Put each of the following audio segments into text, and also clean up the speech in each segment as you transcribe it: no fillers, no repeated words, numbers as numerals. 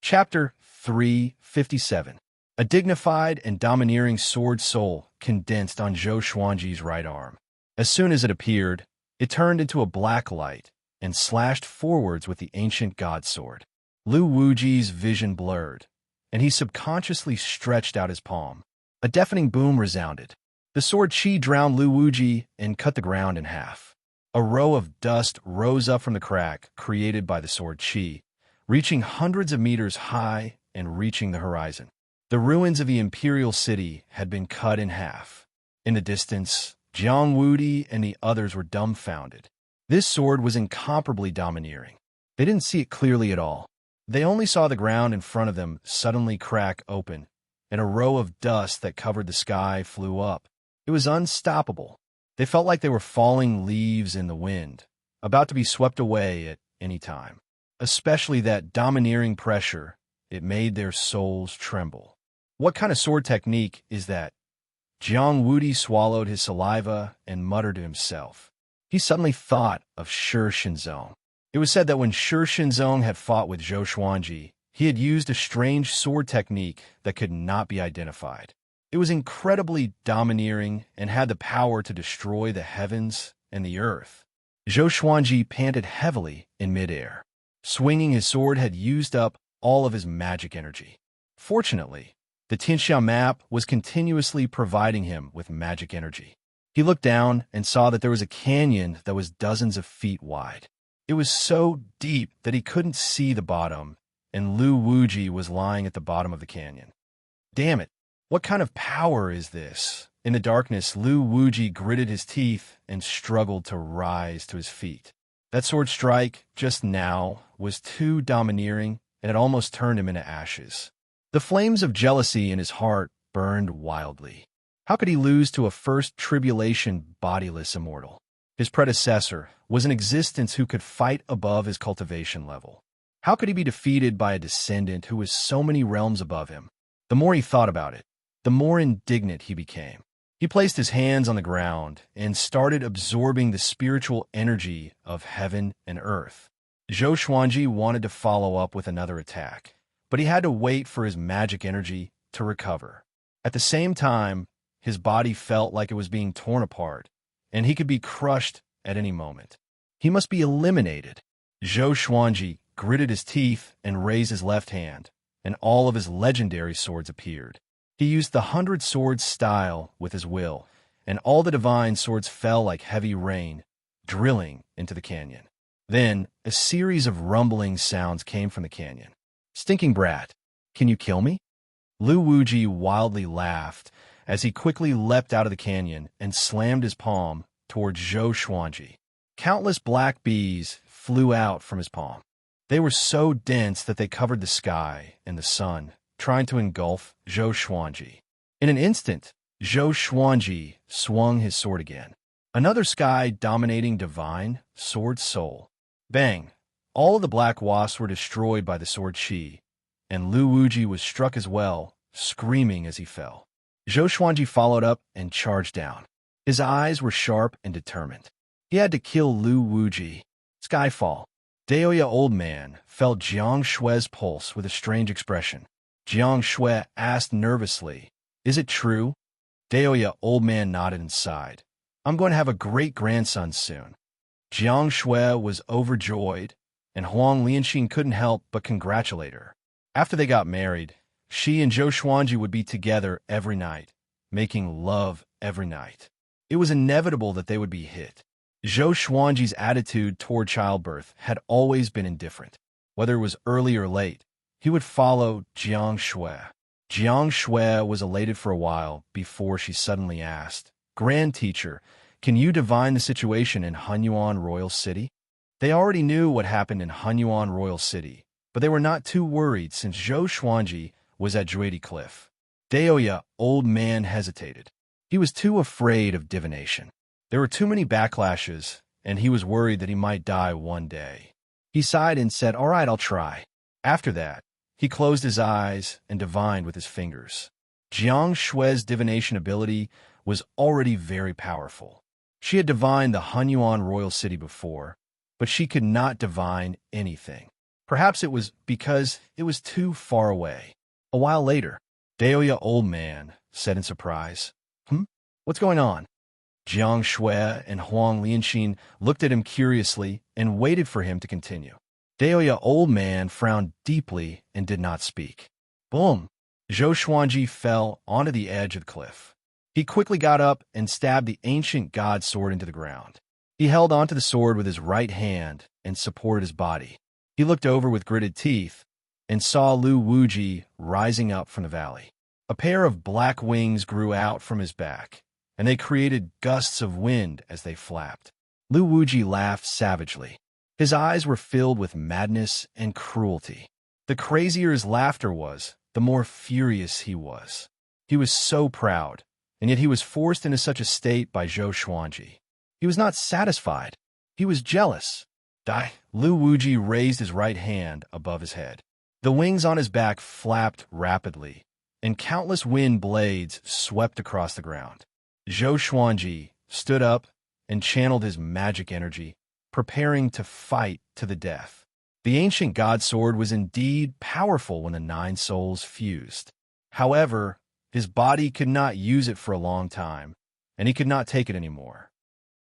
Chapter 357. A dignified and domineering sword soul condensed on Zhou Xuanji's right arm. As soon as it appeared, it turned into a black light and slashed forwards with the ancient god sword. Lu Wuji's vision blurred, and he subconsciously stretched out his palm. A deafening boom resounded. The sword chi drowned Lu Wuji and cut the ground in half. A row of dust rose up from the crack created by the sword chi, reaching hundreds of meters high and reaching the horizon. The ruins of the imperial city had been cut in half. In the distance, Jiang Wudi and the others were dumbfounded. This sword was incomparably domineering. They didn't see it clearly at all. They only saw the ground in front of them suddenly crack open, and a row of dust that covered the sky flew up. It was unstoppable. They felt like they were falling leaves in the wind, about to be swept away at any time. Especially that domineering pressure, it made their souls tremble. What kind of sword technique is that? Jiang Wudi swallowed his saliva and muttered to himself. He suddenly thought of Shi Shenzong. It was said that when Shi Shenzong had fought with Zhou Xuanji, he had used a strange sword technique that could not be identified. It was incredibly domineering and had the power to destroy the heavens and the earth. Zhou Xuanji panted heavily in midair. Swinging his sword had used up all of his magic energy. Fortunately, the Xianxia map was continuously providing him with magic energy. He looked down and saw that there was a canyon that was dozens of feet wide. It was so deep that he couldn't see the bottom, and Lu Wuji was lying at the bottom of the canyon. Damn it, what kind of power is this? In the darkness, Lu Wuji gritted his teeth and struggled to rise to his feet. That sword strike, just now, was too domineering, and it almost turned him into ashes. The flames of jealousy in his heart burned wildly. How could he lose to a first tribulation bodiless immortal? His predecessor was an existence who could fight above his cultivation level. How could he be defeated by a descendant who was so many realms above him? The more he thought about it, the more indignant he became. He placed his hands on the ground and started absorbing the spiritual energy of heaven and earth. Zhou Xuanji wanted to follow up with another attack, but he had to wait for his magic energy to recover. At the same time, his body felt like it was being torn apart, and he could be crushed at any moment. He must be eliminated. Zhou Xuanji gritted his teeth and raised his left hand, and all of his legendary swords appeared. He used the 100 swords style with his will, and all the divine swords fell like heavy rain, drilling into the canyon. Then, a series of rumbling sounds came from the canyon. Stinking brat, can you kill me? Lu Wuji wildly laughed as he quickly leapt out of the canyon and slammed his palm towards Zhou Xuanji. Countless black bees flew out from his palm. They were so dense that they covered the sky and the sun, trying to engulf Zhou Xuanji. In an instant, Zhou Xuanji swung his sword again. Another sky-dominating divine sword soul. Bang! All of the black wasps were destroyed by the sword chi, and Lu Wuji was struck as well, screaming as he fell. Zhou Xuanji followed up and charged down. His eyes were sharp and determined. He had to kill Lu Wuji. Skyfall. Daoya Old Man felt Jiang Shue's pulse with a strange expression. Jiang Shue asked nervously, "Is it true?" Daoya Old Man nodded and sighed. "I'm going to have a great-grandson soon." Jiang Shue was overjoyed, and Huang Lianxin couldn't help but congratulate her. After they got married, she and Zhou Xuanji would be together every night, making love every night. It was inevitable that they would be hit. Zhou Xuanji's attitude toward childbirth had always been indifferent. Whether it was early or late, he would follow Jiang Shue. Jiang Shue was elated for a while before she suddenly asked, "Grand Teacher, can you divine the situation in Hunyuan Royal City?" They already knew what happened in Hunyuan Royal City, but they were not too worried since Zhou Xuanji was at Druidi Cliff. Daoya Old Man hesitated. He was too afraid of divination. There were too many backlashes, and he was worried that he might die one day. He sighed and said, "All right, I'll try." After that, he closed his eyes and divined with his fingers. Jiang Shue's divination ability was already very powerful. She had divined the Hunyuan Royal City before, but she could not divine anything. Perhaps it was because it was too far away. A while later, Daoya old man said in surprise, What's going on? Xianxia and Huang Lianxin looked at him curiously and waited for him to continue. Daoya old man frowned deeply and did not speak. Boom! Zhou Xuanji fell onto the edge of the cliff. He quickly got up and stabbed the ancient god sword into the ground. He held onto the sword with his right hand and supported his body. He looked over with gritted teeth and saw Lu Wuji rising up from the valley. A pair of black wings grew out from his back, and they created gusts of wind as they flapped. Lu Wuji laughed savagely. His eyes were filled with madness and cruelty. The crazier his laughter was, the more furious he was. He was so proud, and yet he was forced into such a state by Zhou Xuanji. He was not satisfied. He was jealous. Die! Lu Wuji raised his right hand above his head. The wings on his back flapped rapidly, and countless wind blades swept across the ground. Zhou Xuanji stood up and channeled his magic energy, preparing to fight to the death. The ancient god sword was indeed powerful when the 9 souls fused. However, his body could not use it for a long time, and he could not take it anymore.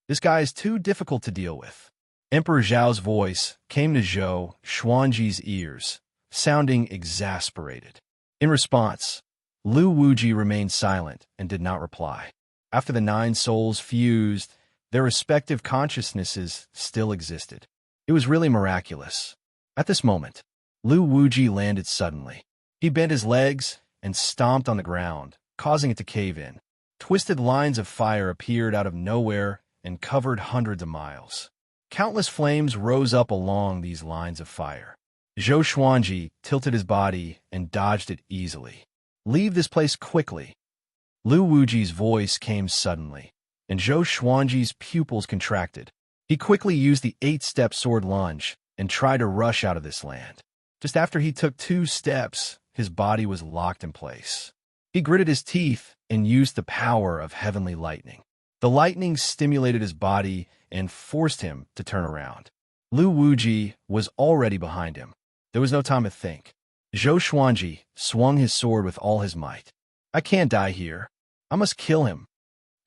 This guy is too difficult to deal with. Emperor Zhao's voice came to Zhou Xuanji's ears, sounding exasperated. In response, Lu Wuji remained silent and did not reply. After the 9 souls fused, their respective consciousnesses still existed. It was really miraculous. At this moment, Lu Wuji landed suddenly. He bent his legs and stomped on the ground, causing it to cave in. Twisted lines of fire appeared out of nowhere and covered hundreds of miles. Countless flames rose up along these lines of fire. Zhou Xuanji tilted his body and dodged it easily. Leave this place quickly. Lu Wuji's voice came suddenly, and Zhou Xuanji's pupils contracted. He quickly used the 8-step sword lunge and tried to rush out of this land. Just after he took 2 steps, his body was locked in place. He gritted his teeth and used the power of heavenly lightning. The lightning stimulated his body and forced him to turn around. Lu Wuji was already behind him. There was no time to think. Zhou Xuanji swung his sword with all his might. I can't die here. I must kill him.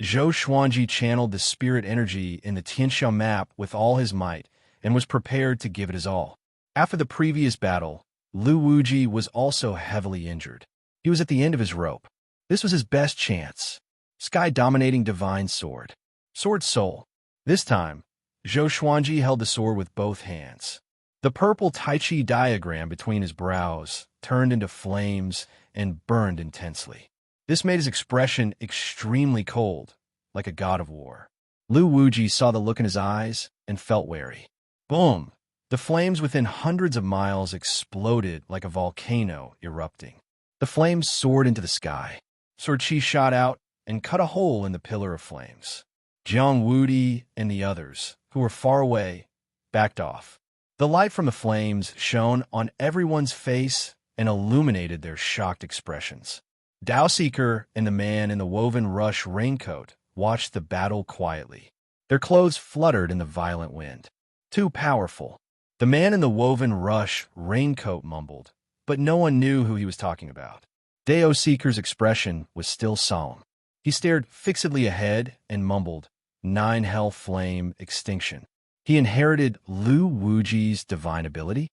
Zhou Xuanji channeled the spirit energy in the Xianxia map with all his might and was prepared to give it his all. After the previous battle, Lu Wuji was also heavily injured. He was at the end of his rope. This was his best chance. Sky-dominating divine sword. Sword soul. This time, Zhou Xuanji held the sword with both hands. The purple Tai Chi diagram between his brows turned into flames and burned intensely. This made his expression extremely cold, like a god of war. Lu Wuji saw the look in his eyes and felt wary. Boom! The flames within hundreds of miles exploded like a volcano erupting. The flames soared into the sky. Sword Chi shot out and cut a hole in the pillar of flames. Jiang Wudi and the others, who were far away, backed off. The light from the flames shone on everyone's face and illuminated their shocked expressions. Dao Seeker and the man in the woven rush raincoat watched the battle quietly. Their clothes fluttered in the violent wind. Too powerful. The man in the woven rush raincoat mumbled, but no one knew who he was talking about. Dao Seeker's expression was still solemn. He stared fixedly ahead and mumbled, 9 hell flame extinction. He inherited Lu Wuji's divine ability?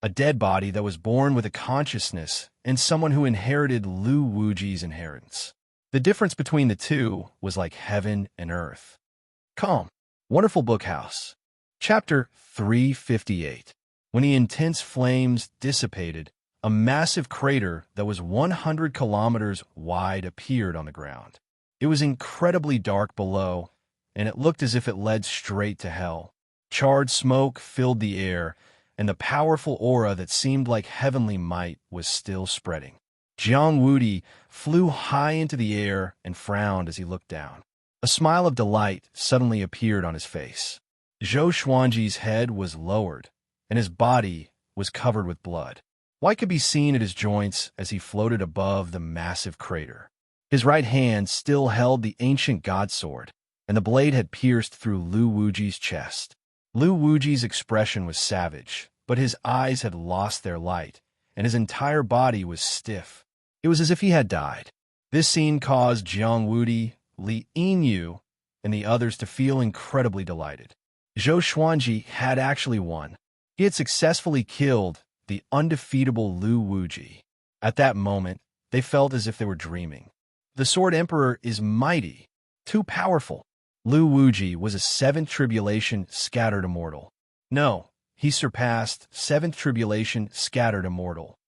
A dead body that was born with a consciousness and someone who inherited Lu Wuji's inheritance. The difference between the two was like heaven and earth. Calm. Wonderful Bookhouse. Chapter 358. When the intense flames dissipated, a massive crater that was 100 kilometers wide appeared on the ground. It was incredibly dark below, and it looked as if it led straight to hell. Charred smoke filled the air, and the powerful aura that seemed like heavenly might was still spreading. Jiang Wudi flew high into the air and frowned as he looked down. A smile of delight suddenly appeared on his face. Zhou Xuanji's head was lowered, and his body was covered with blood. White could be seen at his joints as he floated above the massive crater. His right hand still held the ancient god sword, and the blade had pierced through Lu Wuji's chest. Lu Wuji's expression was savage, but his eyes had lost their light, and his entire body was stiff. It was as if he had died. This scene caused Jiang Wudi, Li Yinyu, and the others to feel incredibly delighted. Zhou Xuanji had actually won. He had successfully killed the undefeatable Lu Wuji. At that moment, they felt as if they were dreaming. The Sword Emperor is mighty, too powerful. Lu Wuji was a seventh tribulation scattered immortal. No, he surpassed seventh tribulation scattered immortal.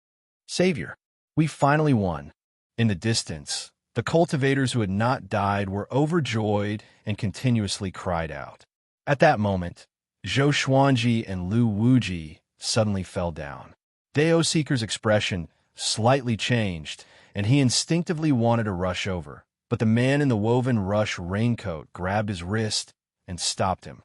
Savior, we finally won. In the distance, the cultivators who had not died were overjoyed and continuously cried out. At that moment, Zhou Xuanji and Lu Wuji suddenly fell down. Dao Seeker's expression slightly changed, and he instinctively wanted to rush over, but the man in the woven rush raincoat grabbed his wrist and stopped him.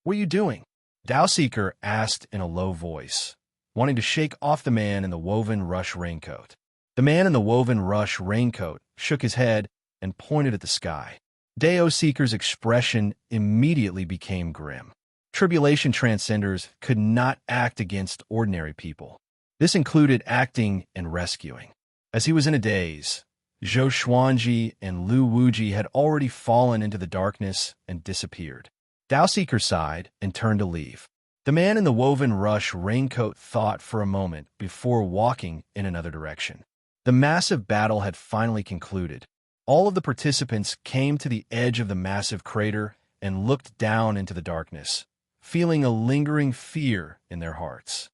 "What are you doing?" Dao Seeker asked in a low voice, wanting to shake off the man in the woven rush raincoat. The man in the woven rush raincoat shook his head and pointed at the sky. Dao Seeker's expression immediately became grim. Tribulation transcenders could not act against ordinary people. This included acting and rescuing. As he was in a daze, Zhou Xuanji and Lu Wuji had already fallen into the darkness and disappeared. Dao Seeker sighed and turned to leave. The man in the woven rush raincoat thought for a moment before walking in another direction. The massive battle had finally concluded. All of the participants came to the edge of the massive crater and looked down into the darkness, feeling a lingering fear in their hearts.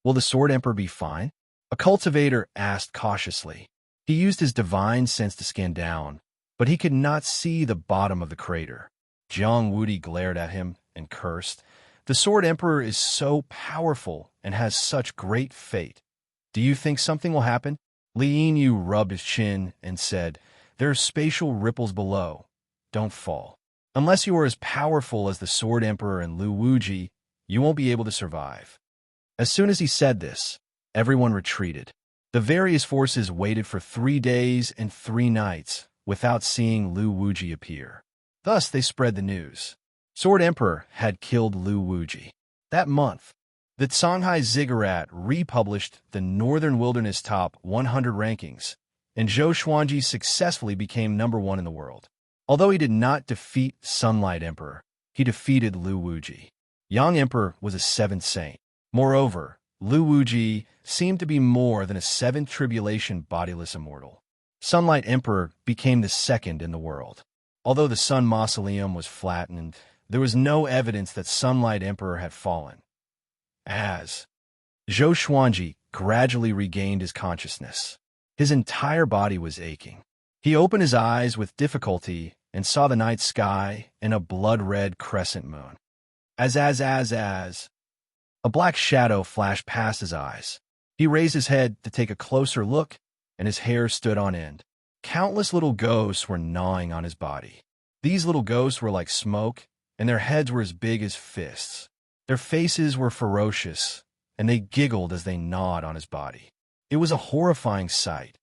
Will the Sword Emperor be fine? A cultivator asked cautiously. He used his divine sense to scan down, but he could not see the bottom of the crater. Jiang Wudi glared at him and cursed. The Sword Emperor is so powerful and has such great fate. Do you think something will happen? Li Yinyu rubbed his chin and said, "There are spatial ripples below. Don't fall. Unless you are as powerful as the Sword Emperor and Lu Wuji, you won't be able to survive." As soon as he said this, everyone retreated. The various forces waited for 3 days and 3 nights without seeing Lu Wuji appear. Thus they spread the news. Sword Emperor had killed Lu Wuji. That month, the Shanghai Ziggurat republished the Northern Wilderness Top 100 rankings, and Zhou Xuanji successfully became #1 in the world. Although he did not defeat Sunlight Emperor, he defeated Lu Wuji. Yang Emperor was a 7th saint. Moreover, Lu Wuji seemed to be more than a 7th tribulation bodiless immortal. Sunlight Emperor became the 2nd in the world. Although the Sun Mausoleum was flattened, there was no evidence that Sunlight Emperor had fallen. As Zhou Xuanji gradually regained his consciousness, his entire body was aching. He opened his eyes with difficulty and saw the night sky and a blood-red crescent moon. As a black shadow flashed past his eyes. He raised his head to take a closer look, and his hair stood on end. Countless little ghosts were gnawing on his body. These little ghosts were like smoke, and their heads were as big as fists. Their faces were ferocious, and they giggled as they gnawed on his body. It was a horrifying sight.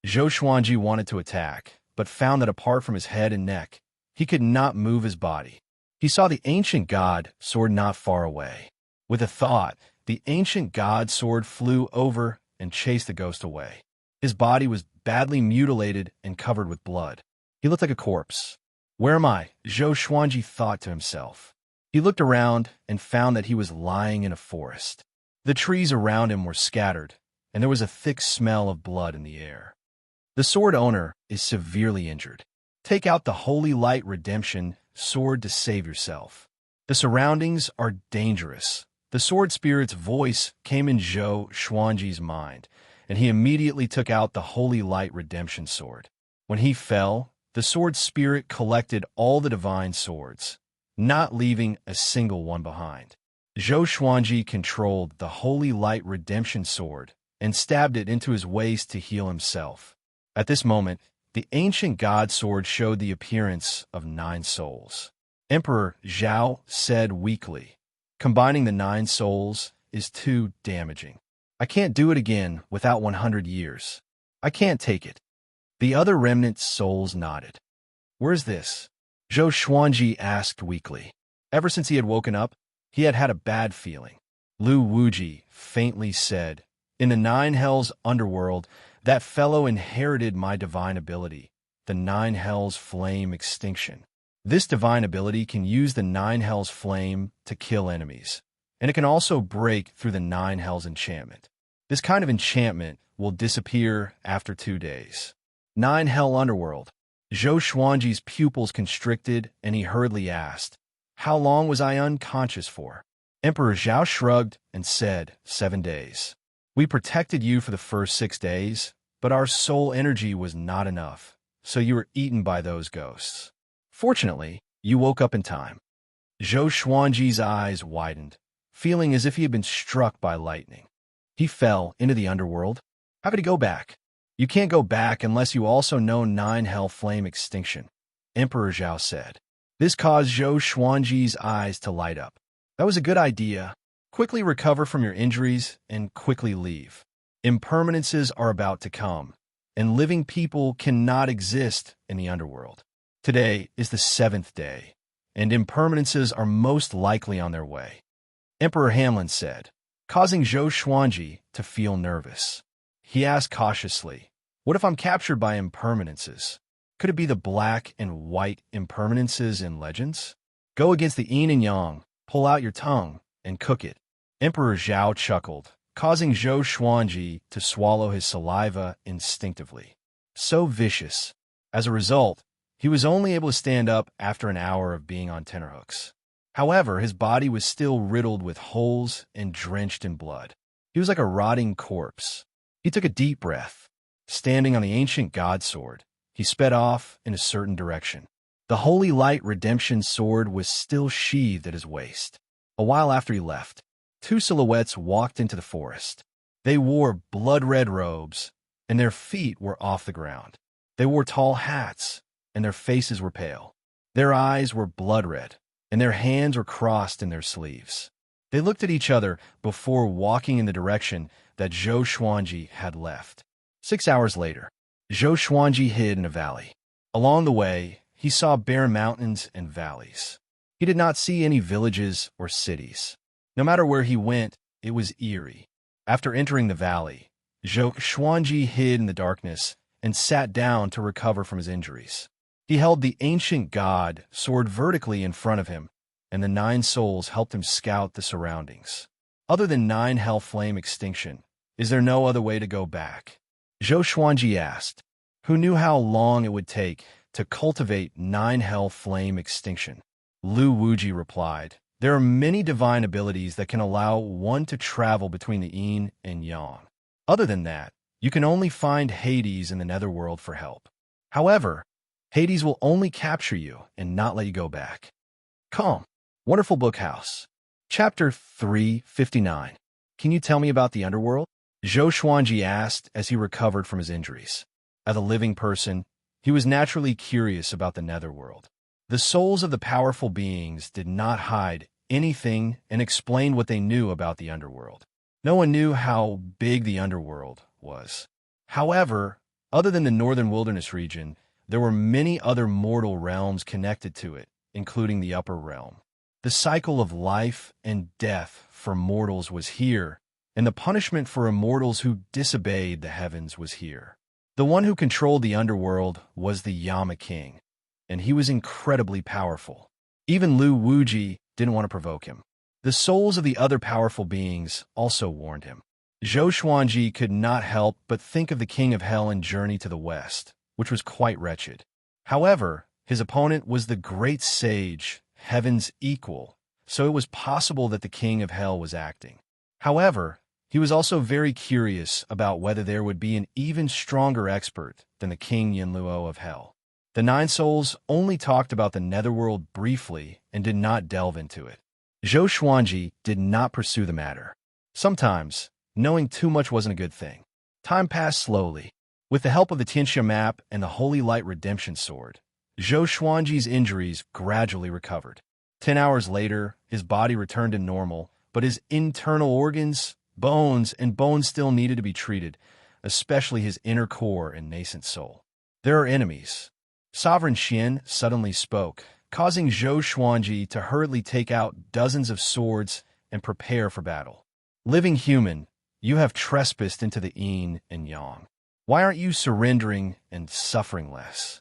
Zhou Xuanji wanted to attack, but found that apart from his head and neck, he could not move his body. He saw the ancient god sword not far away. With a thought, the ancient god sword flew over and chased the ghost away. His body was badly mutilated and covered with blood. He looked like a corpse. "Where am I?" Zhou Xuanji thought to himself. He looked around and found that he was lying in a forest. The trees around him were scattered, and there was a thick smell of blood in the air. The sword owner is severely injured. Take out the Holy Light Redemption sword to save yourself. The surroundings are dangerous. The sword spirit's voice came in Zhou Xuanji's mind, and he immediately took out the Holy Light Redemption sword. When he fell, the sword spirit collected all the divine swords, not leaving a single one behind. Zhou Xuanji controlled the Holy Light Redemption sword and stabbed it into his waist to heal himself. At this moment, the ancient god sword showed the appearance of 9 souls. Emperor Zhao said weakly, "Combining the 9 souls is too damaging. I can't do it again without 100 years. I can't take it." The other remnant souls nodded. "Where's this?" Zhou Xuanji asked weakly. Ever since he had woken up, he had had a bad feeling. Lu Wuji faintly said, "In the Nine Hells underworld, that fellow inherited my divine ability, the Nine Hells Flame Extinction. This divine ability can use the Nine Hells Flame to kill enemies, and it can also break through the Nine Hells enchantment. This kind of enchantment will disappear after 2 days." Nine Hell Underworld. Zhou Xuanji's pupils constricted, and he hurriedly asked, "How long was I unconscious for?" Emperor Zhao shrugged and said, 7 days. "We protected you for the first 6 days, but our soul energy was not enough, so you were eaten by those ghosts. Fortunately, you woke up in time." Zhou Xuanji's eyes widened, feeling as if he had been struck by lightning. He fell into the underworld. How could he go back? "You can't go back unless you also know Nine Hell Flame Extinction," Emperor Zhao said. This caused Zhou Xuanji's eyes to light up. "That was a good idea. Quickly recover from your injuries and quickly leave. Impermanences are about to come, and living people cannot exist in the underworld. Today is the 7th day, and impermanences are most likely on their way," Emperor Hanlin said, causing Zhou Xuanji to feel nervous. He asked cautiously, "What if I'm captured by impermanences? Could it be the black and white impermanences in legends? Go against the yin and yang, pull out your tongue, and cook it." Emperor Zhao chuckled, causing Zhou Xuanji to swallow his saliva instinctively. So vicious. As a result, he was only able to stand up after an hour of being on tenterhooks. However, his body was still riddled with holes and drenched in blood. He was like a rotting corpse. He took a deep breath. Standing on the ancient god sword, he sped off in a certain direction. The Holy Light Redemption sword was still sheathed at his waist. A while after he left, 2 silhouettes walked into the forest. They wore blood-red robes, and their feet were off the ground. They wore tall hats, and their faces were pale. Their eyes were blood-red, and their hands were crossed in their sleeves. They looked at each other before walking in the direction that Zhou Xuanji had left. 6 hours later, Zhou Xuanji hid in a valley. Along the way, he saw bare mountains and valleys. He did not see any villages or cities. No matter where he went, it was eerie. After entering the valley, Zhou Xuanji hid in the darkness and sat down to recover from his injuries. He held the ancient god sword vertically in front of him, and the 9 souls helped him scout the surroundings. Other than 9 Hell Flame Extinction, is there no other way to go back? Zhou Xuanji asked, who knew how long it would take to cultivate 9 Hell Flame Extinction. Lu Wuji replied, "There are many divine abilities that can allow one to travel between the yin and yang. Other than that, you can only find Hades in the netherworld for help. However, Hades will only capture you and not let you go back." Come. Wonderful Book House. Chapter 359. Can you tell me about the underworld? Zhou Xuanji asked as he recovered from his injuries. As a living person, he was naturally curious about the netherworld. The souls of the powerful beings did not hide anything and explained what they knew about the underworld. No one knew how big the underworld was. However, other than the northern wilderness region, there were many other mortal realms connected to it, including the upper realm. The cycle of life and death for mortals was here, and the punishment for immortals who disobeyed the heavens was here. The one who controlled the underworld was the Yama King, and he was incredibly powerful. Even Lu Wuji didn't want to provoke him. The souls of the other powerful beings also warned him. Zhou Xuanji could not help but think of the King of Hell and Journey to the West, which was quite wretched. However, his opponent was the great sage, Heaven's equal, so it was possible that the King of Hell was acting. However, he was also very curious about whether there would be an even stronger expert than the King Yinluo of Hell. The 9 souls only talked about the netherworld briefly and did not delve into it. Zhou Xuanji did not pursue the matter. Sometimes, knowing too much wasn't a good thing. Time passed slowly. With the help of the Xianxia map and the Holy Light Redemption sword, Zhou Xuanji's injuries gradually recovered. 10 hours later, his body returned to normal, but his internal organs, bones, and bones still needed to be treated, especially his inner core and nascent soul. There are enemies. Sovereign Xian suddenly spoke, causing Zhou Xuanji to hurriedly take out dozens of swords and prepare for battle. Living human, you have trespassed into the yin and yang. Why aren't you surrendering and suffering less?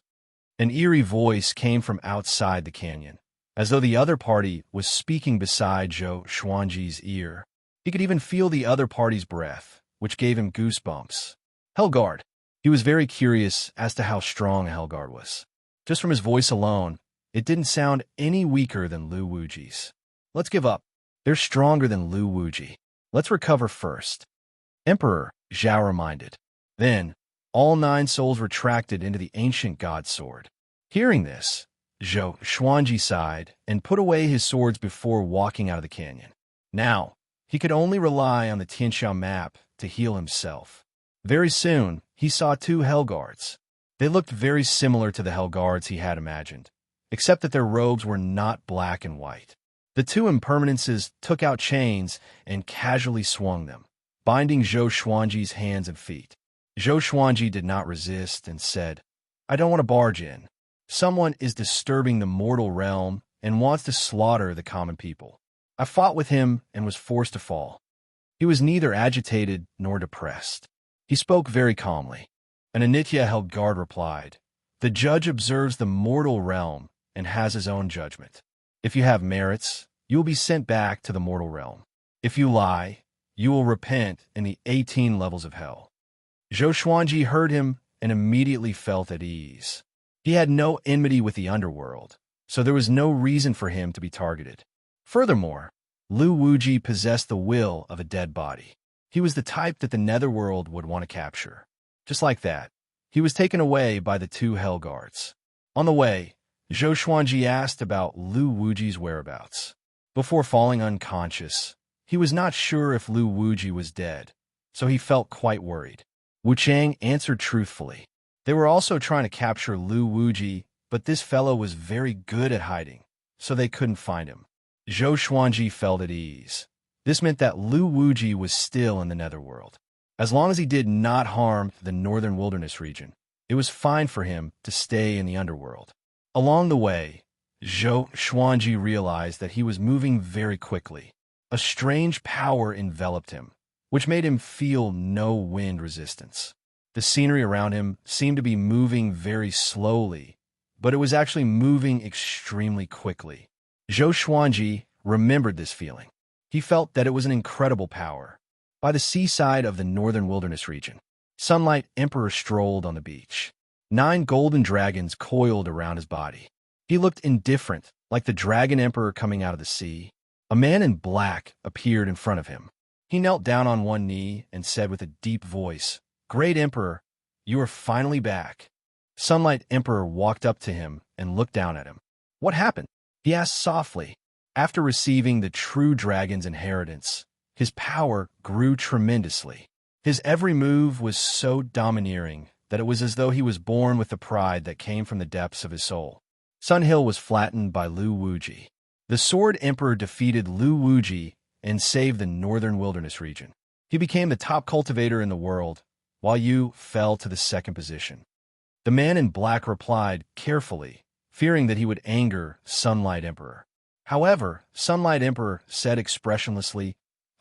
An eerie voice came from outside the canyon, as though the other party was speaking beside Zhou Xuanji's ear. He could even feel the other party's breath, which gave him goosebumps. Hellguard. He was very curious as to how strong Hellguard was. Just from his voice alone, it didn't sound any weaker than Lu Wuji's. Let's give up. They're stronger than Lu Wuji. Let's recover first. Emperor, Zhao reminded. Then, all 9 souls retracted into the ancient god sword. Hearing this, Zhou Xuanji sighed and put away his swords before walking out of the canyon. Now, he could only rely on the Xianxia map to heal himself. Very soon, he saw 2 Hellguards. They looked very similar to the Hellguards he had imagined, except that their robes were not black and white. The 2 impermanences took out chains and casually swung them, binding Zhou Xuanji's hands and feet. Zhou Xuanji did not resist and said, I don't want to barge in. Someone is disturbing the mortal realm and wants to slaughter the common people. I fought with him and was forced to fall. He was neither agitated nor depressed. He spoke very calmly. An Anitya held guard replied, The judge observes the mortal realm and has his own judgment. If you have merits, you will be sent back to the mortal realm. If you lie, you will repent in the 18 levels of hell. Zhou Xuanji heard him and immediately felt at ease. He had no enmity with the underworld, so there was no reason for him to be targeted. Furthermore, Lu Wuji possessed the will of a dead body. He was the type that the netherworld would want to capture. Just like that, he was taken away by the 2 Hellguards. On the way, Zhou Xuanji asked about Lu Wuji's whereabouts. Before falling unconscious, he was not sure if Lu Wuji was dead, so he felt quite worried. Wuchang answered truthfully. They were also trying to capture Lu Wuji, but this fellow was very good at hiding, so they couldn't find him. Zhou Xuanji felt at ease. This meant that Lu Wuji was still in the netherworld. As long as he did not harm the northern wilderness region, it was fine for him to stay in the underworld. Along the way, Zhou Xuanji realized that he was moving very quickly. A strange power enveloped him, which made him feel no wind resistance. The scenery around him seemed to be moving very slowly, but it was actually moving extremely quickly. Zhou Xuanji remembered this feeling. He felt that it was an incredible power. By the seaside of the northern wilderness region, Sunlight Emperor strolled on the beach. 9 golden dragons coiled around his body. He looked indifferent, like the dragon emperor coming out of the sea. A man in black appeared in front of him. He knelt down on one knee and said with a deep voice, Great Emperor, you are finally back. Sunlight Emperor walked up to him and looked down at him. What happened? He asked softly. After receiving the true dragon's inheritance, his power grew tremendously. His every move was so domineering that it was as though he was born with the pride that came from the depths of his soul. Sun Hill was flattened by Lu Wuji. The Sword Emperor defeated Lu Wuji and saved the northern wilderness region. He became the top cultivator in the world, while Yu fell to the 2nd position. The man in black replied carefully, fearing that he would anger Sunlight Emperor. However, Sunlight Emperor said expressionlessly,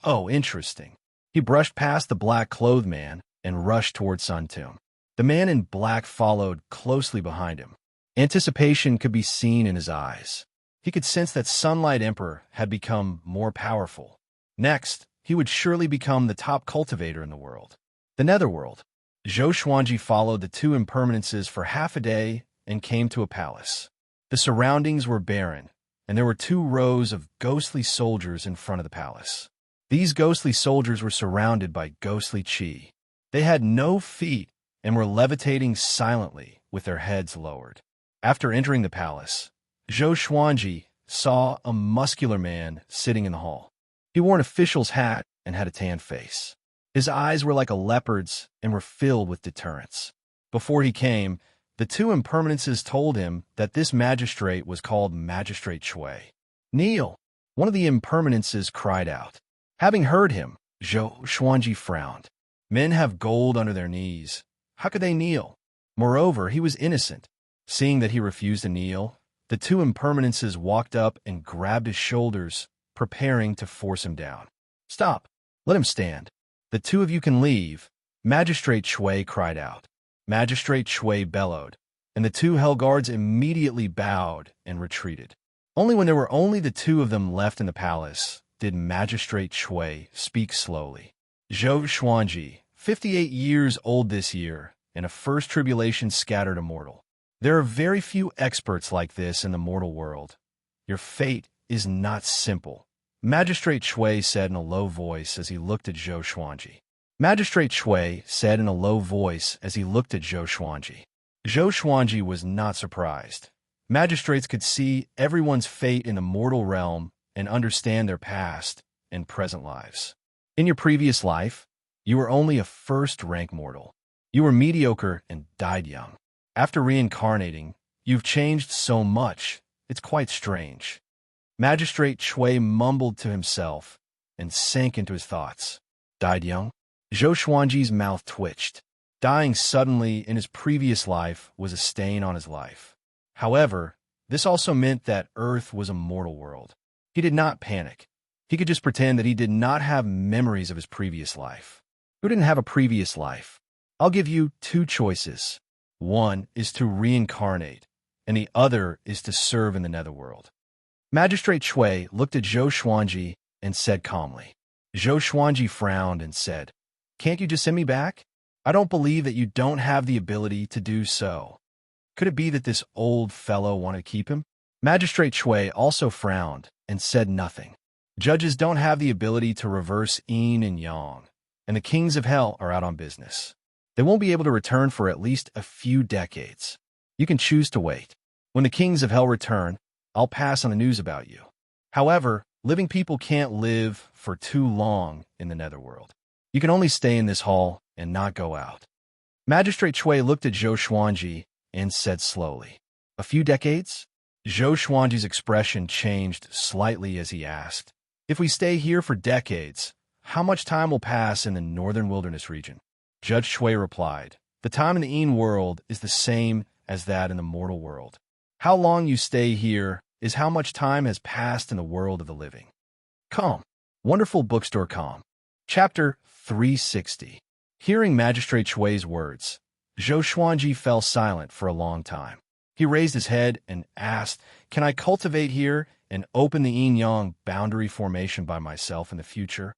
Oh, interesting. He brushed past the black-clothed man and rushed toward Sun Tomb. The man in black followed closely behind him. Anticipation could be seen in his eyes. He could sense that Sunlight Emperor had become more powerful. Next, he would surely become the top cultivator in the world. The netherworld. Zhou Xuanji followed the 2 impermanences for half a day and came to a palace. The surroundings were barren, and there were 2 rows of ghostly soldiers in front of the palace. These ghostly soldiers were surrounded by ghostly chi. They had no feet and were levitating silently with their heads lowered. After entering the palace, Zhou Xuanji saw a muscular man sitting in the hall. He wore an official's hat and had a tan face. His eyes were like a leopard's and were filled with deterrence. Before he came, the 2 impermanences told him that this magistrate was called Magistrate Chui. Kneel! One of the impermanences cried out. Having heard him, Zhou Xuanji frowned. Men have gold under their knees. How could they kneel? Moreover, he was innocent. Seeing that he refused to kneel, the 2 impermanences walked up and grabbed his shoulders, preparing to force him down. Stop! Let him stand. The two of you can leave, Magistrate Shui cried out. Magistrate Shui bellowed, and the two hell guards immediately bowed and retreated. Only when there were only the two of them left in the palace did Magistrate Shui speak slowly. Zhou Xuanji, 58 years old this year, and a first tribulation scattered immortal. There are very few experts like this in the mortal world. Your fate is not simple, Magistrate Shui said in a low voice as he looked at Zhou Xuanji. Magistrate Shui said in a low voice as he looked at Zhou Xuanji. Zhou Xuanji was not surprised. Magistrates could see everyone's fate in the mortal realm and understand their past and present lives. In your previous life, you were only a first-rank mortal. You were mediocre and died young. After reincarnating, you've changed so much, it's quite strange. Magistrate Shui mumbled to himself and sank into his thoughts. Died young? Zhou Xuanji's mouth twitched. Dying suddenly in his previous life was a stain on his life. However, this also meant that Earth was a mortal world. He did not panic. He could just pretend that he did not have memories of his previous life. Who didn't have a previous life? I'll give you two choices. One is to reincarnate, and the other is to serve in the netherworld. Magistrate Shui looked at Zhou Xuanji and said calmly. Zhou Xuanji frowned and said, "Can't you just send me back? I don't believe that you don't have the ability to do so. Could it be that this old fellow wanted to keep him?" Magistrate Shui also frowned and said nothing. Judges don't have the ability to reverse yin and yang, and the kings of hell are out on business. They won't be able to return for at least a few decades. You can choose to wait. When the kings of hell return, I'll pass on the news about you. However, living people can't live for too long in the netherworld. You can only stay in this hall and not go out. Magistrate Shui looked at Zhou Xuanji and said slowly, "A few decades?" Zhou Xuanji's expression changed slightly as he asked, "If we stay here for decades, how much time will pass in the northern wilderness region?" Judge Shui replied, "The time in the Yin world is the same as that in the mortal world. How long you stay here is how much time has passed in the world of the living." Calm. Wonderful Bookstore Calm. Chapter 360. Hearing Magistrate Shui's words, Zhou Xuanji fell silent for a long time. He raised his head and asked, "Can I cultivate here and open the yin-yang boundary formation by myself in the future?"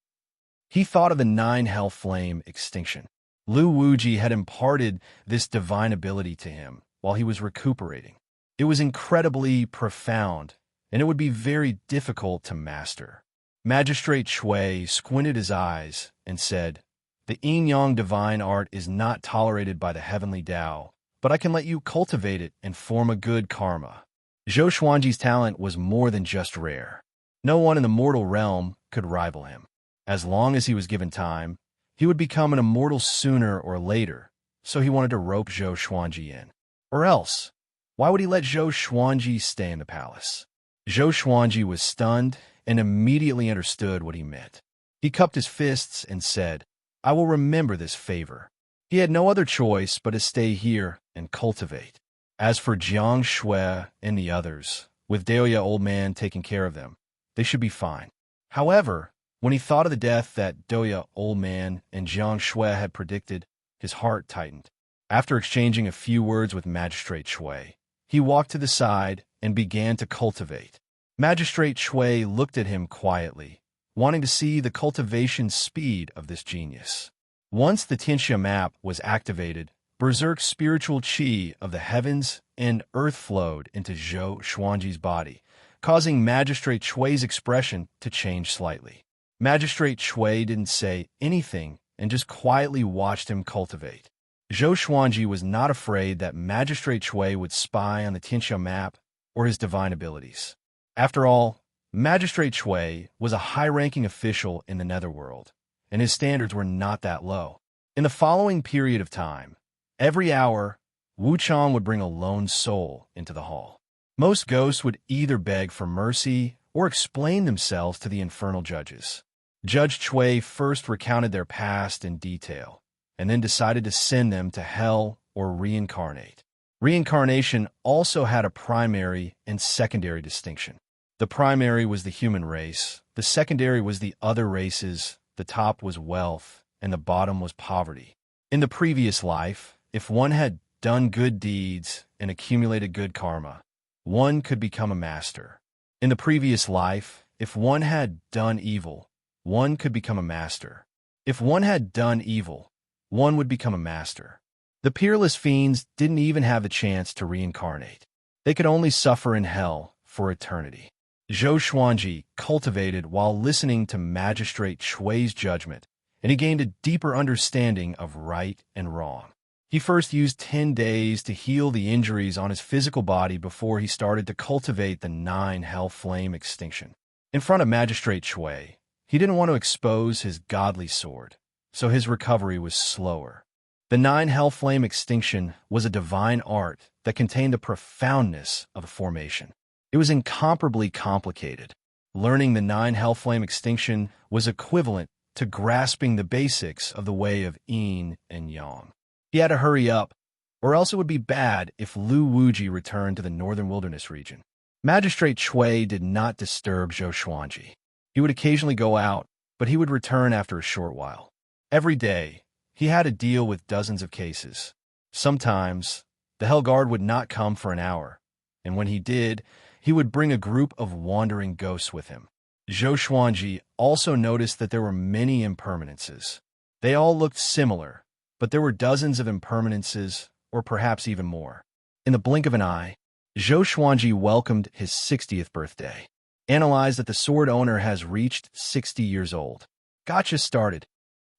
He thought of the 9 hell flame extinction. Lu Wuji had imparted this divine ability to him while he was recuperating. It was incredibly profound, and it would be very difficult to master. Magistrate Shui squinted his eyes and said, "The yin-yang divine art is not tolerated by the heavenly Tao, but I can let you cultivate it and form a good karma." Zhou Xuanji's talent was more than just rare. No one in the mortal realm could rival him. As long as he was given time, he would become an immortal sooner or later, so he wanted to rope Zhou Xuanji in. Or else, why would he let Zhou Xuanji stay in the palace? Zhou Xuanji was stunned and immediately understood what he meant. He cupped his fists and said, "I will remember this favor." He had no other choice but to stay here and cultivate. As for Xianxia and the others, with Daoya Old Man taking care of them, they should be fine. However, when he thought of the death that Daoya Old Man and Xianxia had predicted, his heart tightened. After exchanging a few words with Magistrate Shui, he walked to the side and began to cultivate. Magistrate Shui looked at him quietly, wanting to see the cultivation speed of this genius. Once the Xianxia map was activated, berserk spiritual qi of the heavens and earth flowed into Zhou Xuanji's body, causing Magistrate Shui's expression to change slightly. Magistrate Shui didn't say anything and just quietly watched him cultivate. Zhou Xuanji was not afraid that Magistrate Shui would spy on the Xianxia map or his divine abilities. After all, Magistrate Shui was a high-ranking official in the netherworld, and his standards were not that low. In the following period of time, every hour, Wuchang would bring a lone soul into the hall. Most ghosts would either beg for mercy or explain themselves to the infernal judges. Judge Shui first recounted their past in detail, and then decided to send them to hell or reincarnate. Reincarnation also had a primary and secondary distinction. The primary was the human race, the secondary was the other races the top was wealth and the bottom was poverty. In the previous life, if one had done good deeds and accumulated good karma, one could become a master. In the previous life, if one had done evil, one could become a master. If one had done evil, one would become a master. The peerless fiends didn't even have the chance to reincarnate. They could only suffer in hell for eternity. Zhou Xuanji cultivated while listening to Magistrate Shui's judgment, and he gained a deeper understanding of right and wrong. He first used 10 days to heal the injuries on his physical body before he started to cultivate the 9 hell flame extinction. In front of Magistrate Shui, he didn't want to expose his godly sword, so his recovery was slower. The 9 hell flame extinction was a divine art that contained the profoundness of a formation. It was incomparably complicated. Learning the 9 hell flame extinction was equivalent to grasping the basics of the way of yin and yang. He had to hurry up, or else it would be bad if Lu Wuji returned to the northern wilderness region. Magistrate Shui did not disturb Zhou Xuanji. He would occasionally go out, but he would return after a short while. Every day, he had to deal with dozens of cases. Sometimes, the Hell Guard would not come for an hour, and when he did, he would bring a group of wandering ghosts with him. Zhou Xuanji also noticed that there were many impermanences. They all looked similar, but there were dozens of impermanences, or perhaps even more. In the blink of an eye, Zhou Xuanji welcomed his 60th birthday. Analyzed that the sword owner has reached 60 years old. Gotcha started.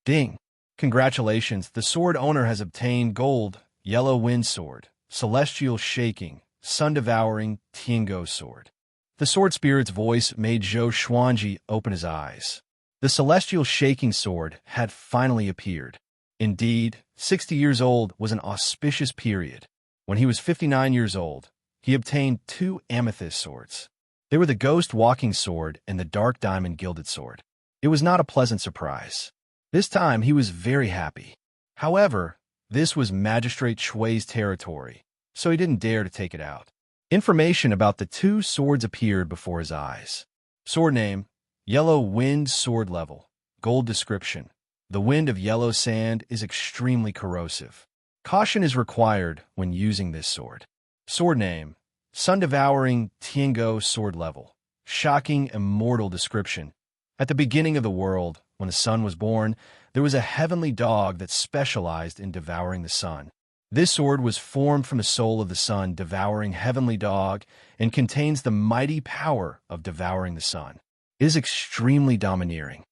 Ding. Congratulations, the sword owner has obtained gold, yellow wind sword, celestial shaking, sun-devouring Tiango sword. The sword spirit's voice made Zhou Xuanji open his eyes. The celestial shaking sword had finally appeared. Indeed, 60 years old was an auspicious period. When he was 59 years old, he obtained 2 amethyst swords. They were the ghost walking sword and the dark diamond gilded sword. It was not a pleasant surprise. This time he was very happy. However, this was Magistrate Shui's territory, so he didn't dare to take it out. Information about the 2 swords appeared before his eyes. Sword name, Yellow Wind Sword Level. Gold description. The wind of yellow sand is extremely corrosive. Caution is required when using this sword. Sword name, Sun-Devouring Tiango Sword Level. Shocking immortal description. At the beginning of the world, when the sun was born, there was a heavenly dog that specialized in devouring the sun. This sword was formed from the soul of the sun, devouring heavenly dog, and contains the mighty power of devouring the sun. It is extremely domineering.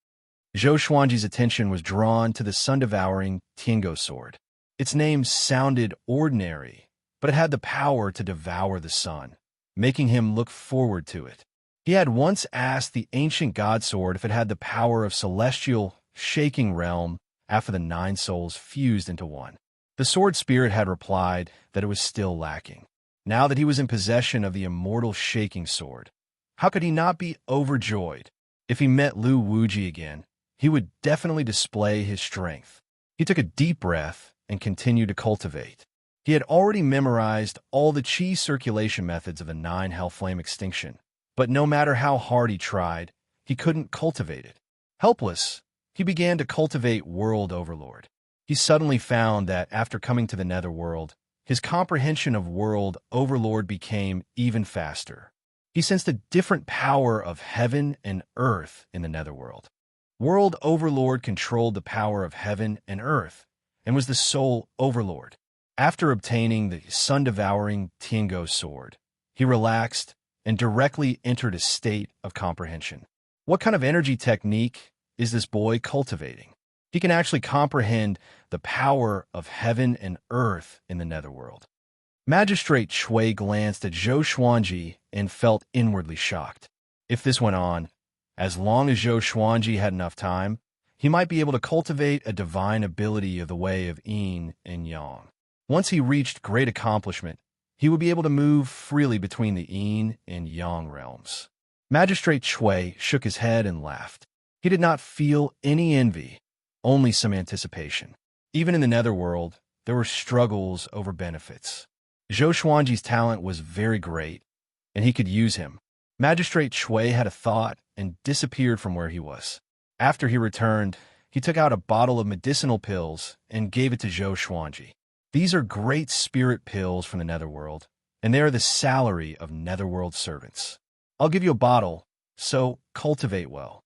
Zhou Xuanji's attention was drawn to the sun-devouring Tiango sword. Its name sounded ordinary, but it had the power to devour the sun, making him look forward to it. He had once asked the ancient god sword if it had the power of celestial, shaking realm after the 9 souls fused into one. The sword spirit had replied that it was still lacking. Now that he was in possession of the immortal shaking sword, how could he not be overjoyed? If he met Lu Wuji again, he would definitely display his strength. He took a deep breath and continued to cultivate. He had already memorized all the chi circulation methods of the 9 hell flame extinction, but no matter how hard he tried, he couldn't cultivate it. Helpless, he began to cultivate World Overlord. He suddenly found that after coming to the Netherworld, his comprehension of World Overlord became even faster. He sensed a different power of heaven and earth in the Netherworld. World Overlord controlled the power of heaven and earth, and was the sole overlord. After obtaining the sun-devouring Tiango sword, he relaxed and directly entered a state of comprehension. What kind of energy technique is this boy cultivating? He can actually comprehend the power of heaven and earth in the Netherworld. Magistrate Shui glanced at Zhou Xuanji and felt inwardly shocked. If this went on, as long as Zhou Xuanji had enough time, he might be able to cultivate a divine ability of the way of yin and yang. Once he reached great accomplishment, he would be able to move freely between the yin and yang realms. Magistrate Shui shook his head and laughed. He did not feel any envy, only some anticipation. Even in the Netherworld, there were struggles over benefits. Zhou Xuanji's talent was very great, and he could use him. Magistrate Shui had a thought and disappeared from where he was. After he returned, he took out a bottle of medicinal pills and gave it to Zhou Xuanji. These are great spirit pills from the netherworld, and they are the salary of netherworld servants. I'll give you a bottle, so cultivate well.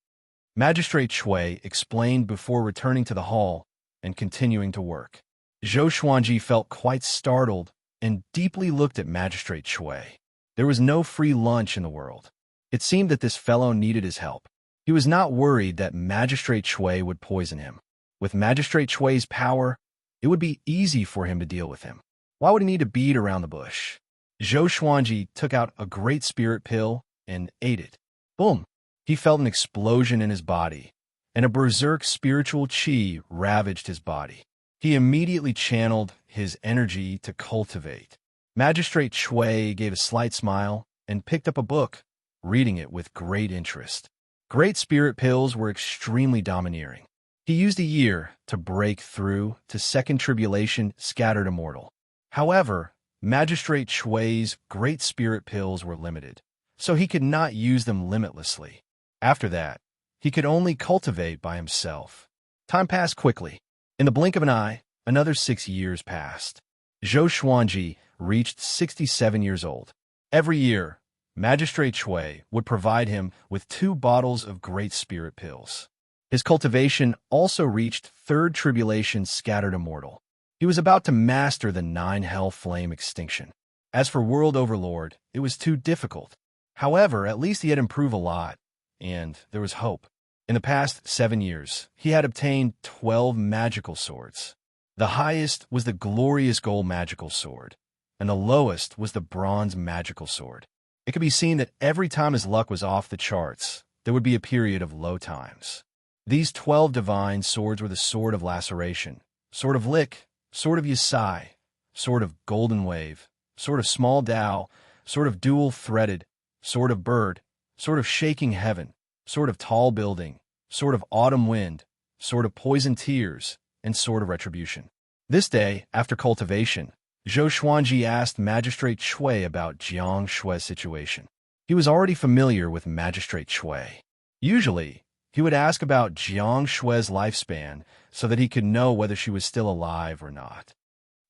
Magistrate Shui explained before returning to the hall and continuing to work. Zhou Xuanji felt quite startled and deeply looked at Magistrate Shui. There was no free lunch in the world. It seemed that this fellow needed his help. He was not worried that Magistrate Shui would poison him. With Magistrate Shui's power, it would be easy for him to deal with him. Why would he need to beat around the bush? Zhou Xuanji took out a great spirit pill and ate it. Boom! He felt an explosion in his body, and a berserk spiritual qi ravaged his body. He immediately channeled his energy to cultivate. Magistrate Shui gave a slight smile and picked up a book, reading it with great interest. Great spirit pills were extremely domineering. He used a year to break through to second tribulation scattered immortal. However, Magistrate Shui's great spirit pills were limited, so he could not use them limitlessly. After that, he could only cultivate by himself. Time passed quickly. In the blink of an eye, another 6 years passed. Zhou Xuanji reached 67 years old. Every year, Magistrate Shui would provide him with 2 bottles of great spirit pills. His cultivation also reached third tribulation scattered immortal. He was about to master the 9 hell flame extinction. As for World Overlord, it was too difficult. However, at least he had improved a lot, and there was hope. In the past 7 years, he had obtained 12 magical swords. The highest was the glorious gold magical sword, and the lowest was the bronze magical sword. It could be seen that every time his luck was off the charts, there would be a period of low times. These 12 divine swords were the Sword of Laceration, Sword of Lick, Sword of Yasai, Sword of Golden Wave, Sword of Small Tao, Sword of Dual Threaded, Sword of Bird, Sword of Shaking Heaven, Sword of Tall Building, Sword of Autumn Wind, Sword of Poison Tears, and Sword of Retribution. This day, after cultivation, Zhou Xuanji asked Magistrate Shui about Xianxia's situation. He was already familiar with Magistrate Shui. Usually, he would ask about Xianxia's lifespan so that he could know whether she was still alive or not.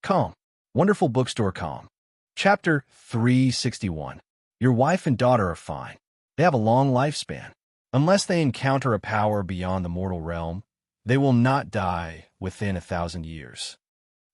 Calm. Wonderful Bookstore Calm. Chapter 361. Your wife and daughter are fine. They have a long lifespan. Unless they encounter a power beyond the mortal realm, they will not die within 1,000 years.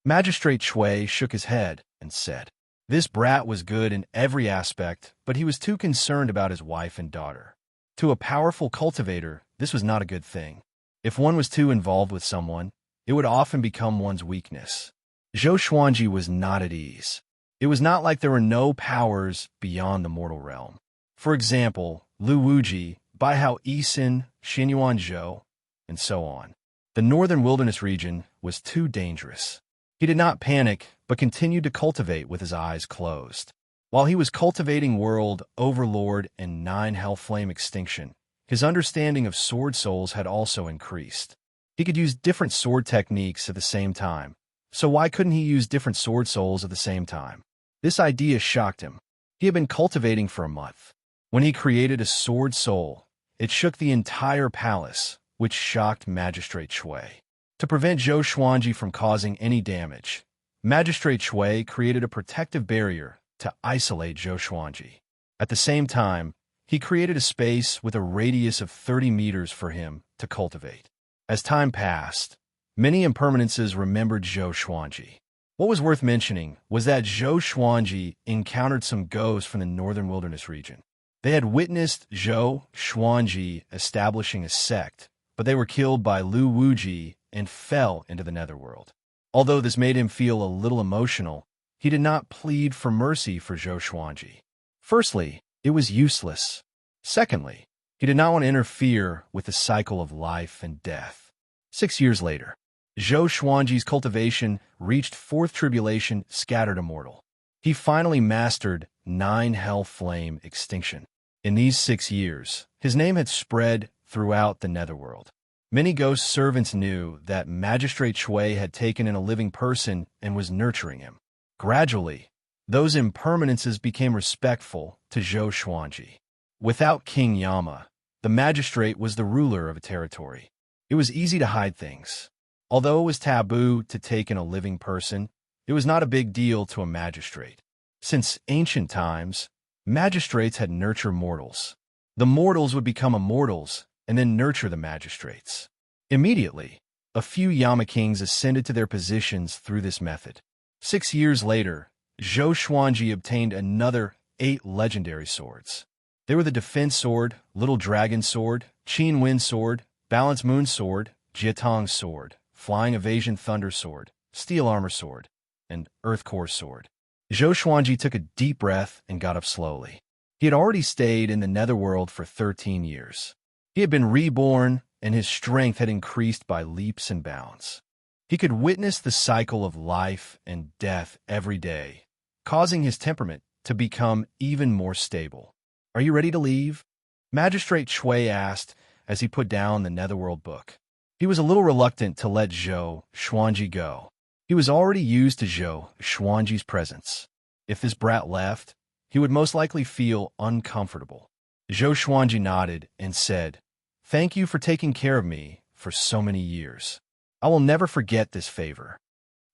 Magistrate Shui shook his head and said, this brat was good in every aspect, but he was too concerned about his wife and daughter. To a powerful cultivator, this was not a good thing. If one was too involved with someone, it would often become one's weakness. Zhou Xuanji was not at ease. It was not like there were no powers beyond the mortal realm. For example, Lu Wuji, Baihao Yisin, Xinyuan Zhou, and so on. The northern wilderness region was too dangerous. He did not panic, but continued to cultivate with his eyes closed. While he was cultivating World Overlord and 9 Hell Flame Extinction, his understanding of sword souls had also increased. He could use different sword techniques at the same time, so why couldn't he use different sword souls at the same time? This idea shocked him. He had been cultivating for a month. When he created a sword soul, it shook the entire palace, which shocked Magistrate Shui. To prevent Zhou Xuanji from causing any damage, Magistrate Shui created a protective barrier to isolate Zhou Xuanji. At the same time, he created a space with a radius of 30 meters for him to cultivate. As time passed, many impermanences remembered Zhou Xuanji. What was worth mentioning was that Zhou Xuanji encountered some ghosts from the northern wilderness region. They had witnessed Zhou Xuanji establishing a sect, but they were killed by Lu Wuji and fell into the netherworld. Although this made him feel a little emotional, he did not plead for mercy for Zhou Xuanji. Firstly, it was useless. Secondly, he did not want to interfere with the cycle of life and death. 6 years later, Zhou Xuanji's cultivation reached 4th tribulation scattered immortal. He finally mastered 9 hell flame extinction. In these 6 years, his name had spread throughout the netherworld. Many ghost servants knew that Magistrate Shui had taken in a living person and was nurturing him. Gradually, those impermanences became respectful to Zhou Xuanji. Without King Yama, The magistrate was the ruler of a territory. It was easy to hide things. Although it was taboo to take in a living person, it was not a big deal to a magistrate. Since ancient times, magistrates had nurtured mortals. The mortals would become immortals and then nurture the magistrates. Immediately, a few Yama kings ascended to their positions through this method. 6 years later, Zhou Xuanji obtained another 8 legendary swords. They were the Defense Sword, Little Dragon Sword, Qin Wind Sword, Balance Moon Sword, Jiatong Sword, Flying Evasion Thunder Sword, Steel Armor Sword, and Earth Core Sword. Zhou Xuanji took a deep breath and got up slowly. He had already stayed in the netherworld for 13 years. He had been reborn, and his strength had increased by leaps and bounds. He could witness the cycle of life and death every day, causing his temperament to become even more stable. "Are you ready to leave?" Magistrate Chui asked as he put down the netherworld book. He was a little reluctant to let Zhou Xuanji go. He was already used to Zhou Xuanji's presence. If this brat left, he would most likely feel uncomfortable. Zhou Xuanji nodded and said, "Thank you for taking care of me for so many years. I will never forget this favor.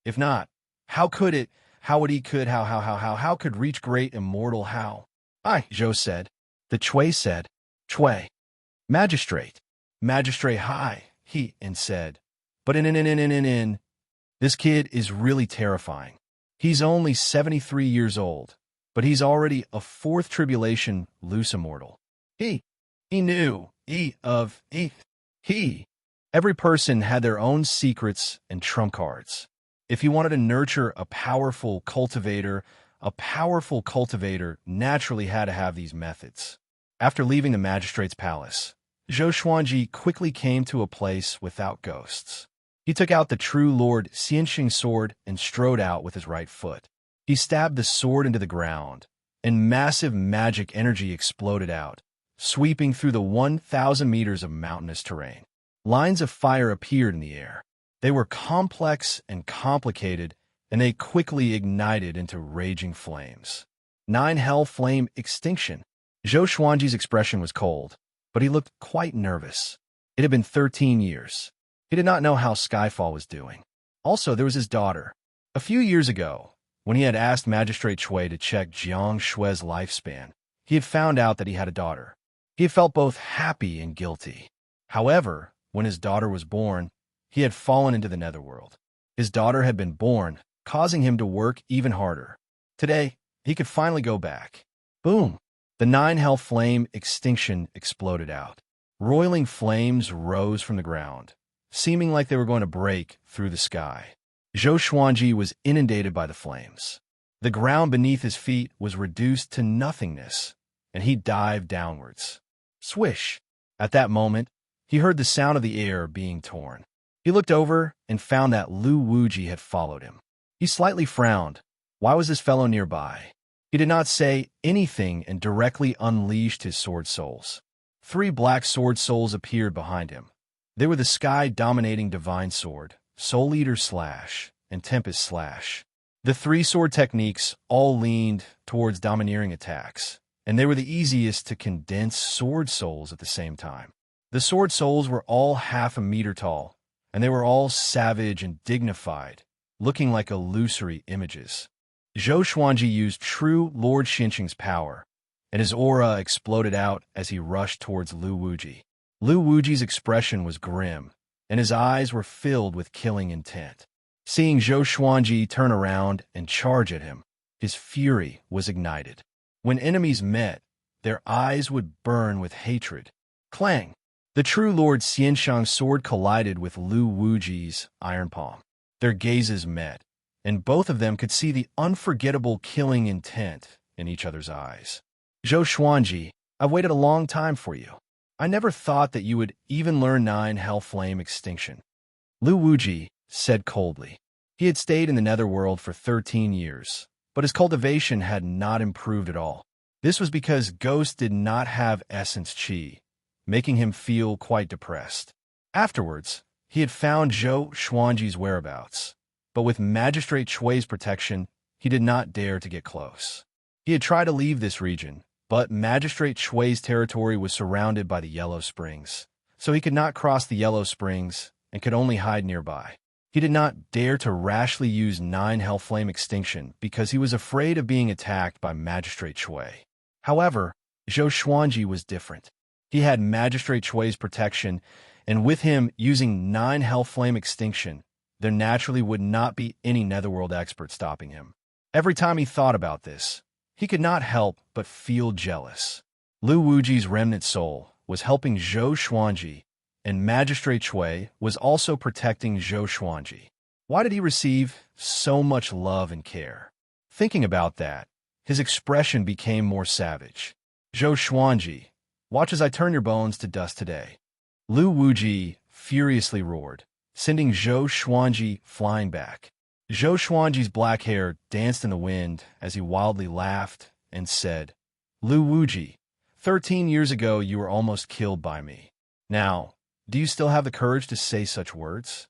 If not, how could reach great immortal how?" "Aye," Zhou said. The Chui said, "Chui." Magistrate. Magistrate hi, he, and said, "But in. This kid is really terrifying. He's only 73 years old, but he's already a 4th tribulation loose immortal. He knew, Every person had their own secrets and trump cards. If he wanted to nurture a powerful cultivator naturally had to have these methods. After leaving the magistrate's palace, Zhou Xuanji quickly came to a place without ghosts. He took out the true Lord Xianxia sword and strode out with his right foot. He stabbed the sword into the ground, and massive magic energy exploded out, sweeping through the 1,000 meters of mountainous terrain. Lines of fire appeared in the air. They were complex and complicated, and they quickly ignited into raging flames. 9 hell flame extinction. Zhou Xuanji's expression was cold, but he looked quite nervous. It had been 13 years. He did not know how Skyfall was doing. Also, there was his daughter. A few years ago, when he had asked Magistrate Chui to check Jiang Shui's lifespan, he had found out that he had a daughter. He had felt both happy and guilty. However, when his daughter was born, he had fallen into the netherworld. His daughter had been born, causing him to work even harder. Today, he could finally go back. Boom! The 9 hell flame extinction exploded out. Roiling flames rose from the ground, seeming like they were going to break through the sky. Zhou Xuanji was inundated by the flames. The ground beneath his feet was reduced to nothingness, and he dived downwards. Swish! At that moment, he heard the sound of the air being torn. He looked over and found that Lu Wuji had followed him. He slightly frowned. Why was this fellow nearby? He did not say anything and directly unleashed his sword souls. 3 black sword souls appeared behind him. They were the sky-dominating Divine Sword, Soul Eater Slash, and Tempest Slash. The 3 sword techniques all leaned towards domineering attacks, and they were the easiest to condense sword souls at the same time. The sword souls were all half a meter tall, and they were all savage and dignified, looking like illusory images. Zhou Xuanji used true Lord Xianxia's power, and his aura exploded out as he rushed towards Lu Wuji. Lu Wuji's expression was grim, and his eyes were filled with killing intent. Seeing Zhou Xuanji turn around and charge at him, his fury was ignited. When enemies met, their eyes would burn with hatred. Clang! The true Lord Xianxia's sword collided with Lu Wuji's iron palm. Their gazes met, and both of them could see the unforgettable killing intent in each other's eyes. "Zhou Xuanji, I've waited a long time for you. I never thought that you would even learn 9 hell flame extinction." Lu Wuji said coldly. He had stayed in the netherworld for 13 years, but his cultivation had not improved at all. This was because Ghost did not have essence chi, making him feel quite depressed. Afterwards, he had found Zhou Xuanji's whereabouts, but with Magistrate Chui's protection, he did not dare to get close. He had tried to leave this region, But Magistrate Shui's territory was surrounded by the Yellow Springs, so he could not cross the Yellow Springs and could only hide nearby. He did not dare to rashly use 9 Hellflame Extinction because he was afraid of being attacked by Magistrate Shui. However, Zhou Xuanji was different. He had Magistrate Shui's protection, and with him using 9 Hellflame Extinction, there naturally would not be any Netherworld expert stopping him. Every time he thought about this, he could not help but feel jealous. Lu Wuji's remnant soul was helping Zhou Xuanji, and Magistrate Shui was also protecting Zhou Xuanji. Why did he receive so much love and care? Thinking about that, his expression became more savage. Zhou Xuanji, watch as I turn your bones to dust today. Lu Wuji furiously roared, sending Zhou Xuanji flying back. Zhou Xuanji's black hair danced in the wind as he wildly laughed and said, Lu Wuji, 13 years ago you were almost killed by me. Now, do you still have the courage to say such words?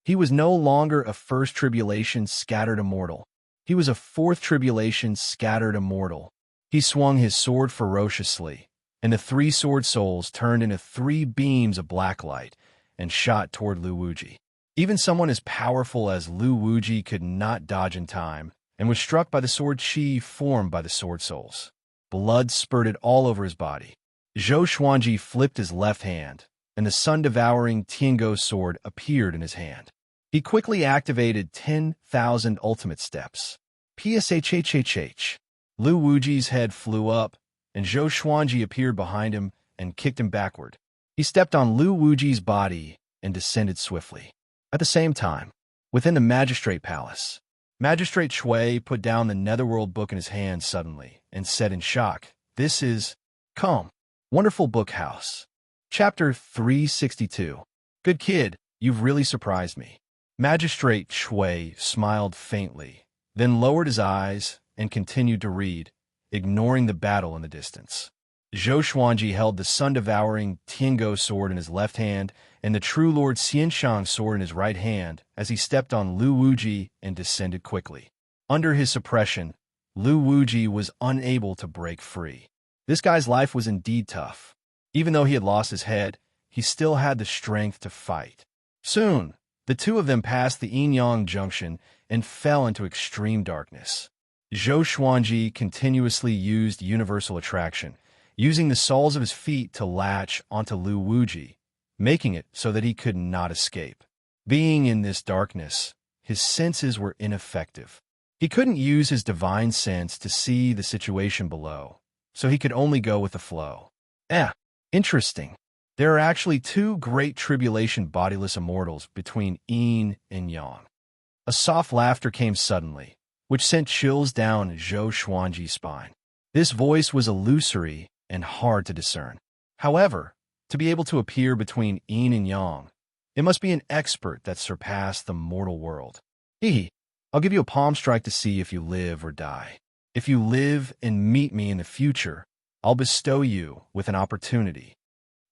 He was no longer a first tribulation scattered immortal. He was a fourth tribulation scattered immortal. He swung his sword ferociously, and the 3 sword souls turned into 3 beams of black light and shot toward Lu Wuji. Even someone as powerful as Lu Wuji could not dodge in time and was struck by the sword chi formed by the sword souls. Blood spurted all over his body. Zhou Xuanji flipped his left hand, and the sun-devouring Tiango sword appeared in his hand. He quickly activated 10,000 ultimate steps. Pshhhh. Lu Wuji's head flew up, and Zhou Xuanji appeared behind him and kicked him backward. He stepped on Lu Wuji's body and descended swiftly. At the same time, within the Magistrate Palace, Magistrate Shui put down the Netherworld book in his hand suddenly and said in shock, This is, come, wonderful book house. Chapter 362. Good kid, you've really surprised me. Magistrate Shui smiled faintly, then lowered his eyes and continued to read, ignoring the battle in the distance. Zhou Xuanji held the sun-devouring Tiango sword in his left hand and the True Lord Xianxia sword in his right hand as he stepped on Lu Wuji and descended quickly. Under his suppression, Lu Wuji was unable to break free. This guy's life was indeed tough. Even though he had lost his head, he still had the strength to fight. Soon, the two of them passed the Yin-Yang junction and fell into extreme darkness. Zhou Xuanji continuously used universal attraction, using the soles of his feet to latch onto Lu Wuji, making it so that he could not escape. Being in this darkness, his senses were ineffective. He couldn't use his divine sense to see the situation below, so he could only go with the flow. Interesting. There are actually 2 great tribulation bodiless immortals between Yin and Yang. A soft laughter came suddenly, which sent chills down Zhou Xuanji's spine. This voice was illusory and hard to discern. However, to be able to appear between Yin and Yang, it must be an expert that surpassed the mortal world. I'll give you a palm strike to see if you live or die. If you live and meet me in the future, I'll bestow you with an opportunity.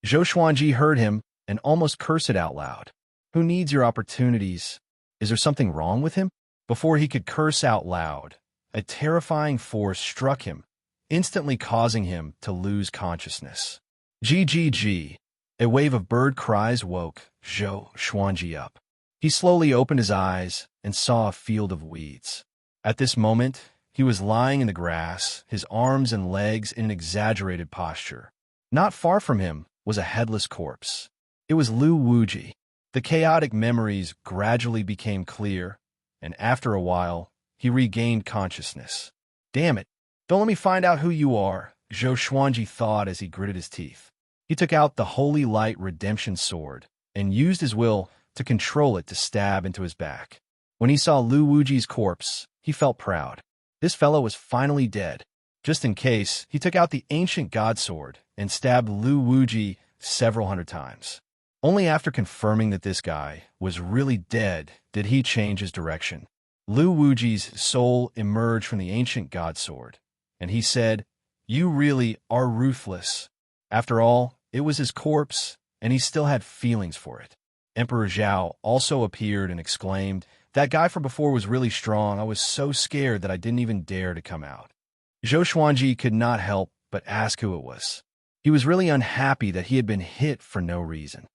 Zhou Xuanji heard him and almost cursed it out loud. Who needs your opportunities? Is there something wrong with him? Before he could curse out loud, a terrifying force struck him, instantly causing him to lose consciousness. GGG. A wave of bird cries woke Zhou Xuanji up. He slowly opened his eyes and saw a field of weeds. At this moment, he was lying in the grass, his arms and legs in an exaggerated posture. Not far from him was a headless corpse. It was Lu Wuji. The chaotic memories gradually became clear, and after a while, he regained consciousness. Damn it, don't let me find out who you are, Zhou Xuanji thought as he gritted his teeth. He took out the Holy Light Redemption Sword and used his will to control it to stab into his back. When he saw Lu Wuji's corpse, he felt proud. This fellow was finally dead. Just in case, he took out the ancient God Sword and stabbed Lu Wuji several hundred times. Only after confirming that this guy was really dead did he change his direction. Lu Wuji's soul emerged from the ancient God Sword, and he said, "You really are ruthless." After all, it was his corpse, and he still had feelings for it. Emperor Zhao also appeared and exclaimed, "That guy from before was really strong. I was so scared that I didn't even dare to come out." Zhou Xuanji could not help but ask who it was. He was really unhappy that he had been hit for no reason.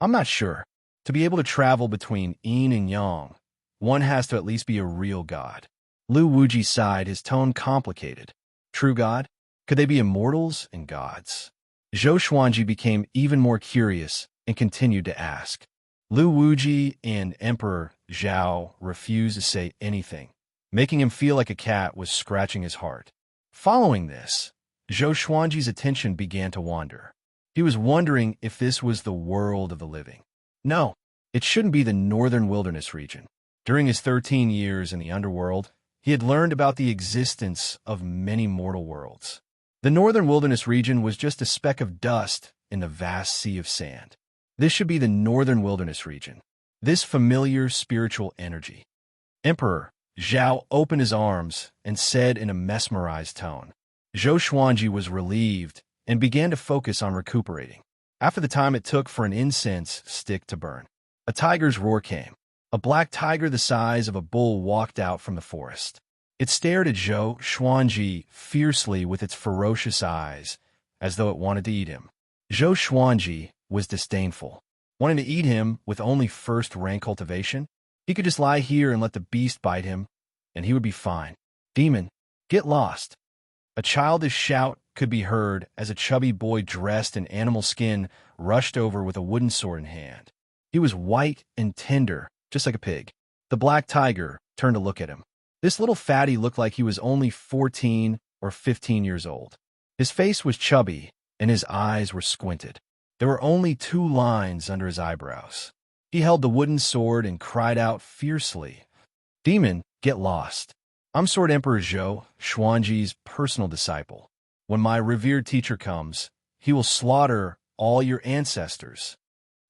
I'm not sure. To be able to travel between yin and yang, one has to at least be a real god. Lu Wuji sighed, his tone complicated. True god? Could they be immortals and gods? Zhou Xuanji became even more curious and continued to ask. Lu Wuji and Emperor Zhao refused to say anything, making him feel like a cat was scratching his heart. Following this, Zhou Xuanji's attention began to wander. He was wondering if this was the world of the living. No, it shouldn't be the northern wilderness region. During his 13 years in the underworld, he had learned about the existence of many mortal worlds. The northern wilderness region was just a speck of dust in the vast sea of sand. This should be the northern wilderness region. This familiar spiritual energy. Emperor Zhao opened his arms and said in a mesmerized tone. Zhou Xuanji was relieved and began to focus on recuperating. After the time it took for an incense stick to burn, a tiger's roar came. A black tiger the size of a bull walked out from the forest. It stared at Zhou Xuanji fiercely with its ferocious eyes, as though it wanted to eat him. Zhou Xuanji was disdainful. Wanting to eat him with only first-rank cultivation? He could just lie here and let the beast bite him, and he would be fine. Demon, get lost. A childish shout could be heard as a chubby boy dressed in animal skin rushed over with a wooden sword in hand. He was white and tender, just like a pig. The black tiger turned to look at him. This little fatty looked like he was only 14 or 15 years old. His face was chubby, and his eyes were squinted. There were only 2 lines under his eyebrows. He held the wooden sword and cried out fiercely, "Demon, get lost. I'm Sword Emperor Zhou Xuanji's personal disciple. When my revered teacher comes, he will slaughter all your ancestors."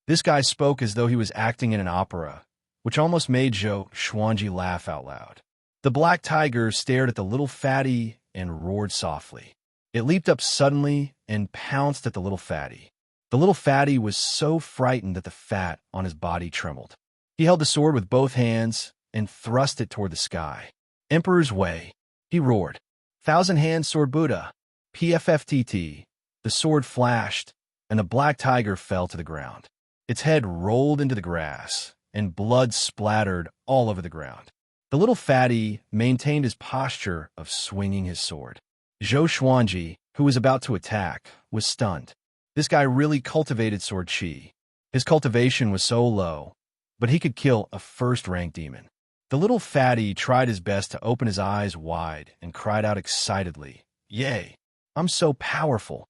This guy spoke as though he was acting in an opera, which almost made Zhou Xuanji laugh out loud. The black tiger stared at the little fatty and roared softly. It leaped up suddenly and pounced at the little fatty. The little fatty was so frightened that the fat on his body trembled. He held the sword with both hands and thrust it toward the sky. "Emperor's way," he roared. "Thousand-hand sword Buddha, PFFTT." The sword flashed, and the black tiger fell to the ground. Its head rolled into the grass, and blood splattered all over the ground. The little fatty maintained his posture of swinging his sword. Zhou Xuanji, who was about to attack, was stunned. This guy really cultivated sword chi. His cultivation was so low, but he could kill a first-rank demon. The little fatty tried his best to open his eyes wide and cried out excitedly, "Yay, I'm so powerful."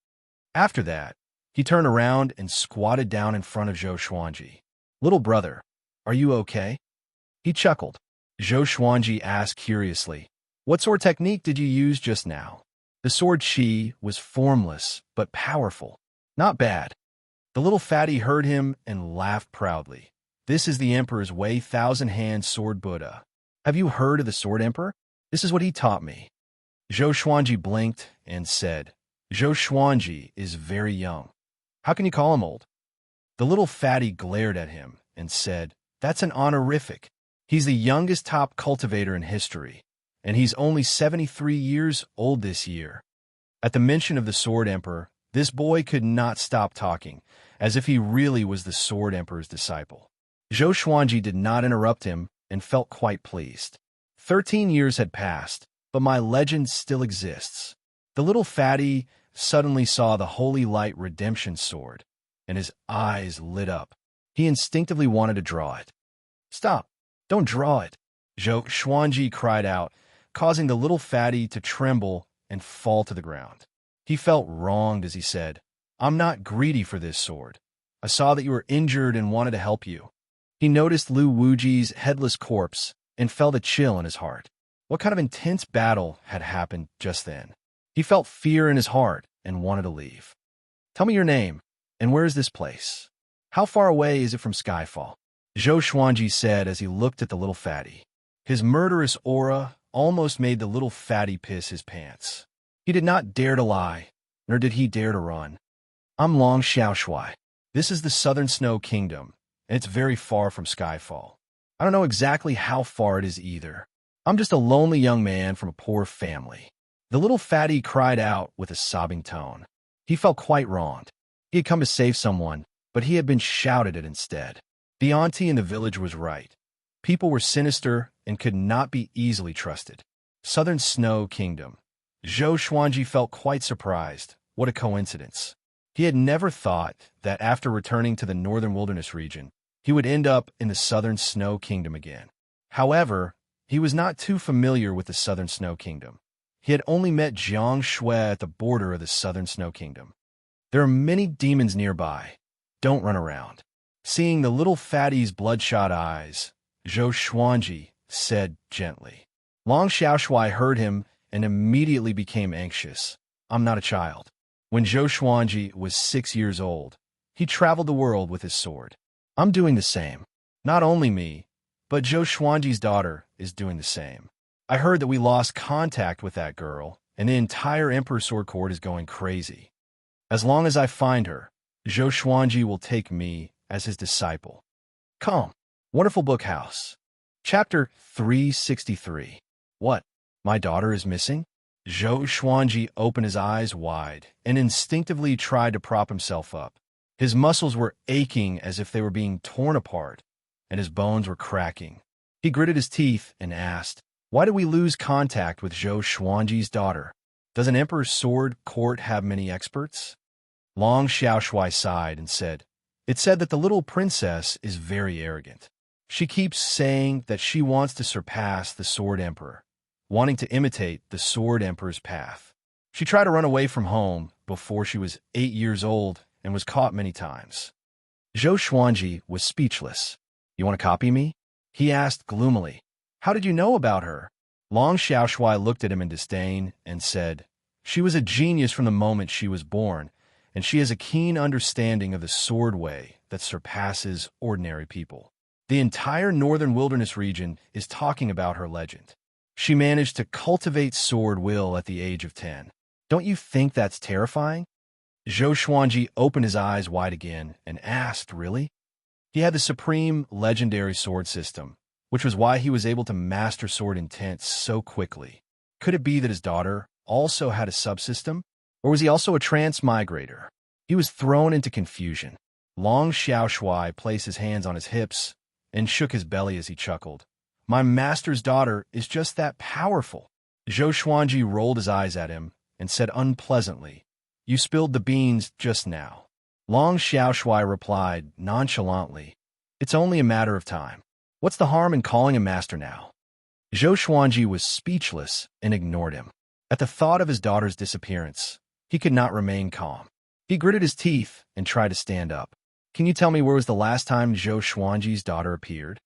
After that, he turned around and squatted down in front of Zhou Xuanji. "Little brother, are you okay?" He chuckled. Zhou Xuanji asked curiously, "What sword technique did you use just now?" The sword chi was formless but powerful. "Not bad." The little fatty heard him and laughed proudly. "This is the Emperor's way, thousand-hand sword Buddha. Have you heard of the Sword Emperor? This is what he taught me." Zhou Xuanji blinked and said, "Zhou Xuanji is very young. How can you call him old?" The little fatty glared at him and said, "That's an honorific. He's the youngest top cultivator in history, and he's only 73 years old this year." At the mention of the Sword Emperor, this boy could not stop talking, as if he really was the Sword Emperor's disciple. Zhou Xuanji did not interrupt him and felt quite pleased. 13 years had passed, but my legend still exists. The little fatty suddenly saw the Holy Light Redemption Sword, and his eyes lit up. He instinctively wanted to draw it. "Stop! Don't draw it!" Zhou Xuanji cried out, causing the little fatty to tremble and fall to the ground. He felt wronged as he said, "I'm not greedy for this sword. I saw that you were injured and wanted to help you." He noticed Lu Wuji's headless corpse and felt a chill in his heart. What kind of intense battle had happened just then? He felt fear in his heart and wanted to leave. "Tell me your name, and where is this place? How far away is it from Skyfall?" Zhou Xuanji said as he looked at the little fatty. His murderous aura almost made the little fatty piss his pants. He did not dare to lie, nor did he dare to run. "I'm Long Xiaoshui. This is the Southern Snow Kingdom, and it's very far from Skyfall. I don't know exactly how far it is either. I'm just a lonely young man from a poor family." The little fatty cried out with a sobbing tone. He felt quite wronged. He had come to save someone, but he had been shouted at instead. The auntie in the village was right. People were sinister and could not be easily trusted. Southern Snow Kingdom. Zhou Xuanji felt quite surprised. What a coincidence. He had never thought that after returning to the northern wilderness region, he would end up in the Southern Snow Kingdom again. However, he was not too familiar with the Southern Snow Kingdom. He had only met Xianxia at the border of the Southern Snow Kingdom. There are many demons nearby. Don't run around. Seeing the little fatty's bloodshot eyes, Zhou Xuanji said gently. Long Xiaoshui heard him and immediately became anxious. I'm not a child. When Zhou Xuanji was 6 years old, he traveled the world with his sword. I'm doing the same. Not only me, but Zhou Xuanji's daughter is doing the same. I heard that we lost contact with that girl, and the entire Emperor's Sword Court is going crazy. As long as I find her, Zhou Xuanji will take me as his disciple. Come. Wonderful Book House. Chapter 363. What? My daughter is missing? Zhou Xuanji opened his eyes wide and instinctively tried to prop himself up. His muscles were aching as if they were being torn apart, and his bones were cracking. He gritted his teeth and asked, why did we lose contact with Zhou Xuanji's daughter? Does an Emperor's Sword Court have many experts? Long Xiaoshui sighed and said, it's said that the little princess is very arrogant. She keeps saying that she wants to surpass the Sword Emperor, wanting to imitate the Sword Emperor's path. She tried to run away from home before she was 8 years old and was caught many times. Zhou Xuanji was speechless. You want to copy me? He asked gloomily. How did you know about her? Long Xiaoshui looked at him in disdain and said, she was a genius from the moment she was born, and she has a keen understanding of the sword way that surpasses ordinary people. The entire northern wilderness region is talking about her legend. She managed to cultivate sword will at the age of 10. Don't you think that's terrifying? Zhou Xuanji opened his eyes wide again and asked, really? He had the supreme legendary sword system, which was why he was able to master sword intent so quickly. Could it be that his daughter also had a subsystem? Or was he also a transmigrator? He was thrown into confusion. Long Xiaoshui placed his hands on his hips and shook his belly as he chuckled. My master's daughter is just that powerful. Zhou Xuanji rolled his eyes at him and said unpleasantly, you spilled the beans just now. Long Xiaoshui replied nonchalantly, it's only a matter of time. What's the harm in calling him master now? Zhou Xuanji was speechless and ignored him. At the thought of his daughter's disappearance, he could not remain calm. He gritted his teeth and tried to stand up. Can you tell me where was the last time Zhou Xuanji's daughter appeared?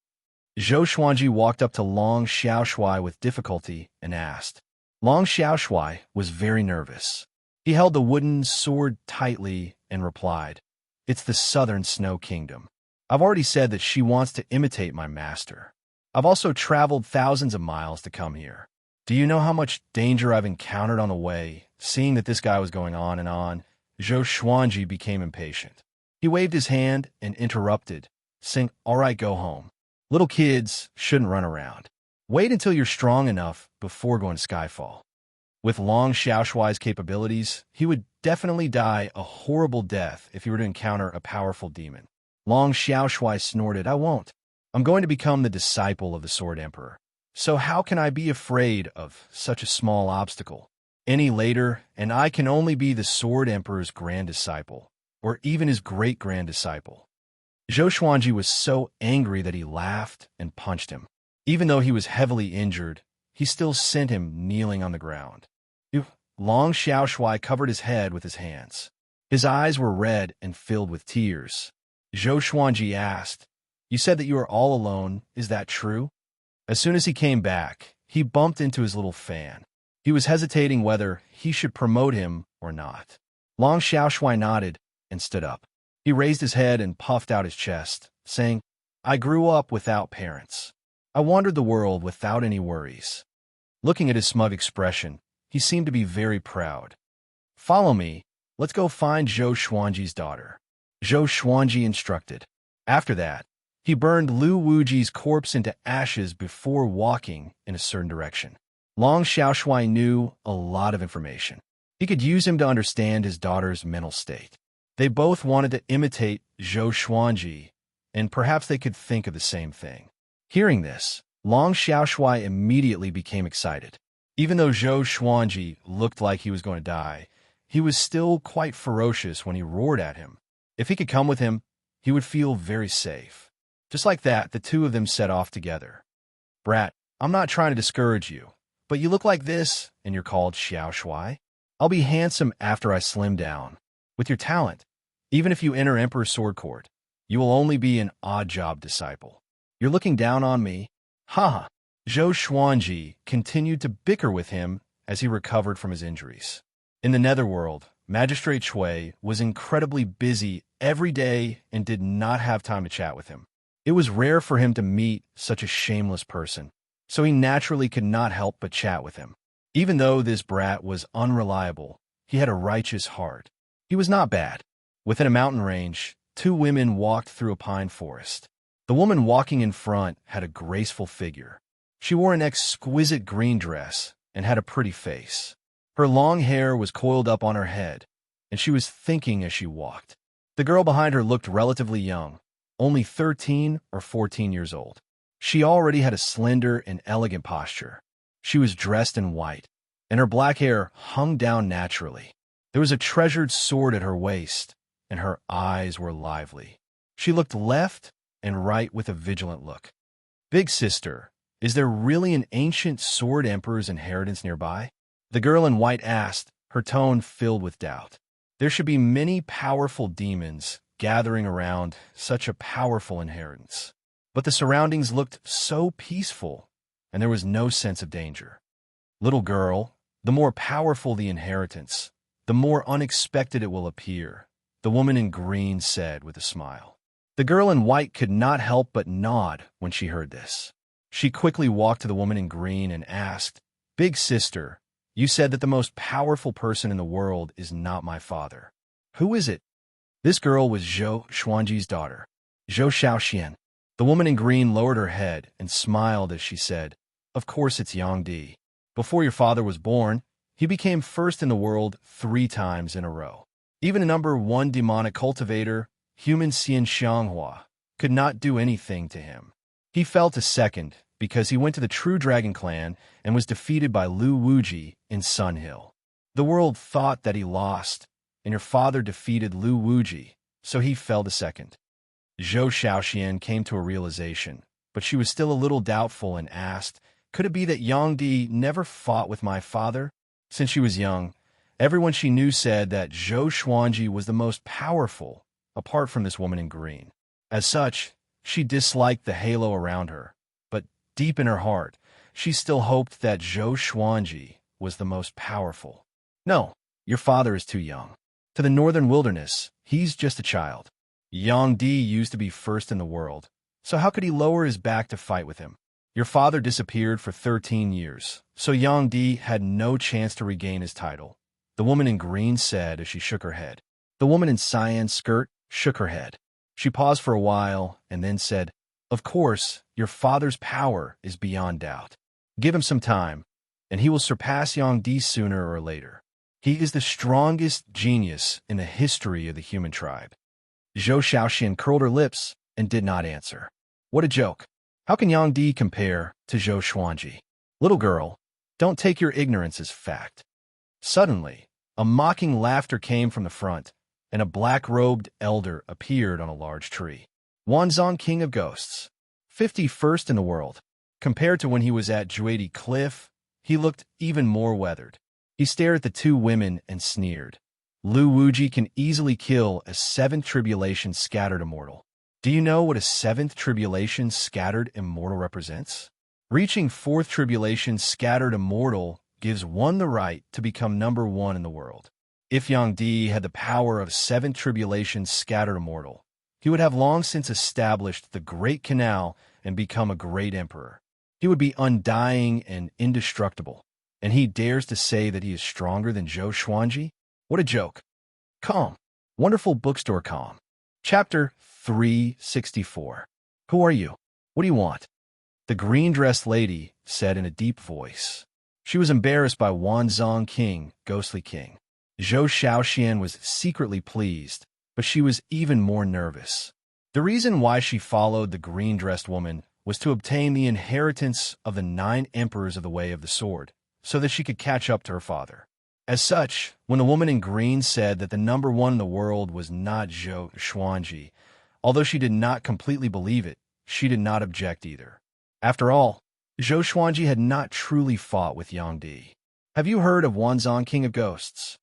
Zhou Xuanji walked up to Long Xiaoshui with difficulty and asked. Long Xiaoshui was very nervous. He held the wooden sword tightly and replied, it's the Southern Snow Kingdom. I've already said that she wants to imitate my master. I've also traveled thousands of miles to come here. Do you know how much danger I've encountered on the way? Seeing that this guy was going on and on, Zhou Xuanji became impatient. He waved his hand and interrupted, saying, all right, go home. Little kids shouldn't run around. Wait until you're strong enough before going to Skyfall. With Long Xiaoshui's capabilities, he would definitely die a horrible death if he were to encounter a powerful demon. Long Xiaoshui snorted, I won't. I'm going to become the disciple of the Sword Emperor. So how can I be afraid of such a small obstacle? Any later, and I can only be the Sword Emperor's grand disciple, or even his great-grand disciple. Zhou Xuanji was so angry that he laughed and punched him. Even though he was heavily injured, he still sent him kneeling on the ground. Long Xiaoshui covered his head with his hands. His eyes were red and filled with tears. Zhou Xuanji asked, you said that you are all alone, is that true? As soon as he came back, he bumped into his little fan. He was hesitating whether he should promote him or not. Long Xiaoshui nodded and stood up. He raised his head and puffed out his chest, saying, I grew up without parents. I wandered the world without any worries. Looking at his smug expression, he seemed to be very proud. Follow me, let's go find Zhou Xuanji's daughter. Zhou Xuanji instructed. After that, he burned Lu Wuji's corpse into ashes before walking in a certain direction. Long Xiaoshui knew a lot of information. He could use him to understand his daughter's mental state. They both wanted to imitate Zhou Xuanji, and perhaps they could think of the same thing. Hearing this, Long Xiaoshui immediately became excited. Even though Zhou Xuanji looked like he was going to die, he was still quite ferocious when he roared at him. If he could come with him, he would feel very safe. Just like that, the two of them set off together. Brat, I'm not trying to discourage you, but you look like this, and you're called Xiaoshui. I'll be handsome after I slim down. With your talent, even if you enter Emperor's Sword Court, you will only be an odd-job disciple. You're looking down on me? Ha! Zhou Xuanji continued to bicker with him as he recovered from his injuries. In the netherworld, Magistrate Shui was incredibly busy every day and did not have time to chat with him. It was rare for him to meet such a shameless person, so he naturally could not help but chat with him. Even though this brat was unreliable, he had a righteous heart. He was not bad. Within a mountain range, two women walked through a pine forest. The woman walking in front had a graceful figure. She wore an exquisite green dress and had a pretty face. Her long hair was coiled up on her head, and she was thinking as she walked. The girl behind her looked relatively young, only 13 or 14 years old. She already had a slender and elegant posture. She was dressed in white, and her black hair hung down naturally. There was a treasured sword at her waist, and her eyes were lively. She looked left and right with a vigilant look. Big sister, is there really an ancient sword emperor's inheritance nearby? The girl in white asked, her tone filled with doubt. There should be many powerful demons gathering around such a powerful inheritance. But the surroundings looked so peaceful, and there was no sense of danger. Little girl, the more powerful the inheritance, the more unexpected it will appear, the woman in green said with a smile. The girl in white could not help but nod when she heard this. She quickly walked to the woman in green and asked, Big sister, you said that the most powerful person in the world is not my father. Who is it? This girl was Zhou Xuanji's daughter, Zhou Xiaoxian. The woman in green lowered her head and smiled as she said, Of course it's Yang Di. Before your father was born, he became first in the world 3 times in a row. Even a number 1 demonic cultivator, human Xianxia, could not do anything to him. He fell to second because he went to the True Dragon Clan and was defeated by Lu Wuji in Sun Hill. The world thought that he lost, and your father defeated Lu Wuji, so he fell to second. Zhou Xiaoxian came to a realization, but she was still a little doubtful and asked, Could it be that Yang Di never fought with my father? Since she was young, everyone she knew said that Zhou Xuanji was the most powerful, apart from this woman in green. As such, she disliked the halo around her, but deep in her heart, she still hoped that Zhou Xuanji was the most powerful. No, your father is too young. To the northern wilderness, he's just a child. Yang Di used to be first in the world, so how could he lower his back to fight with him? Your father disappeared for 13 years, so Yang Di had no chance to regain his title. The woman in green said as she shook her head. The woman in cyan skirt shook her head. She paused for a while and then said, Of course, your father's power is beyond doubt. Give him some time, and he will surpass Yang Di sooner or later. He is the strongest genius in the history of the human tribe. Zhou Xiaoxian curled her lips and did not answer. What a joke. How can Yang Di compare to Zhou Xuanji? Little girl, don't take your ignorance as fact. Suddenly, a mocking laughter came from the front, and a black-robed elder appeared on a large tree. Wanzong, king of ghosts, 51st in the world. Compared to when he was at Juedi Cliff, he looked even more weathered. He stared at the two women and sneered. Lu Wuji can easily kill a 7th tribulation scattered immortal. Do you know what a 7th tribulation scattered immortal represents? Reaching 4th tribulation scattered immortal gives one the right to become number 1 in the world. If Yang Di had the power of 7th tribulation scattered immortal, he would have long since established the Great Canal and become a great emperor. He would be undying and indestructible, and he dares to say that he is stronger than Zhou Xuanji? What a joke. Calm. Wonderful bookstore calm. Chapter 364. Who are you? What do you want? The green-dressed lady said in a deep voice. She was embarrassed by Wanzong King, Ghostly King. Zhou Xiaoxian was secretly pleased, but she was even more nervous. The reason why she followed the green-dressed woman was to obtain the inheritance of the 9 emperors of the Way of the Sword, so that she could catch up to her father. As such, when the woman in green said that the number 1 in the world was not Zhou Xuanji, although she did not completely believe it, she did not object either. After all, Zhou Xuanji had not truly fought with Yang Di. "Have you heard of Wanzong King of Ghosts?"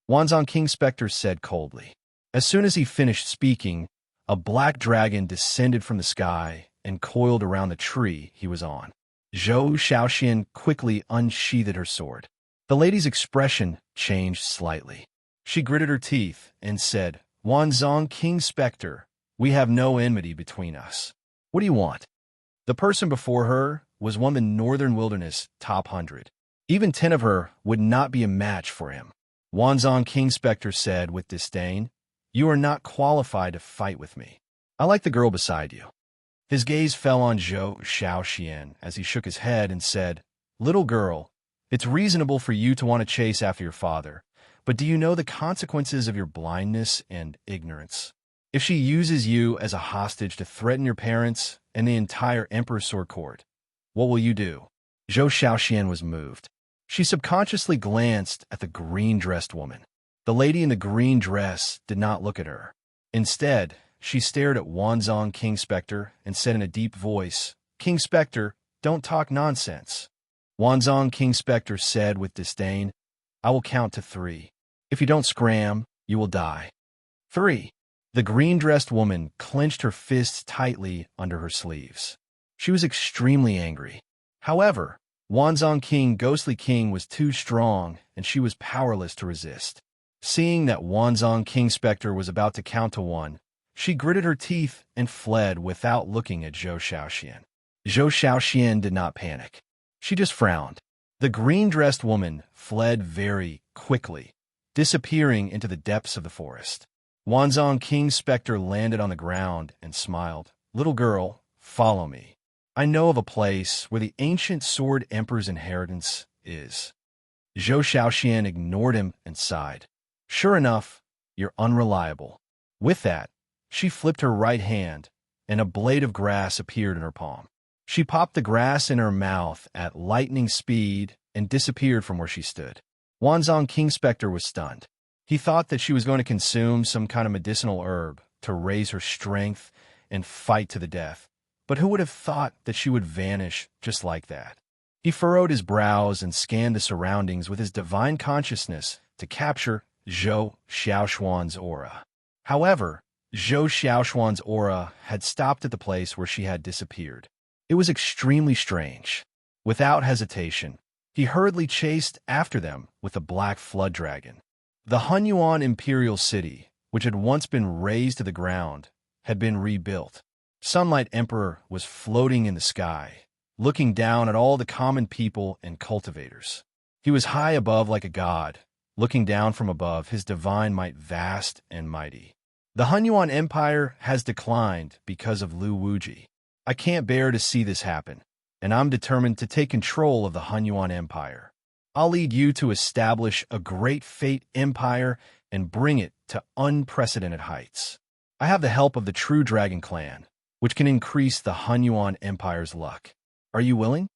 Wanzong King Spectre said coldly. As soon as he finished speaking, a black dragon descended from the sky and coiled around the tree he was on. Zhou Xiaoxian quickly unsheathed her sword. The lady's expression changed slightly. She gritted her teeth and said, "Wanzong King Spectre, we have no enmity between us. What do you want?" The person before her was one of the Northern Wilderness top 100. Even 10 of her would not be a match for him. Wanzong King Spectre said with disdain, "You are not qualified to fight with me. I like the girl beside you." His gaze fell on Zhou Xiaoxian as he shook his head and said, "Little girl, it's reasonable for you to want to chase after your father, but do you know the consequences of your blindness and ignorance? If she uses you as a hostage to threaten your parents and the entire Emperor's Sword Court, what will you do?" Zhou Xiaoxian was moved. She subconsciously glanced at the green-dressed woman. The lady in the green dress did not look at her. Instead, she stared at Wanzong King Spectre and said in a deep voice, "King Spectre, don't talk nonsense." Wanzong King Spectre said with disdain, "I will count to 3. If you don't scram, you will die." 3. The green-dressed woman clenched her fists tightly under her sleeves. She was extremely angry. However, Wanzong King Ghostly King was too strong, and she was powerless to resist. Seeing that Wanzong King Spectre was about to count to 1, she gritted her teeth and fled without looking at Zhou Xiaoxian. Zhou Xiaoxian did not panic. She just frowned. The green-dressed woman fled very quickly, disappearing into the depths of the forest. Wanzong King Spectre landed on the ground and smiled. "Little girl, follow me. I know of a place where the ancient Sword Emperor's inheritance is." Zhou Xiaoxian ignored him and sighed. "Sure enough, you're unreliable." With that, she flipped her right hand, and a blade of grass appeared in her palm. She popped the grass in her mouth at lightning speed and disappeared from where she stood. Wanzong King Spectre was stunned. He thought that she was going to consume some kind of medicinal herb to raise her strength and fight to the death. But who would have thought that she would vanish just like that? He furrowed his brows and scanned the surroundings with his divine consciousness to capture Zhou Xiaoxuan's aura. However, Zhou Xiaoxuan's aura had stopped at the place where she had disappeared. It was extremely strange. Without hesitation, he hurriedly chased after them with the black flood dragon. The Hunyuan Imperial City, which had once been razed to the ground, had been rebuilt. Sunlight Emperor was floating in the sky, looking down at all the common people and cultivators. He was high above like a god, looking down from above, his divine might vast and mighty. "The Hunyuan Empire has declined because of Lu Wuji. I can't bear to see this happen, and I'm determined to take control of the Hunyuan Empire. I'll lead you to establish a great fate empire and bring it to unprecedented heights. I have the help of the True Dragon Clan, which can increase the Hunyuan Empire's luck. Are you willing?"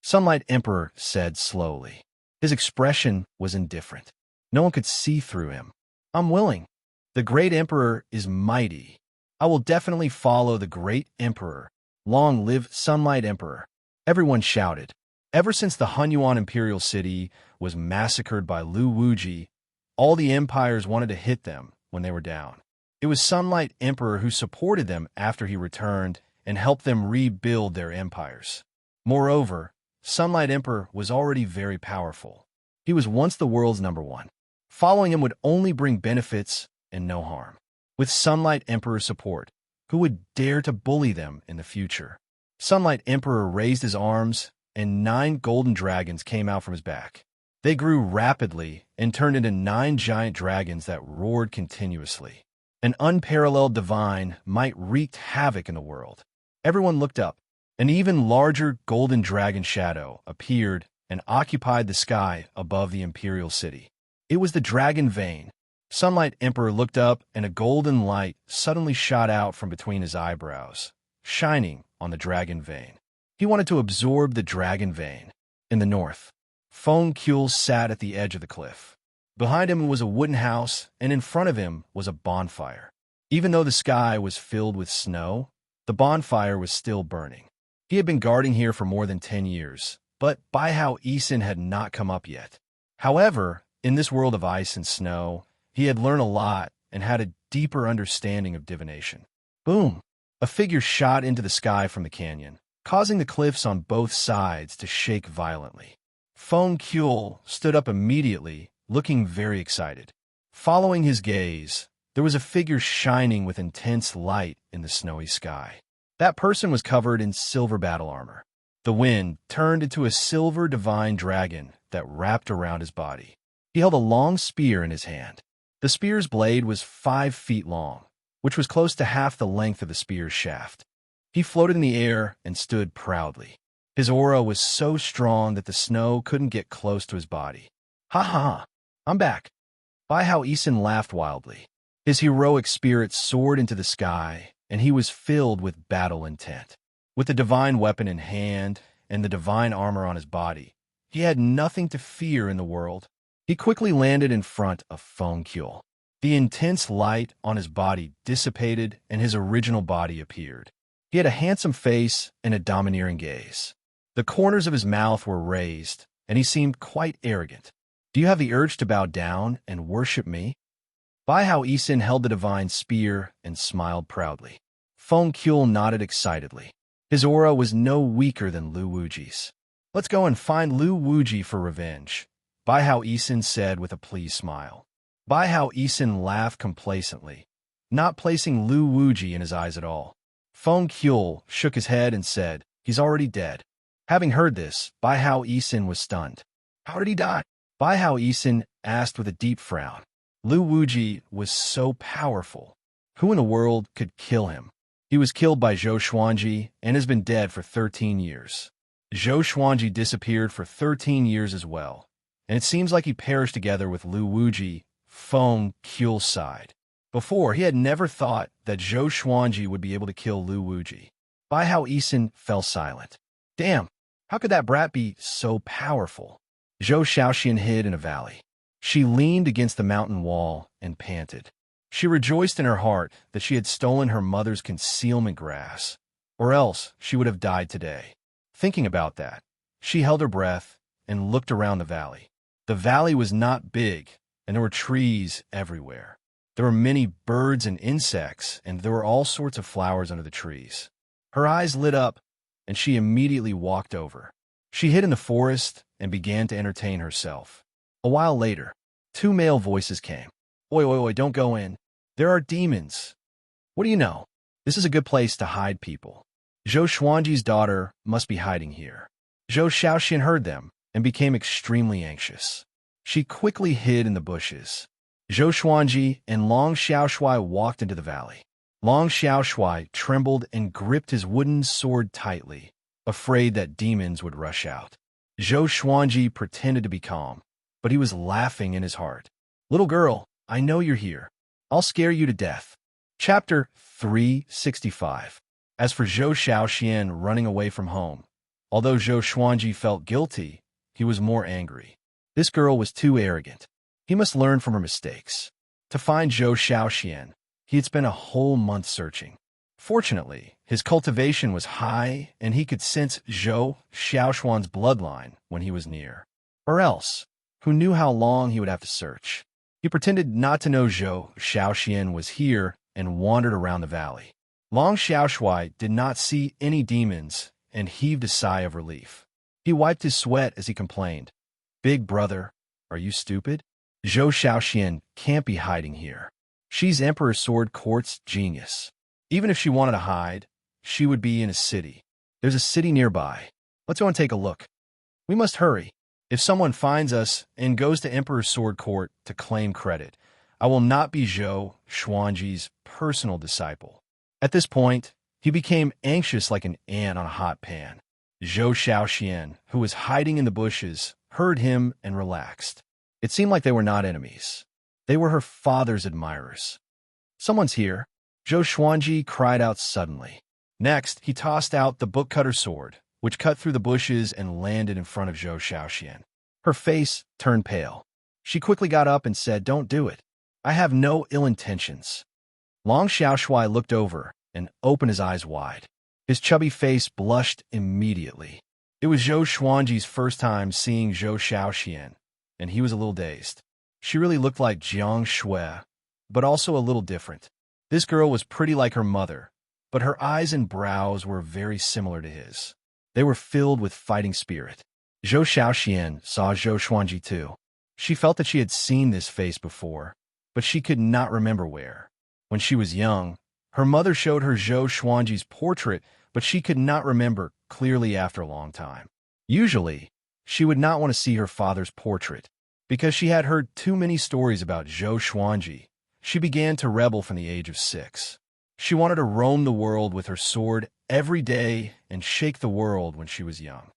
Sunlight Emperor said slowly. His expression was indifferent. No one could see through him. "I'm willing. The great emperor is mighty. I will definitely follow the great emperor. Long live Sunlight Emperor." Everyone shouted. Ever since the Hunyuan Imperial City was massacred by Lu Wuji, all the empires wanted to hit them when they were down. It was Sunlight Emperor who supported them after he returned and helped them rebuild their empires. Moreover, Sunlight Emperor was already very powerful. He was once the world's number 1. Following him would only bring benefits and no harm. With Sunlight Emperor's support, who would dare to bully them in the future? Sunlight Emperor raised his arms, and 9 golden dragons came out from his back. They grew rapidly and turned into 9 giant dragons that roared continuously. An unparalleled divine might wreaked havoc in the world. Everyone looked up. An even larger golden dragon shadow appeared and occupied the sky above the imperial city. It was the Dragon Vein. Sunlight Emperor looked up, and a golden light suddenly shot out from between his eyebrows, shining on the Dragon Vein. He wanted to absorb the Dragon Vein. In the north, Feng Kuel sat at the edge of the cliff. Behind him was a wooden house, and in front of him was a bonfire. Even though the sky was filled with snow, the bonfire was still burning. He had been guarding here for more than 10 years, but Baihao Yisin had not come up yet. However, in this world of ice and snow, he had learned a lot and had a deeper understanding of divination. Boom! A figure shot into the sky from the canyon, causing the cliffs on both sides to shake violently. Feng Kuel stood up immediately, looking very excited. Following his gaze, there was a figure shining with intense light in the snowy sky. That person was covered in silver battle armor. The wind turned into a silver divine dragon that wrapped around his body. He held a long spear in his hand. The spear's blade was 5 feet long, which was close to half the length of the spear's shaft. He floated in the air and stood proudly. His aura was so strong that the snow couldn't get close to his body. Ha ha! I'm back! Baihao Yisin laughed wildly. His heroic spirit soared into the sky, and he was filled with battle intent. With the divine weapon in hand and the divine armor on his body, he had nothing to fear in the world. He quickly landed in front of Feng Kuel. The intense light on his body dissipated, and his original body appeared. He had a handsome face and a domineering gaze. The corners of his mouth were raised, and he seemed quite arrogant. Do you have the urge to bow down and worship me? Baihao Yisin held the divine spear and smiled proudly. Feng Kuel nodded excitedly. His aura was no weaker than Lu Wuji's. Let's go and find Lu Wuji for revenge, Baihao Yisin said with a pleased smile. Baihao Yisin laughed complacently, not placing Lu Wuji in his eyes at all. Feng Kuel shook his head and said, he's already dead. Having heard this, Baihao Yisin was stunned. How did he die? Baihao Yisin asked with a deep frown. Lu Wuji was so powerful. Who in the world could kill him? He was killed by Zhou Xuanji and has been dead for 13 years. Zhou Xuanji disappeared for 13 years as well, and it seems like he perished together with Lu Wuji. Feng Kuel sighed. Before, he had never thought that Zhou Xuanji would be able to kill Lu Wuji. Baihao Yisin fell silent. Damn, how could that brat be so powerful? Zhou Xiaoxian hid in a valley. She leaned against the mountain wall and panted. She rejoiced in her heart that she had stolen her mother's concealment grass, or else she would have died today. Thinking about that, she held her breath and looked around the valley. The valley was not big, and there were trees everywhere. There were many birds and insects, and there were all sorts of flowers under the trees. Her eyes lit up, and she immediately walked over. She hid in the forest and began to entertain herself. A while later, 2 male voices came. Oi, oi, oi, don't go in. There are demons. What do you know? This is a good place to hide people. Zhou Xuanji's daughter must be hiding here. Zhou Xiaoxian heard them and became extremely anxious. She quickly hid in the bushes. Zhou Xuanji and Long Xiaoshui walked into the valley. Long Xiaoshui trembled and gripped his wooden sword tightly, afraid that demons would rush out. Zhou Xuanji pretended to be calm, but he was laughing in his heart. Little girl, I know you're here. I'll scare you to death. Chapter 365. As for Zhou Xiaoxian running away from home, although Zhou Xuanji felt guilty, he was more angry. This girl was too arrogant. He must learn from her mistakes. To find Zhou Xiaoxian, he had spent a whole month searching. Fortunately, his cultivation was high, and he could sense Zhou Xiaoxuan's bloodline when he was near. Or else, who knew how long he would have to search? He pretended not to know Zhou Xiaoxian was here and wandered around the valley. Long Xiaoshui did not see any demons and heaved a sigh of relief. He wiped his sweat as he complained. Big brother, are you stupid? Zhou Xiaoxian can't be hiding here. She's Emperor Sword Court's genius. Even if she wanted to hide, she would be in a city. There's a city nearby. Let's go and take a look. We must hurry. If someone finds us and goes to Emperor Sword Court to claim credit, I will not be Zhou Xuanji's personal disciple. At this point, he became anxious like an ant on a hot pan. Zhou Xiaoxian, who was hiding in the bushes, heard him and relaxed. It seemed like they were not enemies. They were her father's admirers. "Someone's here," Zhou Xuanji cried out suddenly. Next, he tossed out the book-cutter sword, which cut through the bushes and landed in front of Zhou Xiaoxian. Her face turned pale. She quickly got up and said, "Don't do it. I have no ill intentions." Long Xiaoshui looked over and opened his eyes wide. His chubby face blushed immediately. It was Zhou Xuanji's first time seeing Zhou Xiaoxian, and he was a little dazed. She really looked like Xianxia, but also a little different. This girl was pretty like her mother, but her eyes and brows were very similar to his. They were filled with fighting spirit. Zhou Xiaoxian saw Zhou Xuanji too. She felt that she had seen this face before, but she could not remember where. When she was young, her mother showed her Zhou Xuanji's portrait, but she could not remember clearly after a long time. Usually, she would not want to see her father's portrait. Because she had heard too many stories about Zhou Xuanji, she began to rebel from the age of 6. She wanted to roam the world with her sword every day and shake the world when she was young.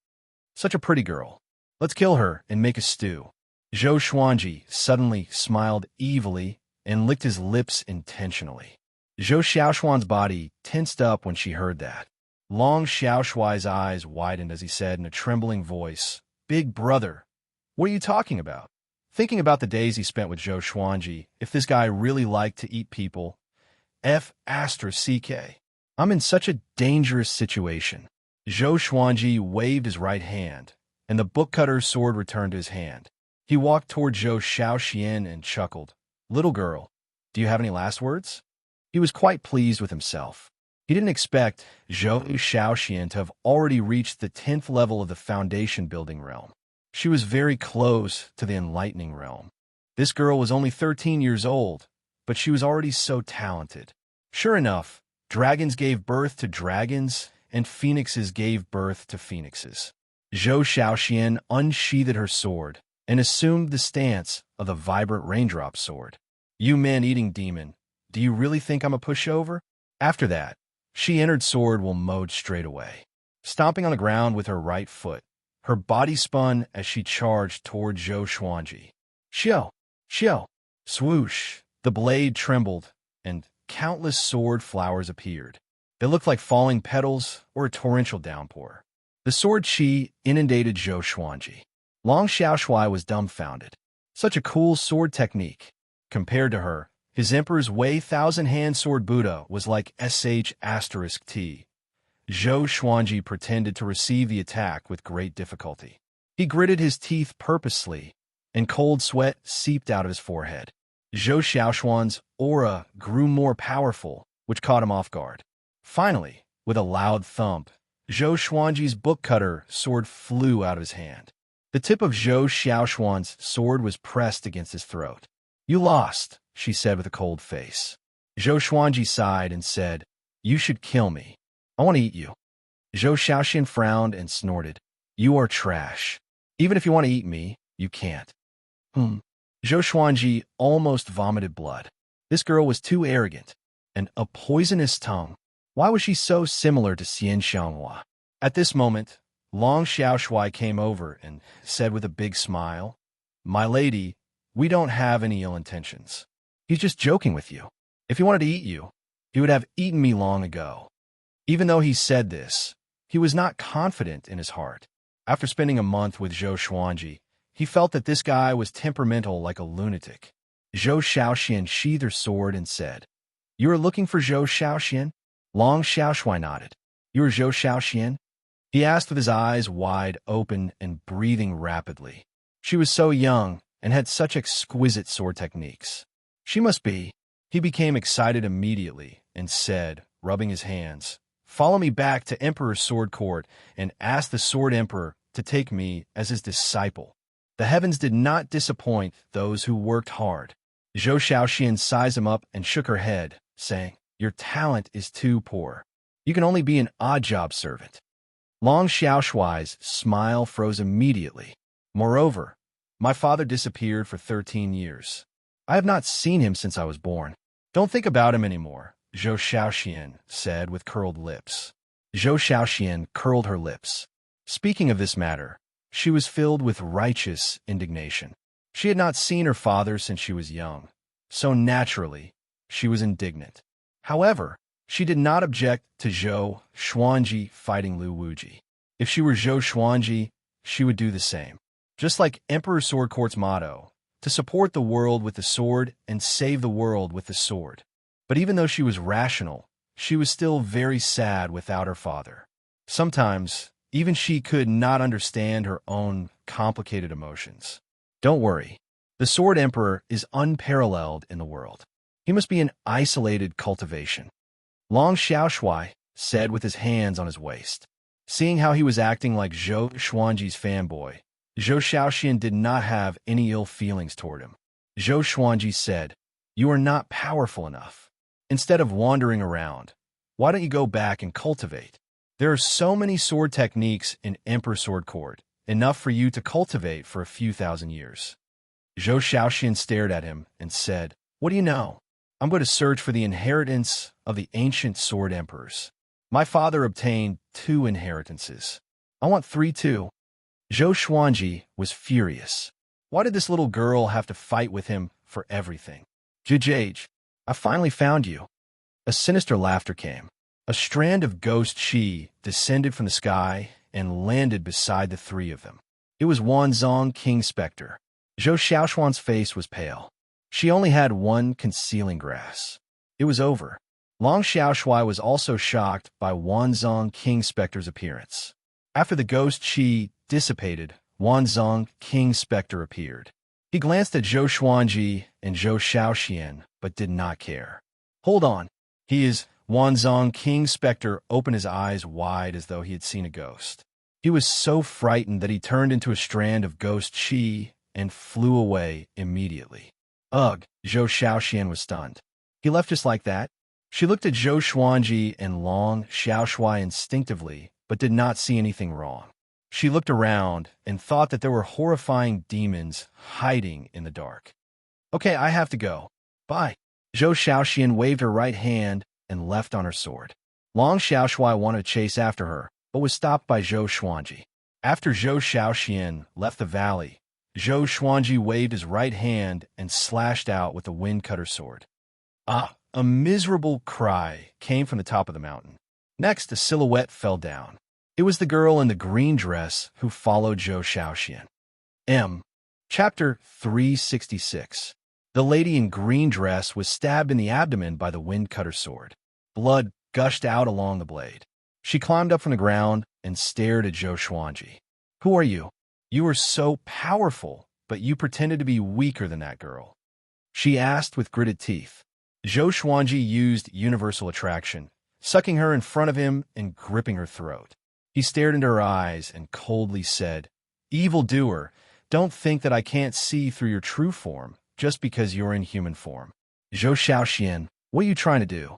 Such a pretty girl. Let's kill her and make a stew. Zhou Xuanji suddenly smiled evilly and licked his lips intentionally. Zhou Xiaoshuan's body tensed up when she heard that. Long Xiaoshuai's eyes widened as he said in a trembling voice, "Big brother, what are you talking about?" Thinking about the days he spent with Zhou Xuanji, if this guy really liked to eat people, F***CK. I'm in such a dangerous situation. Zhou Xuanji waved his right hand, and the book-cutter's sword returned to his hand. He walked toward Zhou Xiaoxian and chuckled. "Little girl, do you have any last words?" He was quite pleased with himself. He didn't expect Zhou Xiaoxian to have already reached the 10th level of the foundation building realm. She was very close to the enlightening realm. This girl was only 13 years old, but she was already so talented. Sure enough, dragons gave birth to dragons, and phoenixes gave birth to phoenixes. Zhou Xiaoxian unsheathed her sword and assumed the stance of the vibrant raindrop sword. "You man-eating demon, do you really think I'm a pushover?" After that, she entered sword mode straight away. Stomping on the ground with her right foot, her body spun as she charged toward Zhou Xuanji. Xiao! Xiao! Swoosh! The blade trembled, and countless sword flowers appeared. They looked like falling petals or a torrential downpour. The sword chi inundated Zhou Xuanji. Long Xiaoshui was dumbfounded. Such a cool sword technique. Compared to her, his emperor's Wei thousand-hand sword Buddha was like **T. Zhou Xuanji pretended to receive the attack with great difficulty. He gritted his teeth purposely, and cold sweat seeped out of his forehead. Zhou Xiaoshuan's aura grew more powerful, which caught him off guard. Finally, with a loud thump, Zhou Xuanji's book-cutter sword flew out of his hand. The tip of Zhou Xiaoshuan's sword was pressed against his throat. "You lost," she said with a cold face. Zhou Xuanji sighed and said, "You should kill me. I want to eat you." Zhou Xiaoxian frowned and snorted. "You are trash. Even if you want to eat me, you can't." Zhou Xuanji almost vomited blood. This girl was too arrogant, and a poisonous tongue. Why was she so similar to Xianxia? At this moment, Long Xiaoshui came over and said with a big smile, "My lady, we don't have any ill intentions. He's just joking with you. If he wanted to eat you, he would have eaten me long ago." Even though he said this, he was not confident in his heart. After spending a month with Zhou Xuanji, he felt that this guy was temperamental like a lunatic. Zhou Xiaoxian sheathed her sword and said, "You are looking for Zhou Xiaoxian?" Long Xiaoshui nodded. "You are Zhou Xiaoxian?" He asked with his eyes wide open and breathing rapidly. She was so young and had such exquisite sword techniques. She must be. He became excited immediately and said, rubbing his hands, "Follow me back to Emperor's Sword Court and ask the Sword Emperor to take me as his disciple." The heavens did not disappoint those who worked hard. Zhou Xiaoxian sized him up and shook her head, saying, "Your talent is too poor. You can only be an odd-job servant." Long Xiaoshui's smile froze immediately. "Moreover, my father disappeared for 13 years. I have not seen him since I was born. Don't think about him anymore," Zhou Xiaoxian said with curled lips. Zhou Xiaoxian curled her lips. Speaking of this matter, she was filled with righteous indignation. She had not seen her father since she was young, so naturally, she was indignant. However, she did not object to Zhou Xuanji fighting Lu Wuji. If she were Zhou Xuanji, she would do the same. Just like Emperor Sword Court's motto, to support the world with the sword and save the world with the sword. But even though she was rational, she was still very sad without her father. Sometimes, even she could not understand her own complicated emotions. Don't worry. The Sword Emperor is unparalleled in the world. He must be an isolated cultivation. Long Xiaoshui said with his hands on his waist. Seeing how he was acting like Zhou Xuanji's fanboy, Zhou Xiaoxian did not have any ill feelings toward him. Zhou Xuanji said, "You are not powerful enough. Instead of wandering around, why don't you go back and cultivate? There are so many sword techniques in Emperor Sword Court, enough for you to cultivate for a few thousand years." Zhou Xiaoxian stared at him and said, "What do you know? I'm going to search for the inheritance of the ancient sword emperors. My father obtained 2 inheritances. I want 3 too." Zhou Xuanji was furious. Why did this little girl have to fight with him for everything? "Jijage, I finally found you." A sinister laughter came. A strand of ghost chi descended from the sky and landed beside the 3 of them. It was Wanzong King Spectre. Zhou Xiaoshuan's face was pale. She only had 1 concealing grass. It was over. Long Xiaoshui was also shocked by Wanzong King Spectre's appearance. After the ghost chi dissipated, Wanzong King Spectre appeared. He glanced at Zhou Xuanji and Zhou Xiaoxian, but did not care. "Hold on. He is..." Wanzong King Spectre opened his eyes wide as though he had seen a ghost. He was so frightened that he turned into a strand of ghost chi and flew away immediately. Ugh, Zhou Xiaoxian was stunned. He left just like that? She looked at Zhou Xuanji and Long Xiaoshui instinctively, but did not see anything wrong. She looked around and thought that there were horrifying demons hiding in the dark. "Okay, I have to go. Bye." Zhou Xiaoxian waved her right hand and left on her sword. Long Xiaoshui wanted to chase after her, but was stopped by Zhou Xuanji. After Zhou Xiaoxian left the valley, Zhou Xuanji waved his right hand and slashed out with the wind-cutter sword. Ah! A miserable cry came from the top of the mountain. Next, a silhouette fell down. It was the girl in the green dress who followed Zhou Xiaoxian. Chapter 366. The lady in green dress was stabbed in the abdomen by the wind-cutter sword. Blood gushed out along the blade. She climbed up from the ground and stared at Zhou Xuanji. "Who are you? You are so powerful, but you pretended to be weaker than that girl," she asked with gritted teeth. Zhou Xuanji used universal attraction, sucking her in front of him and gripping her throat. He stared into her eyes and coldly said, "Evildoer, don't think that I can't see through your true form just because you're in human form." "Zhou Xiaoxian, what are you trying to do?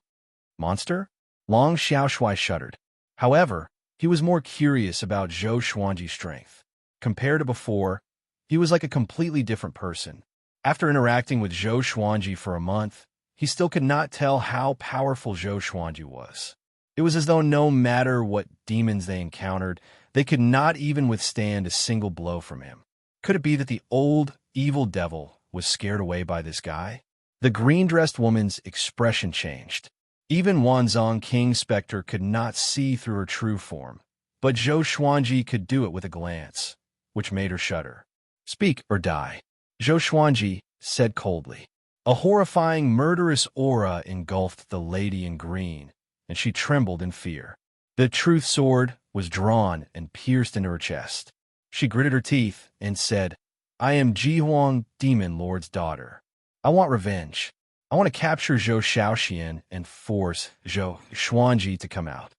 Monster?" Long Xiaoshui shuddered. However, he was more curious about Zhou Xuanji's strength. Compared to before, he was like a completely different person. After interacting with Zhou Xuanji for a month, he still could not tell how powerful Zhou Xuanji was. It was as though no matter what demons they encountered, they could not even withstand a single blow from him. Could it be that the old, evil devil was scared away by this guy? The green-dressed woman's expression changed. Even Wanzong King Spectre could not see through her true form, but Zhou Xuanji could do it with a glance, which made her shudder. "Speak or die," Zhou Xuanji said coldly. A horrifying, murderous aura engulfed the lady in green, and she trembled in fear. The truth sword was drawn and pierced into her chest. She gritted her teeth and said, "I am Jihuang Demon Lord's daughter. I want revenge. I want to capture Zhou Xiaoxian and force Zhou Xuanji to come out."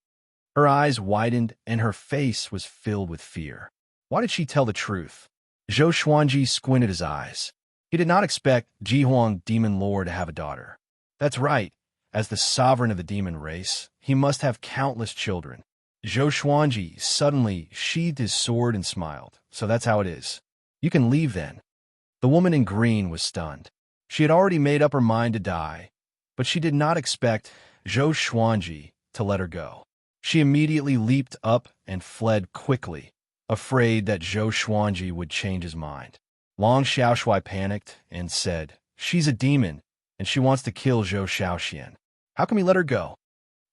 Her eyes widened and her face was filled with fear. Why did she tell the truth? Zhou Xuanji squinted his eyes. He did not expect Jihuang Demon Lord to have a daughter. That's right. As the sovereign of the demon race, he must have countless children. Zhou Xuanji suddenly sheathed his sword and smiled. "So that's how it is. You can leave then." The woman in green was stunned. She had already made up her mind to die, but she did not expect Zhou Xuanji to let her go. She immediately leaped up and fled quickly, afraid that Zhou Xuanji would change his mind. Long Xiaoshui panicked and said, "She's a demon, and she wants to kill Zhou Xiaoxian. How can we let her go?"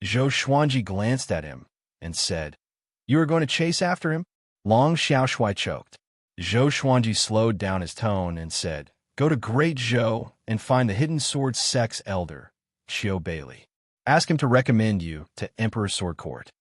Zhou Xuanji glanced at him and said, "You are going to chase after him?" Long Xiaoshui choked. Zhou Xuanji slowed down his tone and said, "Go to Great Zhou and find the Hidden Sword Sect's elder, Qiu Bailey. Ask him to recommend you to Emperor Sword Court."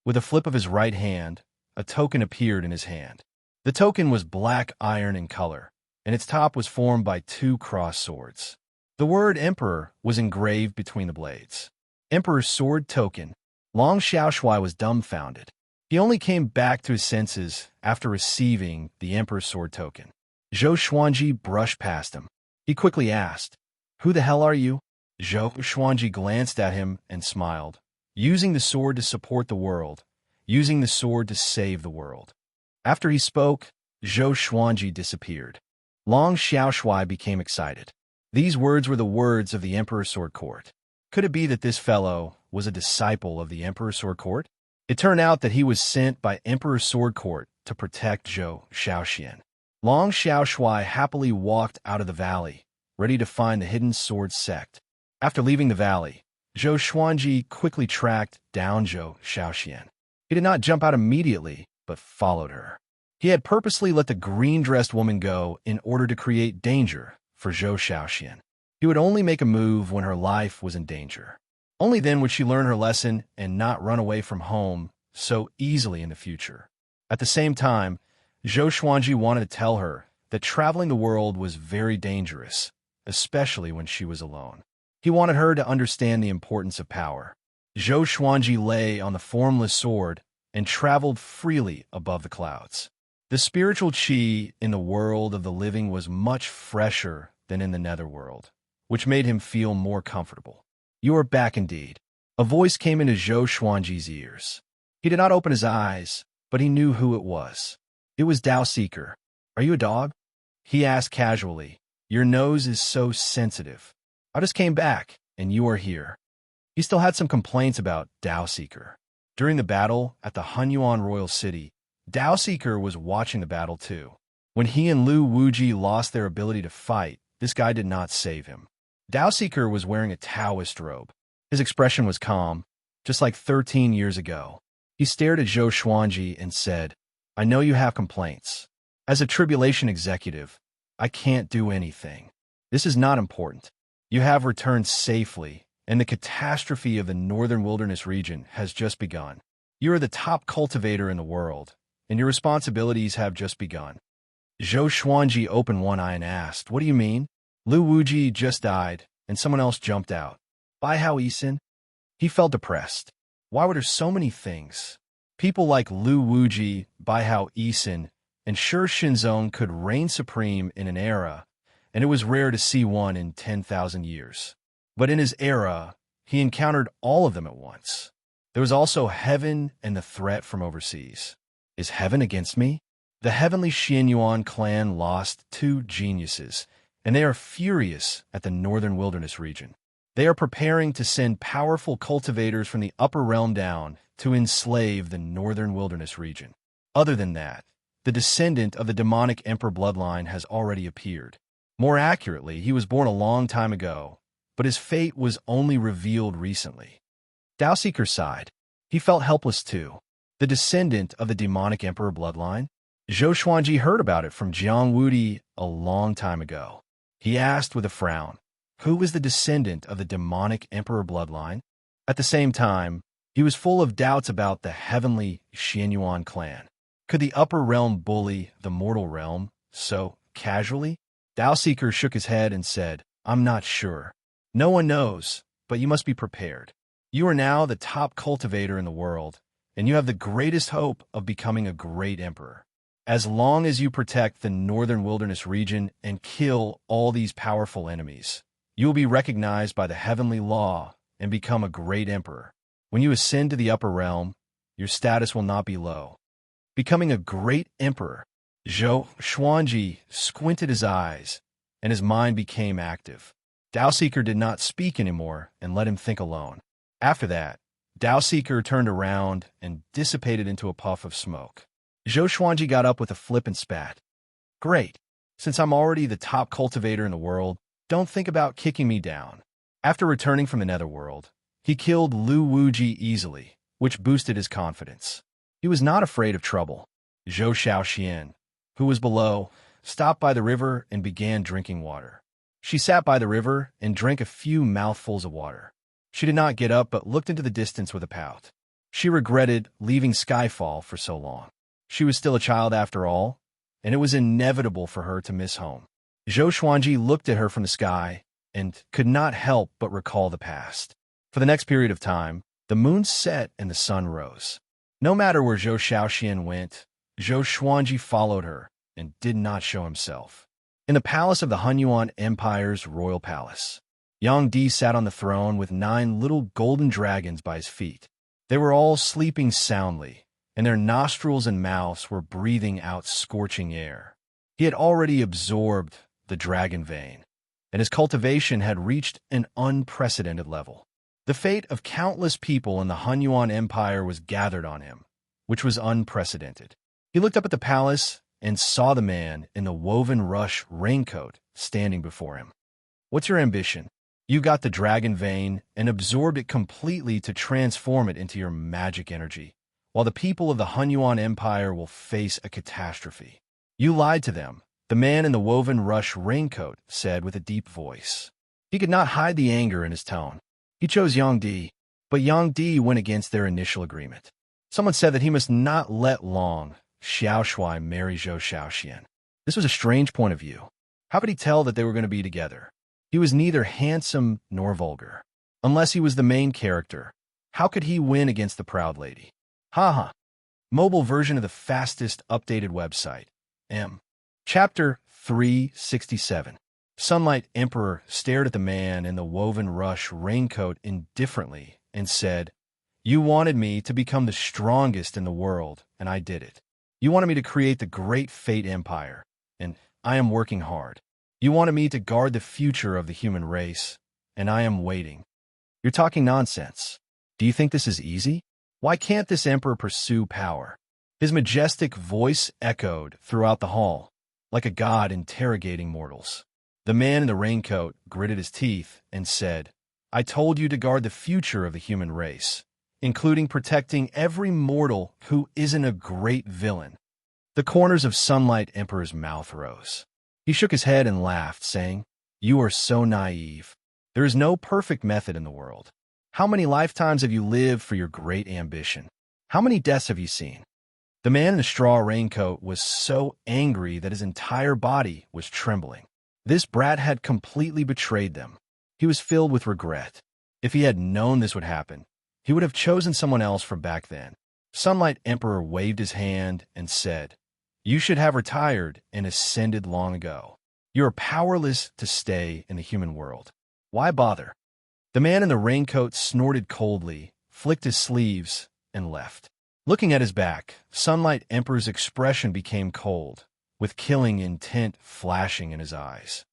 With a flip of his right hand, a token appeared in his hand. The token was black iron in color, and its top was formed by two crossed swords. The word Emperor was engraved between the blades. Emperor's Sword Token. Long Xiaoshui was dumbfounded. He only came back to his senses after receiving the Emperor's Sword Token. Zhou Xuanji brushed past him. He quickly asked, "Who the hell are you?" Zhou Xuanji glanced at him and smiled. "Using the sword to support the world, using the sword to save the world." After he spoke, Zhou Xuanji disappeared. Long Xiaoshui became excited. These words were the words of the Emperor's Sword Court. Could it be that this fellow was a disciple of the Emperor's Sword Court? It turned out that he was sent by Emperor's Sword Court to protect Zhou Xiaoxian. Long Xiaoshui happily walked out of the valley, ready to find the Hidden Sword Sect. After leaving the valley, Zhou Xuanji quickly tracked down Zhou Xiaoxian. He did not jump out immediately, but followed her. He had purposely let the green-dressed woman go in order to create danger for Zhou Xiaoxian. He would only make a move when her life was in danger. Only then would she learn her lesson and not run away from home so easily in the future. At the same time, Zhou Xuanji wanted to tell her that traveling the world was very dangerous, especially when she was alone. He wanted her to understand the importance of power. Zhou Xuanji lay on the formless sword and traveled freely above the clouds. The spiritual qi in the world of the living was much fresher than in the netherworld, which made him feel more comfortable. "You are back indeed." A voice came into Zhou Xuanji's ears. He did not open his eyes, but he knew who it was. It was Dao Seeker. "Are you a dog?" He asked casually. "Your nose is so sensitive. I just came back, and you are here." He still had some complaints about Dao Seeker. During the battle at the Hunyuan Royal City, Dao Seeker was watching the battle too. When he and Lu Wuji lost their ability to fight, this guy did not save him. Dao Seeker was wearing a Taoist robe. His expression was calm, just like 13 years ago. He stared at Zhou Xuanji and said, "I know you have complaints. As a tribulation executive, I can't do anything. This is not important. You have returned safely, and the catastrophe of the Northern Wilderness region has just begun. You are the top cultivator in the world, and your responsibilities have just begun." Zhou Xuanji opened one eye and asked, "What do you mean?" Lu Wuji just died, and someone else jumped out. Bai Hao Yisin? He felt depressed. Why were there so many things? People like Lu Wuji, Bai Hao Yisin, and Shi Shinzong could reign supreme in an era, and it was rare to see one in 10,000 years. But in his era, he encountered all of them at once. There was also heaven and the threat from overseas. Is heaven against me? The heavenly Xianyuan clan lost 2 geniuses, and they are furious at the Northern Wilderness region. They are preparing to send powerful cultivators from the upper realm down to enslave the Northern Wilderness region. Other than that, the descendant of the demonic emperor bloodline has already appeared. More accurately, he was born a long time ago, but his fate was only revealed recently. Dao Seeker sighed. He felt helpless too. The descendant of the demonic emperor bloodline? Zhou Xuanji heard about it from Jiang Wudi a long time ago. He asked with a frown, who is the descendant of the demonic emperor bloodline? At the same time, he was full of doubts about the heavenly Xianyuan clan. Could the upper realm bully the mortal realm so casually? Dao Seeker shook his head and said, "I'm not sure. No one knows, but you must be prepared. You are now the top cultivator in the world, and you have the greatest hope of becoming a great emperor. As long as you protect the Northern Wilderness region and kill all these powerful enemies, you will be recognized by the heavenly law and become a great emperor. When you ascend to the upper realm, your status will not be low. Becoming a great emperor." Zhou Xuanji squinted his eyes, and his mind became active. Dao Seeker did not speak anymore and let him think alone. After that, Dao Seeker turned around and dissipated into a puff of smoke. Zhou Xuanji got up with a flippant spat. Great. Since I'm already the top cultivator in the world, don't think about kicking me down. After returning from the netherworld, he killed Lu Wuji easily, which boosted his confidence. He was not afraid of trouble. Zhou Xiaoxian, who was below, stopped by the river and began drinking water. She sat by the river and drank a few mouthfuls of water. She did not get up but looked into the distance with a pout. She regretted leaving Skyfall for so long. She was still a child after all, and it was inevitable for her to miss home. Zhou Xuanji looked at her from the sky and could not help but recall the past. For the next period of time, the moon set and the sun rose. No matter where Zhou Xiaoxian went, Zhou Xuanji followed her and did not show himself. In the palace of the Hunyuan Empire's royal palace, Yang Di sat on the throne with 9 little golden dragons by his feet. They were all sleeping soundly, and their nostrils and mouths were breathing out scorching air. He had already absorbed the dragon vein, and his cultivation had reached an unprecedented level. The fate of countless people in the Hunyuan Empire was gathered on him, which was unprecedented. He looked up at the palace and saw the man in the woven rush raincoat standing before him. What's your ambition? You got the dragon vein and absorbed it completely to transform it into your magic energy, while the people of the Hunyuan Empire will face a catastrophe. You lied to them, the man in the woven rush raincoat said with a deep voice. He could not hide the anger in his tone. He chose Yang Di, but Yang Di went against their initial agreement. Someone said that he must not let Long Xiaoshui marry Zhou Xiaoxian. This was a strange point of view. How could he tell that they were going to be together? He was neither handsome nor vulgar. Unless he was the main character, how could he win against the proud lady? Haha. Mobile version of the fastest updated website. Chapter 367. Sunlight Emperor stared at the man in the woven rush raincoat indifferently and said, You wanted me to become the strongest in the world, and I did it. You wanted me to create the great Fate Empire, and I am working hard. You wanted me to guard the future of the human race, and I am waiting. You're talking nonsense. Do you think this is easy? Why can't this emperor pursue power? His majestic voice echoed throughout the hall, like a god interrogating mortals. The man in the raincoat gritted his teeth and said, I told you to guard the future of the human race, including protecting every mortal who isn't a great villain. The corners of Sunlight Emperor's mouth rose. He shook his head and laughed, saying, You are so naive. There is no perfect method in the world. How many lifetimes have you lived for your great ambition? How many deaths have you seen? The man in the straw raincoat was so angry that his entire body was trembling. This brat had completely betrayed them. He was filled with regret. If he had known this would happen, he would have chosen someone else from back then. Sunlight Emperor waved his hand and said, You should have retired and ascended long ago. You are powerless to stay in the human world. Why bother? The man in the raincoat snorted coldly, flicked his sleeves, and left. Looking at his back, Sunlight Emperor's expression became cold, with killing intent flashing in his eyes.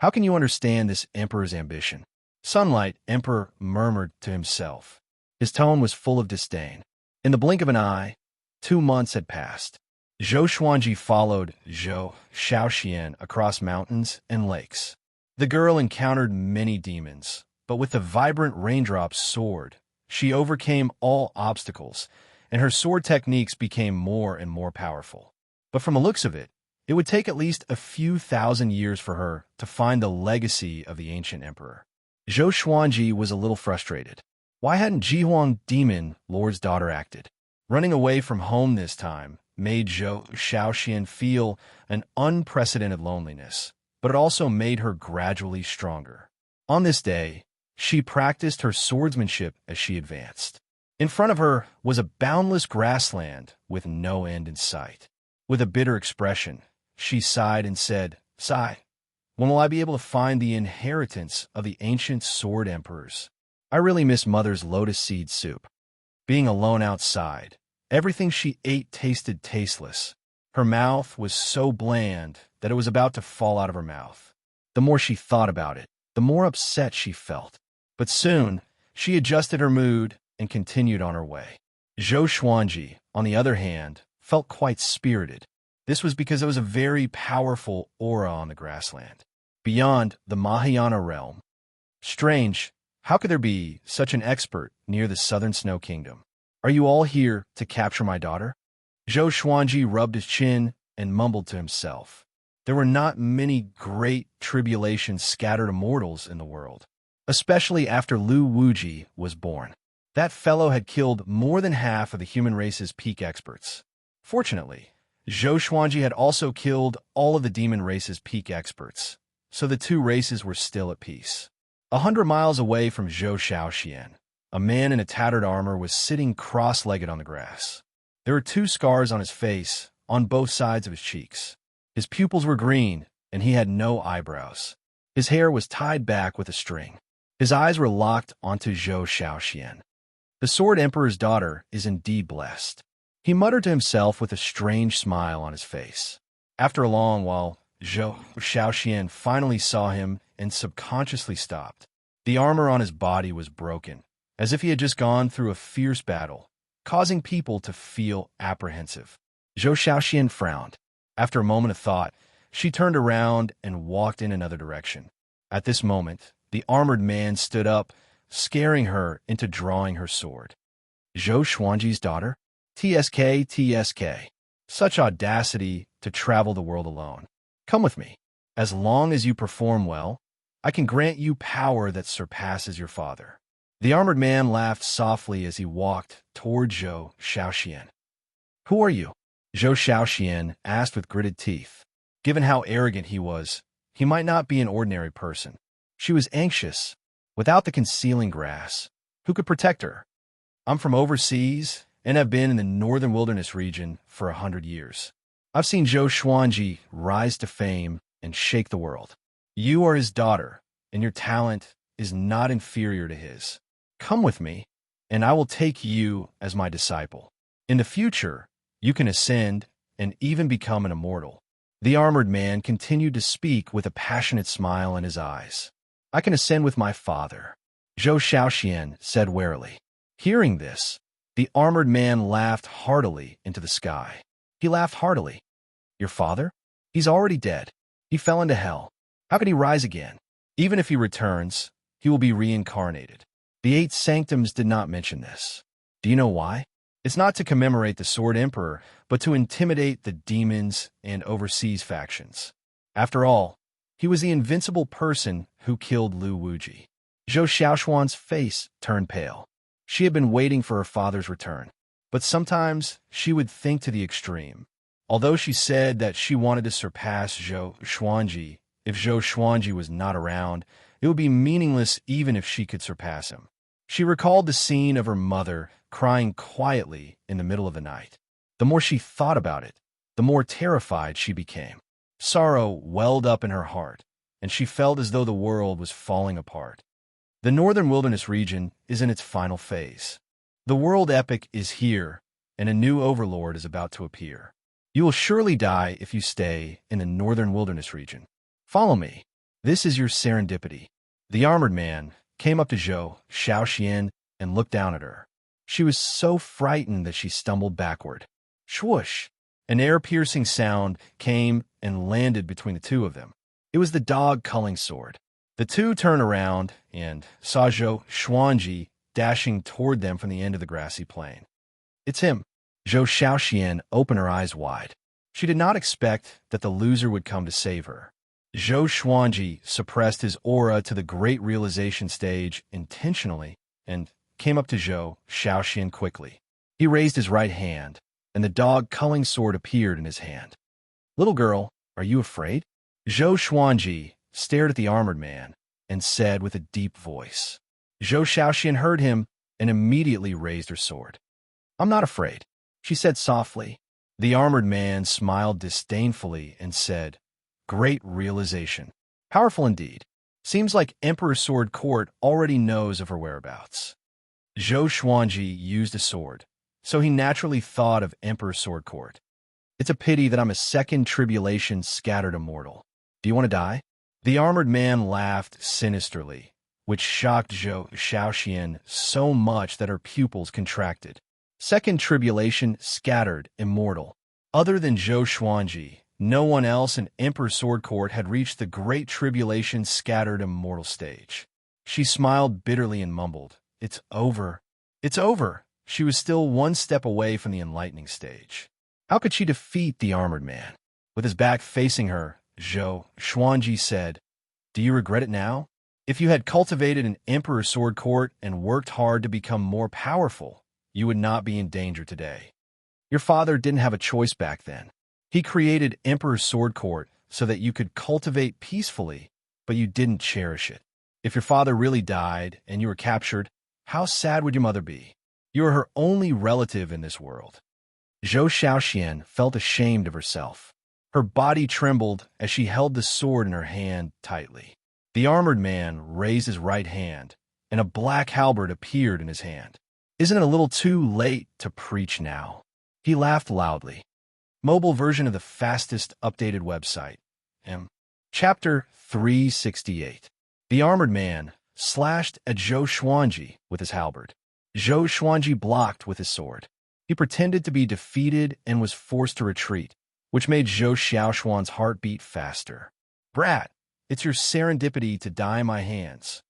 How can you understand this emperor's ambition? Sunlight Emperor murmured to himself. His tone was full of disdain. In the blink of an eye, 2 months had passed. Zhou Xuanji followed Zhou Xiaoxian across mountains and lakes. The girl encountered many demons, but with the vibrant raindrops sword, she overcame all obstacles, and her sword techniques became more and more powerful. But from the looks of it, it would take at least a few thousand years for her to find the legacy of the ancient emperor. Zhou Xuanji was a little frustrated. Why hadn't Jihuang Demon Lord's daughter acted? Running away from home this time made Zhou Xiaoxian feel an unprecedented loneliness, but it also made her gradually stronger. On this day, she practiced her swordsmanship as she advanced. In front of her was a boundless grassland with no end in sight. With a bitter expression, she sighed and said, Sigh, when will I be able to find the inheritance of the ancient sword emperors? I really miss Mother's lotus seed soup. Being alone outside, everything she ate tasted tasteless. Her mouth was so bland that it was about to fall out of her mouth. The more she thought about it, the more upset she felt. But soon, she adjusted her mood and continued on her way. Zhou Xuanji, on the other hand, felt quite spirited. This was because there was a very powerful aura on the grassland, beyond the Mahayana realm. Strange, how could there be such an expert near the southern snow kingdom? Are you all here to capture my daughter? Zhou Xuanji rubbed his chin and mumbled to himself. There were not many great tribulation-scattered immortals in the world, especially after Lu Wuji was born. That fellow had killed more than half of the human race's peak experts. Fortunately, Zhou Xuanji had also killed all of the demon race's peak experts, so the two races were still at peace. 100 miles away from Zhou Xiaoxian, a man in a tattered armor was sitting cross-legged on the grass. There were 2 scars on his face, on both sides of his cheeks. His pupils were green, and he had no eyebrows. His hair was tied back with a string. His eyes were locked onto Zhou Xiaoxian. The Sword Emperor's daughter is indeed blessed. He muttered to himself with a strange smile on his face. After a long while, Zhou Xiaoxian finally saw him and subconsciously stopped. The armor on his body was broken, as if he had just gone through a fierce battle, causing people to feel apprehensive. Zhou Xiaoxian frowned. After a moment of thought, she turned around and walked in another direction. At this moment, the armored man stood up, scaring her into drawing her sword. Zhou Xuanji's daughter? TSK, TSK. Such audacity to travel the world alone. Come with me. As long as you perform well, I can grant you power that surpasses your father. The armored man laughed softly as he walked toward Zhou Xiaoxian. Who are you? Zhou Xiaoxian asked with gritted teeth. Given how arrogant he was, he might not be an ordinary person. She was anxious. Without the concealing grass, who could protect her? I'm from overseas and have been in the northern wilderness region for 100 years. I've seen Zhou Xuanji rise to fame and shake the world. You are his daughter, and your talent is not inferior to his. Come with me, and I will take you as my disciple. In the future, you can ascend and even become an immortal. The armored man continued to speak with a passionate smile in his eyes. I can ascend with my father, Zhou Xiaoxian said warily. Hearing this, the armored man laughed heartily into the sky. He laughed heartily. Your father? He's already dead. He fell into hell. How could he rise again? Even if he returns, he will be reincarnated. The 8 sanctums did not mention this. Do you know why? It's not to commemorate the Sword Emperor, but to intimidate the demons and overseas factions. After all, he was the invincible person who killed Lu Wuji. Zhou Xiaoxuan's face turned pale. She had been waiting for her father's return, but sometimes she would think to the extreme. Although she said that she wanted to surpass Zhou Xuanji, if Zhou Xuanji was not around, it would be meaningless even if she could surpass him. She recalled the scene of her mother crying quietly in the middle of the night. The more she thought about it, the more terrified she became. Sorrow welled up in her heart, and she felt as though the world was falling apart. The northern wilderness region is in its final phase. The world epic is here, and a new overlord is about to appear. You will surely die if you stay in the northern wilderness region. Follow me. This is your serendipity. The armored man came up to Zhou Xiaoxian and looked down at her. She was so frightened that she stumbled backward. Swoosh! An air-piercing sound came and landed between the two of them. It was the dog culling sword. The two turned around and saw Zhou Xuanji dashing toward them from the end of the grassy plain. It's him. Zhou Xiaoxian opened her eyes wide. She did not expect that the loser would come to save her. Zhou Xuanji suppressed his aura to the great realization stage intentionally and came up to Zhou Xiaoxian quickly. He raised his right hand, and the dog culling sword appeared in his hand. Little girl, are you afraid? Zhou Xuanji stared at the armored man and said with a deep voice. Zhou Xiaoxian heard him and immediately raised her sword. I'm not afraid, she said softly. The armored man smiled disdainfully and said, Great realization. Powerful indeed. Seems like Emperor Sword Court already knows of her whereabouts. Zhou Xuanji used a sword, so he naturally thought of Emperor Sword Court. It's a pity that I'm a second tribulation scattered immortal. Do you want to die? The armored man laughed sinisterly, which shocked Zhou Xiaoxian so much that her pupils contracted. Second tribulation scattered, immortal. Other than Zhou Xuanji, no one else in Emperor's Sword Court had reached the Great Tribulation scattered immortal stage. She smiled bitterly and mumbled, "It's over. It's over." She was still one step away from the enlightening stage. How could she defeat the armored man? With his back facing her, Zhou Xuanji said, "Do you regret it now? If you had cultivated an Emperor's Sword Court and worked hard to become more powerful, you would not be in danger today. Your father didn't have a choice back then. He created Emperor's Sword Court so that you could cultivate peacefully, but you didn't cherish it. If your father really died and you were captured, how sad would your mother be? You are her only relative in this world." Zhou Xiaoxian felt ashamed of herself. Her body trembled as she held the sword in her hand tightly. The armored man raised his right hand, and a black halberd appeared in his hand. "Isn't it a little too late to preach now?" He laughed loudly. Mobile version of the fastest updated website. Chapter 368. The armored man slashed at Zhou Xuanji with his halberd. Zhou Xuanji blocked with his sword. He pretended to be defeated and was forced to retreat, which made Zhou Xiaoxuan's heart beat faster. "Brat, it's your serendipity to die in my hands."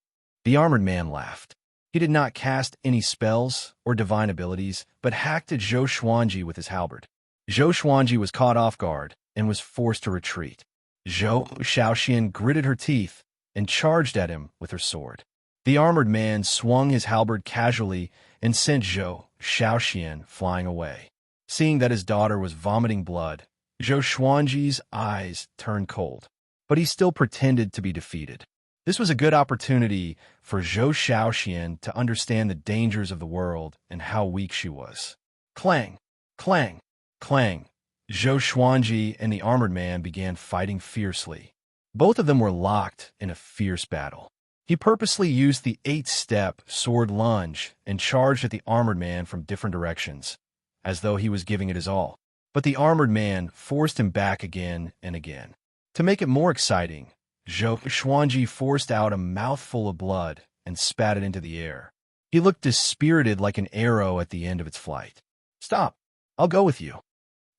The armored man laughed. He did not cast any spells or divine abilities, but hacked at Zhou Xuanji with his halberd. Zhou Xuanji was caught off guard and was forced to retreat. Zhou Xiaoxian gritted her teeth and charged at him with her sword. The armored man swung his halberd casually and sent Zhou Xiaoxian flying away. Seeing that his daughter was vomiting blood, Zhou Xuanji's eyes turned cold, but he still pretended to be defeated. This was a good opportunity for Zhou Xiaoxian to understand the dangers of the world and how weak she was. Clang! Clang! Clang! Zhou Xuanji and the armored man began fighting fiercely. Both of them were locked in a fierce battle. He purposely used the 8-step sword lunge and charged at the armored man from different directions, as though he was giving it his all. But the armored man forced him back again and again. To make it more exciting, Zhou Xuanji forced out a mouthful of blood and spat it into the air. He looked dispirited like an arrow at the end of its flight. "Stop! I'll go with you."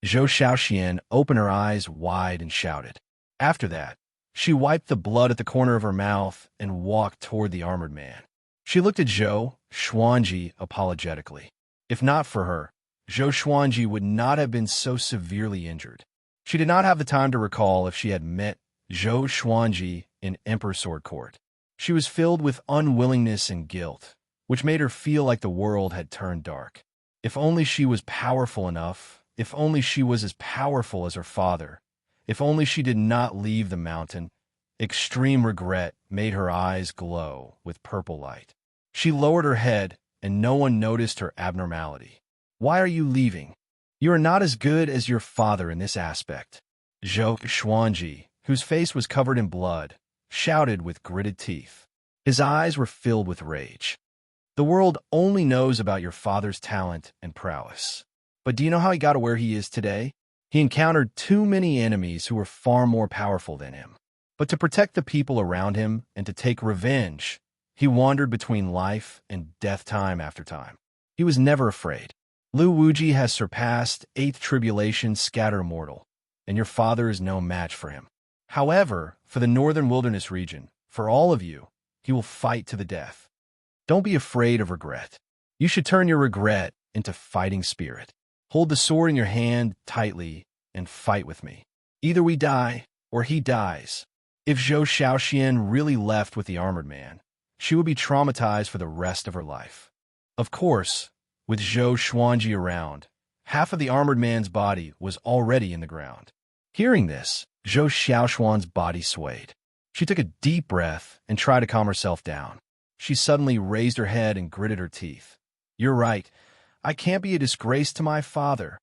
Zhou Xiaoxian opened her eyes wide and shouted. After that, she wiped the blood at the corner of her mouth and walked toward the armored man. She looked at Zhou Xuanji apologetically. If not for her, Zhou Xuanji would not have been so severely injured. She did not have the time to recall if she had met Zhou Xuanji in Emperor's Sword Court. She was filled with unwillingness and guilt, which made her feel like the world had turned dark. If only she was powerful enough, if only she was as powerful as her father, if only she did not leave the mountain. Extreme regret made her eyes glow with purple light. She lowered her head, and no one noticed her abnormality. "Why are you leaving? You are not as good as your father in this aspect." Zhou Xuanji, whose face was covered in blood, shouted with gritted teeth. His eyes were filled with rage. "The world only knows about your father's talent and prowess. But do you know how he got to where he is today? He encountered too many enemies who were far more powerful than him. But to protect the people around him and to take revenge, he wandered between life and death time after time. He was never afraid. Lu Wuji has surpassed 8th tribulation scatter immortal, and your father is no match for him. However, for the northern wilderness region, for all of you, he will fight to the death. Don't be afraid of regret. You should turn your regret into fighting spirit. Hold the sword in your hand tightly and fight with me. Either we die or he dies." If Zhou Xiaoxian really left with the armored man, she would be traumatized for the rest of her life. Of course, with Zhou Xuanji around, half of the armored man's body was already in the ground. Hearing this, Zhou Xiaoxuan's body swayed. She took a deep breath and tried to calm herself down. She suddenly raised her head and gritted her teeth. "You're right. I can't be a disgrace to my father."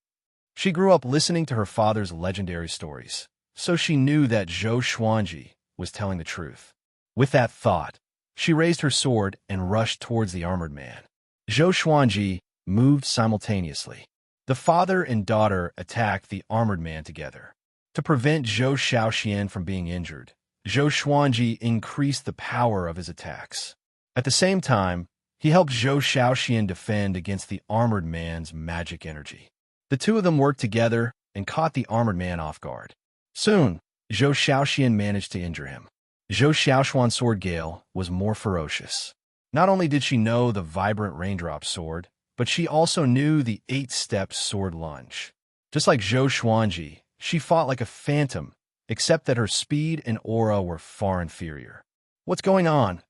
She grew up listening to her father's legendary stories, so she knew that Zhou Xuanji was telling the truth. With that thought, she raised her sword and rushed towards the armored man. Zhou Xuanji moved simultaneously. The father and daughter attacked the armored man together. To prevent Zhou Xiaoxian from being injured, Zhou Xuanji increased the power of his attacks. At the same time, He helped Zhou Xiaoxian defend against the armored man's magic energy. The two of them worked together and caught the armored man off guard. Soon, Zhou Xiaoxian managed to injure him. Zhou Xiaoxuan's sword Gale was more ferocious. Not only did she know the vibrant raindrop sword, but she also knew the 8-step sword lunge. Just like Zhou Xuanji, she fought like a phantom, except that her speed and aura were far inferior. What's going on?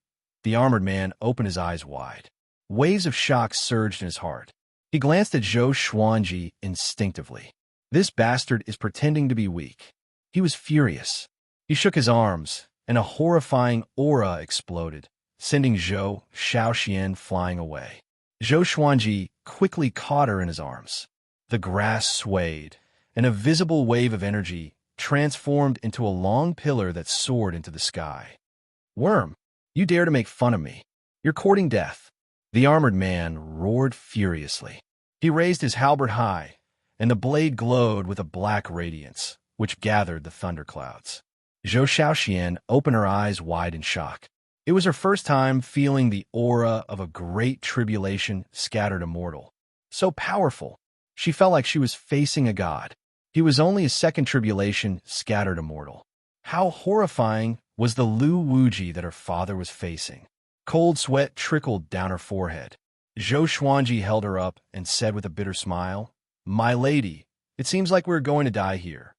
The armored man opened his eyes wide. Waves of shock surged in his heart. He glanced at Zhou Xuanji instinctively. This bastard is pretending to be weak. He was furious. He shook his arms, and a horrifying aura exploded, sending Zhou Xiaoxian flying away. Zhou Xuanji quickly caught her in his arms. The grass swayed, and a visible wave of energy transformed into a long pillar that soared into the sky. "Worm, you dare to make fun of me. You're courting death." The armored man roared furiously. He raised his halberd high, and the blade glowed with a black radiance, which gathered the thunderclouds. Zhou Xiaoxian opened her eyes wide in shock. It was her first time feeling the aura of a great tribulation scattered immortal. So powerful, she felt like she was facing a god. He was only a second tribulation scattered immortal. How horrifying was the Lu Wuji that her father was facing. Cold sweat trickled down her forehead. Zhou Xuanji held her up and said with a bitter smile, "My lady, it seems like we're going to die here."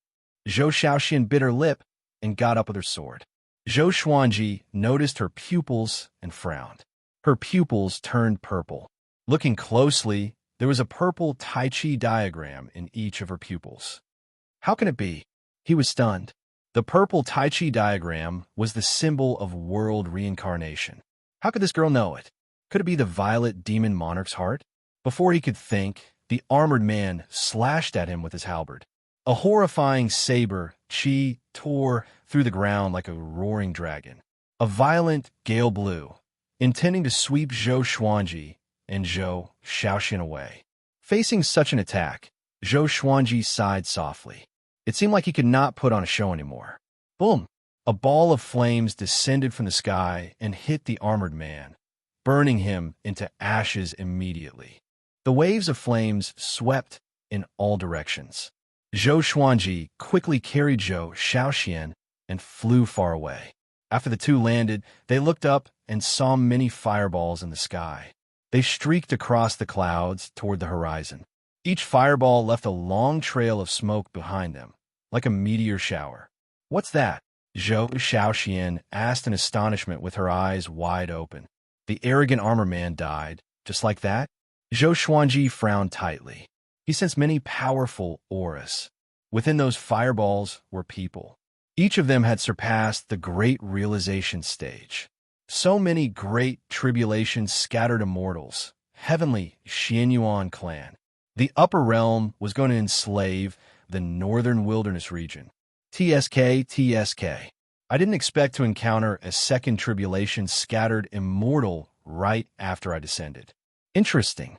Zhou Xiaoxian bit her lip and got up with her sword. Zhou Xuanji noticed her pupils and frowned. Her pupils turned purple. Looking closely, there was a purple Tai Chi diagram in each of her pupils. How can it be? He was stunned. The purple Tai Chi diagram was the symbol of world reincarnation. How could this girl know it? Could it be the violet demon monarch's heart? Before he could think, the armored man slashed at him with his halberd. A horrifying saber, Qi, tore through the ground like a roaring dragon. A violent gale blew, intending to sweep Zhou Xuanji and Zhou Xiaoxian away. Facing such an attack, Zhou Xuanji sighed softly. It seemed like he could not put on a show anymore. Boom! A ball of flames descended from the sky and hit the armored man, burning him into ashes immediately. The waves of flames swept in all directions. Zhou Xuanji quickly carried Zhou Xiaoxian and flew far away. After the two landed, they looked up and saw many fireballs in the sky. They streaked across the clouds toward the horizon. Each fireball left a long trail of smoke behind them, like a meteor shower. "What's that?" Zhou Xiaoxian asked in astonishment with her eyes wide open. "The arrogant armor man died, just like that?" Zhou Xuanji frowned tightly. He sensed many powerful auras. Within those fireballs were people. Each of them had surpassed the great realization stage. So many great tribulations scattered immortals, heavenly Xianyuan clan. The upper realm was going to enslave the northern wilderness region. TSK, TSK. I didn't expect to encounter a second tribulation scattered immortal right after I descended. Interesting.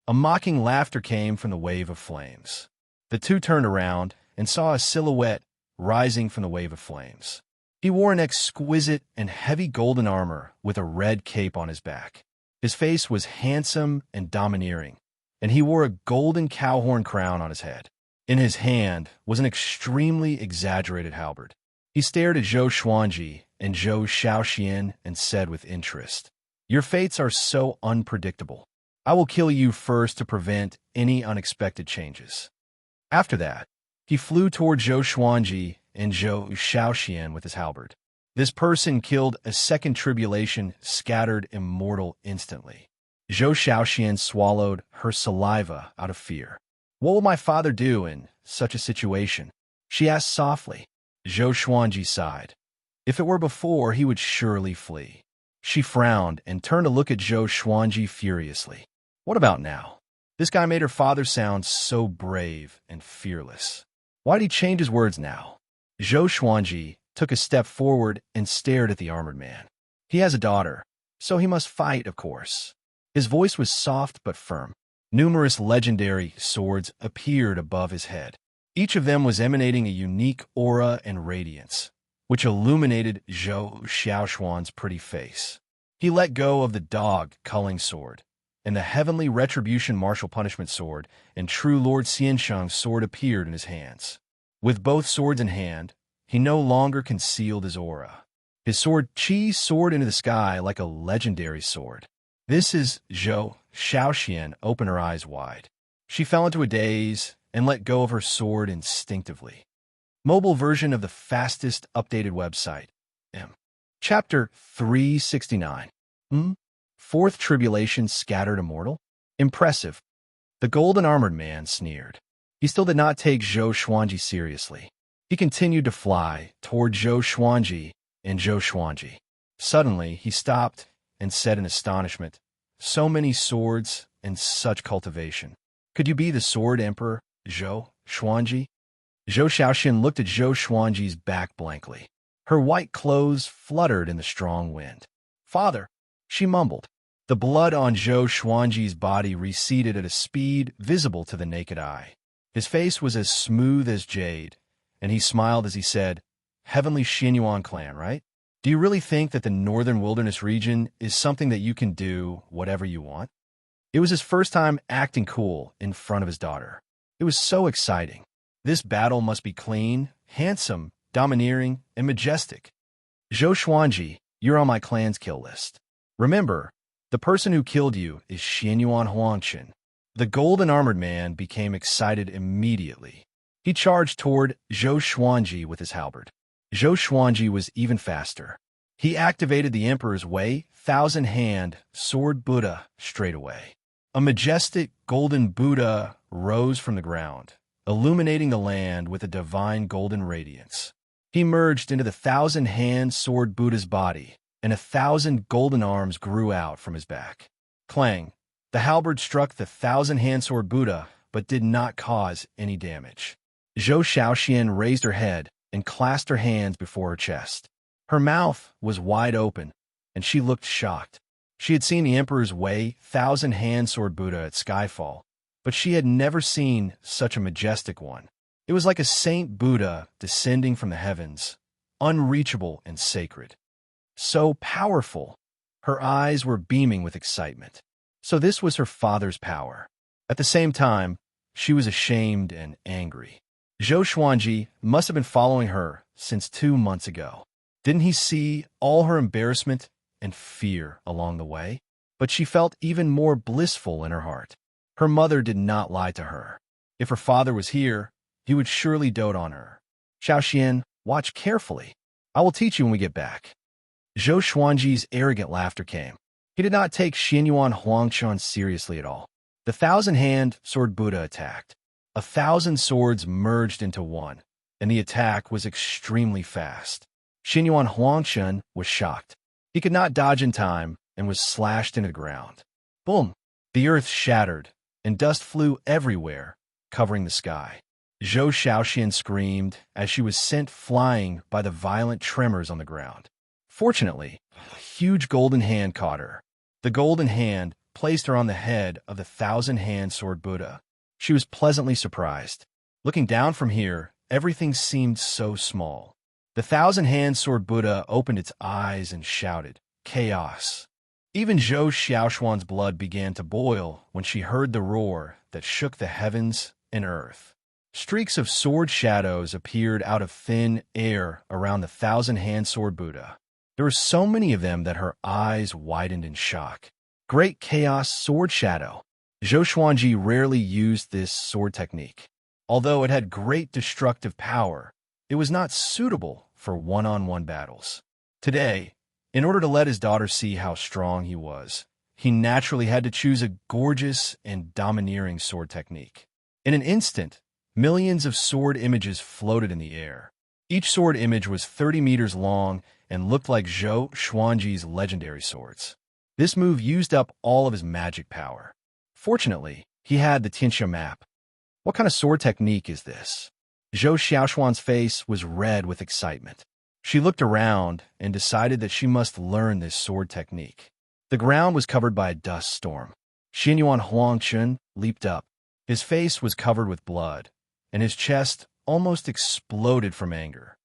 A mocking laughter came from the wave of flames. The two turned around and saw a silhouette rising from the wave of flames. He wore an exquisite and heavy golden armor with a red cape on his back. His face was handsome and domineering, and he wore a golden cowhorn crown on his head. In his hand was an extremely exaggerated halberd. He stared at Zhou Xuanji and Zhou Xiaoxian and said with interest, "Your fates are so unpredictable. I will kill you first to prevent any unexpected changes." After that, he flew toward Zhou Xuanji and Zhou Xiaoxian with his halberd. This person killed a second tribulation scattered immortal instantly. Zhou Xiaoxian swallowed her saliva out of fear. "What will my father do in such a situation?" she asked softly. Zhou Xuanji sighed. If it were before, he would surely flee. She frowned and turned to look at Zhou Xuanji furiously. What about now? This guy made her father sound so brave and fearless. Why did he change his words now? Zhou Xuanji took a step forward and stared at the armored man. He has a daughter, so he must fight, of course. His voice was soft but firm. Numerous legendary swords appeared above his head. Each of them was emanating a unique aura and radiance, which illuminated Zhou Xiaoxuan's pretty face. He let go of the dog culling sword, and the heavenly retribution martial punishment sword and true Lord Xianxia's sword appeared in his hands. With both swords in hand, he no longer concealed his aura. His sword Qi soared into the sky like a legendary sword. This is Zhou. Xiaoxian opened her eyes wide. She fell into a daze and let go of her sword instinctively. Mobile version of the fastest updated website. Chapter 369. Fourth Tribulation Scattered Immortal? Impressive. The golden-armored man sneered. He still did not take Zhou Xuanji seriously. He continued to fly toward Zhou Xuanji and Zhou Xuanji. Suddenly, he stopped and said in astonishment, "So many swords and such cultivation. Could you be the Sword Emperor, Zhou Xuanji?" Zhou Xiaoxian looked at Zhou Xuanji's back blankly. Her white clothes fluttered in the strong wind. "Father," she mumbled. The blood on Zhou Xuanji's body receded at a speed visible to the naked eye. His face was as smooth as jade, and he smiled as he said, "Heavenly Xianyuan clan, right? Do you really think that the northern wilderness region is something that you can do whatever you want?" It was his first time acting cool in front of his daughter. It was so exciting. This battle must be clean, handsome, domineering, and majestic. "Zhou Xuanji, you're on my clan's kill list. Remember, the person who killed you is Xianyuan Huangchen." The golden-armored man became excited immediately. He charged toward Zhou Xuanji with his halberd. Zhou Xuanji was even faster. He activated the Emperor's Way, thousand-hand sword Buddha straight away. A majestic golden Buddha rose from the ground, illuminating the land with a divine golden radiance. He merged into the thousand-hand sword Buddha's body, and 1,000 golden arms grew out from his back. Clang! The halberd struck the thousand-hand sword Buddha, but did not cause any damage. Zhou Xiaoxian raised her head and clasped her hands before her chest. Her mouth was wide open, and she looked shocked. She had seen the Emperor's Way, thousand-hand sword Buddha at Skyfall, but she had never seen such a majestic one. It was like a Saint Buddha descending from the heavens, unreachable and sacred. So powerful. Her eyes were beaming with excitement. So this was her father's power. At the same time, she was ashamed and angry. Zhou Xuanji must have been following her since 2 months ago. Didn't he see all her embarrassment and fear along the way? But she felt even more blissful in her heart. Her mother did not lie to her. If her father was here, he would surely dote on her. "Xiaoxian, watch carefully. I will teach you when we get back." Zhou Xuanji's arrogant laughter came. He did not take Xianyuan Huangchen seriously at all. The thousand-hand sword Buddha attacked. 1,000 swords merged into one, and the attack was extremely fast. Xianyuan Huangchen was shocked. He could not dodge in time and was slashed into the ground. Boom! The earth shattered, and dust flew everywhere, covering the sky. Zhou Xiaoxian screamed as she was sent flying by the violent tremors on the ground. Fortunately, a huge golden hand caught her. The golden hand placed her on the head of the thousand-hand sword Buddha. She was pleasantly surprised. Looking down from here, everything seemed so small. The thousand-hand sword Buddha opened its eyes and shouted, "Chaos!" Even Zhou Xiaoxuan's blood began to boil when she heard the roar that shook the heavens and earth. Streaks of sword shadows appeared out of thin air around the thousand-hand sword Buddha. There were so many of them that her eyes widened in shock. Great Chaos Sword Shadow. Zhou Xuanji rarely used this sword technique. Although it had great destructive power, it was not suitable for one-on-one battles. Today, in order to let his daughter see how strong he was, he naturally had to choose a gorgeous and domineering sword technique. In an instant, millions of sword images floated in the air. Each sword image was 30 meters long and looked like Zhou Xuanji's legendary swords. This move used up all of his magic power. Fortunately, he had the Xianxia map. What kind of sword technique is this? Zhou Xiaoxuan's face was red with excitement. She looked around and decided that she must learn this sword technique. The ground was covered by a dust storm. Xianyuan Huangchen leaped up. His face was covered with blood, and his chest almost exploded from anger.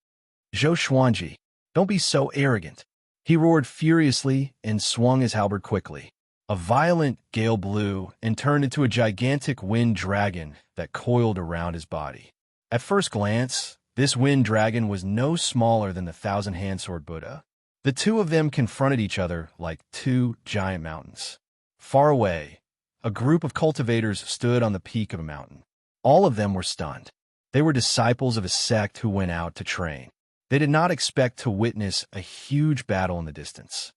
"Zhou Xuanji, don't be so arrogant. He roared furiously and swung his halberd quickly. A violent gale blew and turned into a gigantic wind dragon that coiled around his body. At first glance, this wind dragon was no smaller than the thousand-hand sword Buddha. The two of them confronted each other like two giant mountains. Far away, a group of cultivators stood on the peak of a mountain. All of them were stunned. They were disciples of a sect who went out to train. They did not expect to witness a huge battle in the distance.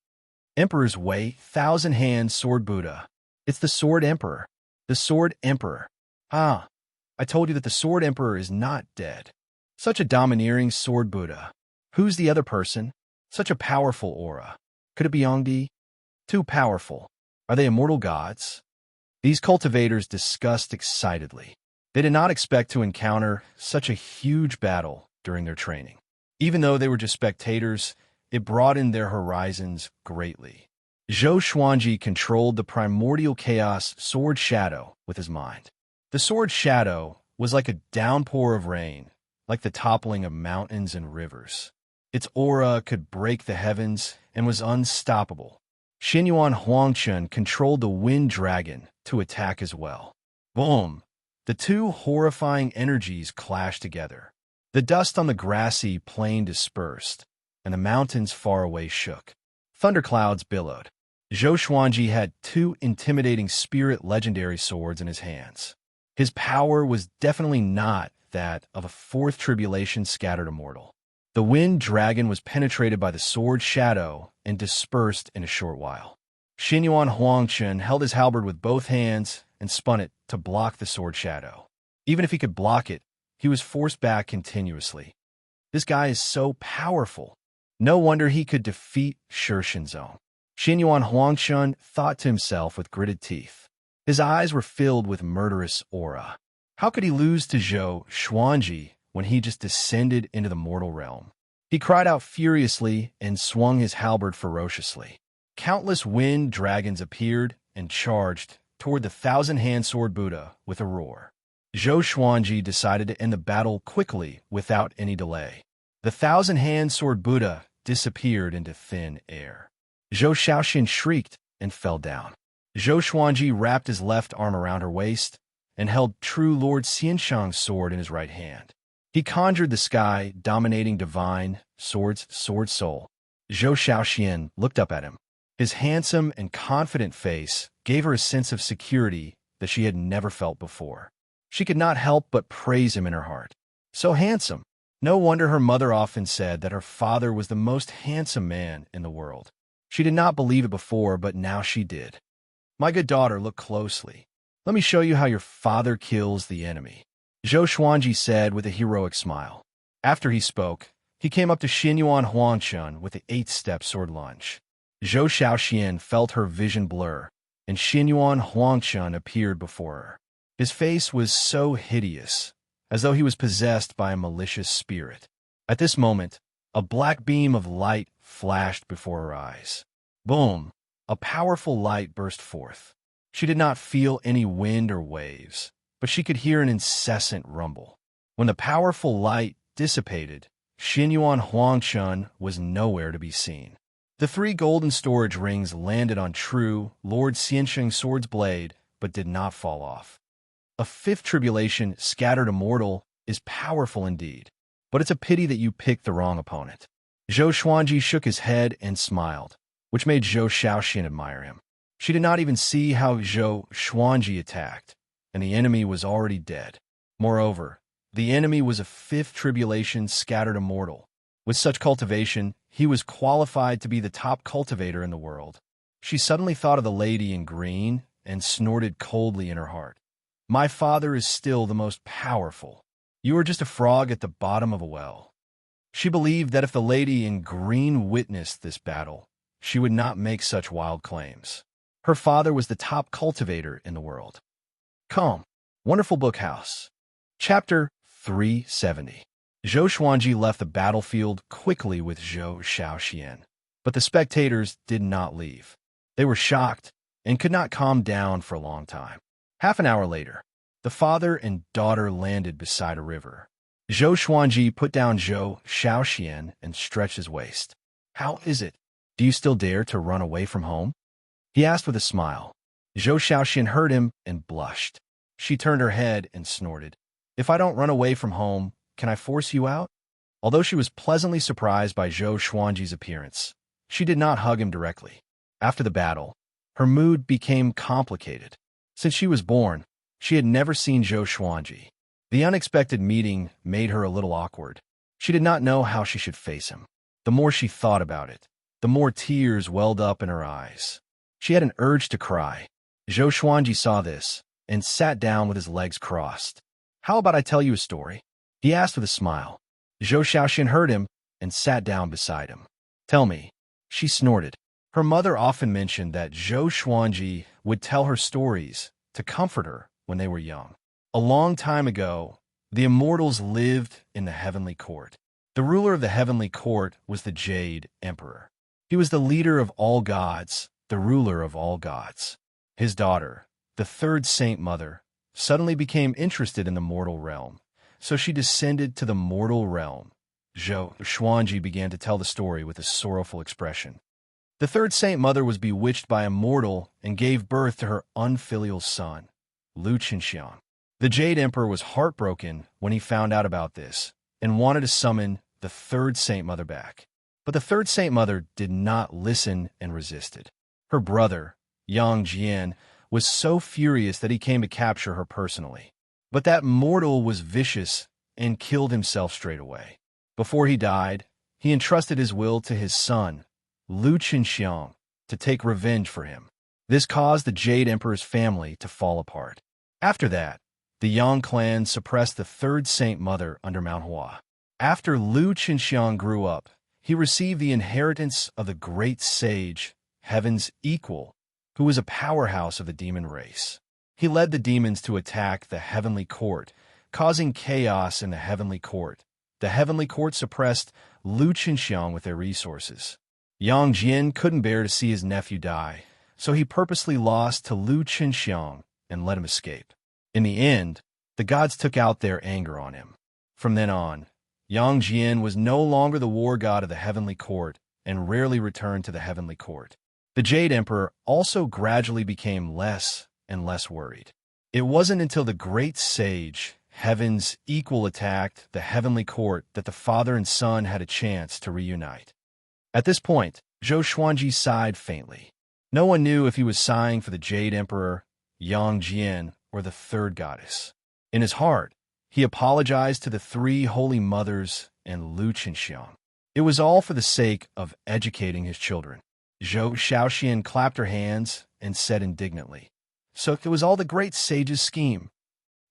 Emperor's Way, thousand-hand sword Buddha. It's the Sword Emperor. The Sword Emperor. Ah, I told you that the Sword Emperor is not dead. Such a domineering sword Buddha. Who's the other person? Such a powerful aura. Could it be Yongdi? Too powerful. Are they immortal gods? These cultivators discussed excitedly. They did not expect to encounter such a huge battle during their training. Even though they were just spectators, it broadened their horizons greatly. Zhou Xuanji controlled the primordial chaos sword shadow with his mind. The sword shadow was like a downpour of rain, like the toppling of mountains and rivers. Its aura could break the heavens and was unstoppable. Xinyuan Huangchun controlled the wind dragon to attack as well. Boom! The two horrifying energies clashed together. The dust on the grassy plain dispersed, and the mountains far away shook. Thunderclouds billowed. Zhou Xuanji had two intimidating spirit legendary swords in his hands. His power was definitely not that of a fourth tribulation scattered immortal. The wind dragon was penetrated by the sword shadow and dispersed in a short while. Xinyuan Huangchun held his halberd with both hands and spun it to block the sword shadow. Even if he could block it, he was forced back continuously. This guy is so powerful. No wonder he could defeat Shishinzong. Xinyuan Huangchun thought to himself with gritted teeth. His eyes were filled with murderous aura. How could he lose to Zhou Xuanji when he just descended into the mortal realm? He cried out furiously and swung his halberd ferociously. Countless wind dragons appeared and charged toward the thousand-hand sword Buddha with a roar. Zhou Xuanji decided to end the battle quickly without any delay. The thousand-hand sword Buddha disappeared into thin air. Zhou Xiaoxian shrieked and fell down. Zhou Xuanji wrapped his left arm around her waist and held true Lord Xianxiang's sword in his right hand. He conjured the sky, dominating divine sword soul. Zhou Xiaoxian looked up at him. His handsome and confident face gave her a sense of security that she had never felt before. She could not help but praise him in her heart. So handsome. No wonder her mother often said that her father was the most handsome man in the world. She did not believe it before, but now she did. My good daughter, look closely. Let me show you how your father kills the enemy, Zhou Xuanji said with a heroic smile. After he spoke, he came up to Xinyuan Huangchun with the 8-step sword lunge. Zhou Xiaoxian felt her vision blur, and Xinyuan Huangchun appeared before her. His face was so hideous, as though he was possessed by a malicious spirit. At this moment, a black beam of light flashed before her eyes. Boom! A powerful light burst forth. She did not feel any wind or waves, but she could hear an incessant rumble. When the powerful light dissipated, Xinyuan Huangchun was nowhere to be seen. The 3 golden storage rings landed on true Lord Xianxiang's sword's blade, but did not fall off. A 5th tribulation scattered immortal is powerful indeed, but it's a pity that you picked the wrong opponent. Zhou Xuanji shook his head and smiled, which made Zhou Xiaoxian admire him. She did not even see how Zhou Xuanji attacked, and the enemy was already dead. Moreover, the enemy was a 5th tribulation scattered immortal. With such cultivation, he was qualified to be the top cultivator in the world. She suddenly thought of the lady in green and snorted coldly in her heart. My father is still the most powerful. You are just a frog at the bottom of a well. She believed that if the lady in green witnessed this battle, she would not make such wild claims. Her father was the top cultivator in the world. Calm. Wonderful Book House. Chapter 370. Zhou Xuanji left the battlefield quickly with Zhou Xiaoxian, but the spectators did not leave. They were shocked and could not calm down for a long time. Half an hour later, the father and daughter landed beside a river. Zhou Xuanji put down Zhou Xiaoxian and stretched his waist. How is it? Do you still dare to run away from home? He asked with a smile. Zhou Xiaoxian heard him and blushed. She turned her head and snorted. If I don't run away from home, can I force you out? Although she was pleasantly surprised by Zhou Xuanji's appearance, she did not hug him directly. After the battle, her mood became complicated. Since she was born, she had never seen Zhou Xuanji. The unexpected meeting made her a little awkward. She did not know how she should face him. The more she thought about it, the more tears welled up in her eyes. She had an urge to cry. Zhou Xuanji saw this and sat down with his legs crossed. How about I tell you a story? He asked with a smile. Zhou Xiaoxian heard him and sat down beside him. Tell me. She snorted. Her mother often mentioned that Zhou Xuanji would tell her stories to comfort her when they were young. A long time ago, the immortals lived in the heavenly court. The ruler of the heavenly court was the Jade Emperor. He was the leader of all gods, the ruler of all gods. His daughter, the third Saint Mother, suddenly became interested in the mortal realm, so she descended to the mortal realm. Zhou Xuanji began to tell the story with a sorrowful expression. The third Saint Mother was bewitched by a mortal and gave birth to her unfilial son, Xianxia. The Jade Emperor was heartbroken when he found out about this and wanted to summon the third Saint Mother back. But the third Saint Mother did not listen and resisted. Her brother, Yang was so furious that he came to capture her personally. But that mortal was vicious and killed himself straight away. Before he died, he entrusted his will to his son, Xianxia, to take revenge for him. This caused the Jade Emperor's family to fall apart. After that, the Yang clan suppressed the third Saint Mother under Mount Hua. After Xianxia grew up, he received the inheritance of the great sage, Heaven's Equal, who was a powerhouse of the demon race. He led the demons to attack the heavenly court, causing chaos in the heavenly court. The heavenly court suppressed Xianxia with their resources. Yang couldn't bear to see his nephew die, so he purposely lost to Xianxia and let him escape. In the end, the gods took out their anger on him. From then on, Yang was no longer the war god of the heavenly court and rarely returned to the heavenly court. The Jade Emperor also gradually became less and less worried. It wasn't until the great sage, Heaven's Equal, attacked the heavenly court that the father and son had a chance to reunite. At this point, Zhou Xuanji sighed faintly. No one knew if he was sighing for the Jade Emperor, Yang or the third goddess. In his heart, he apologized to the three holy mothers and Xianxia. It was all for the sake of educating his children. Zhou Xiaoxian clapped her hands and said indignantly, "So it was all the great sage's scheme."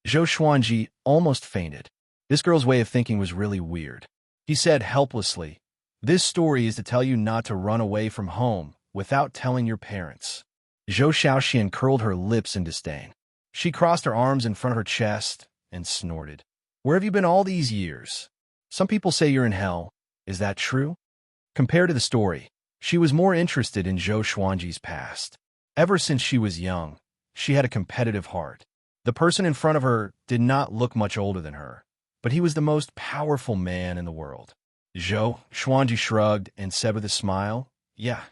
Zhou Xuanji almost fainted. This girl's way of thinking was really weird. He said helplessly, "This story is to tell you not to run away from home without telling your parents." Zhou Xiaoxian curled her lips in disdain. She crossed her arms in front of her chest and snorted. "Where have you been all these years? Some people say you're in hell. Is that true?" Compared to the story, she was more interested in Zhou Xuanji's past. Ever since she was young, she had a competitive heart. The person in front of her did not look much older than her, but he was the most powerful man in the world. Zhou Xuanji shrugged and said with a smile, "Yeah,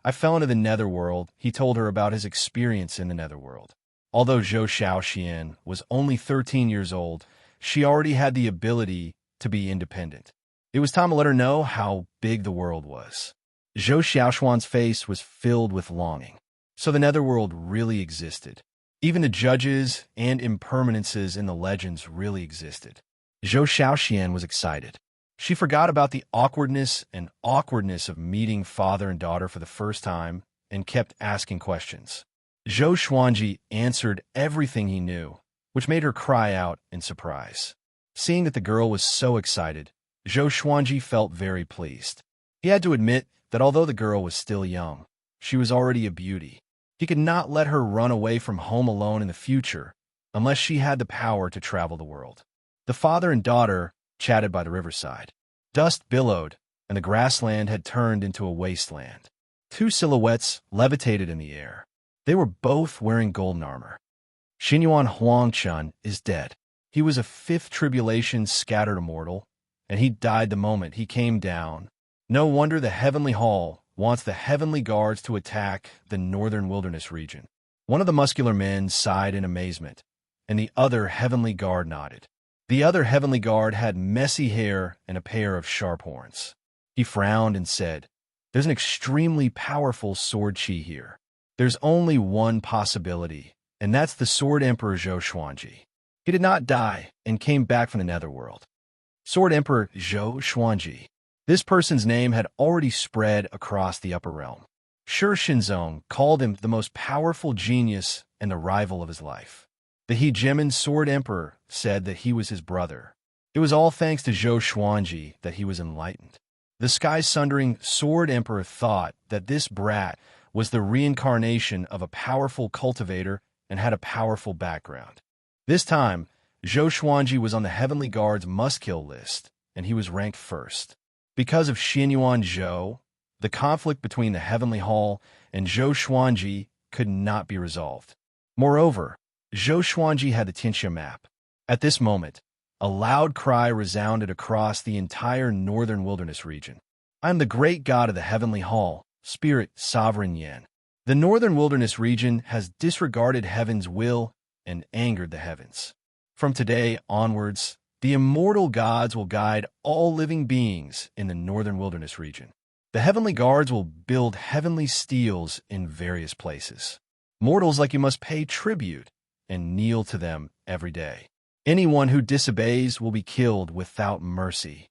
I fell into the netherworld." He told her about his experience in the netherworld. Although Zhou Xiaoxian was only 13 years old, she already had the ability to be independent. It was time to let her know how big the world was. Zhou Xiaoxian's face was filled with longing. So the netherworld really existed. Even the judges and impermanences in the legends really existed. Zhou Xiaoxian was excited. She forgot about the awkwardness of meeting father and daughter for the first time and kept asking questions. Zhou Xuanji answered everything he knew, which made her cry out in surprise. Seeing that the girl was so excited, Zhou Xuanji felt very pleased. He had to admit that although the girl was still young, she was already a beauty. He could not let her run away from home alone in the future unless she had the power to travel the world. The father and daughter chatted by the riverside. Dust billowed, and the grassland had turned into a wasteland. Two silhouettes levitated in the air. They were both wearing golden armor. Xinyuan Huangchun is dead. He was a fifth tribulation scattered immortal, and he died the moment he came down. No wonder the heavenly hall wants the heavenly guards to attack the northern wilderness region. One of the muscular men sighed in amazement, and the other heavenly guard nodded. The other heavenly guard had messy hair and a pair of sharp horns. He frowned and said, "There's an extremely powerful sword chi here. There's only one possibility, and that's the Sword Emperor Zhou Xuanji. He did not die and came back from the netherworld." Sword Emperor Zhou Xuanji. This person's name had already spread across the upper realm. Shi Shenzong called him the most powerful genius and the rival of his life. The hegemon Sword Emperor said that he was his brother. It was all thanks to Zhou Xuanji that he was enlightened. The sky-sundering Sword Emperor thought that this brat was the reincarnation of a powerful cultivator and had a powerful background. This time, Zhou Xuanji was on the Heavenly Guard's must-kill list, and he was ranked first. Because of Xianyuan Zhou, the conflict between the Heavenly Hall and Zhou Xuanji could not be resolved. Moreover, Zhou Xuanji had the Xianxia map. At this moment, a loud cry resounded across the entire northern wilderness region. "I am the great god of the Heavenly Hall, Spirit Sovereign Yan. The northern wilderness region has disregarded heaven's will and angered the heavens. From today onwards, the immortal gods will guide all living beings in the northern wilderness region. The heavenly guards will build heavenly steels in various places. Mortals like you must pay tribute and kneel to them every day. Anyone who disobeys will be killed without mercy."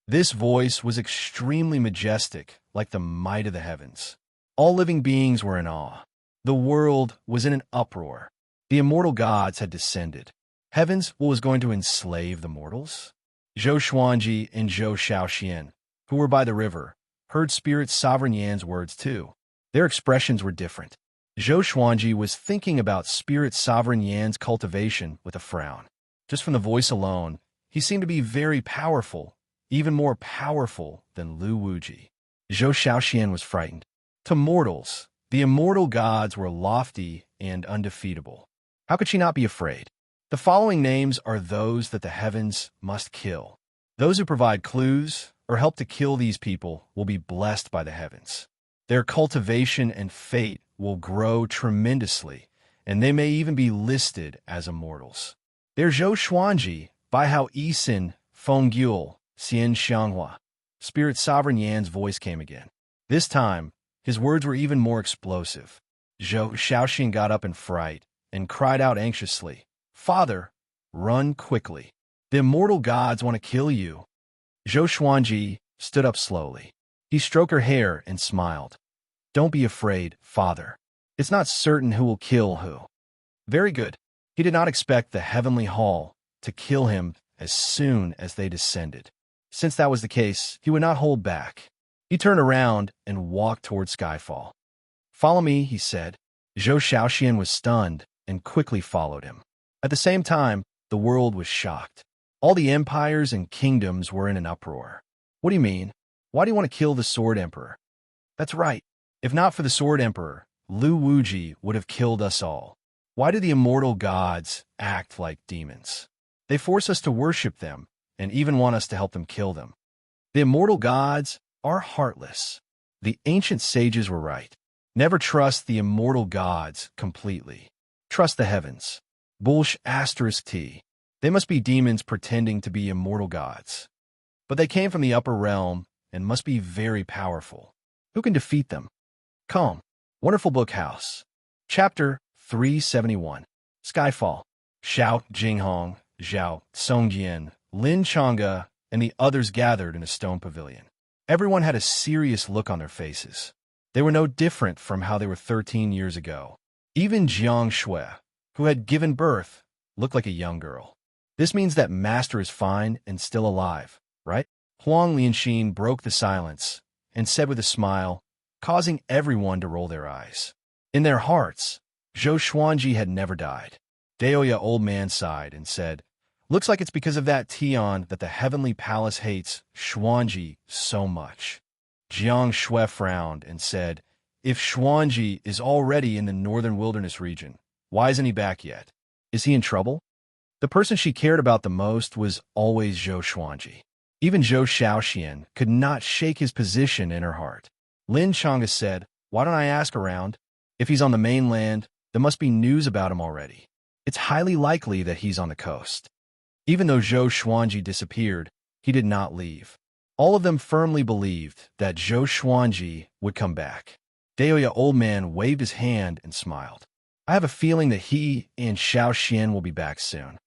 This voice was extremely majestic, like the might of the heavens. All living beings were in awe. The world was in an uproar. The immortal gods had descended. Heavens was going to enslave the mortals? Zhou Xuanji and Zhou Xiaoxian, who were by the river, heard Spirit Sovereign Yan's words too. Their expressions were different. Zhou Xuanji was thinking about Spirit Sovereign Yan's cultivation with a frown. Just from the voice alone, he seemed to be very powerful, even more powerful than Lu Wuji. Zhou Xiaoxian was frightened. To mortals, the immortal gods were lofty and undefeatable. How could she not be afraid? The following names are those that the heavens must kill. Those who provide clues or help to kill these people will be blessed by the heavens. Their cultivation and fate will grow tremendously, and they may even be listed as immortals. They're Zhou Xuanji, Baihao Yisin, Fenggyul, Xianxia. Spirit Sovereign Yan's voice came again. This time, his words were even more explosive. Zhou Xiaoxian got up in fright and cried out anxiously, "Father, run quickly. The immortal gods want to kill you." Zhou Xuanji stood up slowly. He stroked her hair and smiled. "Don't be afraid, father. It's not certain who will kill who." Very good. He did not expect the Heavenly Hall to kill him as soon as they descended. Since that was the case, he would not hold back. He turned around and walked toward Skyfall. "Follow me," he said. Zhou Xiaoxian was stunned and quickly followed him. At the same time, the world was shocked. All the empires and kingdoms were in an uproar. "What do you mean? Why do you want to kill the Sword Emperor?" "That's right. If not for the Sword Emperor, Lu Wuji would have killed us all. Why do the immortal gods act like demons? They force us to worship them and even want us to help them kill them. The immortal gods are heartless. The ancient sages were right. Never trust the immortal gods completely. Trust the heavens. Bullsh asterisk T. They must be demons pretending to be immortal gods. But they came from the upper realm and must be very powerful. Who can defeat them? Come. Wonderful Book House. Chapter 371. Skyfall. Xiao Jinghong, Zhao Songjian, Lin Chang'e, and the others gathered in a stone pavilion. Everyone had a serious look on their faces. They were no different from how they were 13 years ago. Even Xianxia, who had given birth, looked like a young girl. This means that Master is fine and still alive, right? Huang Lianxin broke the silence and said with a smile, causing everyone to roll their eyes. In their hearts, Zhou Xuanji had never died. Daoya old man sighed and said, "Looks like it's because of that Tian that the heavenly palace hates Xuanji so much." Jiang Shui frowned and said, "If Xuanji is already in the northern wilderness region, why isn't he back yet? Is he in trouble?" The person she cared about the most was always Zhou Xuanji. Even Zhou Xiaoxian could not shake his position in her heart. Lin Changa said, "Why don't I ask around? If he's on the mainland, there must be news about him already. It's highly likely that he's on the coast." Even though Zhou Xuanji disappeared, he did not leave. All of them firmly believed that Zhou Xuanji would come back. Daoya Old Man waved his hand and smiled. "I have a feeling that he and Xiao Xian will be back soon."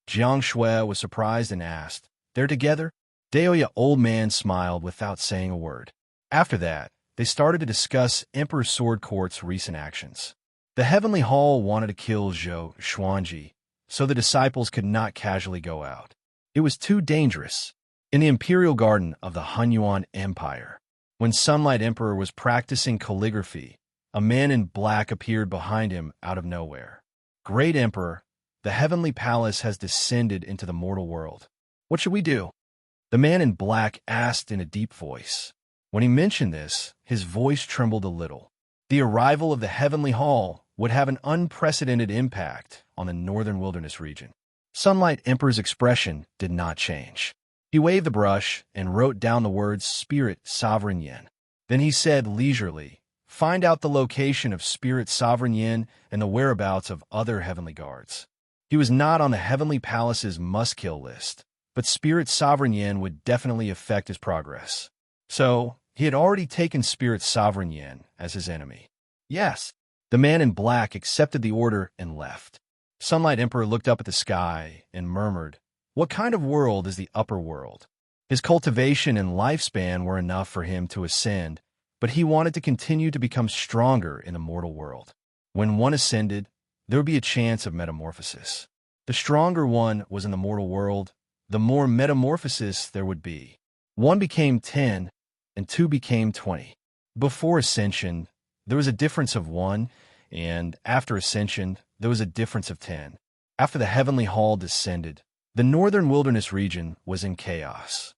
Xianxia was surprised and asked, "They're together?" Daoya Old Man smiled without saying a word. After that, they started to discuss Emperor Sword Court's recent actions. The Heavenly Hall wanted to kill Zhou Xuanji, so the disciples could not casually go out. It was too dangerous. In the Imperial Garden of the Hunyuan Empire, when Sunlight Emperor was practicing calligraphy, a man in black appeared behind him out of nowhere. "Great Emperor, the Heavenly Palace has descended into the mortal world. What should we do?" The man in black asked in a deep voice. When he mentioned this, his voice trembled a little. The arrival of the Heavenly Hall would have an unprecedented impact on the Northern Wilderness region. Sunlight Emperor's expression did not change. He waved the brush and wrote down the words Spirit Sovereign Yin. Then he said leisurely, "Find out the location of Spirit Sovereign Yin and the whereabouts of other heavenly guards." He was not on the Heavenly Palace's must-kill list, but Spirit Sovereign Yin would definitely affect his progress. So, he had already taken Spirit Sovereign Yin as his enemy. Yes. The man in black accepted the order and left. Sunlight Emperor looked up at the sky and murmured, "What kind of world is the upper world?" His cultivation and lifespan were enough for him to ascend, but he wanted to continue to become stronger in the mortal world. When one ascended, there would be a chance of metamorphosis. The stronger one was in the mortal world, the more metamorphosis there would be. 1 became 10, and 2 became 20. Before ascension, there was a difference of 1, and after ascension, there was a difference of 10. After the Heavenly Hall descended, the Northern Wilderness region was in chaos.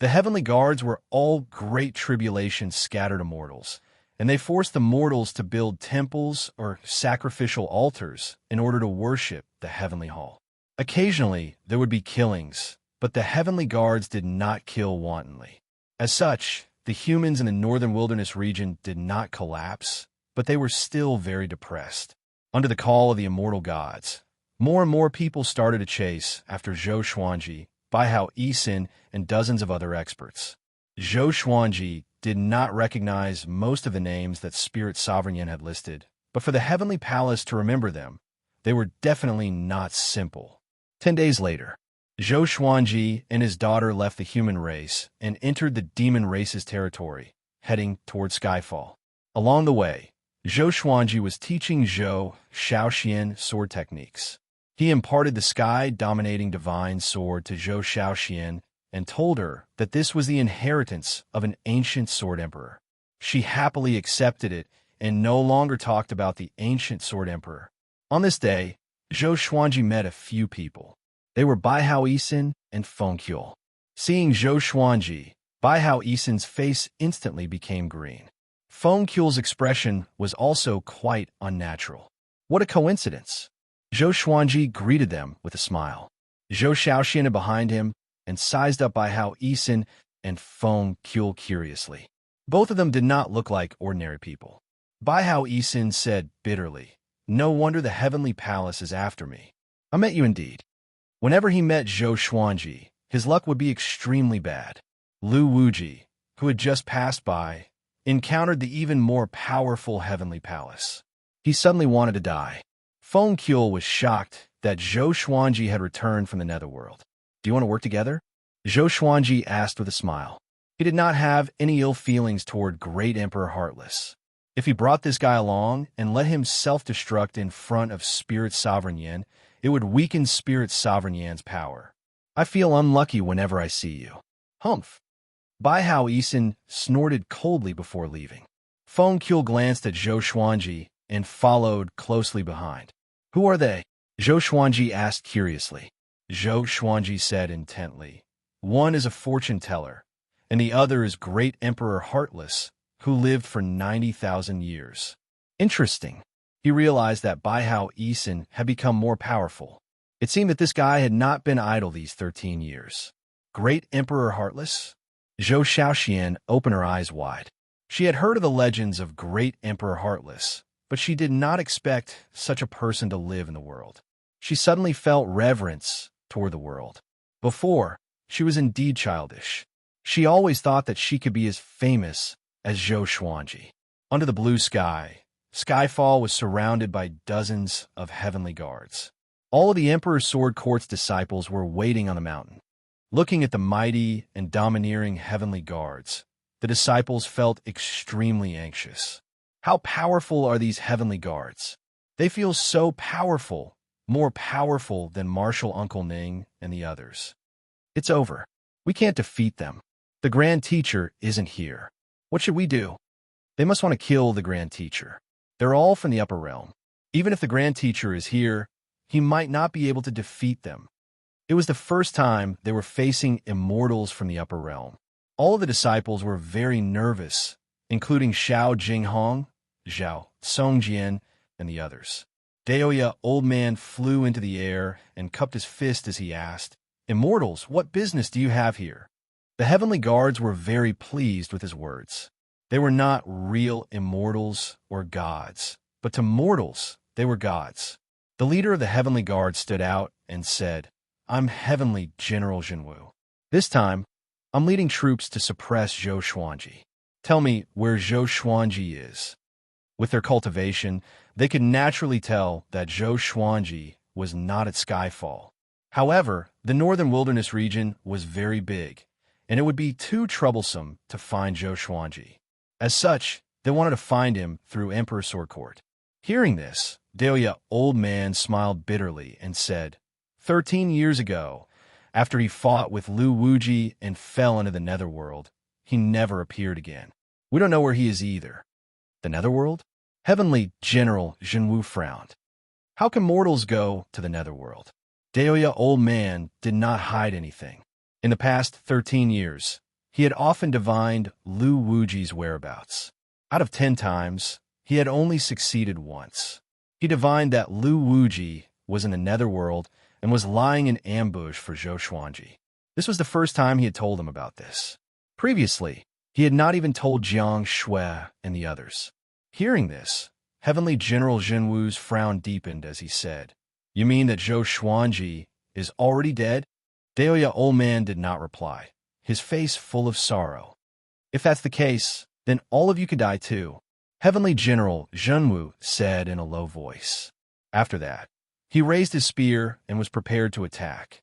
The Heavenly Guards were all great tribulations scattered immortals, and they forced the mortals to build temples or sacrificial altars in order to worship the Heavenly Hall. Occasionally, there would be killings, but the Heavenly Guards did not kill wantonly. As such, the humans in the Northern Wilderness region did not collapse, but they were still very depressed. Under the call of the immortal gods, more and more people started to chase after Zhou Xuanji, Baihao Yisin, and dozens of other experts. Zhou Xuanji did not recognize most of the names that Spirit Sovereign Yin had listed, but for the Heavenly Palace to remember them, they were definitely not simple. 10 days later, Zhou Xuanji and his daughter left the human race and entered the demon race's territory, heading toward Skyfall. Along the way, Zhou Xuanji was teaching Zhou Xiaoxian sword techniques. He imparted the sky-dominating divine sword to Zhou Xiaoxian and told her that this was the inheritance of an ancient sword emperor. She happily accepted it and no longer talked about the ancient sword emperor. On this day, Zhou Xuanji met a few people. They were Baihao Yisin and Feng Qiu. Seeing Zhou Xuanji, Baihao Yisin's face instantly became green. Feng Qiu's expression was also quite unnatural. What a coincidence! Zhou Xuanji greeted them with a smile. Zhou Xiaoxian behind him and sized up Baihao Yisin and Feng Qiu curiously. Both of them did not look like ordinary people. Baihao Yisin said bitterly, "No wonder the Heavenly Palace is after me. I met you indeed." Whenever he met Zhou Xuanji, his luck would be extremely bad. Lu Wuji, who had just passed by, encountered the even more powerful Heavenly Palace. He suddenly wanted to die. Feng Qiu was shocked that Zhou Xuanji had returned from the netherworld. "Do you want to work together?" Zhou Xuanji asked with a smile. He did not have any ill feelings toward Great Emperor Heartless. If he brought this guy along and let him self-destruct in front of Spirit Sovereign Yin, it would weaken Spirit Sovereign Yan's power. "I feel unlucky whenever I see you." Humph. Baihao Yisin snorted coldly before leaving. Feng Qiu glanced at Zhou Xuanji and followed closely behind. "Who are they?" Zhou Xuanji asked curiously. Zhou Xuanji said intently, "One is a fortune teller, and the other is Great Emperor Heartless, who lived for 90,000 years. Interesting. He realized that Baihao Yisin had become more powerful. It seemed that this guy had not been idle these 13 years. Great Emperor Heartless? Zhou Xiaoxian opened her eyes wide. She had heard of the legends of great Emperor Heartless, but she did not expect such a person to live in the world. She suddenly felt reverence toward the world. Before, she was indeed childish. She always thought that she could be as famous as Zhou Xuanji. Under the blue sky, Skyfall was surrounded by dozens of heavenly guards. All of the Emperor's Sword Court's disciples were waiting on the mountain. Looking at the mighty and domineering heavenly guards, the disciples felt extremely anxious. How powerful are these heavenly guards? They feel so powerful, more powerful than Marshal Uncle Ning and the others. It's over. We can't defeat them. The Grand Teacher isn't here. What should we do? They must want to kill the Grand Teacher. They're all from the upper realm. Even if the Grand Teacher is here, he might not be able to defeat them. It was the first time they were facing immortals from the upper realm. All of the disciples were very nervous, including Xiao Jinghong, Zhao Songjian, and the others. Daoya, old man, flew into the air and cupped his fist as he asked, "Immortals, what business do you have here?" The heavenly guards were very pleased with his words. They were not real immortals or gods, but to mortals, they were gods. The leader of the heavenly guard stood out and said, "I'm Heavenly General Jinwu. This time, I'm leading troops to suppress Zhou Xuanji. Tell me where Zhou Xuanji is." With their cultivation, they could naturally tell that Zhou Xuanji was not at Skyfall. However, the northern wilderness region was very big, and it would be too troublesome to find Zhou Xuanji. As such, they wanted to find him through Emperor Sword Court. Hearing this, Daoya, old man, smiled bitterly and said, 13 years ago, after he fought with Lu Wuji and fell into the netherworld, he never appeared again. We don't know where he is either." "The netherworld?" Heavenly General Jinwu frowned. "How can mortals go to the netherworld?" Daoya, old man, did not hide anything. In the past 13 years, he had often divined Lu Wuji's whereabouts. Out of 10 times, he had only succeeded once. He divined that Lu Wuji was in the netherworld and was lying in ambush for Zhou Xuanji. This was the first time he had told him about this. Previously, he had not even told Xianxia and the others. Hearing this, Heavenly General Jinwu's frown deepened as he said, "You mean that Zhou Xuanji is already dead?" Daoya, old man, did not reply, his face full of sorrow. "If that's the case, then all of you could die too," Heavenly General Jinwu said in a low voice. After that, he raised his spear and was prepared to attack.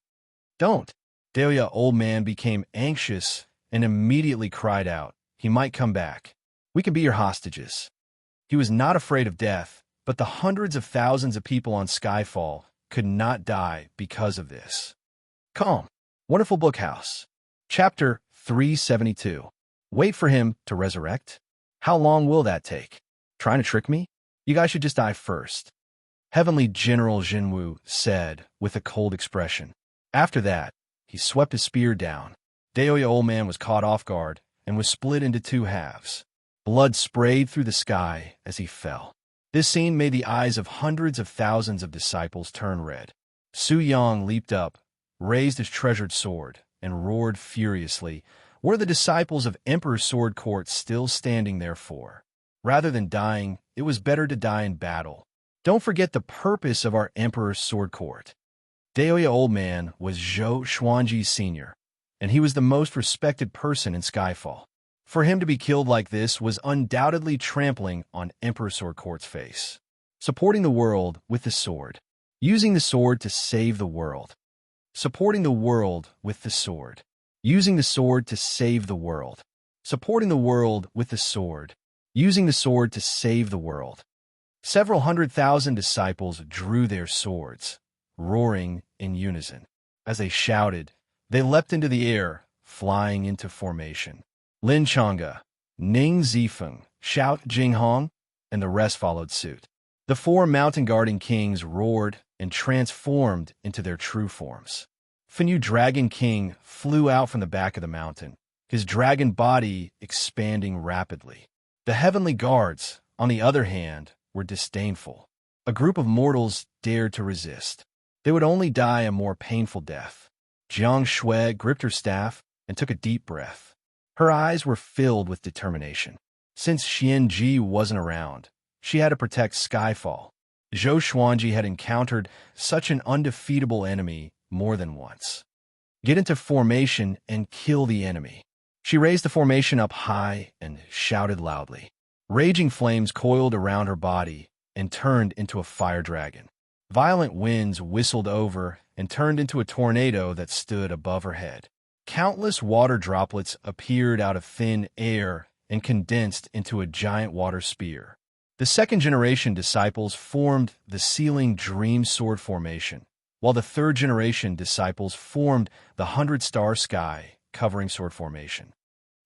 "Don't!" Daoya, old man, became anxious and immediately cried out, "He might come back. We can be your hostages." He was not afraid of death, but the hundreds of thousands of people on Skyfall could not die because of this. Calm. Wonderful Bookhouse. Chapter 372. Wait for him to resurrect? How long will that take? Trying to trick me? You guys should just die first. Heavenly General Jinwu said with a cold expression. After that, he swept his spear down. Daoya, old man, was caught off guard and was split into 2 halves. Blood sprayed through the sky as he fell. This scene made the eyes of hundreds of thousands of disciples turn red. Su Yang leaped up, raised his treasured sword, and roared furiously, "What are the disciples of Emperor Sword Court still standing there for? Rather than dying, it was better to die in battle. Don't forget the purpose of our Emperor's Sword Court." Daoya, old man, was Zhou Xuanji's senior, and he was the most respected person in Skyfall. For him to be killed like this was undoubtedly trampling on Emperor Sword Court's face. Supporting the world with the sword. Using the sword to save the world. Supporting the world with the sword. Using the sword to save the world. Supporting the world with the sword. Using the sword to save the world. Several 100,000 disciples drew their swords, roaring in unison. As they shouted, they leapt into the air, flying into formation. Lin Chang'e, Ning Zifeng, Xiao Jinghong, and the rest followed suit. The 4 mountain-guarding kings roared and transformed into their true forms. Fenyu Dragon King flew out from the back of the mountain, his dragon body expanding rapidly. The heavenly guards, on the other hand, were disdainful. A group of mortals dared to resist. They would only die a more painful death. Jiang Shui gripped her staff and took a deep breath. Her eyes were filled with determination. Since Xianxia wasn't around, she had to protect Skyfall. Zhou Xuanji had encountered such an undefeatable enemy more than once. Get into formation and kill the enemy. She raised the formation up high and shouted loudly. Raging flames coiled around her body and turned into a fire dragon. Violent winds whistled over and turned into a tornado that stood above her head. Countless water droplets appeared out of thin air and condensed into a giant water spear. The second-generation disciples formed the Sealing Dream Sword formation, while the third-generation disciples formed the 100-star sky covering sword formation.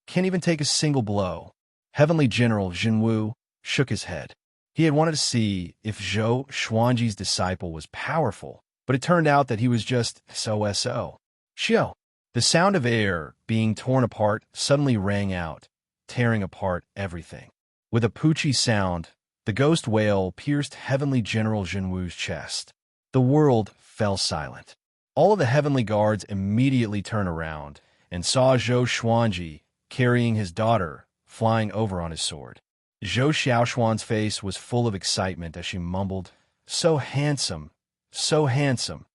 Can't even take a single blow. Heavenly General Jinwu shook his head. He had wanted to see if Zhou Xuanji's disciple was powerful, but it turned out that he was just so-so. Xiao. The sound of air being torn apart suddenly rang out, tearing apart everything. With a poochie sound, the ghost wail pierced Heavenly General Jinwu's chest. The world fell silent. All of the heavenly guards immediately turned around and saw Zhou Xuanji carrying his daughter, flying over on his sword. Zhou Xiaoshuan's face was full of excitement as she mumbled, "So handsome, so handsome."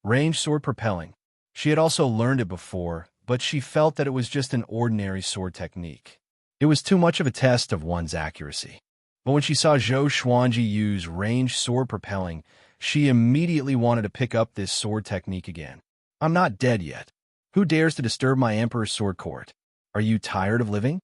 Range sword propelling. She had also learned it before, but she felt that it was just an ordinary sword technique. It was too much of a test of one's accuracy. But when she saw Zhou Xuanji use range sword propelling, she immediately wanted to pick up this sword technique again. "I'm not dead yet. Who dares to disturb my Emperor's sword court? Are you tired of living?"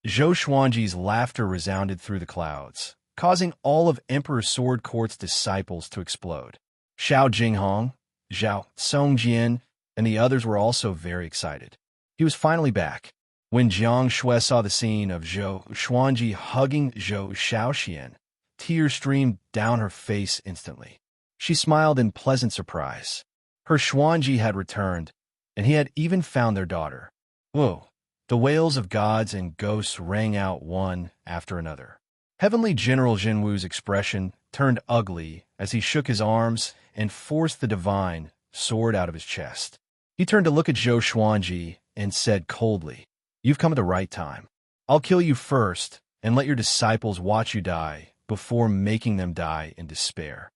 Zhou Xuanji's laughter resounded through the clouds, causing all of Emperor Sword Court's disciples to explode. Xiao Jinghong, Zhao Songjian, and the others were also very excited. He was finally back. When Jiang Shui saw the scene of Zhou Xuanji hugging Zhou Xiaoxian, tears streamed down her face instantly. She smiled in pleasant surprise. Her Xuanji had returned, and he had even found their daughter. Whoa! The wails of gods and ghosts rang out one after another. Heavenly General Jinwu's expression turned ugly as he shook his arms and forced the divine sword out of his chest. He turned to look at Zhou Xuanji and said coldly, "You've come at the right time. I'll kill you first and let your disciples watch you die before making them die in despair."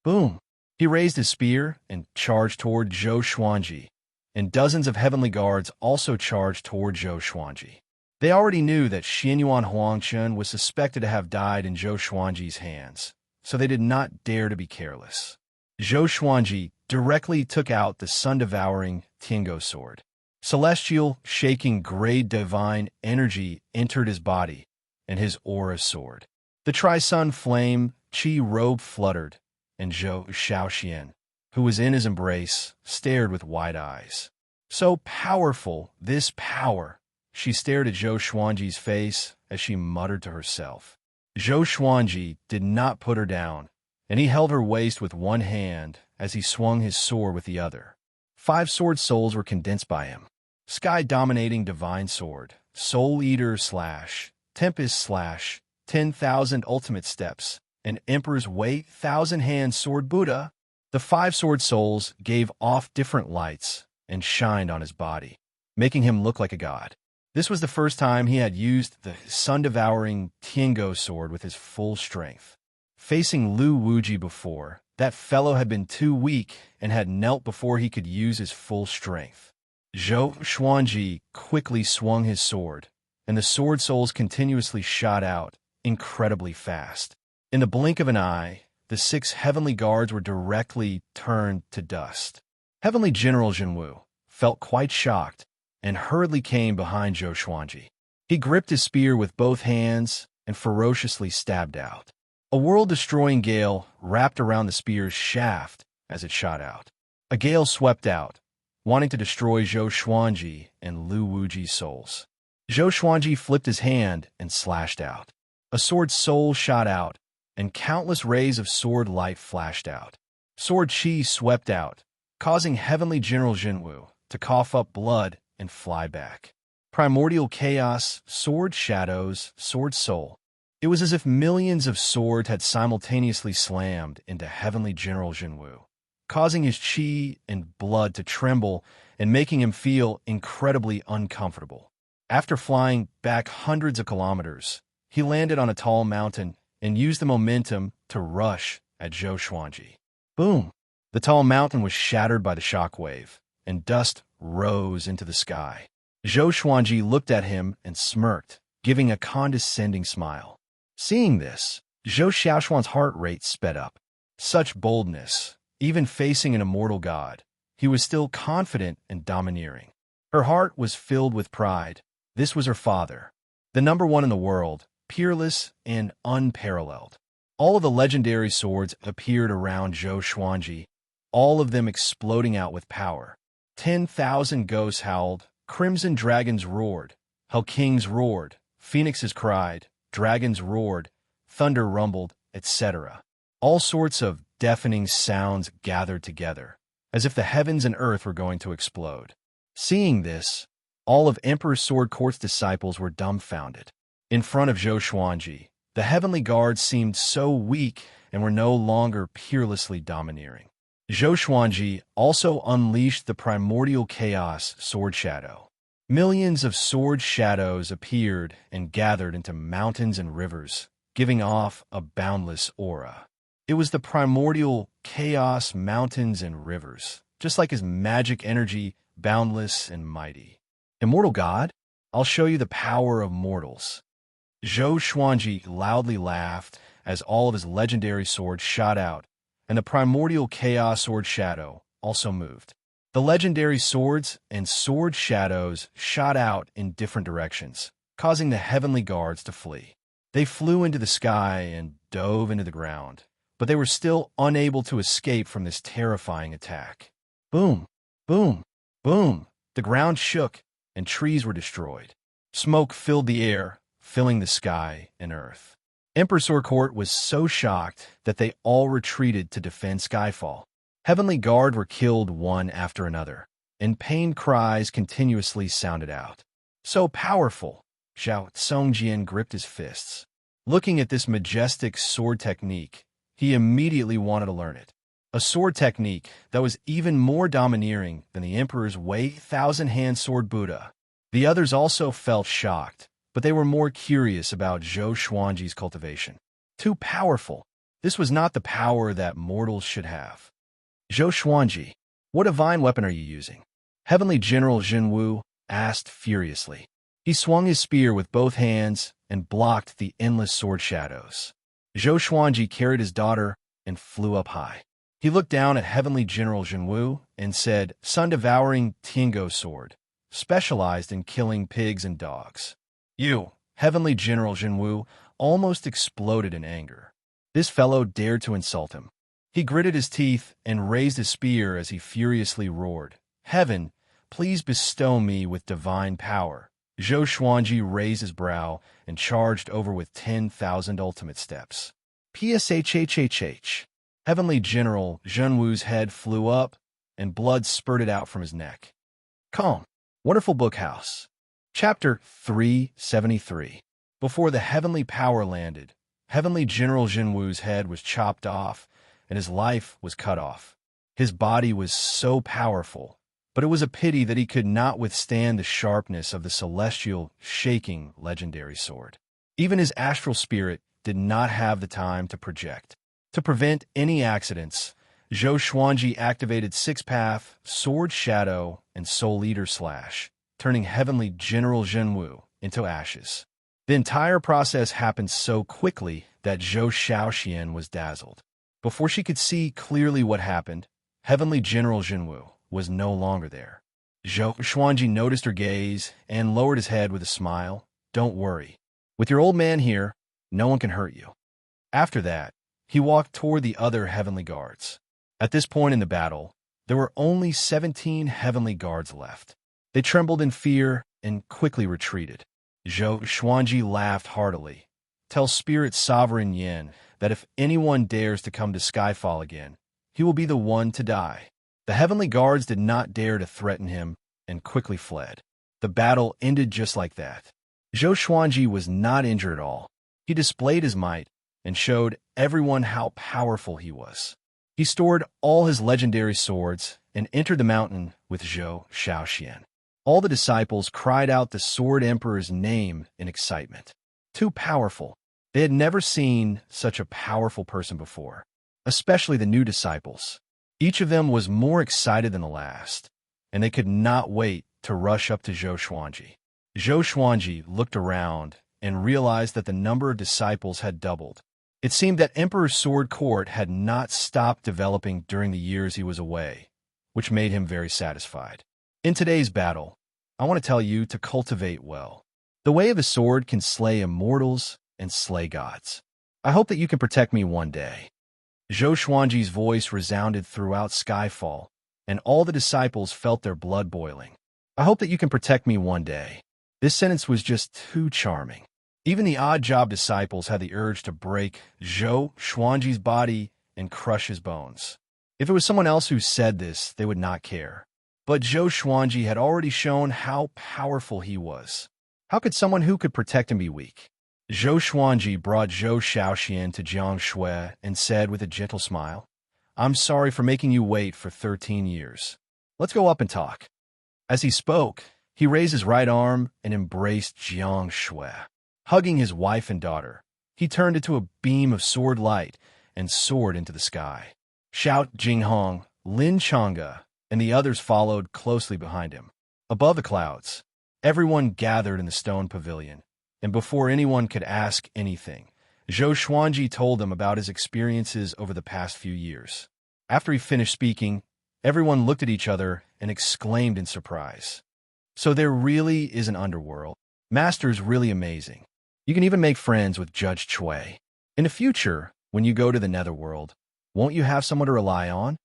Boom! He raised his spear and charged toward Zhou Xuanji, and dozens of heavenly guards also charged toward Zhou Xuanji. They already knew that Xianyuan Huangchen was suspected to have died in Zhou Xuanji's hands, so they did not dare to be careless. Zhou Xuanji directly took out the sun-devouring Tiango sword. Celestial, shaking gray divine energy entered his body, and his aura soared. The tri-sun flame Qi robe fluttered, and Zhou Xiaoxian, who was in his embrace, stared with wide eyes. "So powerful, this power!" She stared at Zhou Xuanji's face as she muttered to herself. Zhou Xuanji did not put her down, and he held her waist with one hand as he swung his sword with the other. 5 sword souls were condensed by him. Sky-dominating divine sword, soul eater / tempest / 10,000 ultimate steps, and Emperor's weight 1,000-hand sword Buddha. The 5 sword souls gave off different lights and shined on his body, making him look like a god. This was the first time he had used the sun-devouring Tiango sword with his full strength. Facing Lu Wuji before, that fellow had been too weak and had knelt before he could use his full strength. Zhou Xuanji quickly swung his sword, and the sword souls continuously shot out, incredibly fast. In the blink of an eye, the 6 heavenly guards were directly turned to dust. Heavenly General Jinwu felt quite shocked and hurriedly came behind Zhou Xuanji. He gripped his spear with both hands and ferociously stabbed out. A world-destroying gale wrapped around the spear's shaft as it shot out. A gale swept out, wanting to destroy Zhou Xuanji and Lu Wuji's souls. Zhou Xuanji flipped his hand and slashed out. A sword soul shot out, and countless rays of sword light flashed out. Sword Qi swept out, causing Heavenly General Jinwu to cough up blood and fly back. Primordial chaos, sword shadows, sword soul. It was as if millions of swords had simultaneously slammed into Heavenly General Jinwu, causing his qi and blood to tremble and making him feel incredibly uncomfortable. After flying back hundreds of kilometers, he landed on a tall mountain and used the momentum to rush at Zhou Xuanji. Boom! The tall mountain was shattered by the shockwave, and dust rose into the sky. Zhou Xuanji looked at him and smirked, giving a condescending smile. Seeing this, Zhou Xiaoxuan's heart rate sped up. Such boldness, even facing an immortal god, he was still confident and domineering. Her heart was filled with pride. This was her father, the number one in the world, peerless and unparalleled. All of the legendary swords appeared around Zhou Xuanji, all of them exploding out with power. 10,000 ghosts howled, crimson dragons roared, hell kings roared, phoenixes cried, dragons roared, thunder rumbled, etc. All sorts of deafening sounds gathered together, as if the heavens and earth were going to explode. Seeing this, all of Emperor Sword Court's disciples were dumbfounded. In front of Zhou Xuanji, the heavenly guards seemed so weak and were no longer peerlessly domineering. Zhou Xuanji also unleashed the primordial chaos sword shadow. Millions of sword shadows appeared and gathered into mountains and rivers, giving off a boundless aura. It was the primordial chaos mountains and rivers, just like his magic energy, boundless and mighty. Immortal God, I'll show you the power of mortals. Zhou Xuanji loudly laughed as all of his legendary swords shot out, and the primordial chaos sword shadow also moved. The legendary swords and sword shadows shot out in different directions, causing the heavenly guards to flee. They flew into the sky and dove into the ground, but they were still unable to escape from this terrifying attack. Boom, boom, boom. The ground shook, and trees were destroyed. Smoke filled the air, filling the sky and earth. Emperor Sword Court was so shocked that they all retreated to defend Skyfall. Heavenly Guard were killed one after another, and pained cries continuously sounded out. So powerful! Xiao Songjian gripped his fists. Looking at this majestic sword technique, he immediately wanted to learn it. A sword technique that was even more domineering than the Emperor's Wei Thousand-Hand Sword Buddha. The others also felt shocked, but they were more curious about Zhou Xuanji's cultivation. Too powerful. This was not the power that mortals should have. Zhou Xuanji, what divine weapon are you using? Heavenly General Zhenwu asked furiously. He swung his spear with both hands and blocked the endless sword shadows. Zhou Xuanji carried his daughter and flew up high. He looked down at Heavenly General Zhenwu and said, Sun-devouring Tiango sword, specialized in killing pigs and dogs. You, Heavenly General Zhenwu, almost exploded in anger. This fellow dared to insult him. He gritted his teeth and raised his spear as he furiously roared, Heaven, please bestow me with divine power. Zhou Xuanji raised his brow and charged over with 10,000 ultimate steps. Pshhhh. Heavenly General Zhenwu's head flew up, and blood spurted out from his neck. Calm. Wonderful Bookhouse. Chapter 373. Before the heavenly power landed, Heavenly General Zhenwu's head was chopped off, and his life was cut off. His body was so powerful, but it was a pity that he could not withstand the sharpness of the celestial, shaking legendary sword. Even his astral spirit did not have the time to project. To prevent any accidents, Zhou Xuanji activated Six-Path, Sword Shadow, and Soul Eater Slash, turning Heavenly General Zhenwu into ashes. The entire process happened so quickly that Zhou Xiaoxian was dazzled. Before she could see clearly what happened, Heavenly General Zhenwu was no longer there. Zhou Xuanji noticed her gaze and lowered his head with a smile. Don't worry. With your old man here, no one can hurt you. After that, he walked toward the other heavenly guards. At this point in the battle, there were only 17 heavenly guards left. They trembled in fear and quickly retreated. Zhou Xuanji laughed heartily. Tell Spirit Sovereign Yin that if anyone dares to come to Skyfall again, he will be the one to die. The heavenly guards did not dare to threaten him and quickly fled. The battle ended just like that. Zhou Xuanji was not injured at all. He displayed his might and showed everyone how powerful he was. He stored all his legendary swords and entered the mountain with Zhou Xiaoxian. All the disciples cried out the Sword Emperor's name in excitement. Too powerful. They had never seen such a powerful person before, especially the new disciples. Each of them was more excited than the last, and they could not wait to rush up to Zhou Xuanji. Zhou Xuanji looked around and realized that the number of disciples had doubled. It seemed that Emperor's Sword Court had not stopped developing during the years he was away, which made him very satisfied. In today's battle, I want to tell you to cultivate well. The way of the sword can slay immortals and slay gods. I hope that you can protect me one day. Zhou Xuanji's voice resounded throughout Skyfall, and all the disciples felt their blood boiling. I hope that you can protect me one day. This sentence was just too charming. Even the odd job disciples had the urge to break Zhou Xuanji's body and crush his bones. If it was someone else who said this, they would not care. But Zhou Xuanji had already shown how powerful he was. How could someone who could protect him be weak? Zhou Xuanji brought Zhou Xiaoxian to Xianxia and said with a gentle smile, "I'm sorry for making you wait for 13 years. Let's go up and talk." As he spoke, he raised his right arm and embraced Xianxia. Hugging his wife and daughter, he turned into a beam of sword light and soared into the sky. Xiao Jinghong, Lin Chang'e, and the others followed closely behind him. Above the clouds, everyone gathered in the stone pavilion, and before anyone could ask anything, Zhou Xuanji told them about his experiences over the past few years. After he finished speaking, everyone looked at each other and exclaimed in surprise. So there really is an underworld. Master's really amazing. You can even make friends with Judge Chui. In the future, when you go to the netherworld, won't you have someone to rely on?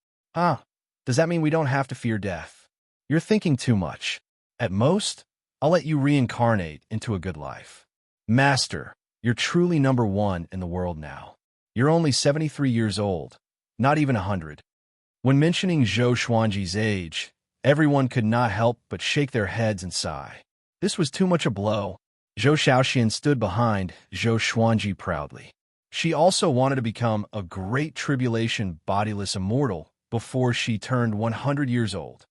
Does that mean we don't have to fear death? You're thinking too much. At most, I'll let you reincarnate into a good life. Master, you're truly number one in the world now. You're only 73 years old, not even 100. When mentioning Zhou Xuanji's age, everyone could not help but shake their heads and sigh. This was too much a blow. Zhou Xiaoxian stood behind Zhou Xuanji proudly. She also wanted to become a great tribulation bodiless immortal before she turned 100 years old.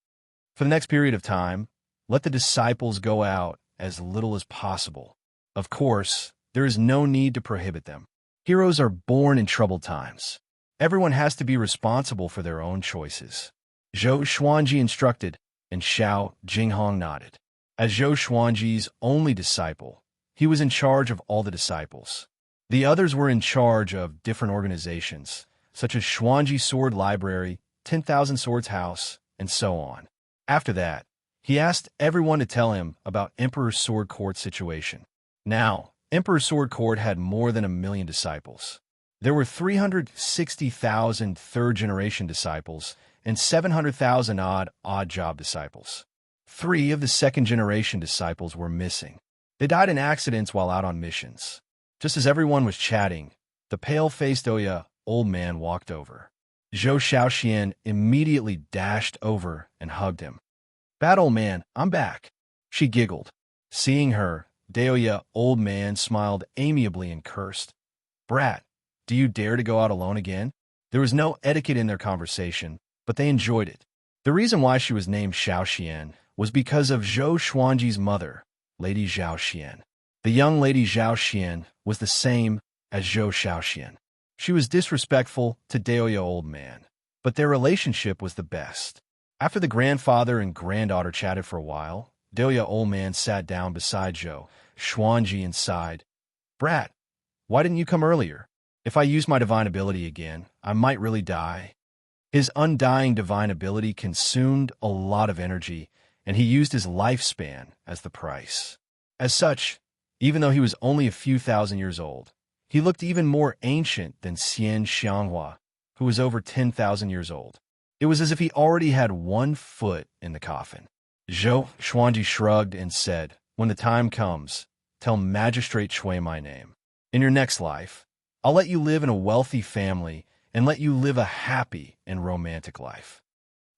For the next period of time, let the disciples go out as little as possible. Of course, there is no need to prohibit them. Heroes are born in troubled times. Everyone has to be responsible for their own choices. Zhou Xuanji instructed, and Xiao Jinghong nodded. As Zhou Xuanji's only disciple, he was in charge of all the disciples. The others were in charge of different organizations, such as Xuanji Sword Library, 10,000 Swords House, and so on. After that, he asked everyone to tell him about Emperor's Sword Court situation. Now, Emperor's Sword Court had more than 1 million disciples. There were 360,000 third-generation disciples and 700,000 odd job disciples. 3 of the second-generation disciples were missing. They died in accidents while out on missions. Just as everyone was chatting, the pale-faced old man walked over. Zhou Xiaoxian immediately dashed over and hugged him. "Bad old man, I'm back." She giggled. Seeing her, old man smiled amiably and cursed. "Brat, do you dare to go out alone again?" There was no etiquette in their conversation, but they enjoyed it. The reason why she was named Xiaoxian was because of Zhou Xuanji's mother, Lady Xiaoxian. The young Lady Xiaoxian was the same as Zhou Xiaoxian. She was disrespectful to Daoya old man, but their relationship was the best. After the grandfather and granddaughter chatted for a while, Daoya old man sat down beside Zhou Xuanji and sighed. "Brat, why didn't you come earlier? If I use my divine ability again, I might really die." His undying divine ability consumed a lot of energy, and he used his lifespan as the price. As such, even though he was only a few thousand years old, he looked even more ancient than Xianxia, who was over 10,000 years old. It was as if he already had 1 foot in the coffin. Zhou Xuanji shrugged and said, "When the time comes, tell Magistrate Chui my name. In your next life, I'll let you live in a wealthy family and let you live a happy and romantic life."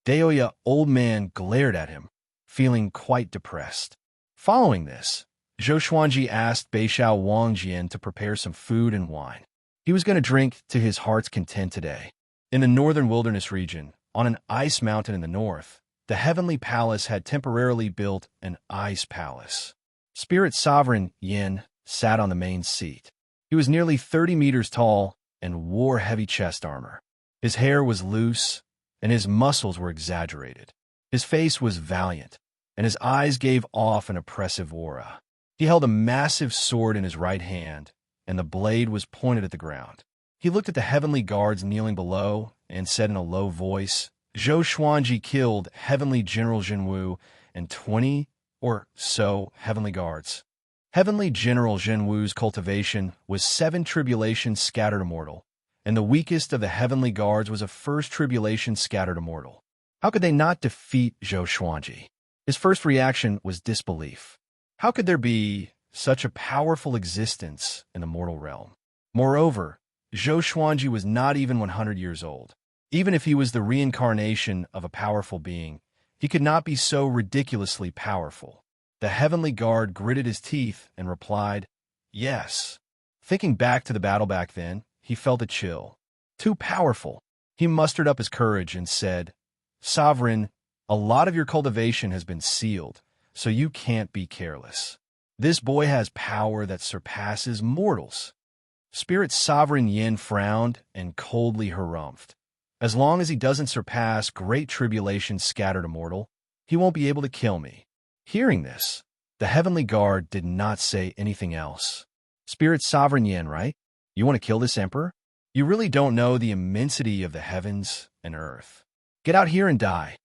Daoya old man glared at him, feeling quite depressed. Following this, Zhou Xuanji asked Beixiao Wangjian to prepare some food and wine. He was going to drink to his heart's content today. In the northern wilderness region, on an ice mountain in the north, the heavenly palace had temporarily built an ice palace. Spirit sovereign Yin, sat on the main seat. He was nearly 30 meters tall and wore heavy chest armor. His hair was loose, and his muscles were exaggerated. His face was valiant, and his eyes gave off an oppressive aura. He held a massive sword in his right hand, and the blade was pointed at the ground. He looked at the heavenly guards kneeling below and said in a low voice, "Zhou Xuanji killed Heavenly General Zhenwu and 20 or so heavenly guards." Heavenly General Zhenwu's cultivation was 7 tribulations scattered immortal, and the weakest of the heavenly guards was a first tribulation scattered immortal. How could they not defeat Zhou Xuanji? His first reaction was disbelief. How could there be such a powerful existence in the mortal realm? Moreover, Zhou Xuanji was not even 100 years old. Even if he was the reincarnation of a powerful being, he could not be so ridiculously powerful. The heavenly guard gritted his teeth and replied, "Yes." Thinking back to the battle back then, he felt a chill. Too powerful. He mustered up his courage and said, "Sovereign, a lot of your cultivation has been sealed, so you can't be careless. This boy has power that surpasses mortals." Spirit Sovereign Yin frowned and coldly harumphed. "As long as he doesn't surpass great tribulation scattered immortal, he won't be able to kill me." Hearing this, the heavenly guard did not say anything else. "Spirit Sovereign Yin, right? You want to kill this emperor? You really don't know the immensity of the heavens and earth. Get out here and die."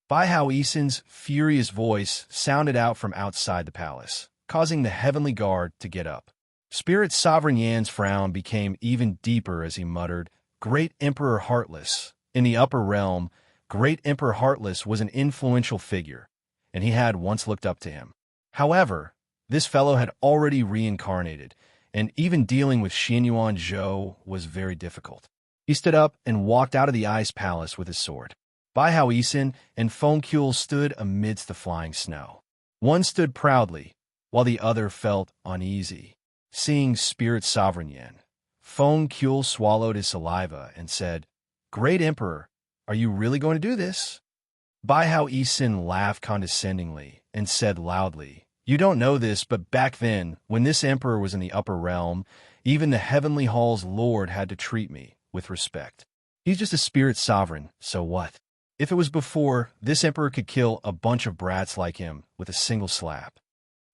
Bai Hao Yisin's furious voice sounded out from outside the palace, causing the heavenly guard to get up. Spirit Sovereign Yan's frown became even deeper as he muttered, "Great Emperor Heartless." In the upper realm, Great Emperor Heartless was an influential figure, and he had once looked up to him. However, this fellow had already reincarnated, and even dealing with Xianyuan Zhou was very difficult. He stood up and walked out of the ice palace with his sword. Bai Hao Yisin and Feng Kuel stood amidst the flying snow. One stood proudly, while the other felt uneasy. Seeing Spirit Sovereign Yin, Feng Kuel swallowed his saliva and said, "Great Emperor, are you really going to do this?" Bai Hao Yisin laughed condescendingly and said loudly, "You don't know this, but back then, when this emperor was in the upper realm, even the Heavenly Hall's lord had to treat me with respect. He's just a spirit sovereign, so what? If it was before, this emperor could kill a bunch of brats like him with a single slap."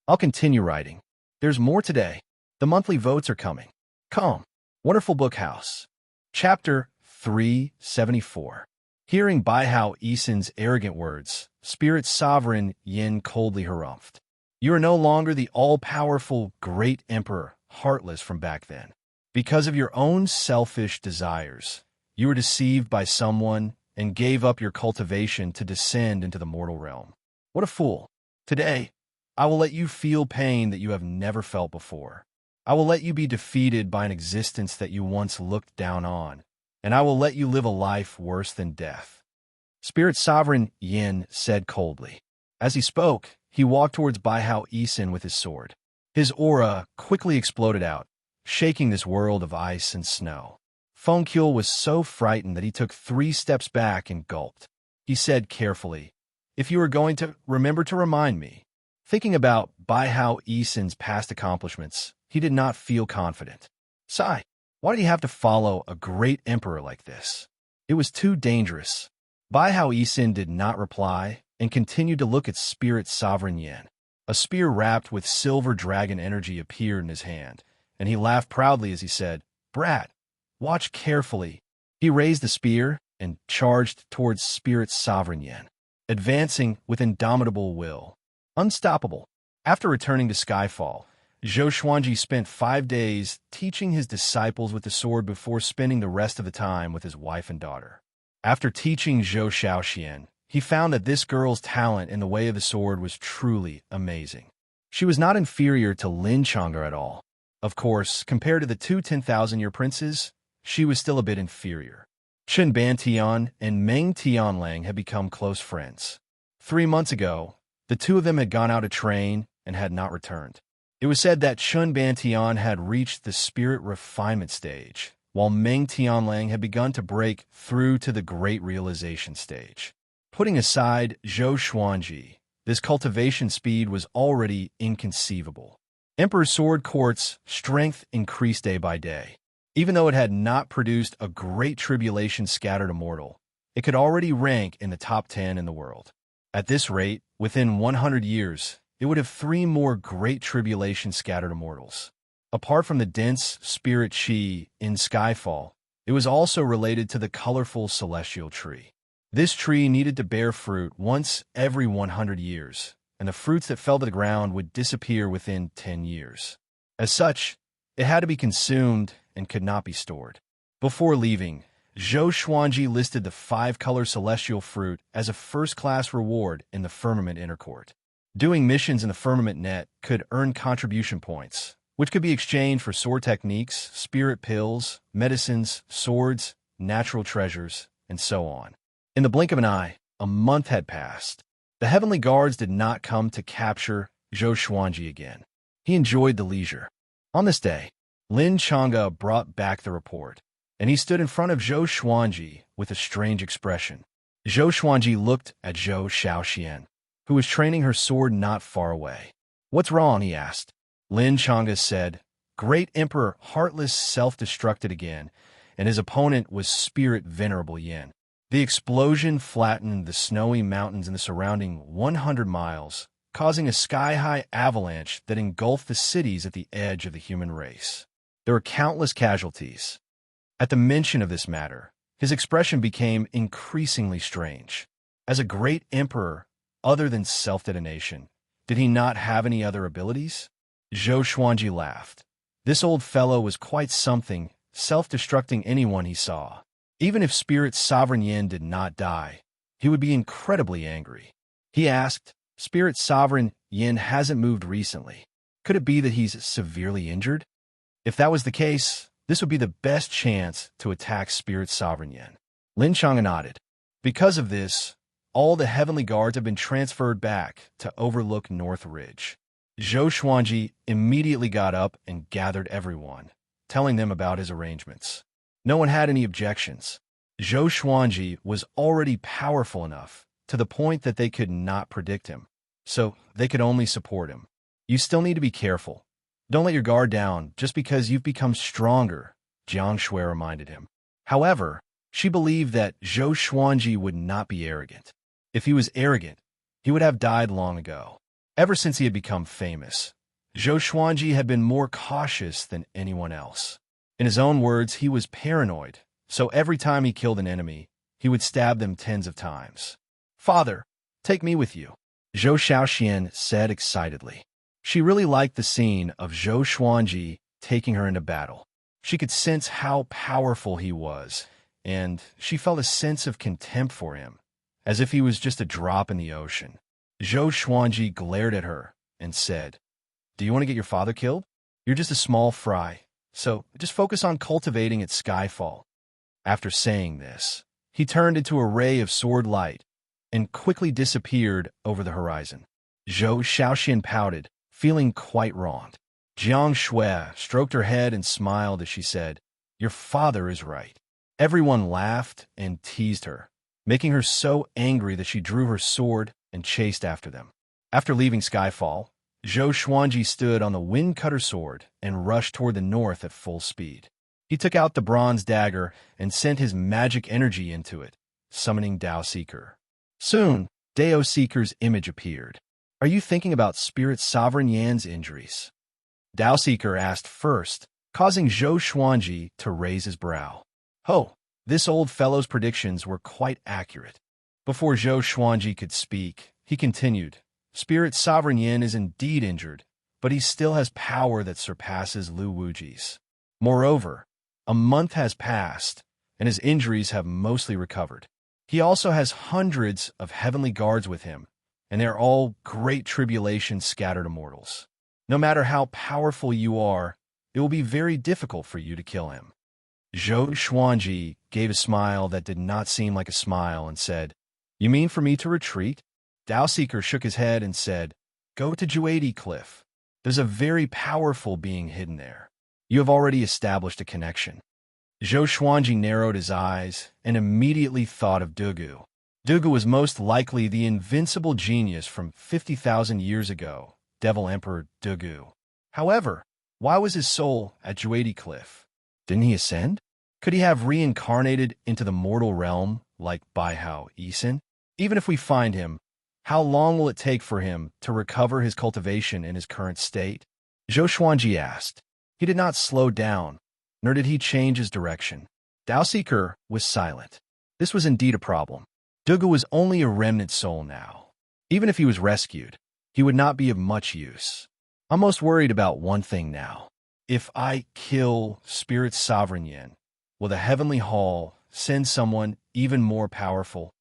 I'll continue writing. There's more today. The monthly votes are coming. Come. Wonderful Book House. Chapter 374. Hearing Bai Hao Yisin's arrogant words, Spirit Sovereign Yin coldly harumphed. "You are no longer the all-powerful Great Emperor, Heartless from back then. Because of your own selfish desires, you were deceived by someone and gave up your cultivation to descend into the mortal realm. What a fool. Today, I will let you feel pain that you have never felt before. I will let you be defeated by an existence that you once looked down on, and I will let you live a life worse than death." Spirit Sovereign Yin said coldly. As he spoke, he walked towards Bai Hao Yisin with his sword. His aura quickly exploded out, shaking this world of ice and snow. Feng Kuel was so frightened that he took 3 steps back and gulped. He said carefully, "If you are going to remember to remind me." Thinking about Bai Hao Yisin's past accomplishments, he did not feel confident. Sigh, why did he have to follow a great emperor like this? It was too dangerous. Bai Hao Yisin did not reply and continued to look at Spirit Sovereign Yin. A spear wrapped with silver dragon energy appeared in his hand, and he laughed proudly as he said, "Brat, watch carefully." He raised the spear and charged towards Spirit Sovereign Yin, advancing with indomitable will. Unstoppable. After returning to Skyfall, Zhou Xuanji spent 5 days teaching his disciples with the sword before spending the rest of the time with his wife and daughter. After teaching Zhou Xiaoxian, he found that this girl's talent in the way of the sword was truly amazing. She was not inferior to Lin Chang'er at all. Of course, compared to the 2 10,000-year princes, she was still a bit inferior. Chen Bantian and Meng Tianlang had become close friends. 3 months ago, the two of them had gone out to train and had not returned. It was said that Chen Bantian had reached the spirit refinement stage, while Meng Tianlang had begun to break through to the great realization stage. Putting aside Zhou Xuanji, this cultivation speed was already inconceivable. Emperor Sword Court's strength increased day by day. Even though it had not produced a great tribulation scattered immortal, it could already rank in the top 10 in the world. At this rate, within 100 years, it would have 3 more great tribulation scattered immortals. Apart from the dense spirit chi in Skyfall, it was also related to the colorful celestial tree. This tree needed to bear fruit once every 100 years, and the fruits that fell to the ground would disappear within 10 years. As such, it had to be consumed and could not be stored. Before leaving, Zhou Xuanji listed the 5-color celestial fruit as a first-class reward in the Firmament Inner Court. Doing missions in the Firmament Net could earn contribution points, which could be exchanged for sword techniques, spirit pills, medicines, swords, natural treasures, and so on. In the blink of an eye, a month had passed. The Heavenly Guards did not come to capture Zhou Xuanji again. He enjoyed the leisure. On this day, Lin Chang'e brought back the report, and he stood in front of Zhou Xuanji with a strange expression. Zhou Xuanji looked at Zhou Xiaoxian, who was training her sword not far away. "What's wrong?" he asked. Lin Chang'e said, "Great Emperor Heartless self-destructed again, and his opponent was Spirit Venerable Yin." The explosion flattened the snowy mountains in the surrounding 100 miles, causing a sky-high avalanche that engulfed the cities at the edge of the human race. There were countless casualties. At the mention of this matter, his expression became increasingly strange. As a great emperor, other than self-detonation, did he not have any other abilities? Zhou Xuanji laughed. This old fellow was quite something, self-destructing anyone he saw. Even if Spirit Sovereign Yin did not die, he would be incredibly angry. He asked, "Spirit Sovereign Yin hasn't moved recently. Could it be that he's severely injured?" If that was the case, this would be the best chance to attack Spirit Sovereign Yin. Lin Chang'e nodded. Because of this, all the Heavenly Guards have been transferred back to overlook North Ridge. Zhou Xuanji immediately got up and gathered everyone, telling them about his arrangements. No one had any objections. Zhou Xuanji was already powerful enough to the point that they could not predict him, so they could only support him. "You still need to be careful. Don't let your guard down just because you've become stronger," Xianxia reminded him. However, she believed that Zhou Xuanji would not be arrogant. If he was arrogant, he would have died long ago. Ever since he had become famous, Zhou Xuanji had been more cautious than anyone else. In his own words, he was paranoid, so every time he killed an enemy, he would stab them tens of times. "Father, take me with you," Zhou Xiaoxian said excitedly. She really liked the scene of Zhou Xuanji taking her into battle. She could sense how powerful he was, and she felt a sense of contempt for him, as if he was just a drop in the ocean. Zhou Xuanji glared at her and said, "Do you want to get your father killed? You're just a small fry, so just focus on cultivating at Skyfall." After saying this, he turned into a ray of sword light and quickly disappeared over the horizon. Zhou Xiaoxian pouted, feeling quite wronged. Xianxia stroked her head and smiled as she said, "Your father is right." Everyone laughed and teased her, making her so angry that she drew her sword and chased after them. After leaving Skyfall, Zhou Xuanji stood on the wind-cutter sword and rushed toward the north at full speed. He took out the bronze dagger and sent his magic energy into it, summoning Dao Seeker. Soon, Dao Seeker's image appeared. "Are you thinking about Spirit Sovereign Yan's injuries?" Dao Seeker asked first, causing Zhou Xuanji to raise his brow. Oh, this old fellow's predictions were quite accurate. Before Zhou Xuanji could speak, he continued, "Spirit Sovereign Yin is indeed injured, but he still has power that surpasses Lu Wuji's. Moreover, a month has passed, and his injuries have mostly recovered. He also has hundreds of heavenly guards with him, and they are all great tribulation scattered immortals. No matter how powerful you are, it will be very difficult for you to kill him." Zhou Xuanji gave a smile that did not seem like a smile and said, "You mean for me to retreat?" Dao Seeker shook his head and said, "Go to Juadi Cliff. There's a very powerful being hidden there. You have already established a connection." Zhou Xuanji narrowed his eyes and immediately thought of Dugu. Dugu was most likely the invincible genius from 50,000 years ago, Devil Emperor Dugu. However, why was his soul at Juadi Cliff? Didn't he ascend? Could he have reincarnated into the mortal realm like Baihao Isin? Even if we find him, how long will it take for him to recover his cultivation in his current state? Zhou Xuanji asked. He did not slow down, nor did he change his direction. Dao Seeker was silent. This was indeed a problem. Dugu was only a remnant soul now. Even if he was rescued, he would not be of much use. I'm most worried about one thing now. If I kill Spirit Sovereign Yin, will the Heavenly Hall send someone even more powerful?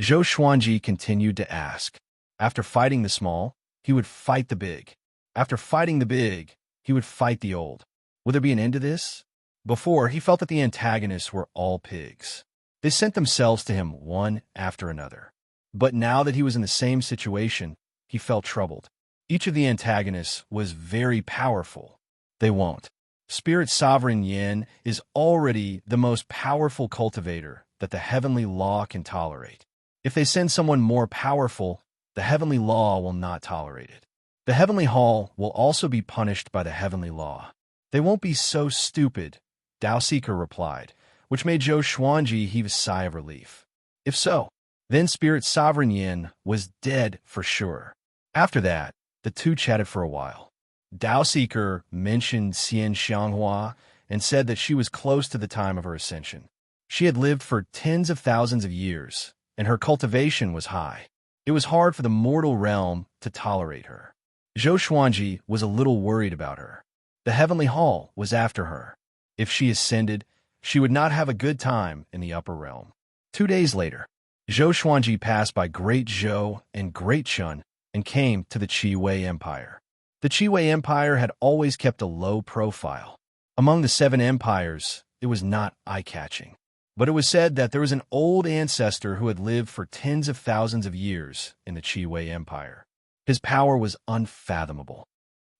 Zhou Xuanji continued to ask. After fighting the small, he would fight the big. After fighting the big, he would fight the old. Will there be an end to this? Before, he felt that the antagonists were all pigs. They sent themselves to him one after another. But now that he was in the same situation, he felt troubled. Each of the antagonists was very powerful. They won't. Spirit Sovereign Yin is already the most powerful cultivator that the heavenly law can tolerate. If they send someone more powerful, the heavenly law will not tolerate it. The heavenly hall will also be punished by the heavenly law. They won't be so stupid, Dao Seeker replied, which made Zhou Xuanji heave a sigh of relief. If so, then Spirit Sovereign Yin was dead for sure. After that, the two chatted for a while. Dao Seeker mentioned Xianxia and said that she was close to the time of her ascension. She had lived for tens of thousands of years, and her cultivation was high. It was hard for the mortal realm to tolerate her. Zhou Xuanji was a little worried about her. The heavenly hall was after her. If she ascended, she would not have a good time in the upper realm. 2 days later, Zhou Xuanji passed by Great Zhou and Great Chun and came to the Qi Wei Empire. The Qi Wei Empire had always kept a low profile. Among the 7 empires, it was not eye-catching. But it was said that there was an old ancestor who had lived for tens of thousands of years in the Qi Wei Empire. His power was unfathomable.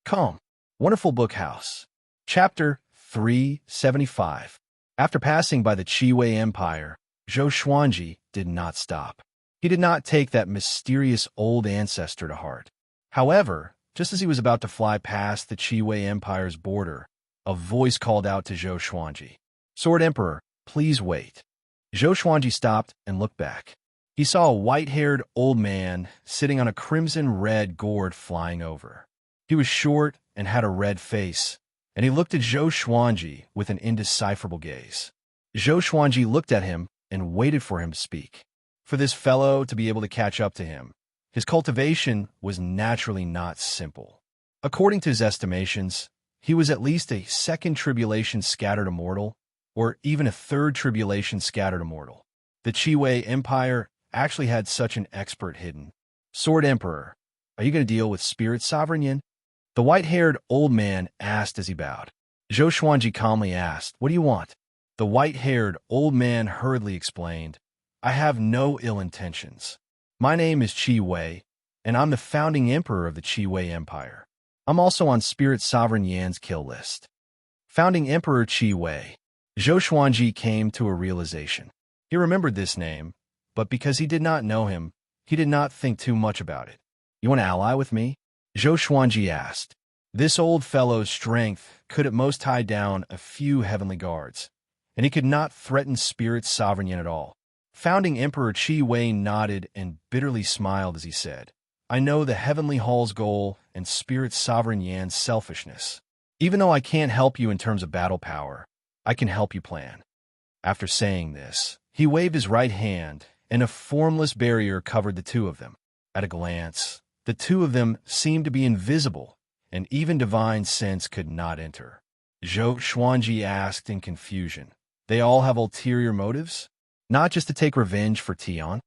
Come, Wonderful Book House. Chapter 375. After passing by the Qi Wei Empire, Zhou Xuanji did not stop. He did not take that mysterious old ancestor to heart. However, just as he was about to fly past the Qi Wei Empire's border, a voice called out to Zhou Xuanji. Sword Emperor, please wait. Zhou Xuanji stopped and looked back. He saw a white-haired old man sitting on a crimson-red gourd flying over. He was short and had a red face, and he looked at Zhou Xuanji with an indecipherable gaze. Zhou Xuanji looked at him and waited for him to speak. For this fellow to be able to catch up to him, his cultivation was naturally not simple. According to his estimations, he was at least a 2nd tribulation scattered immortal, or even a 3rd tribulation scattered immortal. The Qi Wei Empire actually had such an expert hidden. Sword Emperor, are you going to deal with Spirit Sovereign Yin? The white-haired old man asked as he bowed. Zhou Xuanji calmly asked, what do you want? The white-haired old man hurriedly explained, I have no ill intentions. My name is Qi Wei, and I'm the founding emperor of the Qi Wei Empire. I'm also on Spirit Sovereign Yan's kill list. Founding Emperor Qi Wei. Zhou Xuanji came to a realization. He remembered this name, but because he did not know him, he did not think too much about it. You want to ally with me? Zhou Xuanji asked. This old fellow's strength could at most tie down a few heavenly guards, and he could not threaten Spirit Sovereign Yin at all. Founding Emperor Qi Wei nodded and bitterly smiled as he said, I know the Heavenly Hall's goal and Spirit Sovereign Yan's selfishness. Even though I can't help you in terms of battle power, I can help you plan. After saying this, he waved his right hand, and a formless barrier covered the two of them. At a glance, the two of them seemed to be invisible, and even divine sense could not enter. Zhou Xuanji asked in confusion, They all have ulterior motives? Not just to take revenge for Tian?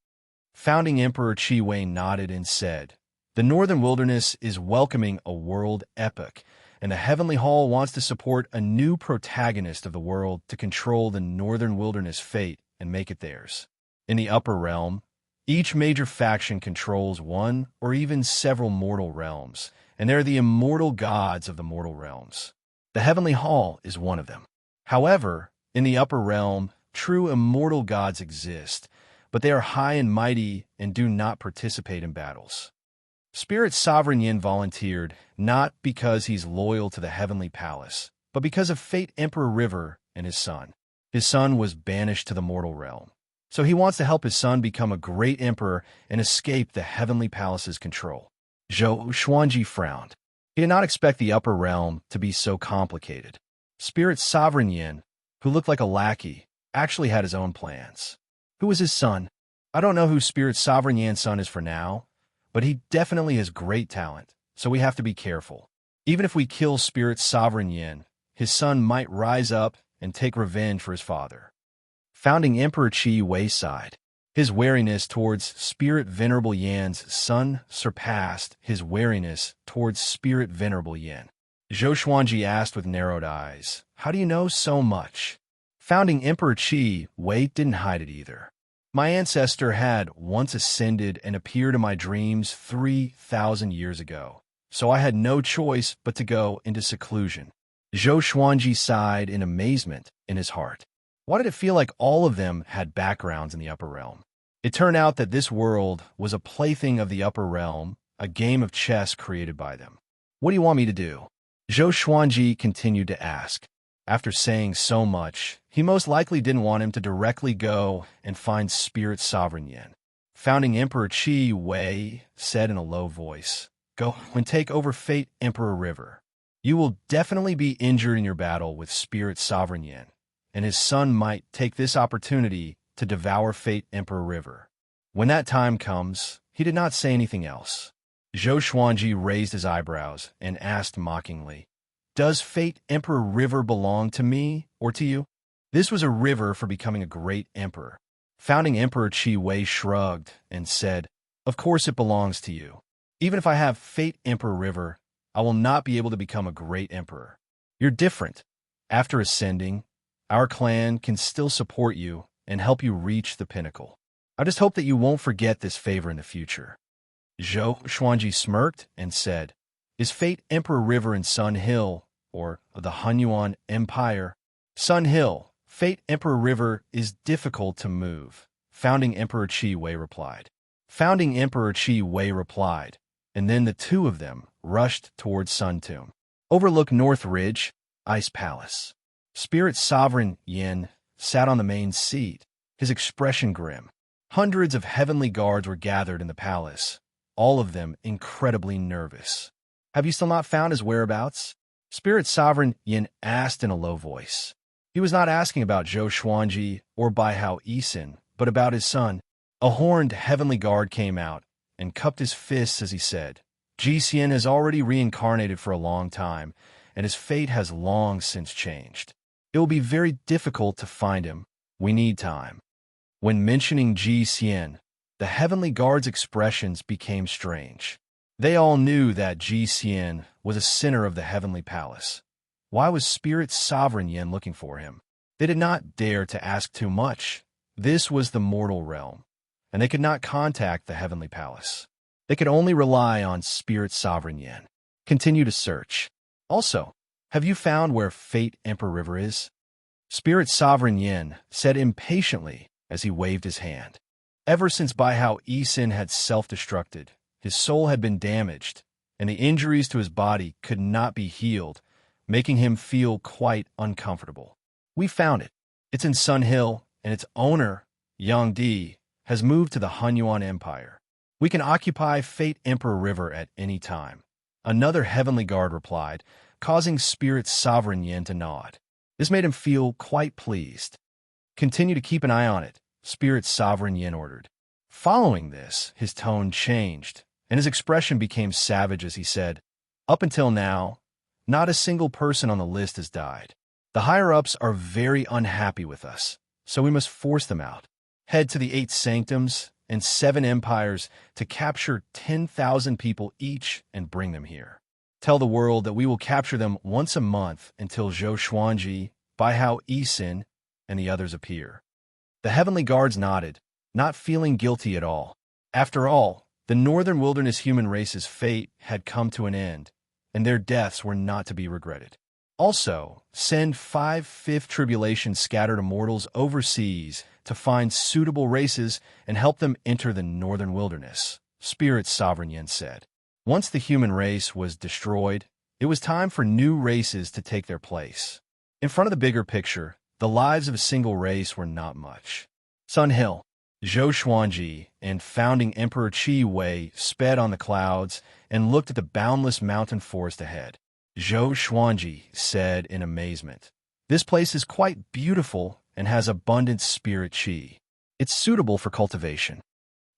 Founding Emperor Qi Wei nodded and said, The Northern Wilderness is welcoming a world epoch, and the Heavenly Hall wants to support a new protagonist of the world to control the Northern Wilderness fate and make it theirs. In the upper realm, each major faction controls one or even several mortal realms, and they're the immortal gods of the mortal realms. The Heavenly Hall is one of them. However, in the upper realm, true immortal gods exist, but they are high and mighty and do not participate in battles. Spirit Sovereign Yin volunteered, not because he's loyal to the Heavenly Palace, but because of Fate Emperor River and his son. His son was banished to the mortal realm, so he wants to help his son become a great emperor and escape the Heavenly Palace's control. Zhou Xuanji frowned. He did not expect the upper realm to be so complicated. Spirit Sovereign Yin, who looked like a lackey, actually had his own plans. Who was his son? I don't know who Spirit Sovereign Yin's son is for now, but he definitely has great talent, so we have to be careful. Even if we kill Spirit Sovereign Yin, his son might rise up and take revenge for his father. Founding Emperor Qi Wei sighed. His wariness towards Spirit Venerable Yan's son surpassed his wariness towards Spirit Venerable Yin. Zhou Xuanji asked with narrowed eyes, "How do you know so much?" Founding Emperor Qi Wei didn't hide it either. My ancestor had once ascended and appeared in my dreams 3,000 years ago, so I had no choice but to go into seclusion. Zhou Xuanji sighed in amazement in his heart. Why did it feel like all of them had backgrounds in the upper realm? It turned out that this world was a plaything of the upper realm, a game of chess created by them. What do you want me to do? Zhou Xuanji continued to ask. After saying so much, he most likely didn't want him to directly go and find Spirit Sovereign Yin. Founding Emperor Qi Wei said in a low voice, "Go and take over Fate Emperor River. You will definitely be injured in your battle with Spirit Sovereign Yin, and his son might take this opportunity to devour Fate Emperor River." When that time comes, he did not say anything else. Zhou Xuanji raised his eyebrows and asked mockingly, "Does Fate Emperor River belong to me or to you?" This was a river for becoming a great emperor. Founding Emperor Qi Wei shrugged and said, "Of course it belongs to you. Even if I have Fate Emperor River, I will not be able to become a great emperor. You're different. After ascending, our clan can still support you and help you reach the pinnacle. I just hope that you won't forget this favor in the future." Zhou Xuanji smirked and said, "Is Fate Emperor River in Sun Hill, or the Hunyuan Empire?" "Sun Hill, Fate Emperor River is difficult to move," Founding Emperor Qi Wei replied. Founding Emperor Qi Wei replied, and then the two of them rushed towards Sun Tomb. Overlook North Ridge, Ice Palace. Spirit Sovereign Yin sat on the main seat, his expression grim. Hundreds of heavenly guards were gathered in the palace, all of them incredibly nervous. "Have you still not found his whereabouts?" Spirit Sovereign Yin asked in a low voice. He was not asking about Zhou Xuanji or Baihao Yisin, but about his son. A horned heavenly guard came out and cupped his fists as he said, "Xian has already reincarnated for a long time, and his fate has long since changed. It will be very difficult to find him. We need time." When mentioning Xian, the heavenly guard's expressions became strange. They all knew that Xian was a sinner of the heavenly palace. Why was Spirit Sovereign Yin looking for him? They did not dare to ask too much. This was the mortal realm, and they could not contact the heavenly palace. They could only rely on Spirit Sovereign Yin. Continue to search. Also, have you found where Fate Emperor River is? Spirit Sovereign Yin said impatiently as he waved his hand. Ever since Baihao Yisin had self-destructed, his soul had been damaged, and the injuries to his body could not be healed, making him feel quite uncomfortable. "We found it. It's in Sun Hill, and its owner, Yang Di, has moved to the Hunyuan Empire. We can occupy Fate Emperor River at any time." Another heavenly guard replied, causing Spirit Sovereign Yin to nod. This made him feel quite pleased. "Continue to keep an eye on it," Spirit Sovereign Yin ordered. Following this, his tone changed, and his expression became savage as he said, "Up until now, not a single person on the list has died. The higher-ups are very unhappy with us, so we must force them out. Head to the 8 sanctums and 7 empires to capture 10,000 people each and bring them here. Tell the world that we will capture them once a month until Zhou Xuanji, Baihao Yisin, and the others appear." The heavenly guards nodded, not feeling guilty at all. After all, the northern wilderness human race's fate had come to an end, and their deaths were not to be regretted. Also, send 5 Fifth Tribulation scattered immortals overseas to find suitable races and help them enter the northern wilderness, Spirit Sovereign Yin said. Once the human race was destroyed, it was time for new races to take their place. In front of the bigger picture, the lives of a single race were not much. Sun Hill, Zhou Xuanji, and founding Emperor Qi Wei sped on the clouds and looked at the boundless mountain forest ahead. Zhou Xuanji said in amazement, "This place is quite beautiful and has abundant spirit qi. It's suitable for cultivation."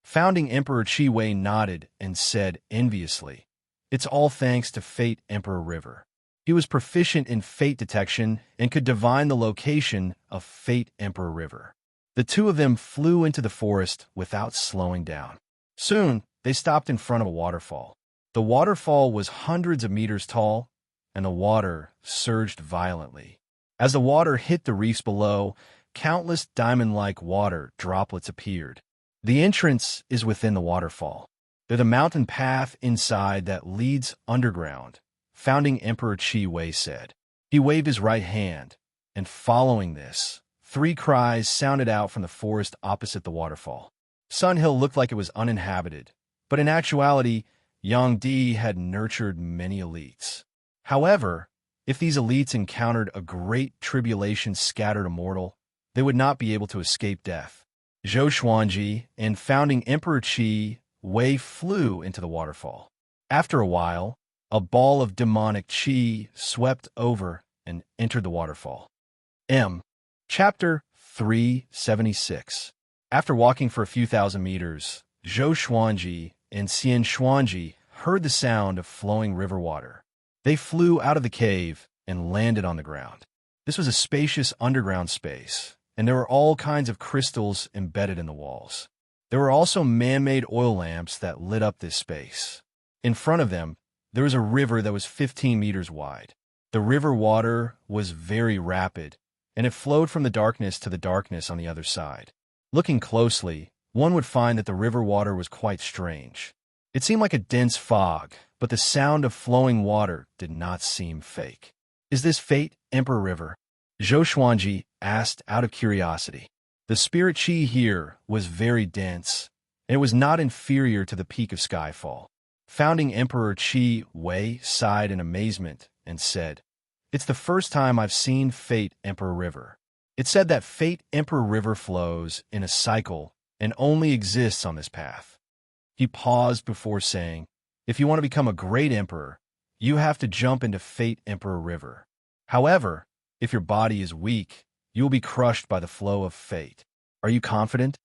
Founding Emperor Qi Wei nodded and said enviously, "It's all thanks to Fate Emperor River." He was proficient in fate detection and could divine the location of Fate Emperor River. The two of them flew into the forest without slowing down. Soon, they stopped in front of a waterfall. The waterfall was hundreds of meters tall, and the water surged violently. As the water hit the reefs below, countless diamond-like water droplets appeared. The entrance is within the waterfall. There's a mountain path inside that leads underground, founding Emperor Qi Wei said. He waved his right hand, and following this, 3 cries sounded out from the forest opposite the waterfall. Sun Hill looked like it was uninhabited, but in actuality, Yang Di had nurtured many elites. However, if these elites encountered a great tribulation scattered immortal, they would not be able to escape death. Zhou Xuanji and founding Emperor Qi Wei flew into the waterfall. After a while, a ball of demonic qi swept over and entered the waterfall. Chapter 376. After walking for a few thousand meters, Zhou Xuanji and Xianxia heard the sound of flowing river water. They flew out of the cave and landed on the ground. This was a spacious underground space, and there were all kinds of crystals embedded in the walls. There were also man-made oil lamps that lit up this space. In front of them, there was a river that was 15 meters wide. The river water was very rapid, and it flowed from the darkness to the darkness on the other side. Looking closely, one would find that the river water was quite strange. It seemed like a dense fog, but the sound of flowing water did not seem fake. "Is this Fate Emperor River?" Zhou Xuanji asked out of curiosity. The spirit qi here was very dense, and it was not inferior to the peak of Skyfall. Founding Emperor Qi Wei sighed in amazement and said, "It's the first time I've seen Fate Emperor River. It said that Fate Emperor River flows in a cycle and only exists on this path." He paused before saying, "If you want to become a great emperor, you have to jump into Fate Emperor River. However, if your body is weak, you will be crushed by the flow of fate. Are you confident?"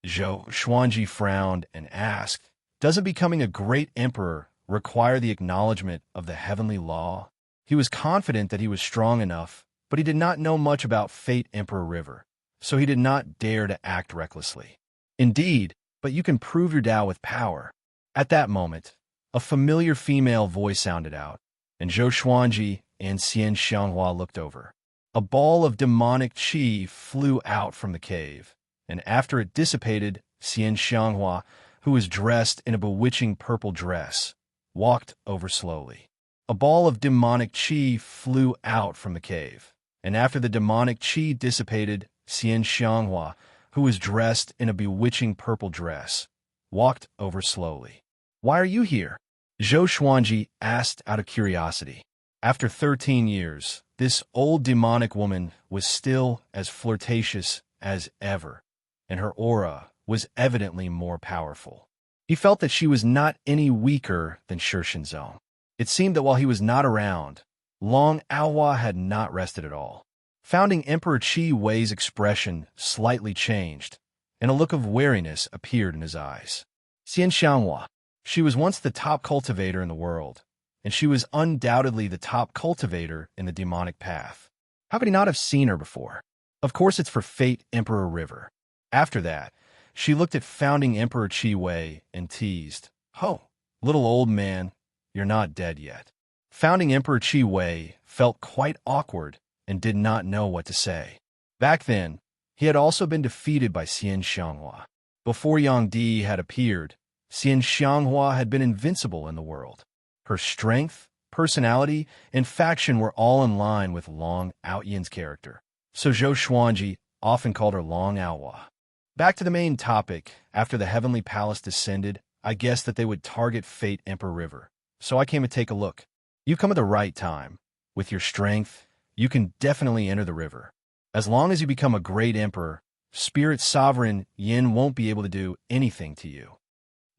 Zhou Xuanji frowned and asked, "Doesn't becoming a great emperor require the acknowledgement of the heavenly law?" He was confident that he was strong enough, but he did not know much about Fate Emperor River, so he did not dare to act recklessly. "Indeed, but you can prove your Tao with power." At that moment, a familiar female voice sounded out, and Zhou Xuanji and Xianxia looked over. A ball of demonic qi flew out from the cave, and after it dissipated, Xianxia, who was dressed in a bewitching purple dress, walked over slowly. A ball of demonic qi flew out from the cave, and after the demonic qi dissipated, Xianxia, who was dressed in a bewitching purple dress, walked over slowly. "Why are you here?" Zhou Xuanji asked out of curiosity. After 13 years, this old demonic woman was still as flirtatious as ever, and her aura was evidently more powerful. He felt that she was not any weaker than Shenzong. It seemed that while he was not around, Long Aohua had not rested at all. Founding Emperor Qi Wei's expression slightly changed, and a look of wariness appeared in his eyes. Xianxia, she was once the top cultivator in the world, and she was undoubtedly the top cultivator in the demonic path. How could he not have seen her before? Of course it's for Fate Emperor River. After that, she looked at founding Emperor Qi Wei and teased, "Ho, little old man, you're not dead yet." Founding Emperor Qi Wei felt quite awkward and did not know what to say. Back then, he had also been defeated by Xianxia. Before Yang Di had appeared, Xianxia had been invincible in the world. Her strength, personality, and faction were all in line with Long Aoyin's character, so Zhou Xuanji often called her Long Aohua. Back to the main topic, after the heavenly palace descended, I guessed that they would target Fate Emperor River, so I came to take a look. You come at the right time. With your strength, you can definitely enter the river. As long as you become a great emperor, Spirit Sovereign Yin won't be able to do anything to you.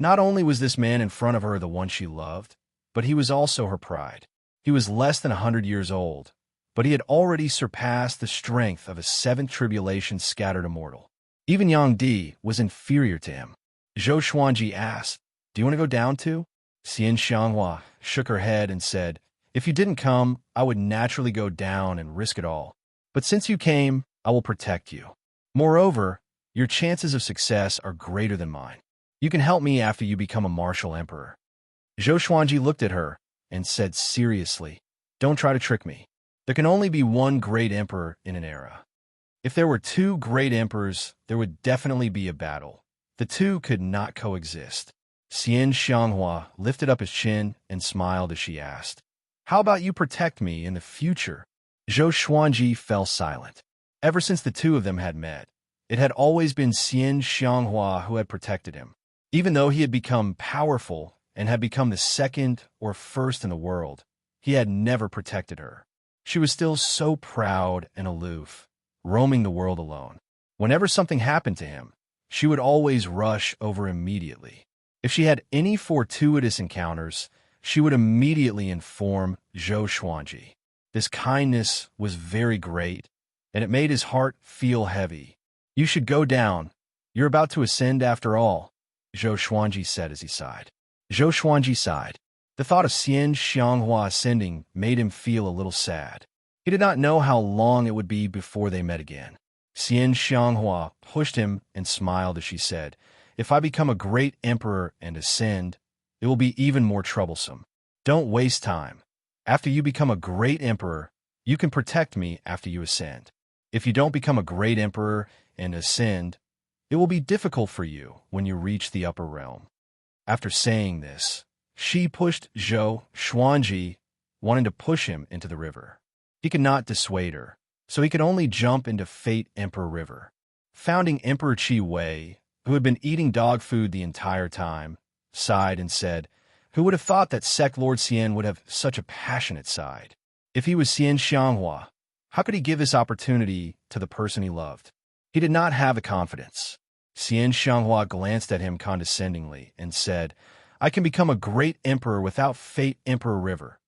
Not only was this man in front of her the one she loved, but he was also her pride. He was less than 100 years old, but he had already surpassed the strength of a seventh tribulation scattered immortal. Even Yang Di was inferior to him. Zhou Xuanji asked, "Do you want to go down too?" Xianxia shook her head and said, "If you didn't come, I would naturally go down and risk it all. But since you came, I will protect you. Moreover, your chances of success are greater than mine. You can help me after you become a martial emperor." Zhou Xuanji looked at her and said seriously, "Don't try to trick me. There can only be one great emperor in an era. If there were two great emperors, there would definitely be a battle. The two could not coexist." Xianxia lifted up his chin and smiled as she asked, "How about you protect me in the future?" Zhou Xuanji fell silent. Ever since the two of them had met, it had always been Xianxia who had protected him. Even though he had become powerful and had become the second or first in the world, he had never protected her. She was still so proud and aloof, roaming the world alone. Whenever something happened to him, she would always rush over immediately. If she had any fortuitous encounters, she would immediately inform Zhou Xuanji. This kindness was very great, and it made his heart feel heavy. "You should go down. You're about to ascend after all," Zhou Xuanji said as he sighed. Zhou Xuanji sighed. The thought of Xianxia ascending made him feel a little sad. He did not know how long it would be before they met again. Xianxia pushed him and smiled as she said, "If I become a great emperor and ascend, it will be even more troublesome. Don't waste time. After you become a great emperor, you can protect me after you ascend. If you don't become a great emperor and ascend, it will be difficult for you when you reach the upper realm." After saying this, she pushed Zhou Xuanji, wanting to push him into the river. He could not dissuade her, so he could only jump into Fate Emperor River. Founding Emperor Qi Wei, who had been eating dog food the entire time, sighed and said, "Who would have thought that Sect Lord Xian would have such a passionate side? If he was Xianxia, how could he give this opportunity to the person he loved?" He did not have the confidence. Xianxia glanced at him condescendingly and said, "I can become a great emperor without Fate Emperor River.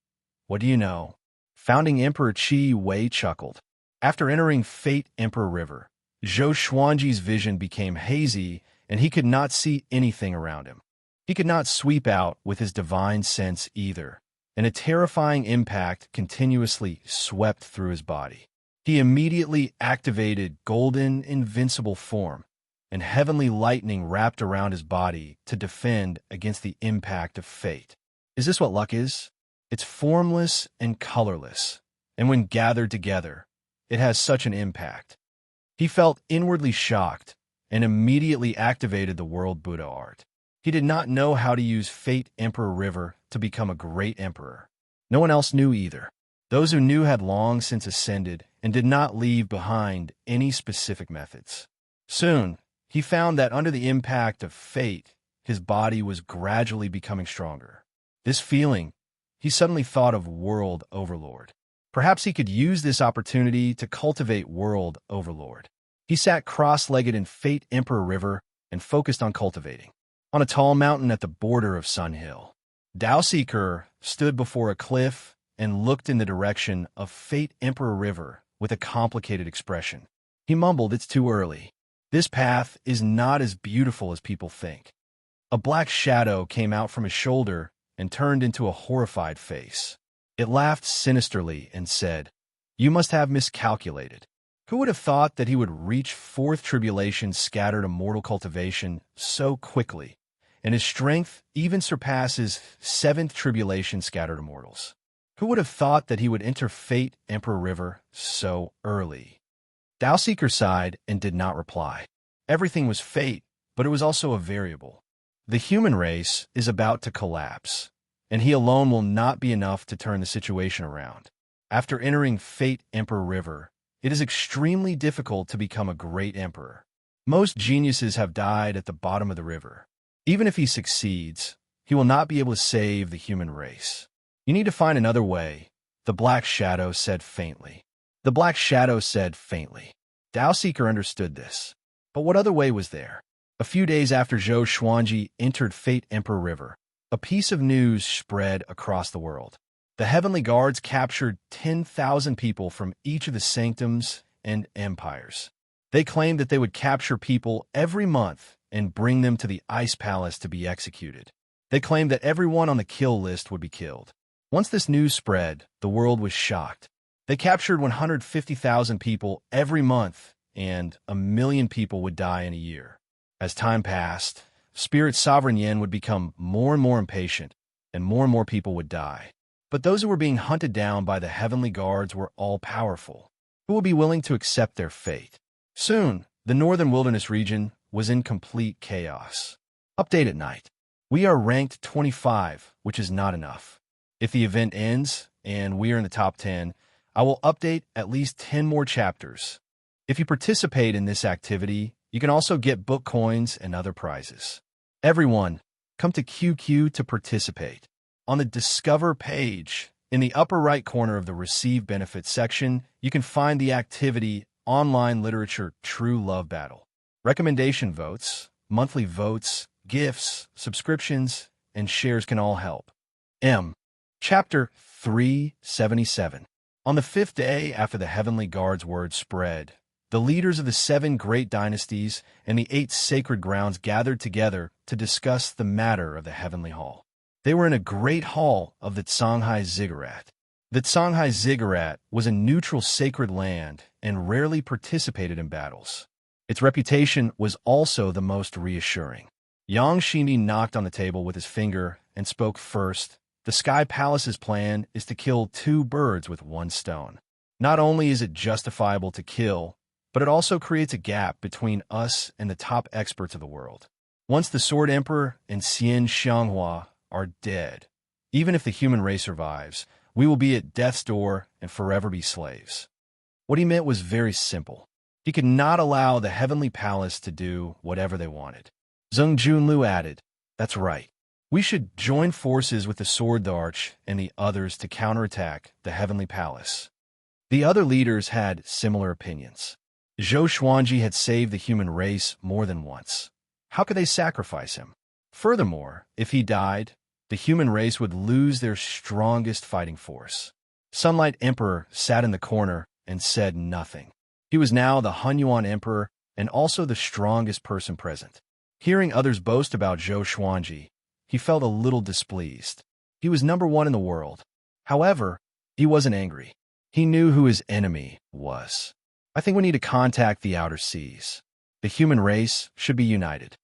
What do you know?" Founding Emperor Qi Wei chuckled. After entering Fate Emperor River, Zhou Xuanji's vision became hazy and he could not see anything around him. He could not sweep out with his divine sense either, and a terrifying impact continuously swept through his body. He immediately activated Golden Invincible Form, and heavenly lightning wrapped around his body to defend against the impact of fate. Is this what luck is? It's formless and colorless, and when gathered together, it has such an impact. He felt inwardly shocked and immediately activated the World Buddha art. He did not know how to use Fate Emperor River to become a great emperor. No one else knew either. Those who knew had long since ascended and did not leave behind any specific methods. Soon, he found that under the impact of fate, his body was gradually becoming stronger. This feeling, he suddenly thought of World Overlord. Perhaps he could use this opportunity to cultivate World Overlord. He sat cross-legged in Fate Emperor River and focused on cultivating. On a tall mountain at the border of Sun Hill, Daoseeker stood before a cliff and looked in the direction of Fate Emperor River with a complicated expression. He mumbled, "It's too early. This path is not as beautiful as people think." A black shadow came out from his shoulder and turned into a horrified face. It laughed sinisterly and said, "You must have miscalculated. Who would have thought that he would reach fourth tribulation scattered immortal cultivation so quickly, and his strength even surpasses seventh tribulation scattered immortals? Who would have thought that he would enter Fate Emperor River so early?" Daoseeker sighed and did not reply. Everything was fate, but it was also a variable. The human race is about to collapse, and he alone will not be enough to turn the situation around. After entering Fate Emperor River, it is extremely difficult to become a great emperor. Most geniuses have died at the bottom of the river. Even if he succeeds, he will not be able to save the human race. You need to find another way, the Black Shadow said faintly. The Black Shadow said faintly. Daoseeker understood this. But what other way was there? A few days after Zhou Xuanji entered Fate Emperor River, a piece of news spread across the world. The Heavenly Guards captured 10,000 people from each of the sanctums and empires. They claimed that they would capture people every month and bring them to the Ice Palace to be executed. They claimed that everyone on the kill list would be killed. Once this news spread, the world was shocked. They captured 150,000 people every month, and 1 million people would die in a year. As time passed, Spirit Sovereign Yin would become more and more impatient, and more people would die. But those who were being hunted down by the Heavenly Guards were all-powerful, who would be willing to accept their fate. Soon, the Northern Wilderness region was in complete chaos. Update at night. We are ranked 25, which is not enough. If the event ends, and we are in the top 10, I will update at least 10 more chapters. If you participate in this activity, you can also get book coins and other prizes. Everyone, come to QQ to participate. On the Discover page, in the upper right corner of the Receive Benefits section, you can find the activity Online Literature True Love Battle. Recommendation votes, monthly votes, gifts, subscriptions, and shares can all help. Chapter 377. On the 5th day after the Heavenly Guard's word spread, the leaders of the 7 great dynasties and the 8 sacred grounds gathered together to discuss the matter of the Heavenly Hall. They were in a great hall of the Xianxia Ziggurat. The Xianxia Ziggurat was a neutral sacred land and rarely participated in battles. Its reputation was also the most reassuring. Yang Shimi knocked on the table with his finger and spoke first. The Sky Palace's plan is to kill 2 birds with 1 stone. Not only is it justifiable to kill, but it also creates a gap between us and the top experts of the world. Once the Sword Emperor and Xianxia are dead, even if the human race survives, we will be at death's door and forever be slaves. What he meant was very simple. He could not allow the Heavenly Palace to do whatever they wanted. Zheng Junlu added, "That's right. We should join forces with the Sword Arch and the others to counterattack the Heavenly Palace." The other leaders had similar opinions. Zhou Xuanji had saved the human race more than once. How could they sacrifice him? Furthermore, if he died, the human race would lose their strongest fighting force. Sunlight Emperor sat in the corner and said nothing. He was now the Hunyuan Emperor and also the strongest person present. Hearing others boast about Zhou Xuanji, he felt a little displeased. He was number 1 in the world. However, he wasn't angry. He knew who his enemy was. "I think we need to contact the outer seas. The human race should be united,"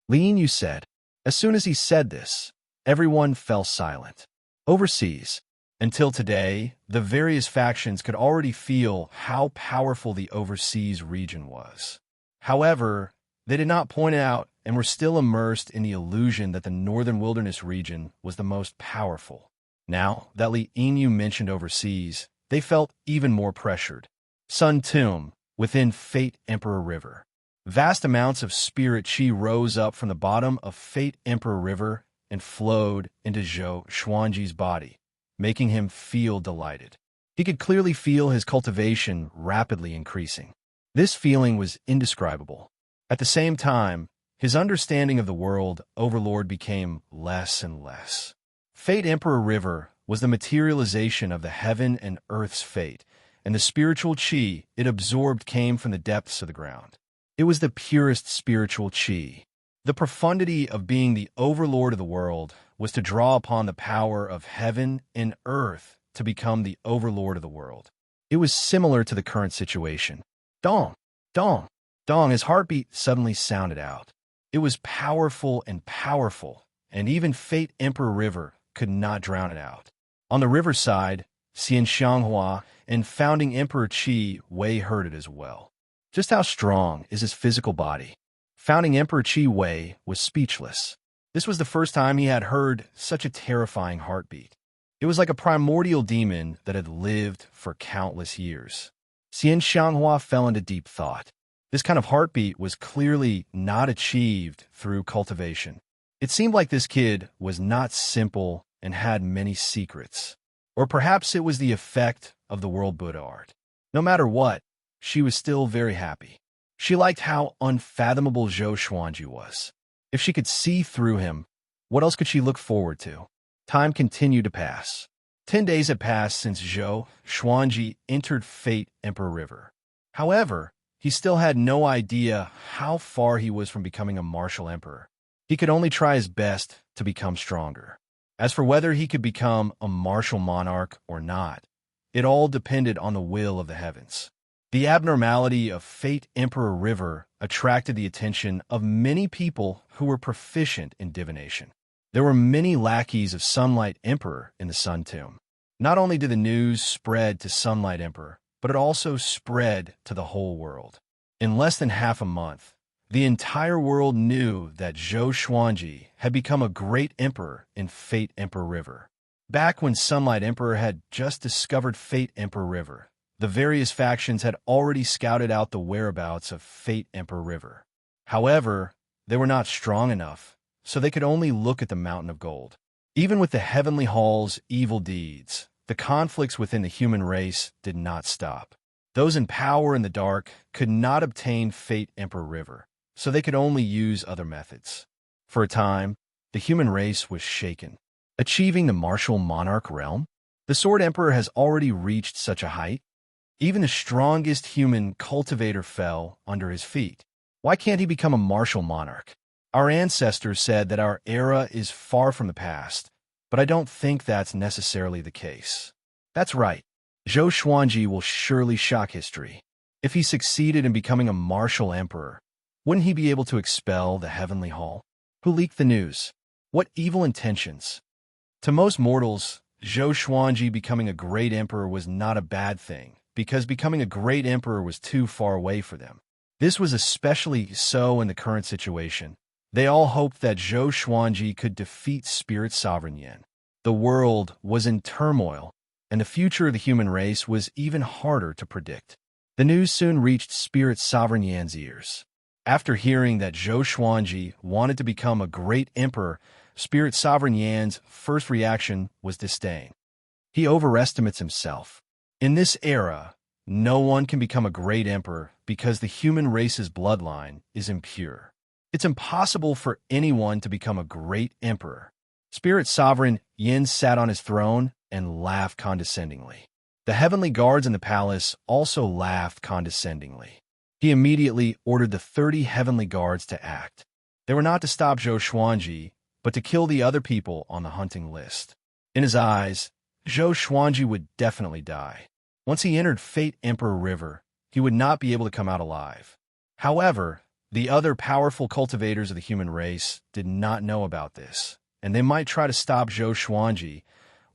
Lin Yu said. As soon as he said this, everyone fell silent. Overseas, until today, the various factions could already feel how powerful the overseas region was. However, they did not point it out and were still immersed in the illusion that the Northern Wilderness region was the most powerful. Now that Li Yinyu mentioned overseas, they felt even more pressured. Sun Tomb, within Fate Emperor River. Vast amounts of spirit chi rose up from the bottom of Fate Emperor River and flowed into Zhou Xuanji's body, making him feel delighted. He could clearly feel his cultivation rapidly increasing. This feeling was indescribable. At the same time, his understanding of the world overlord became less and less. Fate Emperor River was the materialization of the heaven and earth's fate, and the spiritual chi it absorbed came from the depths of the ground. It was the purest spiritual chi. The profundity of being the overlord of the world was to draw upon the power of heaven and earth to become the overlord of the world. It was similar to the current situation. Dong, dong, dong, his heartbeat suddenly sounded out. It was powerful, and even Fate Emperor River could not drown it out. On the riverside, Xianxia and founding Emperor Qi Wei heard it as well. Just how strong is his physical body? Founding Emperor Qi Wei was speechless. This was the first time he had heard such a terrifying heartbeat. It was like a primordial demon that had lived for countless years. Xianxia fell into deep thought. This kind of heartbeat was clearly not achieved through cultivation. It seemed like this kid was not simple and had many secrets. Or perhaps it was the effect of the world Buddha art. No matter what, she was still very happy. She liked how unfathomable Zhou Xuanji was. If she could see through him, what else could she look forward to? Time continued to pass. 10 days had passed since Zhou Xuanji entered Fate Emperor River. However, he still had no idea how far he was from becoming a martial emperor. He could only try his best to become stronger. As for whether he could become a martial monarch or not, it all depended on the will of the heavens. The abnormality of Fate Emperor River attracted the attention of many people who were proficient in divination. There were many lackeys of Sunlight Emperor in the Sun Tomb. Not only did the news spread to Sunlight Emperor, but it also spread to the whole world. In less than half a month, the entire world knew that Zhou Xuanji had become a great emperor in Fate Emperor River. Back when Sunlight Emperor had just discovered Fate Emperor River, the various factions had already scouted out the whereabouts of Fate Emperor River. However, they were not strong enough, so they could only look at the Mountain of Gold. Even with the Heavenly Hall's evil deeds, the conflicts within the human race did not stop. Those in power in the dark could not obtain Fate Emperor River, so they could only use other methods. For a time, the human race was shaken. Achieving the martial monarch realm? The Sword Emperor has already reached such a height? Even the strongest human cultivator fell under his feet. Why can't he become a martial monarch? Our ancestors said that our era is far from the past, but I don't think that's necessarily the case. That's right. Zhou Xuanji will surely shock history. If he succeeded in becoming a martial emperor, wouldn't he be able to expel the Heavenly Hall? Who leaked the news? What evil intentions? To most mortals, Zhou Xuanji becoming a great emperor was not a bad thing, because becoming a great emperor was too far away for them. This was especially so in the current situation. They all hoped that Zhou Xuanji could defeat Spirit Sovereign Yin. The world was in turmoil, and the future of the human race was even harder to predict. The news soon reached Spirit Sovereign Yan's ears. After hearing that Zhou Xuanji wanted to become a great emperor, Spirit Sovereign Yan's first reaction was disdain. He overestimates himself. In this era, no one can become a great emperor because the human race's bloodline is impure. It's impossible for anyone to become a great emperor. Spirit Sovereign Yin sat on his throne and laughed condescendingly. The heavenly guards in the palace also laughed condescendingly. He immediately ordered the 30 heavenly guards to act. They were not to stop Zhou Xuanji, but to kill the other people on the hunting list. In his eyes, Zhou Xuanji would definitely die. Once he entered Fate Emperor River, he would not be able to come out alive. However, the other powerful cultivators of the human race did not know about this, and they might try to stop Zhou Xuanji,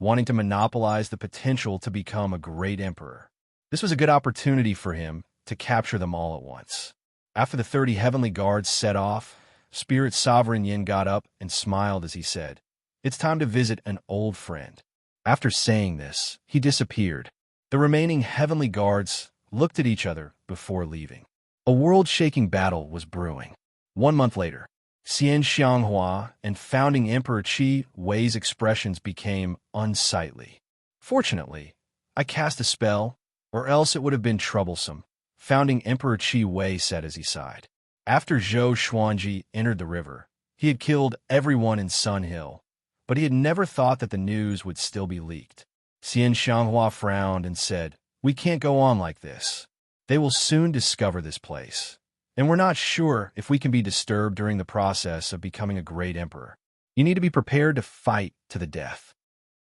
wanting to monopolize the potential to become a great emperor. This was a good opportunity for him to capture them all at once. After the 30 heavenly guards set off, Spirit Sovereign Yin got up and smiled as he said, "It's time to visit an old friend." After saying this, he disappeared. The remaining heavenly guards looked at each other before leaving. A world-shaking battle was brewing. 1 month later, Xianxia and founding Emperor Qi Wei's expressions became unsightly. "Fortunately, I cast a spell, or else it would have been troublesome," founding Emperor Qi Wei said as he sighed. After Zhou Xuanji entered the river, he had killed everyone in Sun Hill, but he had never thought that the news would still be leaked. Xianxia frowned and said, "We can't go on like this. They will soon discover this place, and we're not sure if we can be disturbed during the process of becoming a great emperor. You need to be prepared to fight to the death."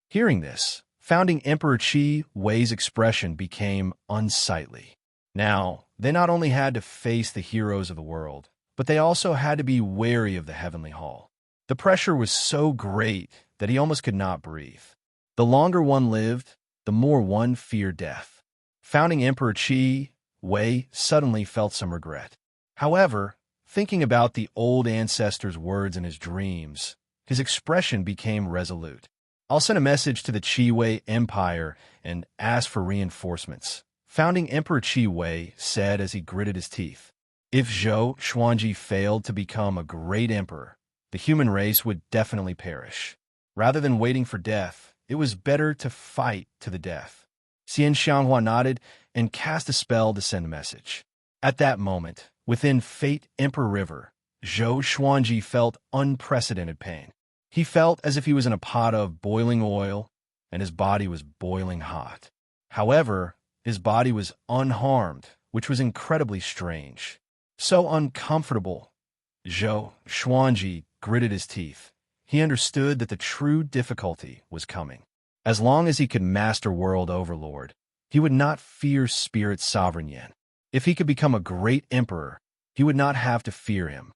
Hearing this, founding Emperor Qi Wei's expression became unsightly. Now, they not only had to face the heroes of the world, but they also had to be wary of the Heavenly Hall. The pressure was so great that he almost could not breathe. The longer one lived, the more one feared death. Founding Emperor Qi Wei suddenly felt some regret. However, thinking about the old ancestor's words in his dreams, his expression became resolute. "I'll send a message to the Qi Wei Empire and ask for reinforcements," founding Emperor Qi Wei said as he gritted his teeth. If Zhou Xuanji failed to become a great emperor, the human race would definitely perish. Rather than waiting for death, it was better to fight to the death. Xianxia nodded and cast a spell to send a message. At that moment, within Fate Emperor River, Zhou Xuanji felt unprecedented pain. He felt as if he was in a pot of boiling oil, and his body was boiling hot. However, his body was unharmed, which was incredibly strange. So uncomfortable. Zhou Xuanji gritted his teeth. He understood that the true difficulty was coming. As long as he could master World Overlord, he would not fear Spirit Sovereign Yin. If he could become a great emperor, he would not have to fear him.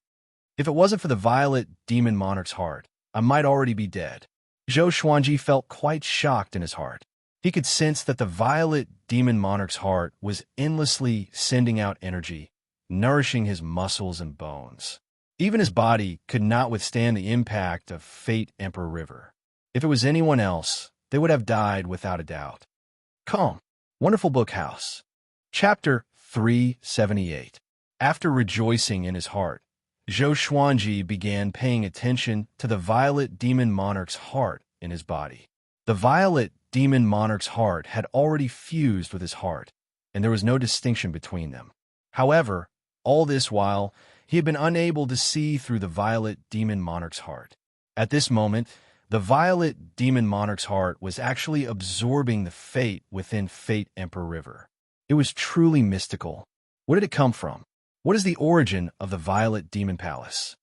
If it wasn't for the Violet Demon Monarch's heart, I might already be dead. Zhou Xuanji felt quite shocked in his heart. He could sense that the Violet Demon Monarch's heart was endlessly sending out energy, nourishing his muscles and bones. Even his body could not withstand the impact of Fate Emperor River. If it was anyone else, they would have died without a doubt. Calm. Wonderful Book House. Chapter 378. After rejoicing in his heart, Zhou Xuanji began paying attention to the Violet Demon Monarch's heart in his body. The Violet Demon Monarch's heart had already fused with his heart, and there was no distinction between them. However, all this while, he had been unable to see through the Violet Demon Monarch's heart. At this moment, the Violet Demon Monarch's heart was actually absorbing the fate within Fate Emperor River. It was truly mystical. Where did it come from? What is the origin of the Violet Demon Palace?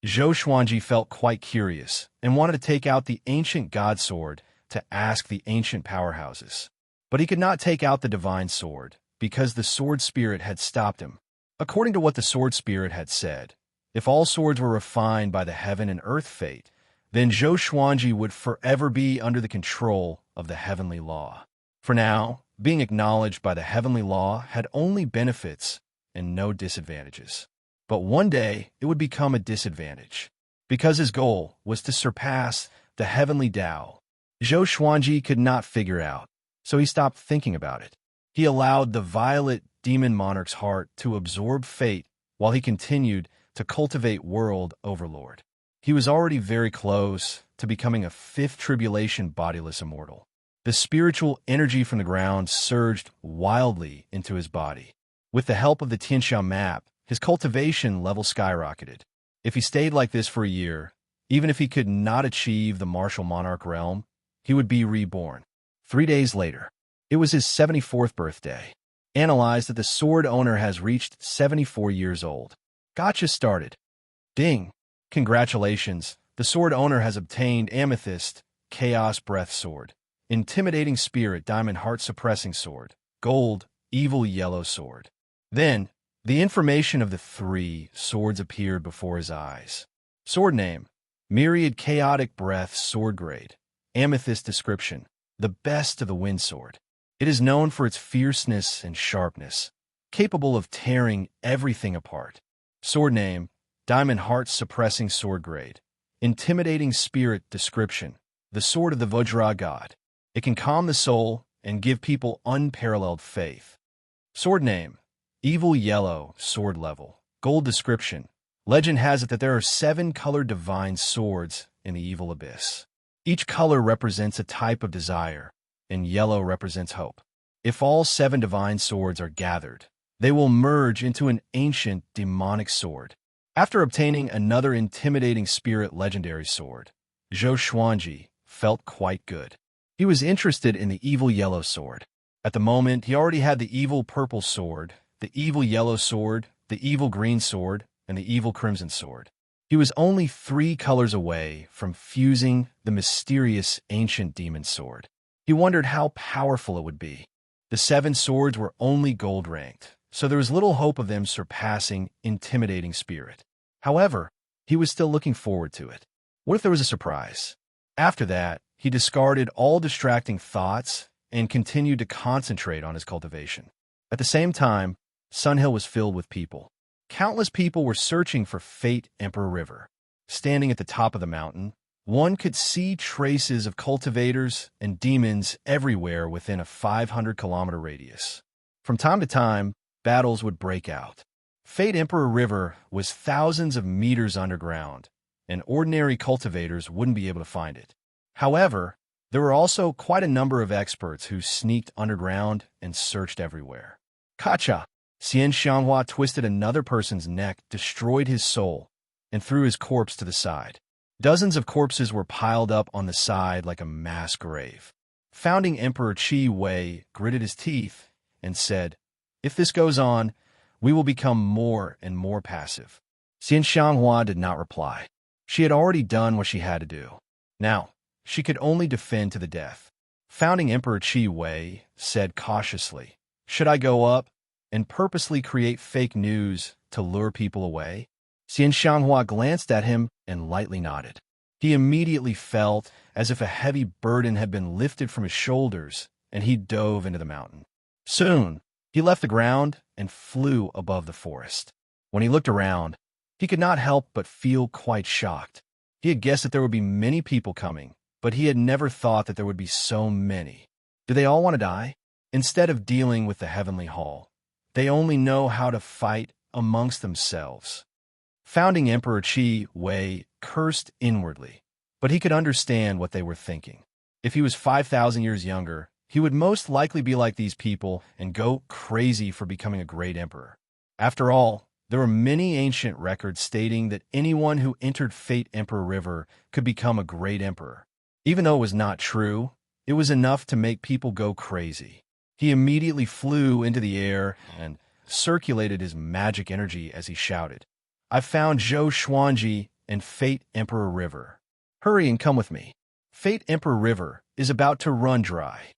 Zhou Xuanji felt quite curious and wanted to take out the ancient God Sword to ask the ancient powerhouses. But he could not take out the Divine Sword because the Sword Spirit had stopped him. According to what the Sword Spirit had said, if all swords were refined by the heaven and earth fate, then Zhou Xuanji would forever be under the control of the heavenly law. For now, being acknowledged by the heavenly law had only benefits and no disadvantages. But one day, it would become a disadvantage, because his goal was to surpass the heavenly Tao. Zhou Xuanji could not figure out, so he stopped thinking about it. He allowed the Violet Demon Monarch's heart to absorb fate while he continued to cultivate World Overlord. He was already very close to becoming a fifth tribulation bodiless immortal. The spiritual energy from the ground surged wildly into his body. With the help of the Xianxia map, his cultivation level skyrocketed. If he stayed like this for a year, even if he could not achieve the martial monarch realm, he would be reborn. 3 days later, it was his 74th birthday. Analyze that the sword owner has reached 74 years old. Gotcha started. Ding! Congratulations, the sword owner has obtained Amethyst, Chaos Breath Sword, Intimidating Spirit, Diamond Heart Suppressing Sword, Gold, Evil Yellow Sword. Then, the information of the 3 swords appeared before his eyes. Sword name, Myriad Chaotic Breath Sword Grade. Amethyst description, the best of the Wind Sword. It is known for its fierceness and sharpness, capable of tearing everything apart. Sword name, Diamond Heart Suppressing Sword Grade. Intimidating Spirit description, the Sword of the Vajra God. It can calm the soul and give people unparalleled faith. Sword name, Evil Yellow Sword Level. Gold description, legend has it that there are 7 colored divine swords in the evil abyss. Each color represents a type of desire, and yellow represents hope. If all 7 divine swords are gathered, they will merge into an ancient demonic sword. After obtaining another Intimidating Spirit legendary sword, Zhou Xuanji felt quite good. He was interested in the Evil Yellow Sword. At the moment, he already had the Evil Purple Sword, the Evil Yellow Sword, the Evil Green Sword, and the Evil Crimson Sword. He was only 3 colors away from fusing the mysterious ancient demon sword. He wondered how powerful it would be. The 7 swords were only gold ranked, so there was little hope of them surpassing Intimidating Spirit. However, he was still looking forward to it. What if there was a surprise? After that, he discarded all distracting thoughts and continued to concentrate on his cultivation. At the same time, Sun Hill was filled with people. Countless people were searching for Fate Emperor River. Standing at the top of the mountain, one could see traces of cultivators and demons everywhere within a 500-kilometer radius. From time to time, battles would break out. Fate Emperor River was thousands of meters underground, and ordinary cultivators wouldn't be able to find it. However, there were also quite a number of experts who sneaked underground and searched everywhere. Kacha! Xianxia twisted another person's neck, destroyed his soul, and threw his corpse to the side. Dozens of corpses were piled up on the side like a mass grave. Founding Emperor Qi Wei gritted his teeth and said, "If this goes on, we will become more and more passive." Xianxia did not reply. She had already done what she had to do. Now, she could only defend to the death. Founding Emperor Qi Wei said cautiously, "Should I go up and purposely create fake news to lure people away?" Xianxia glanced at him and lightly nodded. He immediately felt as if a heavy burden had been lifted from his shoulders, and he dove into the mountain. Soon, he left the ground and flew above the forest. When he looked around, he could not help but feel quite shocked. He had guessed that there would be many people coming, but he had never thought that there would be so many. Do they all want to die? Instead of dealing with the heavenly hall, they only know how to fight amongst themselves. Founding Emperor Qi Wei cursed inwardly, but he could understand what they were thinking. If he was 5,000 years younger, he would most likely be like these people and go crazy for becoming a great emperor. After all, there were many ancient records stating that anyone who entered Fate Emperor River could become a great emperor. Even though it was not true, it was enough to make people go crazy. He immediately flew into the air and circulated his magic energy as he shouted, "I found Zhou Xuanji and Fate Emperor River. Hurry and come with me. Fate Emperor River is about to run dry."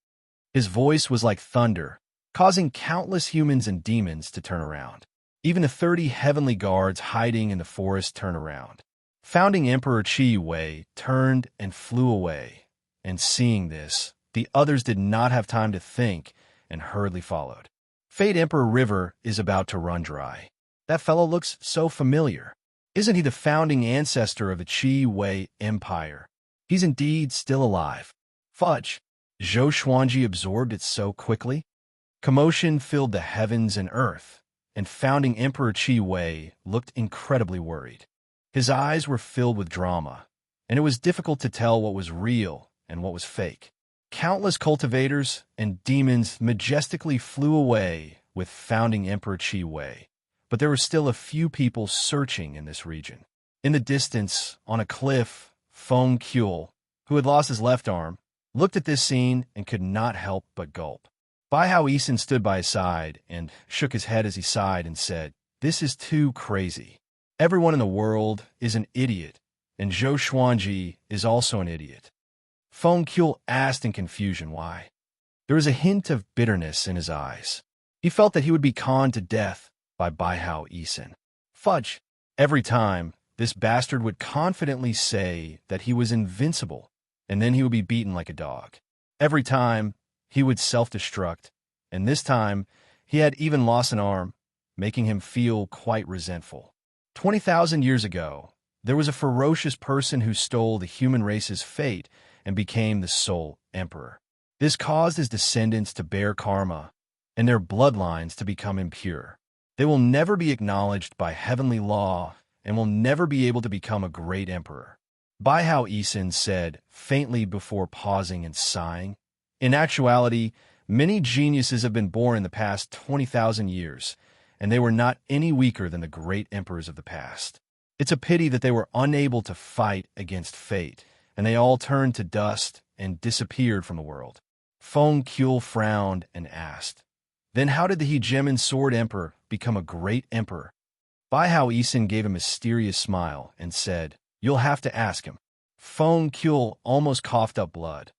His voice was like thunder, causing countless humans and demons to turn around. Even the 30 heavenly guards hiding in the forest turned around. Founding Emperor Qi Wei turned and flew away, and seeing this, the others did not have time to think and hurriedly followed. Fate Emperor River is about to run dry. That fellow looks so familiar. Isn't he the founding ancestor of the Qi Wei Empire? He's indeed still alive. Fudge! Zhou Xuanji absorbed it so quickly. Commotion filled the heavens and earth, and founding Emperor Qi Wei looked incredibly worried. His eyes were filled with drama, and it was difficult to tell what was real and what was fake. Countless cultivators and demons majestically flew away with founding Emperor Qi Wei, but there were still a few people searching in this region. In the distance, on a cliff, Feng Qiu, who had lost his left arm, looked at this scene and could not help but gulp. Bai Hao Yisan stood by his side and shook his head as he sighed and said, "This is too crazy. Everyone in the world is an idiot, and Zhou Xuanji is also an idiot." Feng Qiu asked in confusion why. There was a hint of bitterness in his eyes. He felt that he would be conned to death by Bai Hao Yisan. Fudge! Every time, this bastard would confidently say that he was invincible, and then he would be beaten like a dog. Every time, he would self-destruct, and this time, he had even lost an arm, making him feel quite resentful. 20,000 years ago, there was a ferocious person who stole the human race's fate and became the sole emperor. This caused his descendants to bear karma, and their bloodlines to become impure. They will never be acknowledged by heavenly law and will never be able to become a great emperor. Bai Hao Yisan said, faintly before pausing and sighing, "In actuality, many geniuses have been born in the past 20,000 years, and they were not any weaker than the great emperors of the past. It's a pity that they were unable to fight against fate, and they all turned to dust and disappeared from the world." Feng Qiu frowned and asked, "Then how did the Hegemon Sword Emperor become a great emperor?" Bai Hao Yisan gave a mysterious smile and said, "You'll have to ask him." Feng Qiu almost coughed up blood.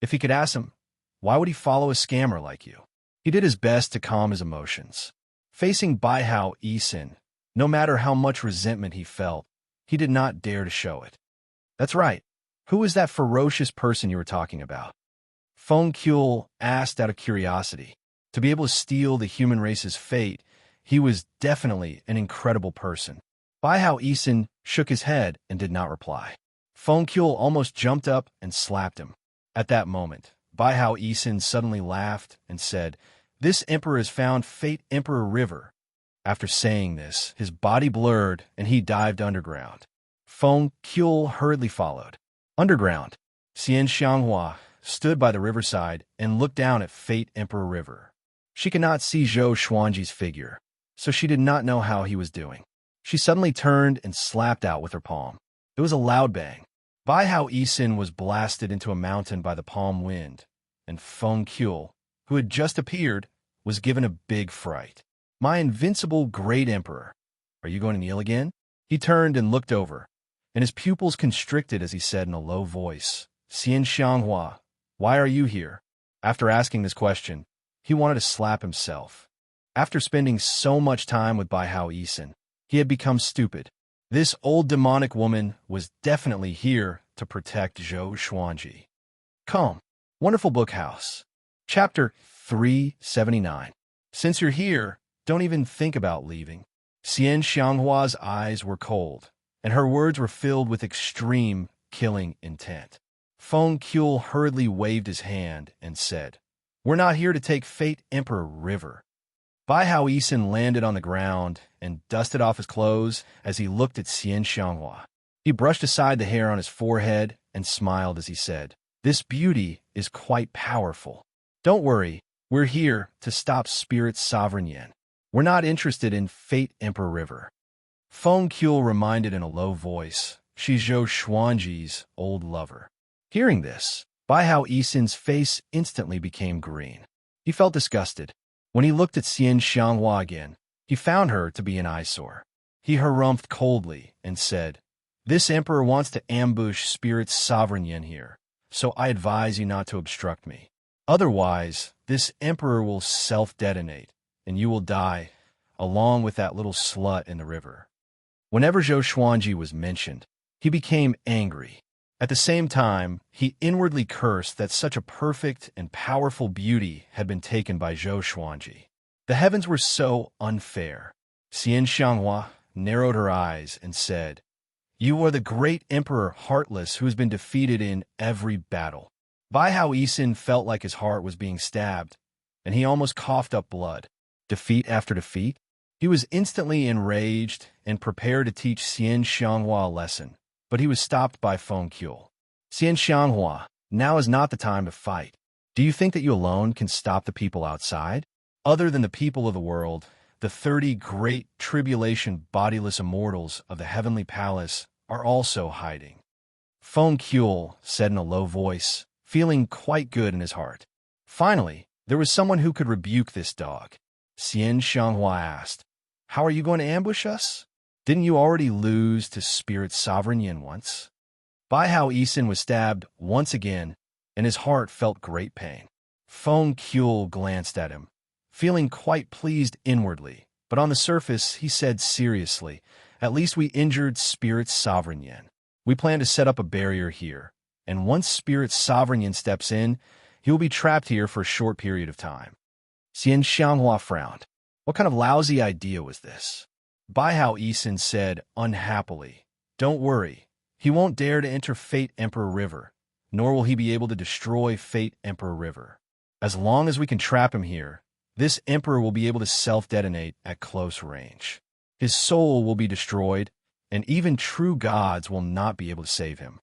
If he could ask him, why would he follow a scammer like you? He did his best to calm his emotions. Facing Bai Hao Yisan, no matter how much resentment he felt, he did not dare to show it. "That's right. Who is that ferocious person you were talking about?" Feng Qiu asked out of curiosity. To be able to steal the human race's fate, he was definitely an incredible person. Bai Hao Yisan shook his head and did not reply. Feng Qiu almost jumped up and slapped him. At that moment, Bai Hao Yisan suddenly laughed and said, "This emperor has found Fate Emperor River." After saying this, his body blurred and he dived underground. Feng Qiu hurriedly followed. Underground, Xianxia stood by the riverside and looked down at Fate Emperor River. She could not see Zhou Xuanji's figure, so she did not know how he was doing. She suddenly turned and slapped out with her palm. It was a loud bang. Bai Hao Yisin was blasted into a mountain by the palm wind, and Feng Qiu, who had just appeared, was given a big fright. My invincible great emperor, are you going to kneel again? He turned and looked over, and his pupils constricted as he said in a low voice, Xianxia, why are you here? After asking this question, he wanted to slap himself. After spending so much time with Bai Hao Yisin, he had become stupid. This old demonic woman was definitely here to protect Zhou Xuanji. Come, Wonderful Book House. Chapter 379. Since you're here, don't even think about leaving. Xianxia's eyes were cold, and her words were filled with extreme, killing intent. Feng Qiu hurriedly waved his hand and said, we're not here to take Fate Emperor River. Bai Hao Yisin landed on the ground and dusted off his clothes as he looked at Xianxia. He brushed aside the hair on his forehead and smiled as he said, this beauty is quite powerful. Don't worry, we're here to stop Spirit Sovereign Yin. We're not interested in Fate Emperor River. Feng Qiu reminded in a low voice, she's Zhou Xuanji's old lover. Hearing this, Bai Hao Yisin's face instantly became green. He felt disgusted. When he looked at Xianxia again, he found her to be an eyesore. He harumphed coldly and said, this emperor wants to ambush Spirit Sovereign Yin here, so I advise you not to obstruct me. Otherwise, this emperor will self-detonate, and you will die, along with that little slut in the river. Whenever Zhou Xuanji was mentioned, he became angry. At the same time, he inwardly cursed that such a perfect and powerful beauty had been taken by Zhou Xuanji. The heavens were so unfair. Xianxia narrowed her eyes and said, you are the great Emperor Heartless who has been defeated in every battle. Bai Hao Yisin felt like his heart was being stabbed, and he almost coughed up blood. Defeat after defeat? He was instantly enraged and prepared to teach Xianxia a lesson, but he was stopped by Feng Qiu. Xianxia, now is not the time to fight. Do you think that you alone can stop the people outside? Other than the people of the world, the 30 great tribulation bodiless immortals of the heavenly palace are also hiding. Feng Qiu said in a low voice, feeling quite good in his heart. Finally, there was someone who could rebuke this dog. Xianxia asked, how are you going to ambush us? Didn't you already lose to Spirit Sovereign Yin once? Bai Hao Yisin was stabbed once again, and his heart felt great pain. Feng Qiu glanced at him, feeling quite pleased inwardly, but on the surface he said seriously, at least we injured Spirit Sovereign Yin. We plan to set up a barrier here, and once Spirit Sovereign Yin steps in, he will be trapped here for a short period of time. Xianxia frowned. What kind of lousy idea was this? Bai Hao Yisin said unhappily, don't worry, he won't dare to enter Fate Emperor River, nor will he be able to destroy Fate Emperor River. As long as we can trap him here, this emperor will be able to self-detonate at close range. His soul will be destroyed, and even true gods will not be able to save him.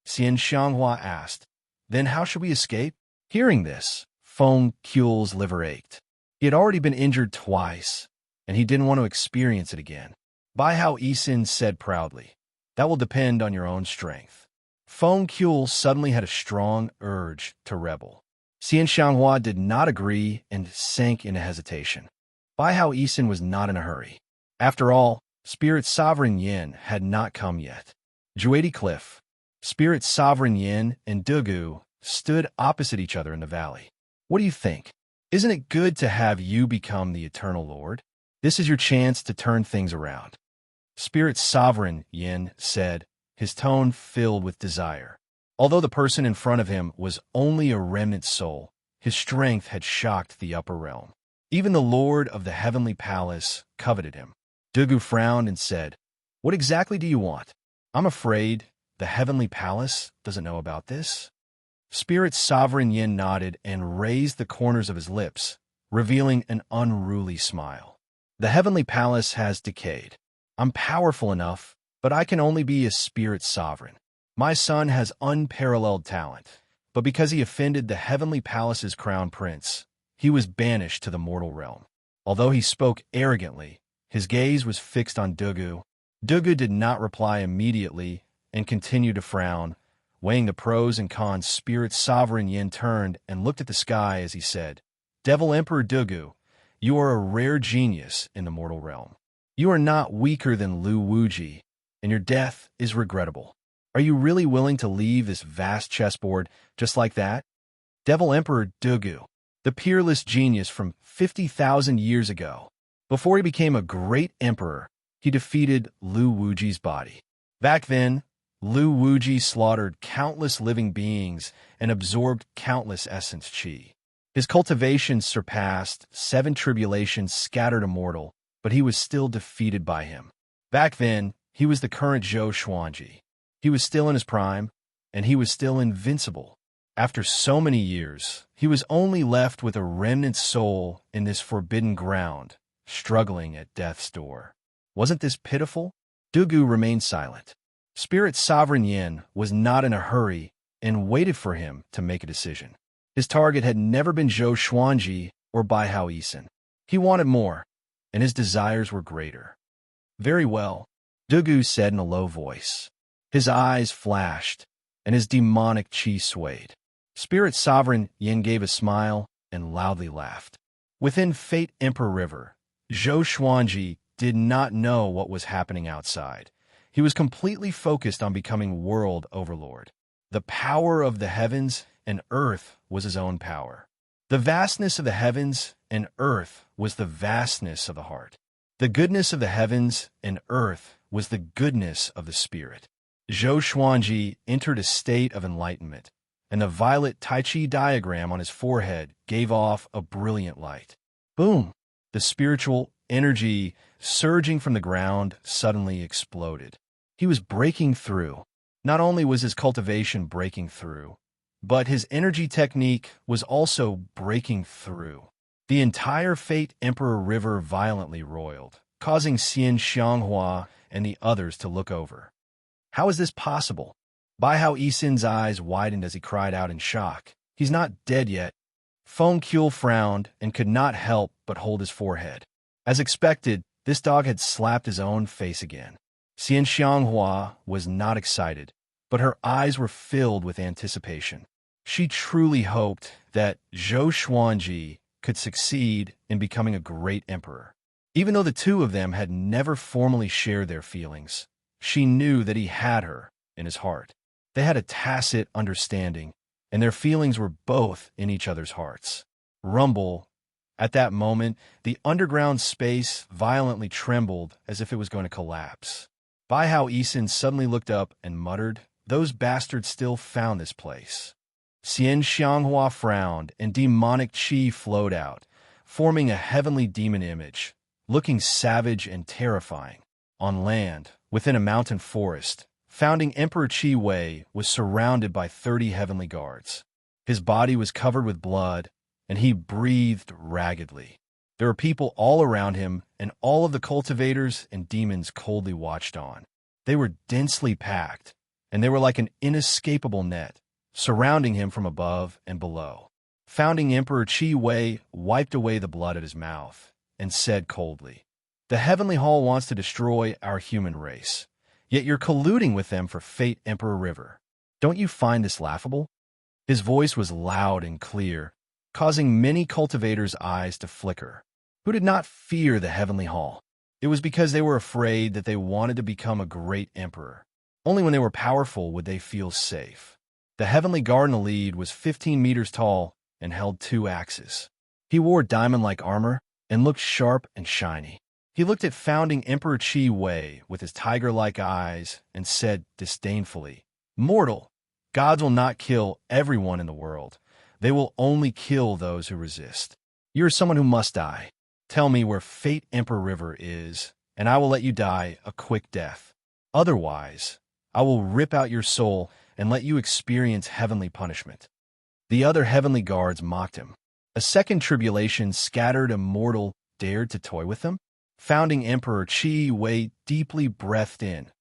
Xianxia asked, then how should we escape? Hearing this, Feng Qiu's liver ached. He had already been injured twice, and he didn't want to experience it again. Bai Hao Yisin said proudly, that will depend on your own strength. Feng Qiu suddenly had a strong urge to rebel. Xianxia did not agree and sank into hesitation. Bai Hao Yisin was not in a hurry. After all, Spirit Sovereign Yin had not come yet. Juadi Cliff, Spirit Sovereign Yin and Dugu stood opposite each other in the valley. What do you think? Isn't it good to have you become the Eternal Lord? This is your chance to turn things around. Spirit Sovereign Yin said, his tone filled with desire. Although the person in front of him was only a remnant soul, his strength had shocked the upper realm. Even the Lord of the Heavenly Palace coveted him. Dugu frowned and said, what exactly do you want? I'm afraid the Heavenly Palace doesn't know about this. Spirit Sovereign Yin nodded and raised the corners of his lips, revealing an unruly smile. The Heavenly Palace has decayed. I'm powerful enough but I can only be a spirit sovereign. My son has unparalleled talent, but because he offended the heavenly palace's crown prince, he was banished to the mortal realm. Although he spoke arrogantly, his gaze was fixed on Dugu. Dugu did not reply immediately and continued to frown. Weighing the pros and cons, Spirit Sovereign Yin turned and looked at the sky as he said, Devil Emperor Dugu, you are a rare genius in the mortal realm. You are not weaker than Lu Wuji, and your death is regrettable. Are you really willing to leave this vast chessboard just like that? Devil Emperor Dugu, the peerless genius from 50,000 years ago. Before he became a great emperor, he defeated Lu Wuji's body. Back then, Lu Wuji slaughtered countless living beings and absorbed countless essence qi. His cultivation surpassed 7 tribulations scattered immortal, but he was still defeated by him. Back then, he was the current Zhou Xuanji. He was still in his prime, and he was still invincible. After so many years, he was only left with a remnant soul in this forbidden ground, struggling at death's door. Wasn't this pitiful? Dugu remained silent. Spirit Sovereign Yin was not in a hurry and waited for him to make a decision. His target had never been Zhou Xuanji or Bai Hao Yisan. He wanted more, and his desires were greater. Very well, Dugu said in a low voice. His eyes flashed, and his demonic qi swayed. Spirit Sovereign Yin gave a smile and loudly laughed. Within Fate Emperor River, Zhou Xuanji did not know what was happening outside. He was completely focused on becoming world overlord. The power of the heavens and earth was his own power. The vastness of the heavens and earth was the vastness of the heart. The goodness of the heavens and earth was the goodness of the spirit. Zhou Xuanji entered a state of enlightenment, and the violet Tai Chi diagram on his forehead gave off a brilliant light. Boom! The spiritual energy surging from the ground suddenly exploded. He was breaking through. Not only was his cultivation breaking through, but his energy technique was also breaking through. The entire Fate Emperor River violently roiled, causing Xianxia and the others to look over. How is this possible? Bai Hao Yisan's eyes widened as he cried out in shock. He's not dead yet. Feng Qiu frowned and could not help but hold his forehead. As expected, this dog had slapped his own face again. Xianxia was not excited, but her eyes were filled with anticipation. She truly hoped that Zhou Xuanji could succeed in becoming a great emperor. Even though the two of them had never formally shared their feelings, she knew that he had her in his heart. They had a tacit understanding, and their feelings were both in each other's hearts. Rumble. At that moment, the underground space violently trembled as if it was going to collapse. Bai Hao Yisan suddenly looked up and muttered, "Those bastards still found this place." Xianxia frowned, and demonic qi flowed out, forming a heavenly demon image, looking savage and terrifying. On land, within a mountain forest, founding Emperor Qi Wei was surrounded by 30 heavenly guards. His body was covered with blood, and he breathed raggedly. There were people all around him, and all of the cultivators and demons coldly watched on. They were densely packed, and they were like an inescapable net, surrounding him from above and below. Founding Emperor Qi Wei wiped away the blood at his mouth and said coldly, "The Heavenly Hall wants to destroy our human race, yet you're colluding with them for Fate Emperor River. Don't you find this laughable?" His voice was loud and clear, causing many cultivators' eyes to flicker. Who did not fear the Heavenly Hall? It was because they were afraid that they wanted to become a great emperor. Only when they were powerful would they feel safe. The Heavenly Guard in the lead was 15 meters tall and held 2 axes. He wore diamond-like armor and looked sharp and shiny. He looked at founding Emperor Qi Wei with his tiger-like eyes and said disdainfully, "Mortal, gods will not kill everyone in the world. They will only kill those who resist. You are someone who must die. Tell me where Fate Emperor River is, and I will let you die a quick death. Otherwise, I will rip out your soul and let you experience heavenly punishment." The other heavenly guards mocked him. A second tribulation scattered immortal dared to toy with them? Founding Emperor Qi Wei deeply breathed in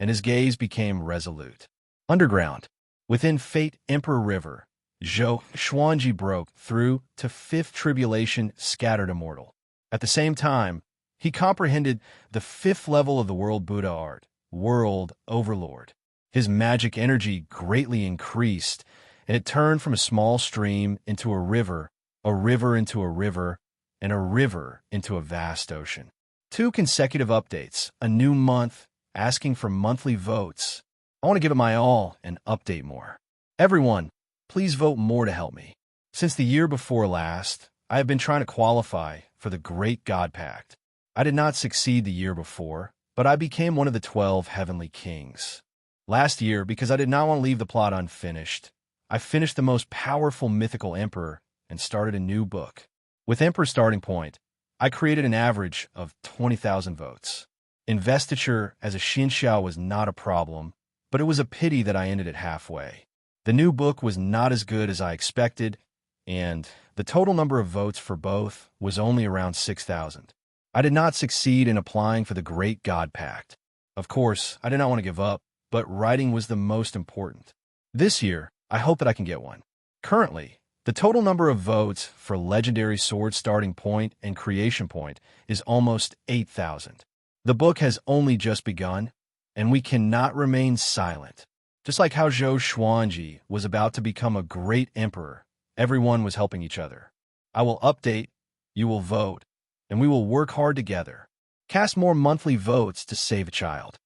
and his gaze became resolute. Underground, within Fate Emperor River, Zhou Xuanji broke through to fifth tribulation scattered immortal. At the same time, he comprehended the fifth level of the world Buddha art, world overlord. His magic energy greatly increased, and it turned from a small stream into a river into a river, and a river into a vast ocean. 2 consecutive updates, a new month, asking for monthly votes. I want to give it my all and update more. Everyone, please vote more to help me. Since the year before last, I have been trying to qualify for the Great God Pact. I did not succeed the year before, but I became one of the 12 heavenly kings. Last year, because I did not want to leave the plot unfinished, I finished the most powerful mythical emperor and started a new book. With Emperor Starting Point, I created an average of 20,000 votes. Investiture as a Xianxia was not a problem, but it was a pity that I ended it halfway. The new book was not as good as I expected, and the total number of votes for both was only around 6,000. I did not succeed in applying for the Great God Pact. Of course, I did not want to give up, but writing was the most important. This year, I hope that I can get one. Currently, the total number of votes for Legendary Sword Starting Point and Creation Point is almost 8,000. The book has only just begun, and we cannot remain silent. Just like how Zhou Xuanji was about to become a great emperor, everyone was helping each other. I will update, you will vote, and we will work hard together. Cast more monthly votes to save a child.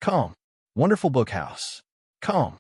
Come, wonderful book house. Come.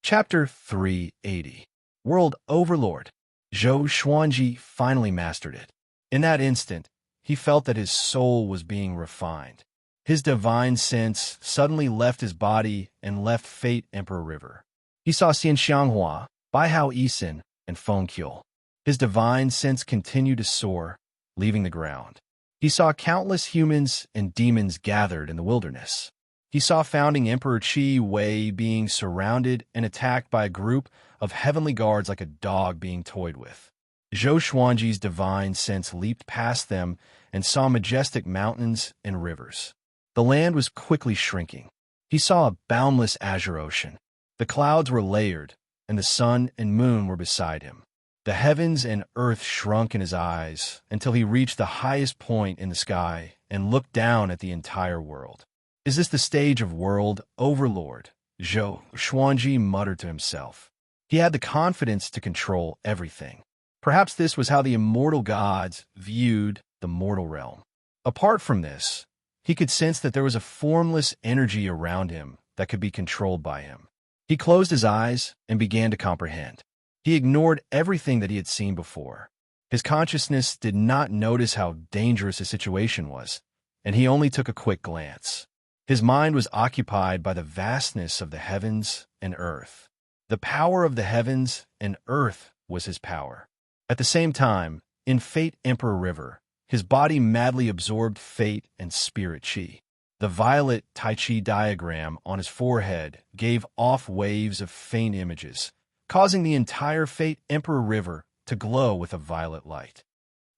Chapter 380. World Overlord. Zhou Xuanji finally mastered it. In that instant, he felt that his soul was being refined. His divine sense suddenly left his body and left Fate Emperor River. He saw Xianxia, Baihao Yisin, and Feng Qiu. His divine sense continued to soar, leaving the ground. He saw countless humans and demons gathered in the wilderness. He saw founding Emperor Qi Wei being surrounded and attacked by a group of heavenly guards like a dog being toyed with. Zhou Xuanji's divine sense leaped past them and saw majestic mountains and rivers. The land was quickly shrinking. He saw a boundless azure ocean. The clouds were layered, and the sun and moon were beside him. The heavens and earth shrunk in his eyes until he reached the highest point in the sky and looked down at the entire world. Is this the stage of world overlord? Zhou Xuanji muttered to himself. He had the confidence to control everything. Perhaps this was how the immortal gods viewed the mortal realm. Apart from this, he could sense that there was a formless energy around him that could be controlled by him. He closed his eyes and began to comprehend. He ignored everything that he had seen before. His consciousness did not notice how dangerous his situation was, and he only took a quick glance. His mind was occupied by the vastness of the heavens and earth. The power of the heavens and earth was his power. At the same time, in Fate Emperor River, his body madly absorbed fate and spirit chi. The violet Tai Chi diagram on his forehead gave off waves of faint images, causing the entire Fate Emperor River to glow with a violet light.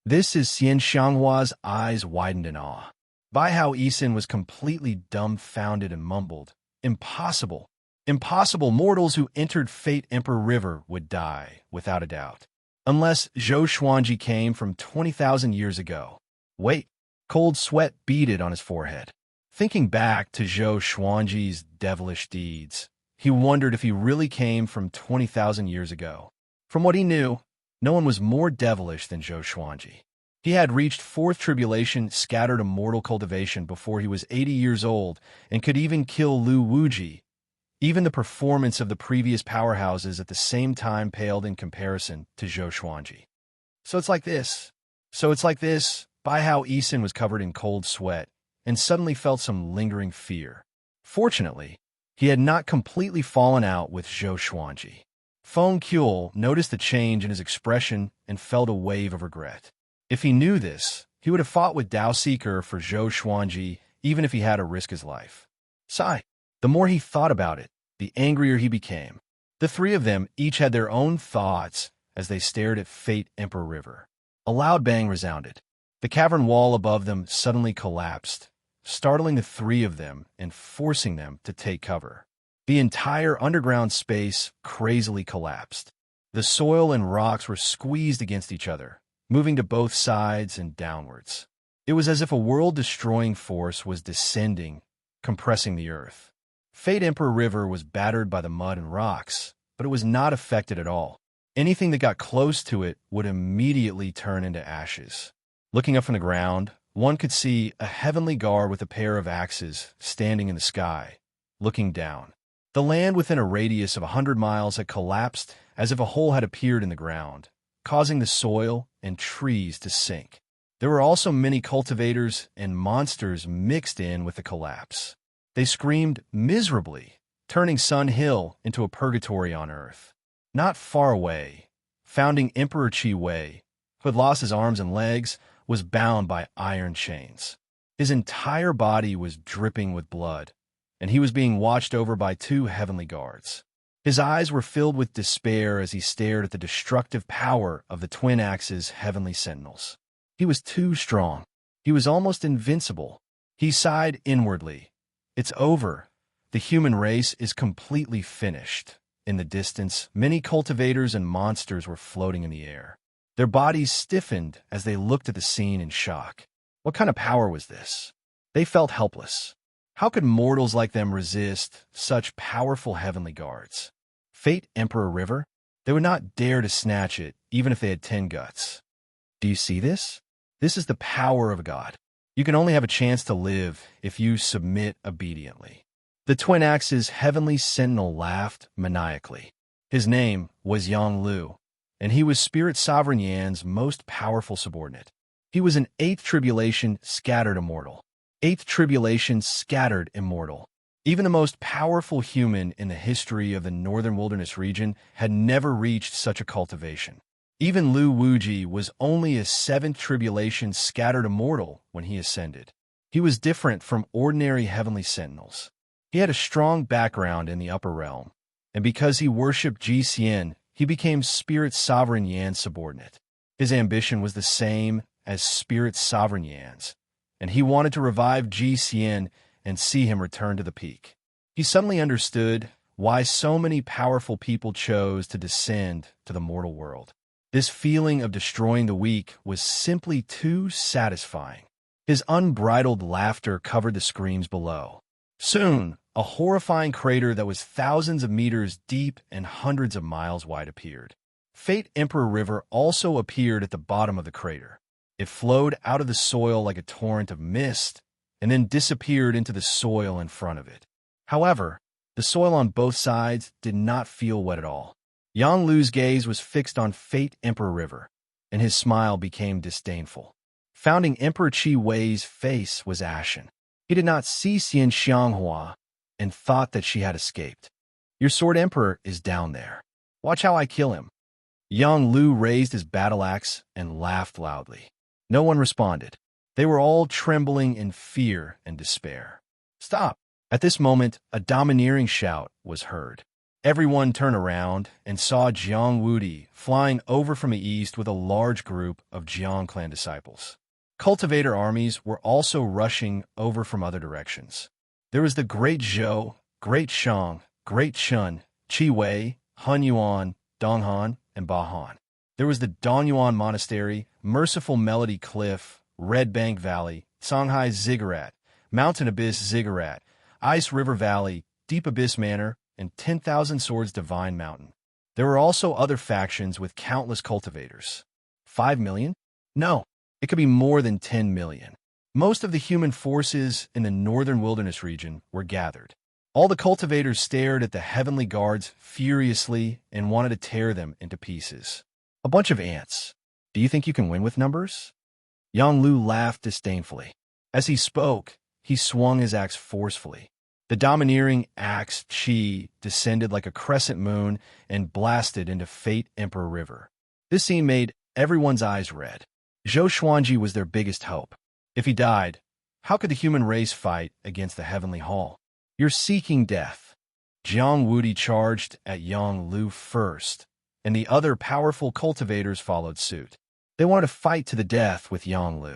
This is Xianxia's eyes widened in awe. Baihao Yisin was completely dumbfounded and mumbled, "Impossible! Impossible! Mortals who entered Fate Emperor River would die, without a doubt. Unless Zhou Xuanji came from 20,000 years ago." Wait, cold sweat beaded on his forehead. Thinking back to Zhou Xuanji's devilish deeds, he wondered if he really came from 20,000 years ago. From what he knew, no one was more devilish than Zhou Xuanji. He had reached fourth tribulation scattered immortal cultivation before he was 80 years old and could even kill Lu Wuji. Even the performance of the previous powerhouses at the same time paled in comparison to Zhou Xuanji. So it's like this. Baihao Yisin was covered in cold sweat and suddenly felt some lingering fear. Fortunately, he had not completely fallen out with Zhou Xuanji. Feng Qiu noticed the change in his expression and felt a wave of regret. If he knew this, he would have fought with Dao Seeker for Zhou Xuanji, even if he had to risk his life. Sigh. The more he thought about it, the angrier he became. The three of them each had their own thoughts as they stared at Fate Emperor River. A loud bang resounded. The cavern wall above them suddenly collapsed, startling the three of them and forcing them to take cover. The entire underground space crazily collapsed. The soil and rocks were squeezed against each other, moving to both sides and downwards. It was as if a world-destroying force was descending, compressing the earth. Fate Emperor River was battered by the mud and rocks, but it was not affected at all. Anything that got close to it would immediately turn into ashes. Looking up from the ground, one could see a heavenly guard with a pair of axes standing in the sky, looking down. The land within a radius of 100 miles had collapsed as if a hole had appeared in the ground, causing the soil and trees to sink. There were also many cultivators and monsters mixed in with the collapse. They screamed miserably, turning Sun Hill into a purgatory on Earth. Not far away, founding Emperor Qi Wei, who had lost his arms and legs, was bound by iron chains. His entire body was dripping with blood, and he was being watched over by 2 heavenly guards. His eyes were filled with despair as he stared at the destructive power of the Twin Axe's heavenly sentinels. He was too strong. He was almost invincible. He sighed inwardly. It's over. The human race is completely finished. In the distance, many cultivators and monsters were floating in the air. Their bodies stiffened as they looked at the scene in shock. What kind of power was this? They felt helpless. How could mortals like them resist such powerful heavenly guards? Fate Emperor River? They would not dare to snatch it, even if they had 10 guts. Do you see this? This is the power of a god. You can only have a chance to live if you submit obediently. The Twin Axe's heavenly sentinel laughed maniacally. His name was Yang Lu, and he was Spirit Sovereign Yan's most powerful subordinate. He was an 8th tribulation scattered immortal. 8th tribulation scattered immortal. Even the most powerful human in the history of the Northern Wilderness region had never reached such a cultivation. Even Lu Wuji was only a 7th tribulation scattered immortal when he ascended. He was different from ordinary heavenly sentinels. He had a strong background in the upper realm, and because he worshipped Xian, he became Spirit Sovereign Yan's subordinate. His ambition was the same as Spirit Sovereign Yan's, and he wanted to revive Xian and see him return to the peak. He suddenly understood why so many powerful people chose to descend to the mortal world. This feeling of destroying the weak was simply too satisfying. His unbridled laughter covered the screams below. Soon, a horrifying crater that was thousands of meters deep and hundreds of miles wide appeared. Fate Emperor River also appeared at the bottom of the crater. It flowed out of the soil like a torrent of mist and then disappeared into the soil in front of it. However, the soil on both sides did not feel wet at all. Yang Lu's gaze was fixed on Fate Emperor River, and his smile became disdainful. Founding Emperor Qi Wei's face was ashen. He did not see Xianxia and thought that she had escaped. Your Sword Emperor is down there. Watch how I kill him. Yang Lu raised his battle axe and laughed loudly. No one responded. They were all trembling in fear and despair. Stop! At this moment, a domineering shout was heard. Everyone turned around and saw Jiang Wudi flying over from the east with a large group of Jiang clan disciples. Cultivator armies were also rushing over from other directions. There was the Great Zhou, Great Shang, Great Shun, Qi Wei, Han Yuan, Dong Han, and Ba Han. There was the Dongyuan Monastery, Merciful Melody Cliff, Red Bank Valley, Songhai Ziggurat, Mountain Abyss Ziggurat, Ice River Valley, Deep Abyss Manor, and 10,000 Swords Divine Mountain. There were also other factions with countless cultivators. 5 million? No, it could be more than 10 million. Most of the human forces in the Northern Wilderness region were gathered. All the cultivators stared at the heavenly guards furiously and wanted to tear them into pieces. A bunch of ants. Do you think you can win with numbers? Yang Lu laughed disdainfully. As he spoke, he swung his axe forcefully. The domineering axe Qi descended like a crescent moon and blasted into Fate Emperor River. This scene made everyone's eyes red. Zhou Xuanji was their biggest hope. If he died, how could the human race fight against the heavenly hall? You're seeking death. Jiang Wudi charged at Yang Lu first, and the other powerful cultivators followed suit. They wanted to fight to the death with Yang Lu.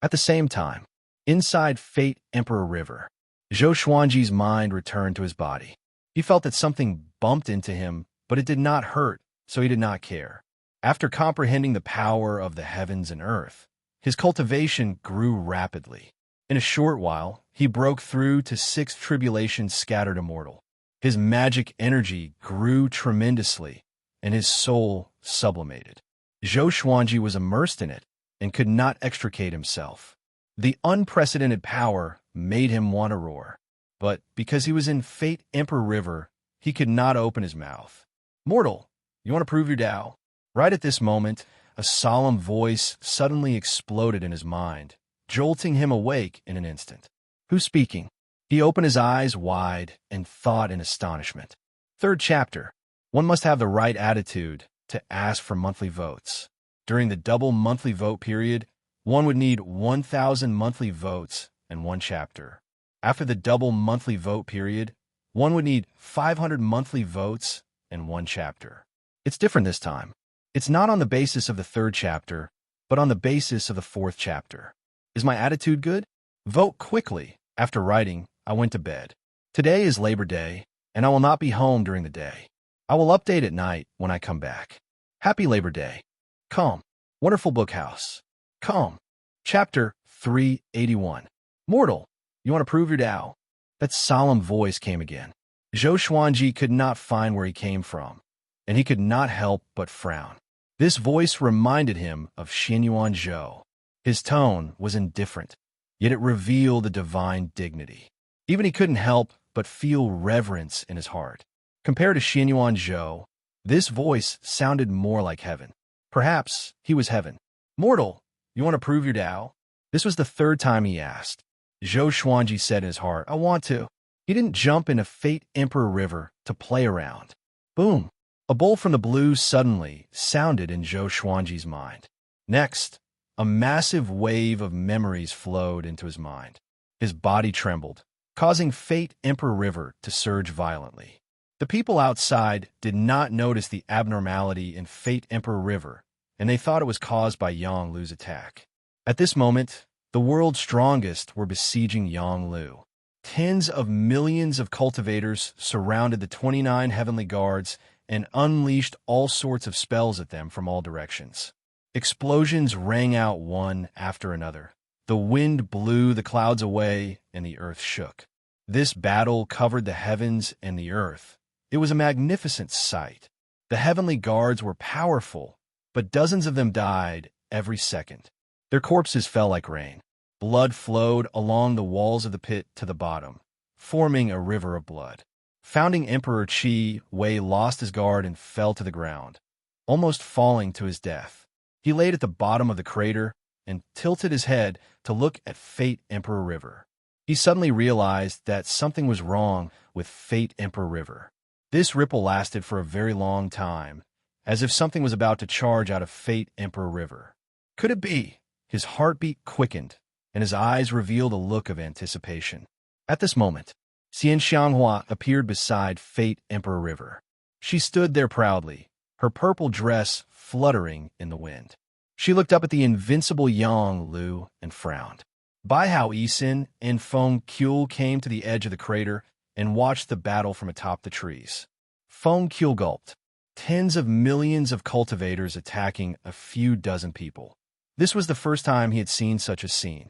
At the same time, Inside Fate Emperor River, Zhou Xuanji's mind returned to his body. He felt that something bumped into him, but it did not hurt, so he did not care. After comprehending the power of the heavens and earth, his cultivation grew rapidly. In a short while, he broke through to 6 tribulations scattered immortal. His magic energy grew tremendously, and his soul sublimated. Zhou Xuanji was immersed in it and could not extricate himself. The unprecedented power made him want to roar. But because he was in Fate Emperor River, he could not open his mouth. "Mortal, you want to prove your Tao?" Right at this moment, a solemn voice suddenly exploded in his mind, jolting him awake in an instant. "Who's speaking?" He opened his eyes wide and thought in astonishment. Third chapter. One must have the right attitude to ask for monthly votes. During the double monthly vote period, one would need 1,000 monthly votes and 1 chapter. After the double monthly vote period, one would need 500 monthly votes and 1 chapter. It's different this time. It's not on the basis of the 3rd chapter, but on the basis of the 4th chapter. Is my attitude good? Vote quickly. After writing, I went to bed. Today is Labor Day, and I will not be home during the day. I will update at night when I come back. Happy Labor Day. Calm. Wonderful book house. Calm. Chapter 381. Mortal, you want to prove your Tao? That solemn voice came again. Zhou Xuanji could not find where he came from, and he could not help but frown. This voice reminded him of Xianyuan Zhou. His tone was indifferent, yet it revealed a divine dignity. Even he couldn't help but feel reverence in his heart. Compared to Xianyuan Zhou, this voice sounded more like heaven. Perhaps he was heaven. "Mortal, you want to prove your Tao?" This was the 3rd time he asked. Zhou Xuanji said in his heart, "I want to." He didn't jump into Fate Emperor River to play around. Boom! A bolt from the blue suddenly sounded in Zhou Xuanji's mind. Next, a massive wave of memories flowed into his mind. His body trembled, causing Fate Emperor River to surge violently. The people outside did not notice the abnormality in Fate Emperor River, and they thought it was caused by Yang Lu's attack. At this moment, the world's strongest were besieging Yang Lu. Tens of millions of cultivators surrounded the 29 heavenly guards and unleashed all sorts of spells at them from all directions. Explosions rang out one after another. The wind blew the clouds away, and the earth shook. This battle covered the heavens and the earth. It was a magnificent sight. The heavenly guards were powerful, but dozens of them died every second. Their corpses fell like rain. Blood flowed along the walls of the pit to the bottom, forming a river of blood. Founding Emperor Qi Wei lost his guard and fell to the ground, almost falling to his death. He laid at the bottom of the crater and tilted his head to look at Fate Emperor River. He suddenly realized that something was wrong with Fate Emperor River. This ripple lasted for a very long time, as if something was about to charge out of Fate Emperor River. Could it be? His heartbeat quickened, and his eyes revealed a look of anticipation. At this moment, Xianxia appeared beside Fate Emperor River. She stood there proudly, her purple dress fluttering in the wind. She looked up at the invincible Yang Lu and frowned. Bai Hao Yisin and Feng Qiu came to the edge of the crater and watched the battle from atop the trees. Feng Qiu gulped. Tens of millions of cultivators attacking a few dozen people. This was the first time he had seen such a scene.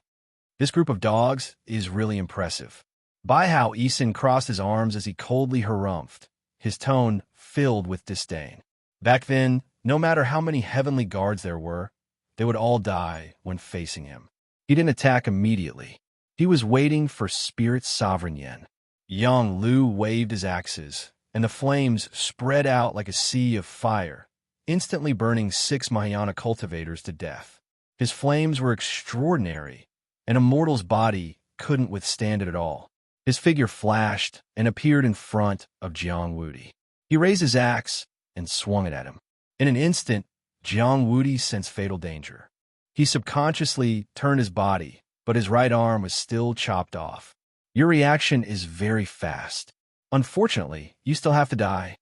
This group of dogs is really impressive. Bai Hao Yisin crossed his arms as he coldly harumphed, his tone filled with disdain. Back then, no matter how many heavenly guards there were, they would all die when facing him. He didn't attack immediately. He was waiting for Spirit Sovereign Yen. Yang Lu waved his axes, and the flames spread out like a sea of fire, instantly burning 6 Mahayana cultivators to death. His flames were extraordinary, and a mortal's body couldn't withstand it at all. His figure flashed and appeared in front of Jiang Wudi. He raised his axe and swung it at him. In an instant, Jiang Wudi sensed fatal danger. He subconsciously turned his body, but his right arm was still chopped off. Your reaction is very fast. Unfortunately, you still have to die.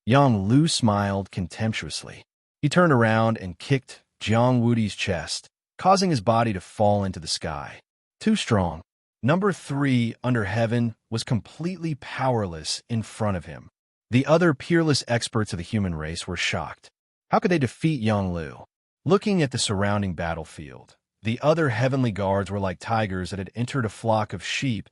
Yang Lu smiled contemptuously. He turned around and kicked Jiang Wudi's chest, causing his body to fall into the sky. Too strong. Number 3 under heaven was completely powerless in front of him. The other peerless experts of the human race were shocked. How could they defeat Yonglu? Looking at the surrounding battlefield, the other heavenly guards were like tigers that had entered a flock of sheep,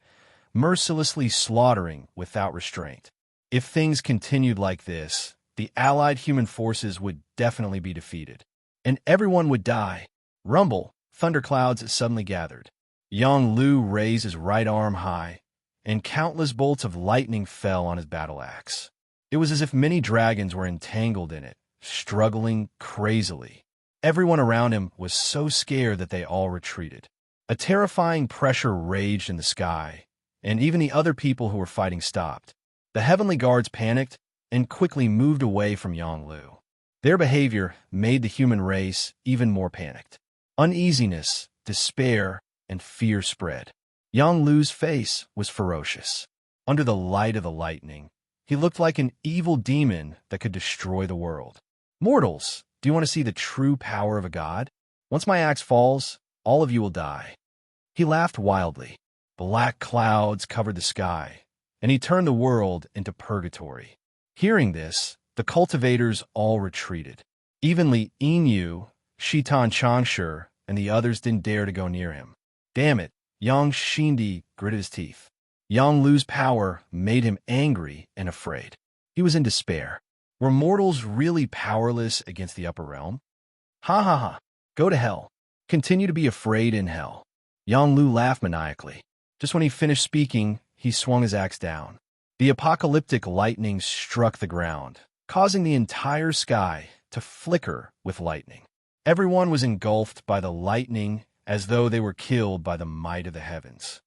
mercilessly slaughtering without restraint. If things continued like this, the allied human forces would definitely be defeated, and everyone would die. Rumble, thunderclouds suddenly gathered. Yonglu raised his right arm high, and countless bolts of lightning fell on his battle axe. It was as if many dragons were entangled in it, struggling crazily. Everyone around him was so scared that they all retreated. A terrifying pressure raged in the sky, and even the other people who were fighting stopped. The heavenly guards panicked and quickly moved away from Yonglu. Their behavior made the human race even more panicked. Uneasiness, despair, and fear spread. Yonglu's face was ferocious. Under the light of the lightning, he looked like an evil demon that could destroy the world. Mortals, do you want to see the true power of a god? Once my axe falls, all of you will die. He laughed wildly. Black clouds covered the sky, and he turned the world into purgatory. Hearing this, the cultivators all retreated. Even Li Yinyu, Xianxia, and the others didn't dare to go near him. Damn it, Yang Xindi gritted his teeth. Yonglu's power made him angry and afraid. He was in despair. Were mortals really powerless against the upper realm? Ha ha ha, go to hell. Continue to be afraid in hell. Yonglu laughed maniacally. Just when he finished speaking, he swung his axe down. The apocalyptic lightning struck the ground, causing the entire sky to flicker with lightning. Everyone was engulfed by the lightning as though they were killed by the might of the heavens.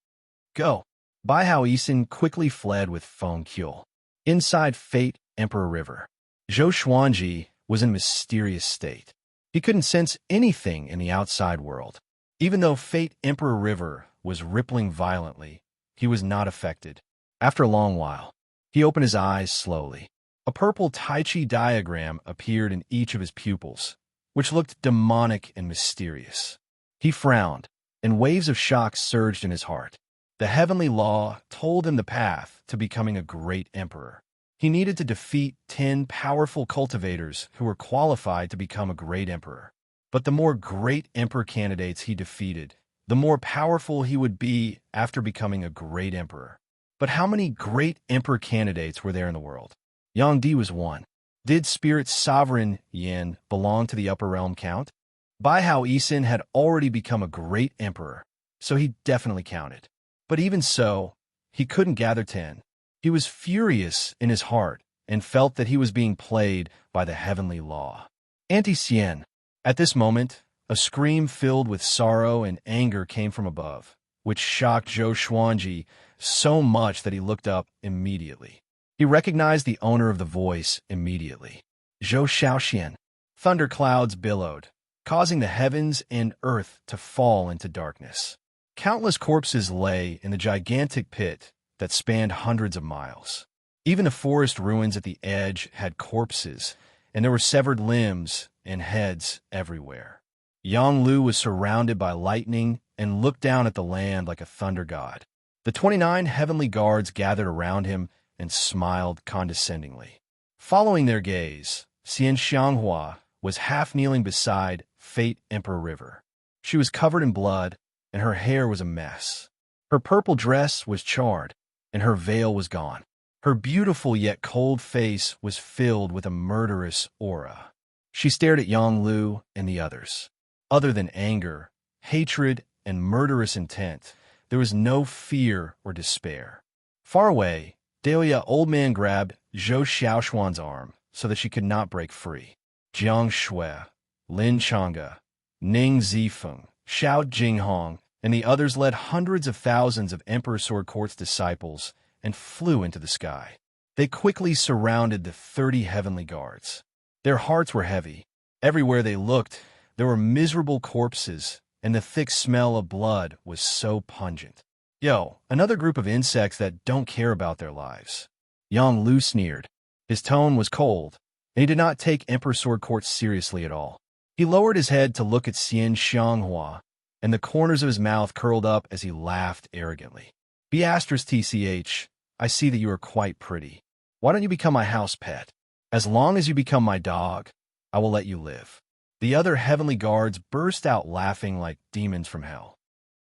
Go. Bai Hao Yisin quickly fled with Feng Qiu. Inside Fate Emperor River, Zhou Xuanji was in a mysterious state. He couldn't sense anything in the outside world. Even though Fate Emperor River was rippling violently, he was not affected. After a long while, he opened his eyes slowly. A purple Tai Chi diagram appeared in each of his pupils, which looked demonic and mysterious. He frowned, and waves of shock surged in his heart. The heavenly law told him the path to becoming a great emperor. He needed to defeat 10 powerful cultivators who were qualified to become a great emperor. But the more great emperor candidates he defeated, the more powerful he would be after becoming a great emperor. But how many great emperor candidates were there in the world? Yang Di was one. Did Spirit Sovereign Yin belong to the upper realm count? Bai Hao Yisin had already become a great emperor, so he definitely counted. But even so, he couldn't gather 10. He was furious in his heart and felt that he was being played by the heavenly law. Anti-Xian. At this moment, a scream filled with sorrow and anger came from above, which shocked Zhou Xuanji so much that he looked up immediately. He recognized the owner of the voice immediately. Zhou Xiaoxian. Thunderclouds billowed, causing the heavens and earth to fall into darkness. Countless corpses lay in the gigantic pit that spanned hundreds of miles. Even the forest ruins at the edge had corpses, and there were severed limbs and heads everywhere. Yonglu was surrounded by lightning and looked down at the land like a thunder god. The 29 heavenly guards gathered around him and smiled condescendingly. Following their gaze, Xianxia was half-kneeling beside Fate Emperor River. She was covered in blood, and her hair was a mess. Her purple dress was charred, and her veil was gone. Her beautiful yet cold face was filled with a murderous aura. She stared at Yonglu and the others. Other than anger, hatred, and murderous intent, there was no fear or despair. Far away, Dahlia old man grabbed Zhou Xiaoxuan's arm so that she could not break free. Jiang Shui, Lin Changge, Ning Zifeng, Xiao Jinghong, and the others led hundreds of thousands of Emperor Sword Court's disciples and flew into the sky. They quickly surrounded the 30 heavenly guards. Their hearts were heavy. Everywhere they looked, there were miserable corpses, and the thick smell of blood was so pungent. Yo, another group of insects that don't care about their lives. Yonglu sneered. His tone was cold, and he did not take Emperor Sword Court seriously at all. He lowered his head to look at Xianxia, and the corners of his mouth curled up as he laughed arrogantly. Tch, I see that you are quite pretty. Why don't you become my house pet? As long as you become my dog, I will let you live. The other heavenly guards burst out laughing like demons from hell.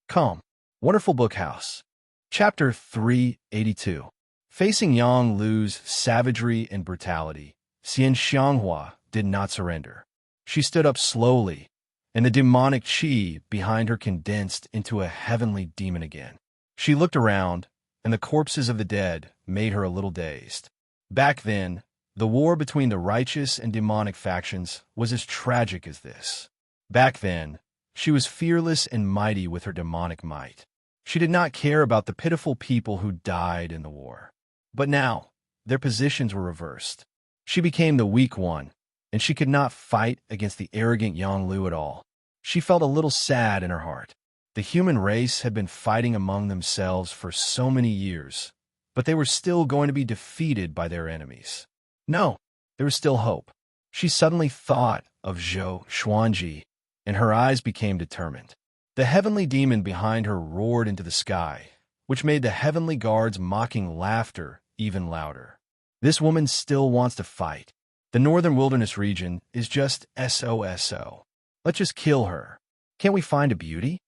Come, Wonderful Bookhouse. Chapter 382. Facing Yang Lu's savagery and brutality, Xianxia did not surrender. She stood up slowly, and the demonic chi behind her condensed into a heavenly demon again. She looked around, and the corpses of the dead made her a little dazed. Back then, the war between the righteous and demonic factions was as tragic as this. Back then, she was fearless and mighty with her demonic might. She did not care about the pitiful people who died in the war. But now, their positions were reversed. She became the weak one, and she could not fight against the arrogant Yang Lu at all. She felt a little sad in her heart. The human race had been fighting among themselves for so many years, but they were still going to be defeated by their enemies. No, there was still hope. She suddenly thought of Zhou Xuanji, and her eyes became determined. The heavenly demon behind her roared into the sky, which made the heavenly guards' mocking laughter even louder. This woman still wants to fight. The northern wilderness region is just SOSO. Let's just kill her. Can't we find a beauty?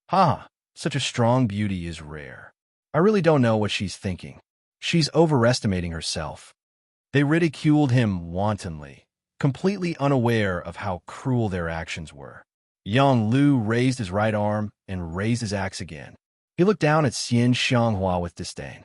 Ha! Such a strong beauty is rare. I really don't know what she's thinking. She's overestimating herself. They ridiculed him wantonly, completely unaware of how cruel their actions were. Yang Lu raised his right arm and raised his axe again. He looked down at Xianxia with disdain.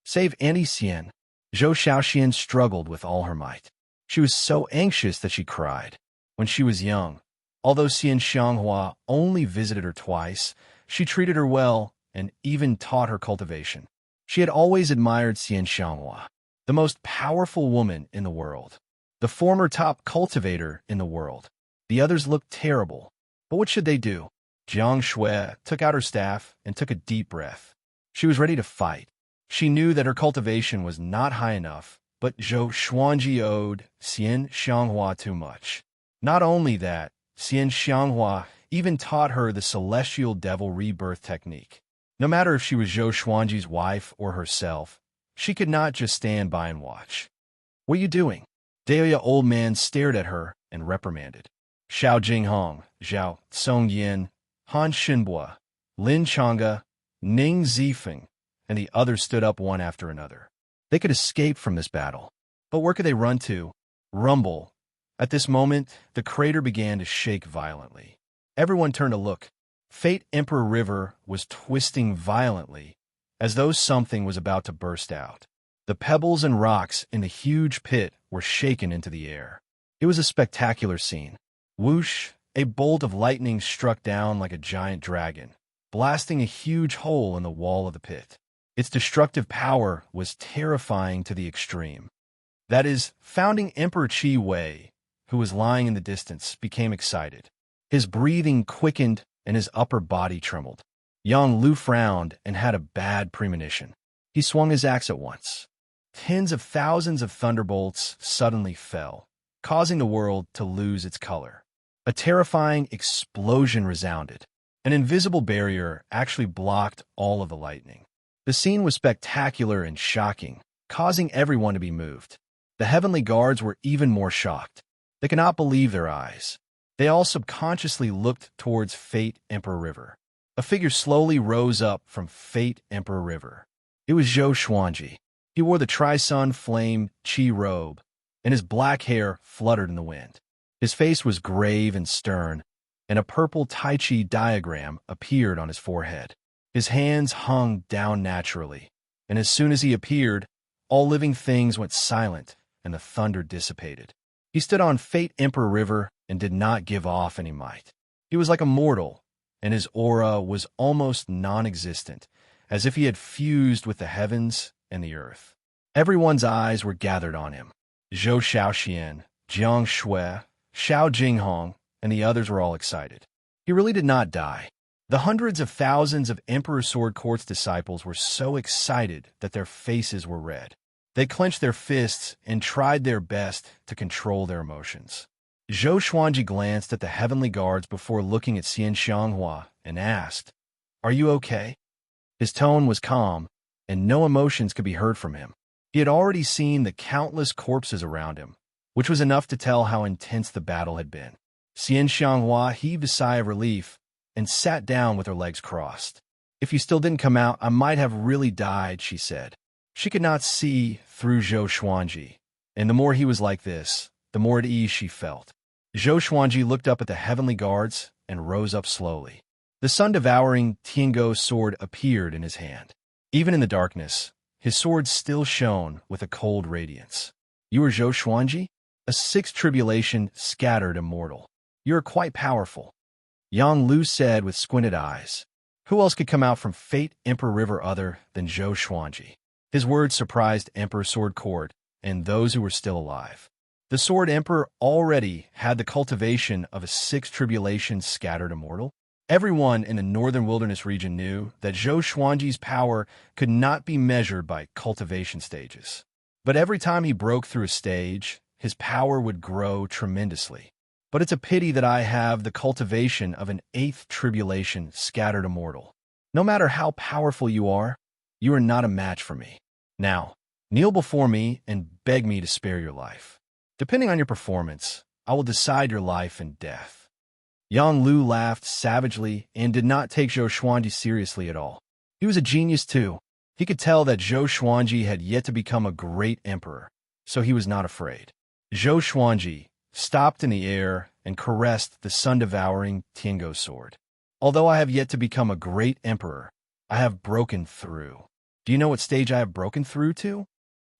Save Auntie Xian. Zhou Xiaoxian struggled with all her might. She was so anxious that she cried. When she was young, although Xianxia only visited her twice, she treated her well and even taught her cultivation. She had always admired Xianxia, the most powerful woman in the world, the former top cultivator in the world. The others looked terrible, but what should they do? Jiang Shui took out her staff and took a deep breath. She was ready to fight. She knew that her cultivation was not high enough, but Zhou Xuanji owed Xianxia too much. Not only that, Xianxia even taught her the celestial devil rebirth technique. No matter if she was Zhou Xuanji's wife or herself, she could not just stand by and watch. What are you doing? Dahlia old man stared at her and reprimanded. Xiao Jinghong, Zhao Songyin, Han Shinbua, Lin Changge, Ning Zifeng, and the others stood up one after another. They could escape from this battle, but where could they run to? Rumble. At this moment, the crater began to shake violently. Everyone turned to look. Fate Emperor River was twisting violently, as though something was about to burst out. The pebbles and rocks in the huge pit were shaken into the air. It was a spectacular scene. Whoosh! A bolt of lightning struck down like a giant dragon, blasting a huge hole in the wall of the pit. Its destructive power was terrifying to the extreme. That is, founding Emperor Qi Wei, who was lying in the distance, became excited. His breathing quickened and his upper body trembled. Yang Lu frowned and had a bad premonition. He swung his axe at once. Tens of thousands of thunderbolts suddenly fell, causing the world to lose its color. A terrifying explosion resounded. An invisible barrier actually blocked all of the lightning. The scene was spectacular and shocking, causing everyone to be moved. The heavenly guards were even more shocked. They could not believe their eyes. They all subconsciously looked towards Fate Emperor River. A figure slowly rose up from Fate Emperor River. It was Zhou Xuanji. He wore the Tri-Sun Flame Qi robe, and his black hair fluttered in the wind. His face was grave and stern, and a purple Tai Chi diagram appeared on his forehead. His hands hung down naturally, and as soon as he appeared, all living things went silent and the thunder dissipated. He stood on Fate Emperor River and did not give off any might. He was like a mortal, and his aura was almost non-existent, as if he had fused with the heavens and the earth. Everyone's eyes were gathered on him. Zhou Xiaoxian, Jiang Shui, Xiao Jinghong, and the others were all excited. He really did not die. The hundreds of thousands of Emperor Sword Court's disciples were so excited that their faces were red. They clenched their fists and tried their best to control their emotions. Zhou Xuanji glanced at the heavenly guards before looking at Xianxia and asked, "Are you okay?" His tone was calm, and no emotions could be heard from him. He had already seen the countless corpses around him, which was enough to tell how intense the battle had been. Xianxia heaved a sigh of relief and sat down with her legs crossed. "If you still didn't come out, I might have really died," she said. She could not see through Zhou Xuanji, and the more he was like this, the more at ease she felt. Zhou Xuanji looked up at the heavenly guards and rose up slowly. The sun-devouring Tiango sword appeared in his hand. Even in the darkness, his sword still shone with a cold radiance. "You are Zhou Xuanji? A sixth tribulation scattered immortal. You are quite powerful," Yang Lu said with squinted eyes. Who else could come out from Fate Emperor River other than Zhou Xuanji? His words surprised Emperor Sword Court and those who were still alive. The Sword Emperor already had the cultivation of a sixth tribulation scattered immortal. Everyone in the northern wilderness region knew that Zhou Xuanji's power could not be measured by cultivation stages. But every time he broke through a stage, his power would grow tremendously. "But it's a pity that I have the cultivation of an eighth tribulation scattered immortal. No matter how powerful you are not a match for me. Now, kneel before me and beg me to spare your life. Depending on your performance, I will decide your life and death." Yang Lu laughed savagely and did not take Zhou Xuanji seriously at all. He was a genius too. He could tell that Zhou Xuanji had yet to become a great emperor, so he was not afraid. Zhou Xuanji stopped in the air and caressed the sun-devouring Tiango sword. "Although I have yet to become a great emperor, I have broken through. Do you know what stage I have broken through to?"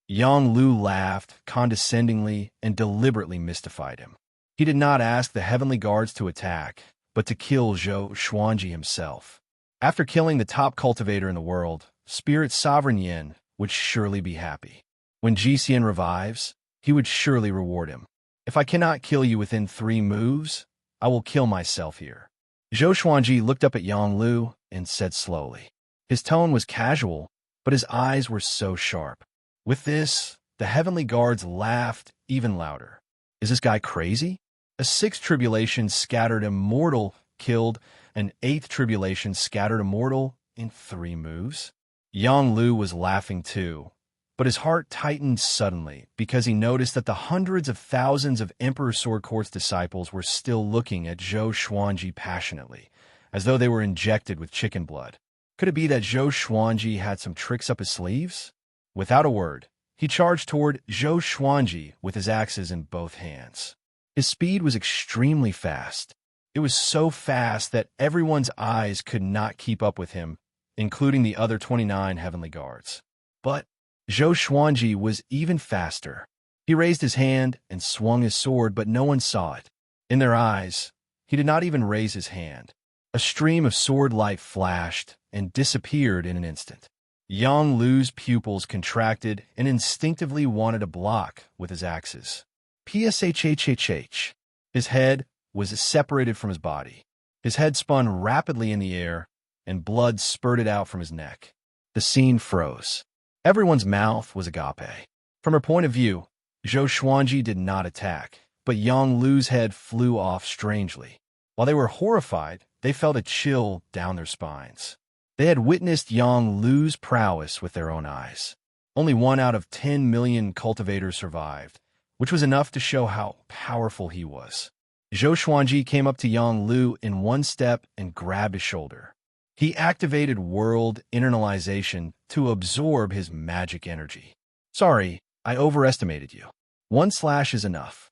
Yang Lu laughed condescendingly and deliberately mystified him. He did not ask the heavenly guards to attack, but to kill Zhou Xuanji himself. After killing the top cultivator in the world, Spirit Sovereign Yin would surely be happy. When Jixian revives, he would surely reward him. "If I cannot kill you within 3 moves, I will kill myself here." Zhou Xuanji looked up at Yang Lu and said slowly. His tone was casual, but his eyes were so sharp. With this, the heavenly guards laughed even louder. Is this guy crazy? A sixth tribulation scattered immortal killed an eighth tribulation scattered immortal in 3 moves? Yang Lu was laughing too, but his heart tightened suddenly because he noticed that the hundreds of thousands of Emperor Sword Court's disciples were still looking at Zhou Xuanji passionately, as though they were injected with chicken blood. Could it be that Zhou Xuanji had some tricks up his sleeves? Without a word, he charged toward Zhou Xuanji with his axes in both hands. His speed was extremely fast. It was so fast that everyone's eyes could not keep up with him, including the other 29 heavenly guards. But Zhou Xuanji was even faster. He raised his hand and swung his sword, but no one saw it. In their eyes, he did not even raise his hand. A stream of sword light flashed and disappeared in an instant. Yang Lu's pupils contracted and instinctively wanted to block with his axes. Pshhhh. His head was separated from his body. His head spun rapidly in the air, and blood spurted out from his neck. The scene froze. Everyone's mouth was agape. From her point of view, Zhou Xuanji did not attack, but Yang Lu's head flew off strangely. While they were horrified, they felt a chill down their spines. They had witnessed Yang Lu's prowess with their own eyes. Only 1 out of 10 million cultivators survived, which was enough to show how powerful he was. Zhou Xuanji came up to Yang Lu in one step and grabbed his shoulder. He activated world internalization to absorb his magic energy. "Sorry, I overestimated you. 1 slash is enough."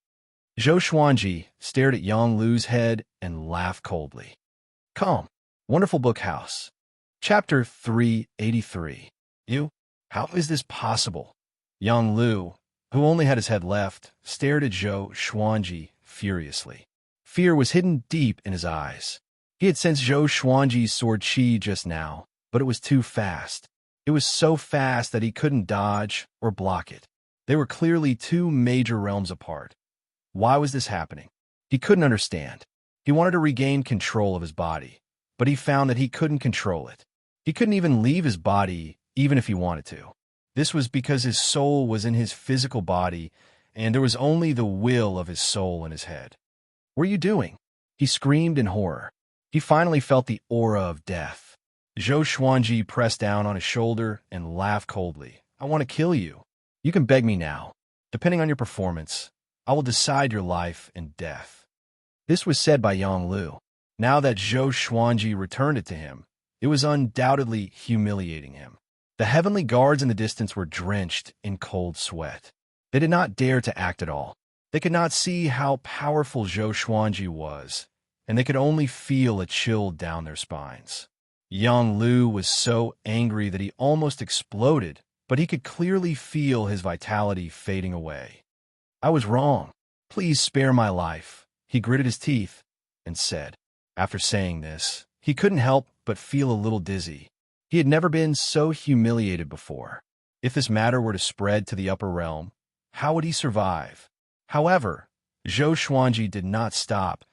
Zhou Xuanji stared at Yang Lu's head and laughed coldly. Calm. Wonderful Book House. Chapter 383. You? How is this possible? Yang Lu, who only had his head left, stared at Zhou Xuanji furiously. Fear was hidden deep in his eyes. He had sensed Zhou Xuanji's sword chi just now, but it was too fast. It was so fast that he couldn't dodge or block it. They were clearly 2 major realms apart. Why was this happening? He couldn't understand. He wanted to regain control of his body, but he found that he couldn't control it. He couldn't even leave his body, even if he wanted to. This was because his soul was in his physical body, and there was only the will of his soul in his head. What are you doing? He screamed in horror. He finally felt the aura of death. Zhou Xuanji pressed down on his shoulder and laughed coldly. I want to kill you. You can beg me now. Depending on your performance, I will decide your life and death. This was said by Yang Lu. Now that Zhou Xuanji returned it to him, it was undoubtedly humiliating him. The heavenly guards in the distance were drenched in cold sweat. They did not dare to act at all. They could not see how powerful Zhou Xuanji was, and they could only feel a chill down their spines. Yang Lu was so angry that he almost exploded, but he could clearly feel his vitality fading away. I was wrong. Please spare my life, he gritted his teeth and said. After saying this, he couldn't help but feel a little dizzy. He had never been so humiliated before. If this matter were to spread to the upper realm, how would he survive? However, Zhou Xuanji did not stop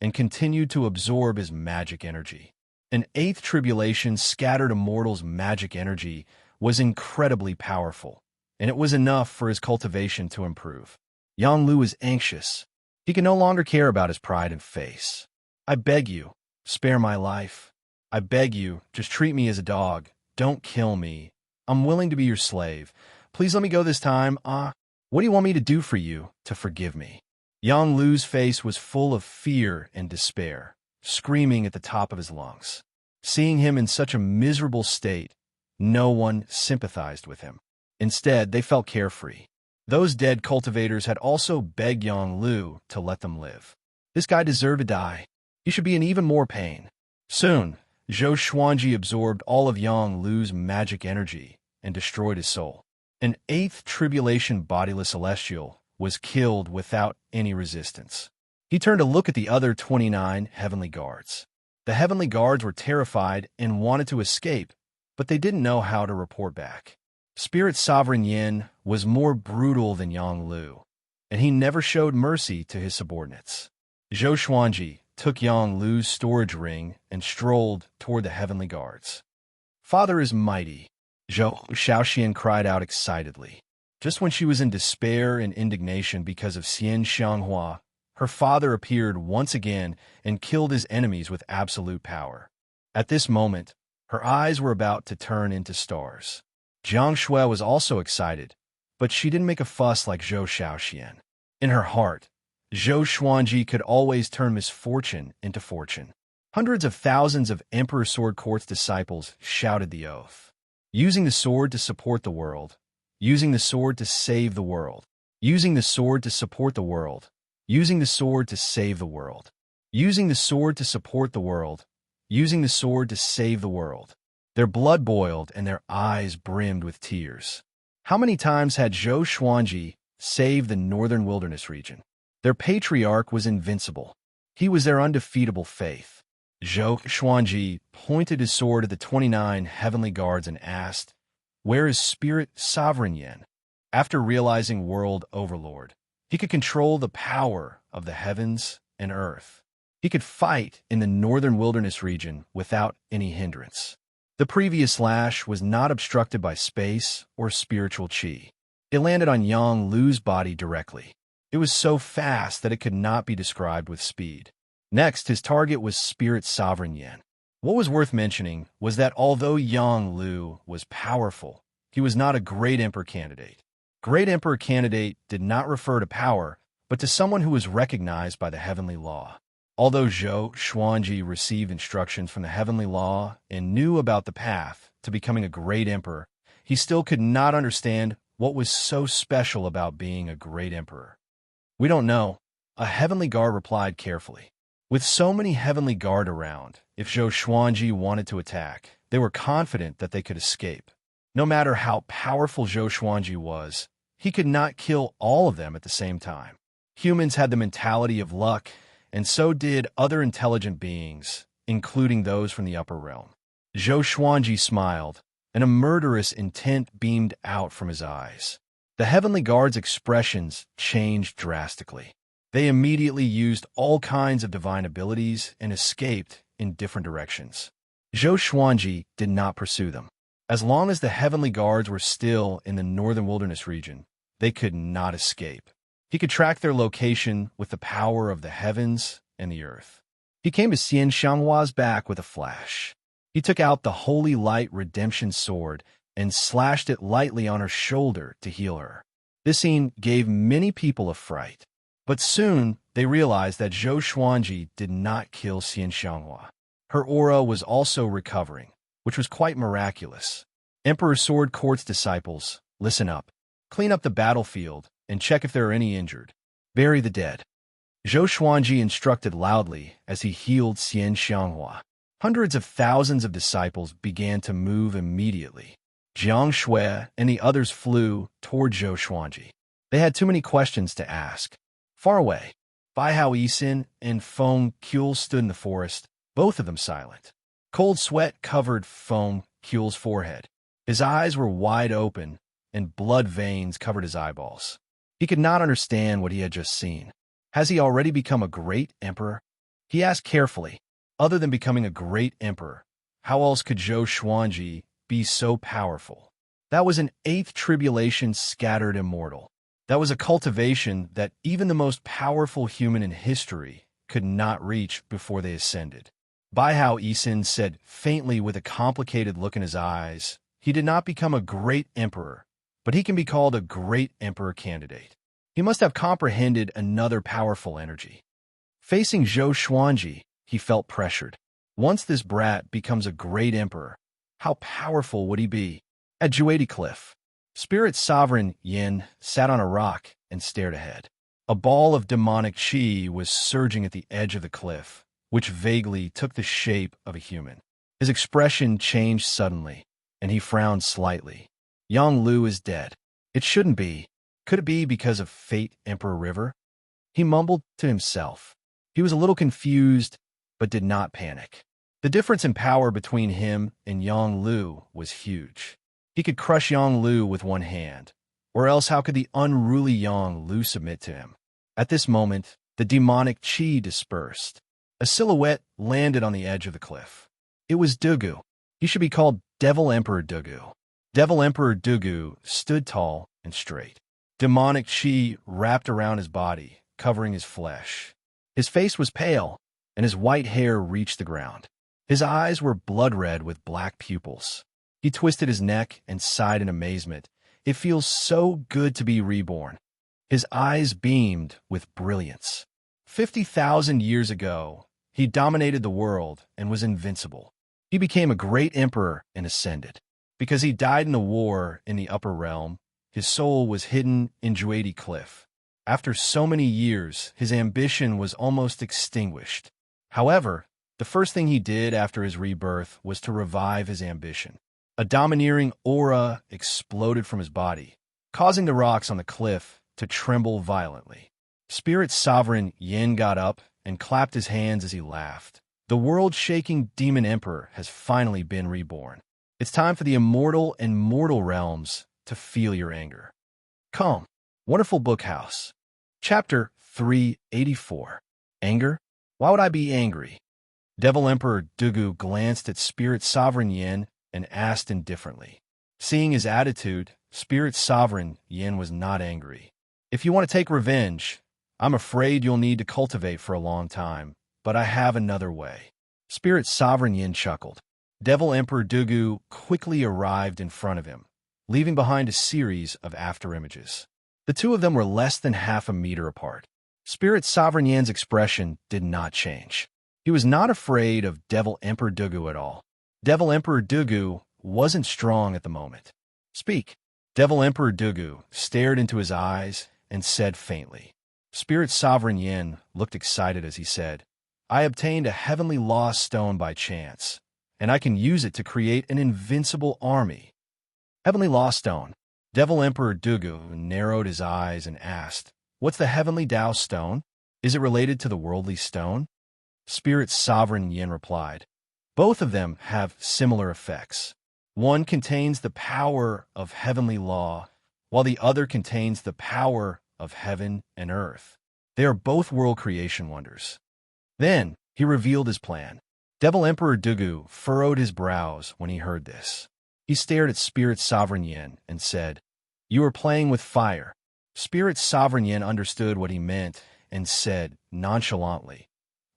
and continued to absorb his magic energy. An eighth tribulation scattered immortal's magic energy was incredibly powerful, and it was enough for his cultivation to improve. Yang Lu was anxious. He could no longer care about his pride and face. I beg you, spare my life. I beg you, just treat me as a dog. Don't kill me. I'm willing to be your slave. Please let me go this time. What do you want me to do for you to forgive me? Yang Lu's face was full of fear and despair, screaming at the top of his lungs. Seeing him in such a miserable state, no one sympathized with him. Instead, they felt carefree. Those dead cultivators had also begged Yang Lu to let them live. This guy deserved to die. He should be in even more pain. Soon, Zhou Xuanji absorbed all of Yang Lu's magic energy and destroyed his soul. An eighth tribulation bodiless celestial was killed without any resistance. He turned to look at the other 29 heavenly guards. The heavenly guards were terrified and wanted to escape, but they didn't know how to report back. Spirit Sovereign Yin was more brutal than Yang Lu, and he never showed mercy to his subordinates. Zhou Xuanji took Yang Lu's storage ring and strolled toward the heavenly guards. Father is mighty, Zhou Xiaoxian cried out excitedly. Just when she was in despair and indignation because of Xianxia, her father appeared once again and killed his enemies with absolute power. At this moment, her eyes were about to turn into stars. Jiang Shui was also excited, but she didn't make a fuss like Zhou Xiaoxian. In her heart, Zhou Xuanji could always turn misfortune into fortune. Hundreds of thousands of Emperor Sword Court's disciples shouted the oath. Using the sword to support the world. Using the sword to save the world. Using the sword to support the world. Using the sword to save the world. Using the sword to support the world. Using the sword to save the world. Their blood boiled and their eyes brimmed with tears. How many times had Zhou Xuanji saved the northern wilderness region? Their patriarch was invincible. He was their undefeatable faith. Zhou Xuanji pointed his sword at the 29 heavenly guards and asked, "Where is Spirit Sovereign Yin?" After realizing World Overlord, he could control the power of the heavens and earth. He could fight in the northern wilderness region without any hindrance. The previous slash was not obstructed by space or spiritual chi. It landed on Yang Lu's body directly. It was so fast that it could not be described with speed. Next, his target was Spirit Sovereign Yin. What was worth mentioning was that although Yang Lu was powerful, he was not a Great Emperor candidate. Great Emperor candidate did not refer to power, but to someone who was recognized by the heavenly law. Although Zhou Xuanji received instructions from the heavenly law and knew about the path to becoming a great emperor, he still could not understand what was so special about being a great emperor. "We don't know," a heavenly guard replied carefully. With so many heavenly guard around, if Zhou Xuanji wanted to attack, they were confident that they could escape. No matter how powerful Zhou Xuanji was, he could not kill all of them at the same time. Humans had the mentality of luck, and so did other intelligent beings, including those from the upper realm. Zhou Xuanji smiled, and a murderous intent beamed out from his eyes. The heavenly guard's expressions changed drastically. They immediately used all kinds of divine abilities and escaped in different directions. Zhou Xuanji did not pursue them. As long as the heavenly guards were still in the northern wilderness region, they could not escape. He could track their location with the power of the heavens and the earth. He came to Xianxia's back with a flash. He took out the Holy Light Redemption Sword and slashed it lightly on her shoulder to heal her. This scene gave many people a fright. But soon, they realized that Zhou Xuanji did not kill Xianxia. Her aura was also recovering, which was quite miraculous. Emperor Sword Court's disciples, listen up. Clean up the battlefield and check if there are any injured. Bury the dead. Zhou Xuanji instructed loudly as he healed Xianxia. Hundreds of thousands of disciples began to move immediately. Xianxia and the others flew toward Zhou Xuanji. They had too many questions to ask. Far away, Baihao Yisin and Feng Kuel stood in the forest, both of them silent. Cold sweat covered Feng Kuel's forehead. His eyes were wide open, and blood veins covered his eyeballs. He could not understand what he had just seen. Has he already become a great emperor? He asked carefully. Other than becoming a great emperor, how else could Zhou Xuanji be so powerful? That was an eighth tribulation scattered immortal. That was a cultivation that even the most powerful human in history could not reach before they ascended. Baihao Yisin said faintly with a complicated look in his eyes, he did not become a great emperor, but he can be called a great emperor candidate. He must have comprehended another powerful energy. Facing Zhou Xuanji, he felt pressured. Once this brat becomes a great emperor, how powerful would he be? At Juedi Cliff, Spirit Sovereign Yin sat on a rock and stared ahead. A ball of demonic qi was surging at the edge of the cliff, which vaguely took the shape of a human. His expression changed suddenly, and he frowned slightly. Yang Lu is dead. It shouldn't be. Could it be because of Fate Emperor River? He mumbled to himself. He was a little confused, but did not panic. The difference in power between him and Yang Lu was huge. He could crush Yang Lu with one hand, or else how could the unruly Yang Lu submit to him? At this moment, the demonic qi dispersed. A silhouette landed on the edge of the cliff. It was Dugu. He should be called Devil Emperor Dugu. Devil Emperor Dugu stood tall and straight. Demonic qi wrapped around his body, covering his flesh. His face was pale, and his white hair reached the ground. His eyes were blood red with black pupils. He twisted his neck and sighed in amazement. It feels so good to be reborn. His eyes beamed with brilliance. 50,000 years ago, he dominated the world and was invincible. He became a great emperor and ascended. Because he died in a war in the upper realm, his soul was hidden in Juedi Cliff. After so many years, his ambition was almost extinguished. However, the first thing he did after his rebirth was to revive his ambition. A domineering aura exploded from his body, causing the rocks on the cliff to tremble violently. Spirit Sovereign Yin got up and clapped his hands as he laughed. The world-shaking demon emperor has finally been reborn. It's time for the immortal and mortal realms to feel your anger. Come, Wonderful Book House. Chapter 384. Anger? Why would I be angry? Devil Emperor Dugu glanced at Spirit Sovereign Yin and asked indifferently. Seeing his attitude, Spirit Sovereign Yin was not angry. If you want to take revenge, I'm afraid you'll need to cultivate for a long time, but I have another way. Spirit Sovereign Yin chuckled. Devil Emperor Dugu quickly arrived in front of him, leaving behind a series of afterimages. The two of them were less than half a meter apart. Spirit Sovereign Yin's expression did not change. He was not afraid of Devil Emperor Dugu at all. Devil Emperor Dugu wasn't strong at the moment. Speak. Devil Emperor Dugu stared into his eyes and said faintly. Spirit Sovereign Yin looked excited as he said, I obtained a heavenly lost stone by chance, and I can use it to create an invincible army. Heavenly lost stone. Devil Emperor Dugu narrowed his eyes and asked, What's the heavenly Tao stone? Is it related to the worldly stone? Spirit Sovereign Yin replied, Both of them have similar effects. One contains the power of heavenly law, while the other contains the power of heaven and earth. They are both world creation wonders. Then he revealed his plan. Devil Emperor Dugu furrowed his brows when he heard this. He stared at Spirit Sovereign Yin and said, You are playing with fire. Spirit Sovereign Yin understood what he meant and said nonchalantly,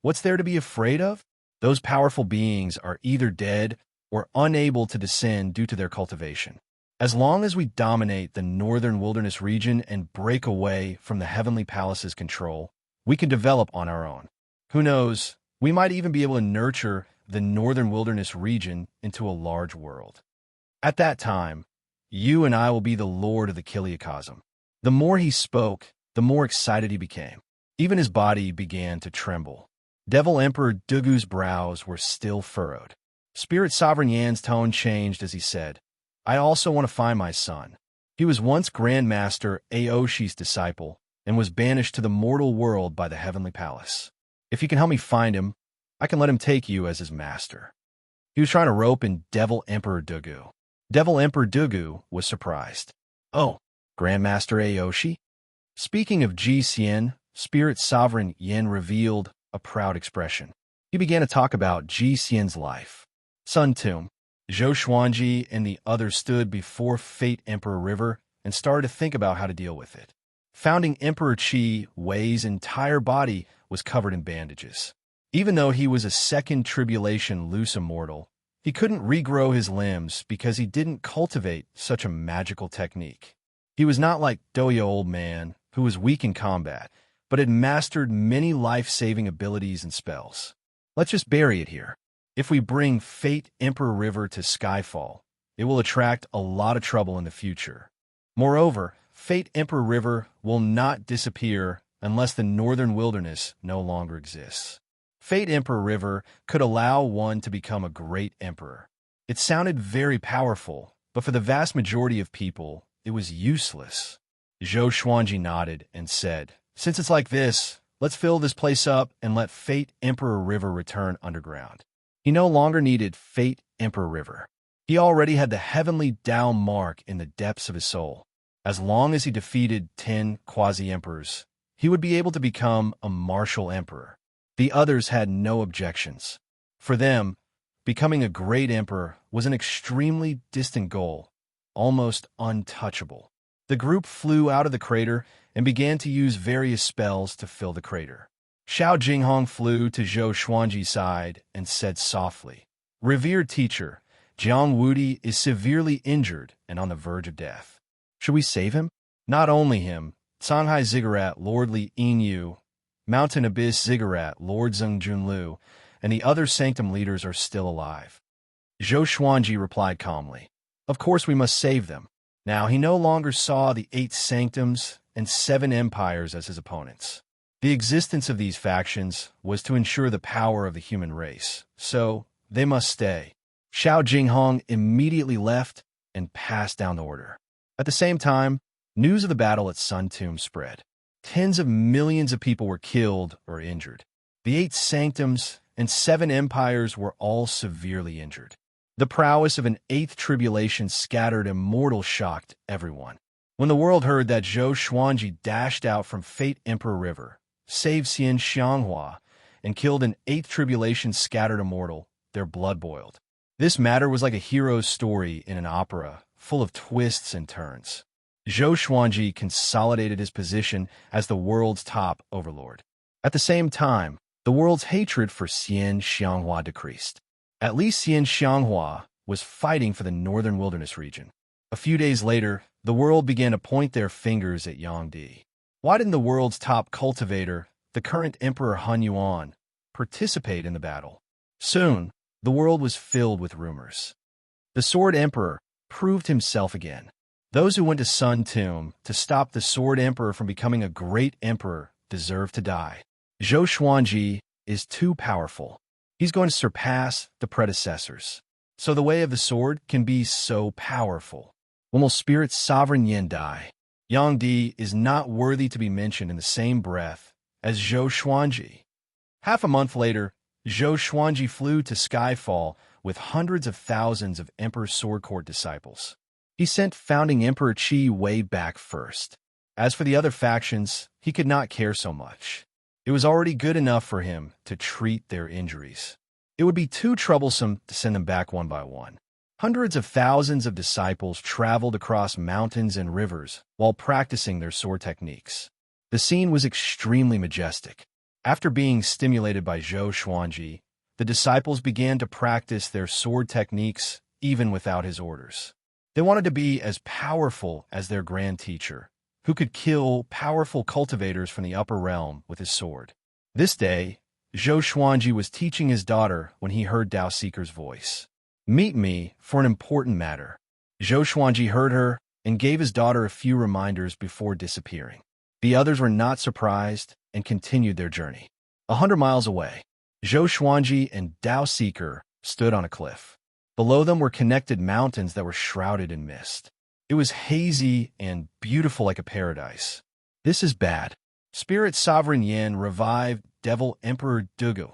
"What's there to be afraid of? Those powerful beings are either dead or unable to descend due to their cultivation. As long as we dominate the northern wilderness region and break away from the Heavenly Palace's control, we can develop on our own. Who knows, we might even be able to nurture the northern wilderness region into a large world. At that time, you and I will be the lord of the Kiliacosm." The more he spoke, the more excited he became. Even his body began to tremble. Devil Emperor Dugu's brows were still furrowed. Spirit Sovereign Yan's tone changed as he said, "I also want to find my son. He was once Grand Master Aoshi's disciple and was banished to the mortal world by the Heavenly Palace. If you can help me find him, I can let him take you as his master." He was trying to rope in Devil Emperor Dugu. Devil Emperor Dugu was surprised. "Oh, Grandmaster Aoshi?" Speaking of Ji Xian, Spirit Sovereign Yin revealed a proud expression. He began to talk about Ji Xian's life. Sun Tomb, Zhou Xuanji and the others stood before Fate Emperor River and started to think about how to deal with it. Founding Emperor Qi Wei's entire body was covered in bandages. Even though he was a second tribulation loose immortal, he couldn't regrow his limbs because he didn't cultivate such a magical technique. He was not like Doyo Old Man, who was weak in combat, but had mastered many life-saving abilities and spells. Let's just bury it here. If we bring Fate Emperor River to Skyfall, it will attract a lot of trouble in the future. Moreover, Fate Emperor River will not disappear unless the northern wilderness no longer exists. Fate Emperor River could allow one to become a great emperor. It sounded very powerful, but for the vast majority of people, it was useless. Zhou Xuanji nodded and said, "Since it's like this, let's fill this place up and let Fate Emperor River return underground." He no longer needed Fate Emperor River. He already had the heavenly Tao mark in the depths of his soul. As long as he defeated 10 quasi-emperors, he would be able to become a martial emperor. The others had no objections. For them, becoming a great emperor was an extremely distant goal, almost untouchable. The group flew out of the crater and began to use various spells to fill the crater. Xiao Jinghong flew to Zhou Xuanji's side and said softly, "Revered teacher, Jiang Wudi is severely injured and on the verge of death. Should we save him?" Not only him, Canghai Ziggurat Lord Li Yinyu, Mountain Abyss Ziggurat Lord Zheng Junlu, and the other sanctum leaders are still alive. Zhou Xuanji replied calmly, "Of course we must save them." Now he no longer saw the 8 sanctums and 7 empires as his opponents. The existence of these factions was to ensure the power of the human race, so they must stay. Xiao Jinghong immediately left and passed down the order. At the same time, news of the battle at Sun Tomb spread. Tens of millions of people were killed or injured. The 8 sanctums and 7 empires were all severely injured. The prowess of an 8th tribulation scattered immortal shocked everyone. When the world heard that Zhou Xuanji dashed out from Fate Emperor River, saved Xianxia, and killed an 8th tribulation scattered immortal, their blood boiled. This matter was like a hero's story in an opera, full of twists and turns. Zhou Xuanji consolidated his position as the world's top overlord. At the same time, the world's hatred for Xianxia decreased. At least Xianxia was fighting for the northern wilderness region. A few days later, the world began to point their fingers at Yangdi. Why didn't the world's top cultivator, the current Emperor Han Yuan, participate in the battle? Soon, the world was filled with rumors. The Sword Emperor proved himself again. Those who went to Sun Tomb to stop the Sword Emperor from becoming a great emperor deserve to die. Zhou Xuanji is too powerful. He's going to surpass the predecessors. So the way of the sword can be so powerful. When will Spirit Sovereign Yin die? Yangdi is not worthy to be mentioned in the same breath as Zhou Xuanji. Half a month later, Zhou Xuanji flew to Skyfall with hundreds of thousands of Emperor Sword Court disciples. He sent founding Emperor Qi Wei back first. As for the other factions, he could not care so much. It was already good enough for him to treat their injuries. It would be too troublesome to send them back one by one. Hundreds of thousands of disciples traveled across mountains and rivers while practicing their sword techniques. The scene was extremely majestic. After being stimulated by Zhou Xuanji, the disciples began to practice their sword techniques even without his orders. They wanted to be as powerful as their grand teacher, who could kill powerful cultivators from the upper realm with his sword. This day, Zhou Xuanji was teaching his daughter when he heard Dao Seeker's voice. "Meet me for an important matter." Zhou Xuanji heard her and gave his daughter a few reminders before disappearing. The others were not surprised and continued their journey. 100 miles away, Zhou Xuanji and Dao Seeker stood on a cliff. Below them were connected mountains that were shrouded in mist. It was hazy and beautiful like a paradise. "This is bad." Spirit Sovereign Yin revived Devil Emperor Dugu,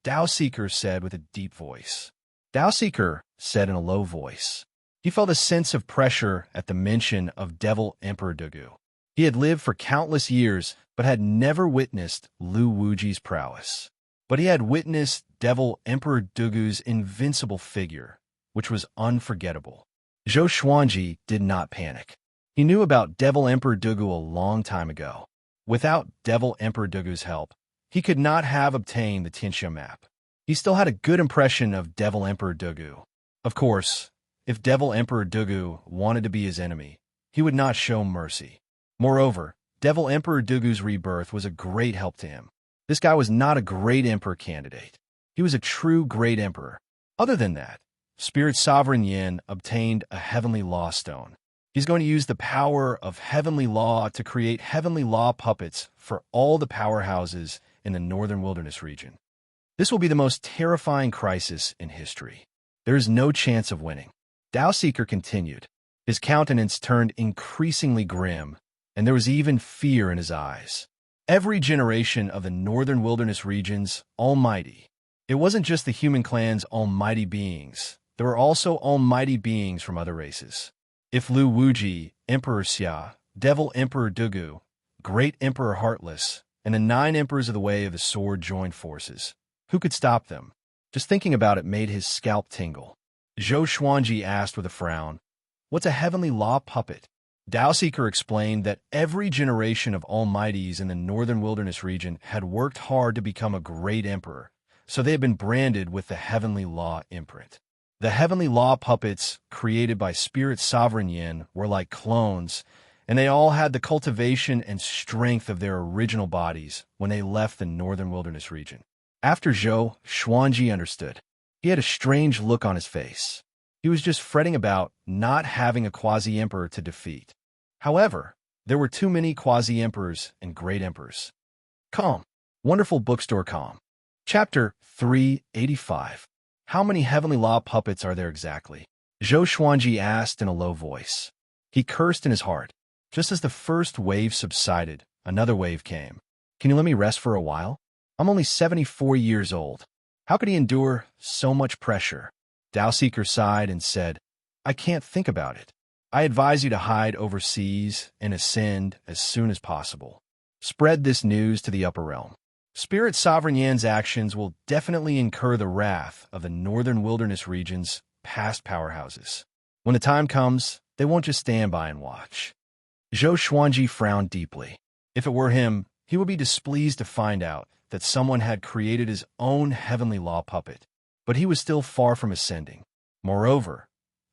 Dao Seeker said with a deep voice. Dao Seeker said in a low voice. He felt a sense of pressure at the mention of Devil Emperor Dugu. He had lived for countless years, but had never witnessed Lu Wuji's prowess. But he had witnessed Devil Emperor Dugu's invincible figure, which was unforgettable. Zhou Xuanji did not panic. He knew about Devil Emperor Dugu a long time ago. Without Devil Emperor Dugu's help, he could not have obtained the Xianxia map. He still had a good impression of Devil Emperor Dugu. Of course, if Devil Emperor Dugu wanted to be his enemy, he would not show mercy. Moreover, Devil Emperor Dugu's rebirth was a great help to him. This guy was not a great emperor candidate. He was a true great emperor. Other than that, Spirit Sovereign Yin obtained a heavenly law stone. He's going to use the power of heavenly law to create heavenly law puppets for all the powerhouses in the northern wilderness region. This will be the most terrifying crisis in history. There is no chance of winning. Dao Seeker continued. His countenance turned increasingly grim, and there was even fear in his eyes. Every generation of the northern wilderness region's almighty. It wasn't just the human clan's almighty beings. There were also almighty beings from other races. If Lu Wuji, Emperor Xia, Devil Emperor Dugu, Great Emperor Heartless, and the 9 emperors of the Way of the Sword joined forces, who could stop them? Just thinking about it made his scalp tingle. Zhou Xuanji asked with a frown, "What's a heavenly law puppet?" Dao Seeker explained that every generation of almighties in the northern wilderness region had worked hard to become a great emperor, so they had been branded with the heavenly law imprint. The heavenly law puppets created by Spirit Sovereign Yin were like clones, and they all had the cultivation and strength of their original bodies when they left the northern wilderness region. After Zhou Xuanji understood, he had a strange look on his face. He was just fretting about not having a quasi-emperor to defeat. However, there were too many quasi-emperors and great emperors. Calm. Wonderful Bookstore Calm. Chapter 385. How many heavenly law puppets are there exactly? Zhou Xuanji asked in a low voice. He cursed in his heart. Just as the first wave subsided, another wave came. Can you let me rest for a while? I'm only 74 years old. How could he endure so much pressure? Dao Seeker sighed and said, I can't think about it. I advise you to hide overseas and ascend as soon as possible. Spread this news to the upper realm. Spirit Sovereign Yan's actions will definitely incur the wrath of the northern wilderness region's past powerhouses. When the time comes, they won't just stand by and watch. Zhou Xuanji frowned deeply. If it were him, he would be displeased to find out that someone had created his own heavenly law puppet, but he was still far from ascending. Moreover,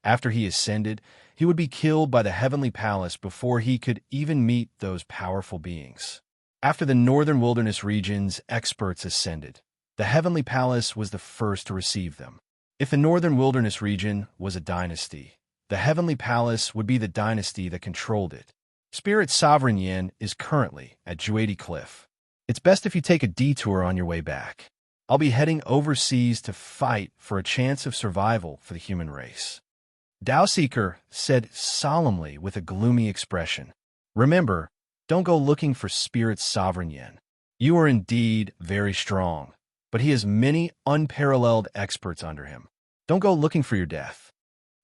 after he ascended, he would be killed by the heavenly palace before he could even meet those powerful beings. After the northern wilderness region's experts ascended, the heavenly palace was the first to receive them. If the northern wilderness region was a dynasty, the heavenly palace would be the dynasty that controlled it. Spirit Sovereign Yin is currently at Juedi Cliff. It's best if you take a detour on your way back. I'll be heading overseas to fight for a chance of survival for the human race. Dao Seeker said solemnly with a gloomy expression. Remember, don't go looking for Spirit Sovereign Yin. You are indeed very strong, but he has many unparalleled experts under him. Don't go looking for your death.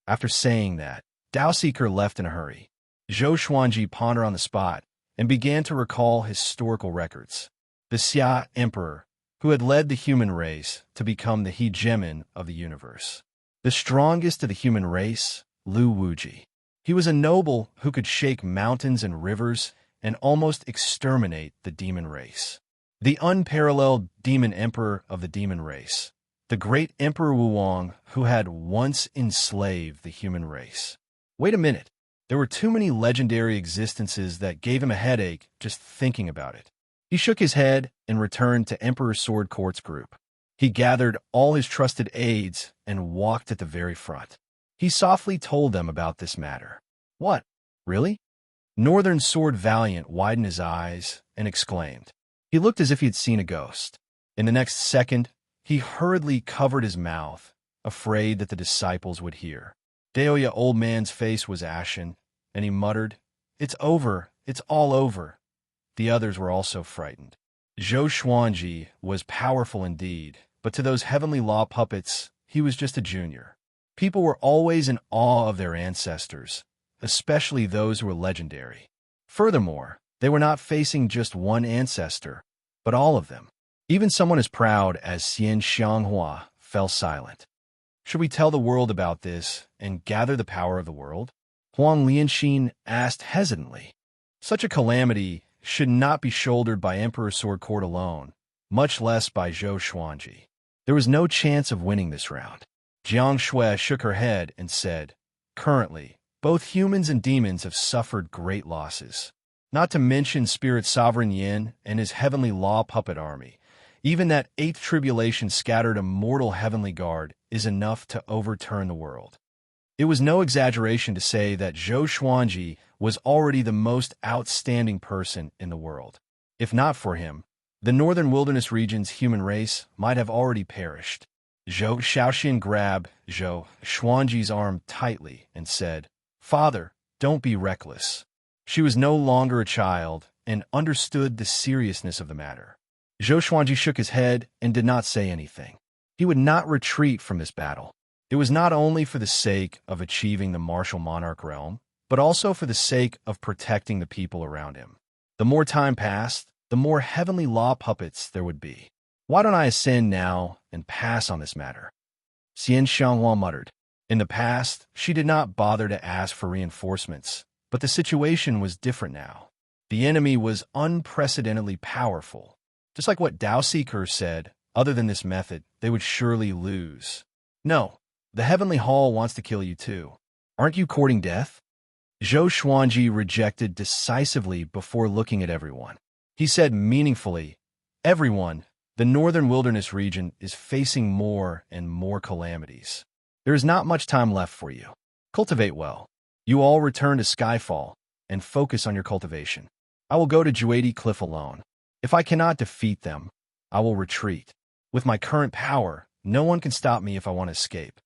After saying that, Dao Seeker left in a hurry. Zhou Xuanji pondered on the spot and began to recall historical records. The Xia Emperor, who had led the human race to become the hegemon of the universe. the strongest of the human race, Lu Wuji. He was a noble who could shake mountains and rivers and almost exterminate the demon race. The unparalleled demon emperor of the demon race, the great Emperor Wuwang, who had once enslaved the human race. Wait a minute. There were too many legendary existences that gave him a headache just thinking about it. He shook his head and returned to Emperor Sword Court's group. He gathered all his trusted aides and walked at the very front. He softly told them about this matter. What? Really? Northern Sword Valiant widened his eyes and exclaimed. He looked as if he had seen a ghost. In the next second, he hurriedly covered his mouth, afraid that the disciples would hear. Daoya Old Man's face was ashen, and he muttered, "It's over, it's all over." The others were also frightened. Zhou Xuanji was powerful indeed, but to those heavenly law puppets, he was just a junior. People were always in awe of their ancestors, especially those who were legendary. Furthermore, they were not facing just one ancestor, but all of them. Even someone as proud as Xianxia fell silent. Should we tell the world about this and gather the power of the world? Huang Lianxin asked hesitantly. Such a calamity should not be shouldered by Emperor Sword Court alone, much less by Zhou Xuanji. There was no chance of winning this round. Jiang Shui shook her head and said, "Currently, both humans and demons have suffered great losses. Not to mention Spirit Sovereign Yin and his heavenly law puppet army. Even that eighth tribulation scattered immortal heavenly guard is enough to overturn the world." It was no exaggeration to say that Zhou Xuanji was already the most outstanding person in the world. If not for him, the northern wilderness region's human race might have already perished. Zhou Xiaoxian grabbed Zhou Xuanji's arm tightly and said, "Father, don't be reckless." She was no longer a child and understood the seriousness of the matter. Zhou Xuanji shook his head and did not say anything. He would not retreat from this battle. It was not only for the sake of achieving the martial monarch realm, but also for the sake of protecting the people around him. The more time passed, the more heavenly law puppets there would be. Why don't I ascend now and pass on this matter? Xianxia muttered. In the past, she did not bother to ask for reinforcements, but the situation was different now. The enemy was unprecedentedly powerful. Just like what Dao Seeker said, other than this method, they would surely lose. No, the Heavenly Hall wants to kill you too. Aren't you courting death? Zhou Xuanji rejected decisively before looking at everyone. He said meaningfully, "Everyone, the northern wilderness region is facing more and more calamities. There is not much time left for you. Cultivate well. You all return to Skyfall and focus on your cultivation. I will go to Juadi Cliff alone. If I cannot defeat them, I will retreat. With my current power, no one can stop me if I want to escape."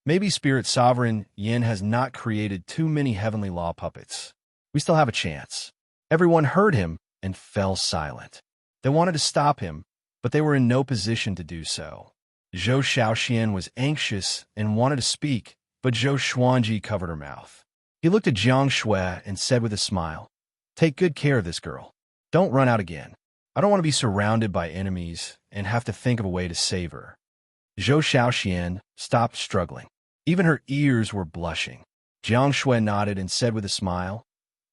Maybe Spirit Sovereign Yin has not created too many heavenly law puppets. We still have a chance. Everyone heard him and fell silent. They wanted to stop him, but they were in no position to do so. Zhou Xiaoxian was anxious and wanted to speak, but Zhou Xuanji covered her mouth. He looked at Jiang Shui and said with a smile, "Take good care of this girl. Don't run out again. I don't want to be surrounded by enemies and have to think of a way to save her." Zhou Xiaoxian stopped struggling. Even her ears were blushing. Jiang Shui nodded and said with a smile,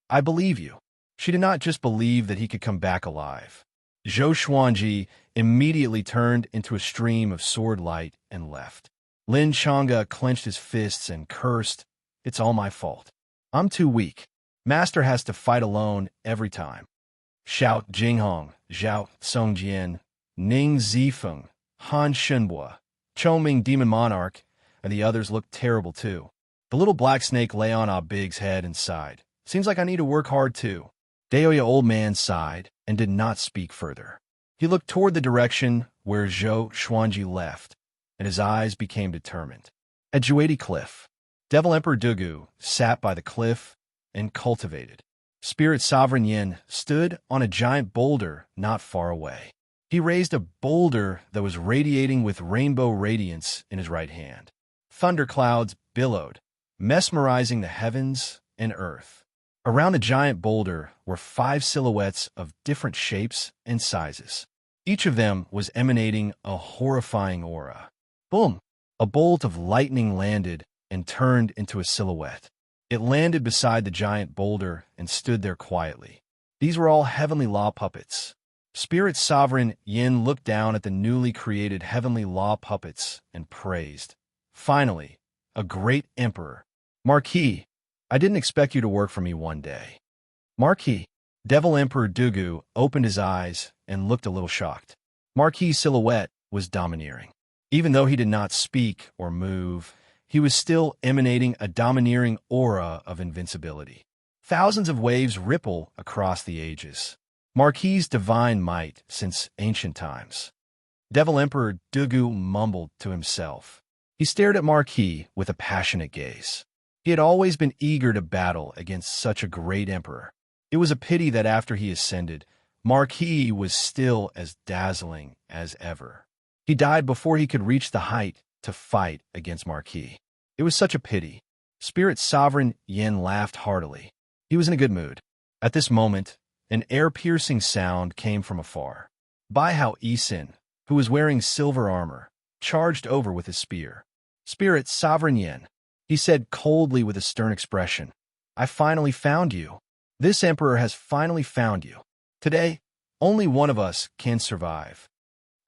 "I believe you." She did not just believe that he could come back alive. Zhou Xuanji immediately turned into a stream of sword light and left. Lin Chang'e clenched his fists and cursed, "It's all my fault. I'm too weak. Master has to fight alone every time." Xiao Jinghong, Zhao Songjian, Ning Zifeng, Han Shenbo, Chou Ming Demon Monarch, and the others looked terrible too. The little black snake lay on Ah Big's head and sighed. "Seems like I need to work hard too." Daoya Old Man sighed and did not speak further. He looked toward the direction where Zhou Xuanji left, and his eyes became determined. At Juadi Cliff, Devil Emperor Dugu sat by the cliff and cultivated. Spirit Sovereign Yin stood on a giant boulder not far away. He raised a boulder that was radiating with rainbow radiance in his right hand. Thunderclouds billowed, mesmerizing the heavens and earth. Around the giant boulder were 5 silhouettes of different shapes and sizes. Each of them was emanating a horrifying aura. Boom! A bolt of lightning landed and turned into a silhouette. It landed beside the giant boulder and stood there quietly. These were all heavenly law puppets. Spirit Sovereign Yin looked down at the newly created heavenly law puppets and praised. Finally, a great emperor. Marquis, I didn't expect you to work for me one day. Marquis. Devil Emperor Dugu opened his eyes and looked a little shocked. Marquis' silhouette was domineering. Even though he did not speak or move, he was still emanating a domineering aura of invincibility. Thousands of waves ripple across the ages. Marquis' divine might since ancient times. Devil Emperor Dugu mumbled to himself. He stared at Marquis with a passionate gaze. He had always been eager to battle against such a great emperor. It was a pity that after he ascended, Marquis was still as dazzling as ever. He died before he could reach the height to fight against Marquis. It was such a pity. Spirit Sovereign Yin laughed heartily. He was in a good mood. At this moment, an air-piercing sound came from afar. Bai Hao Yisin, who was wearing silver armor, charged over with his spear. Spirit Sovereign Yin, he said coldly with a stern expression, I finally found you. This emperor has finally found you. Today, only one of us can survive.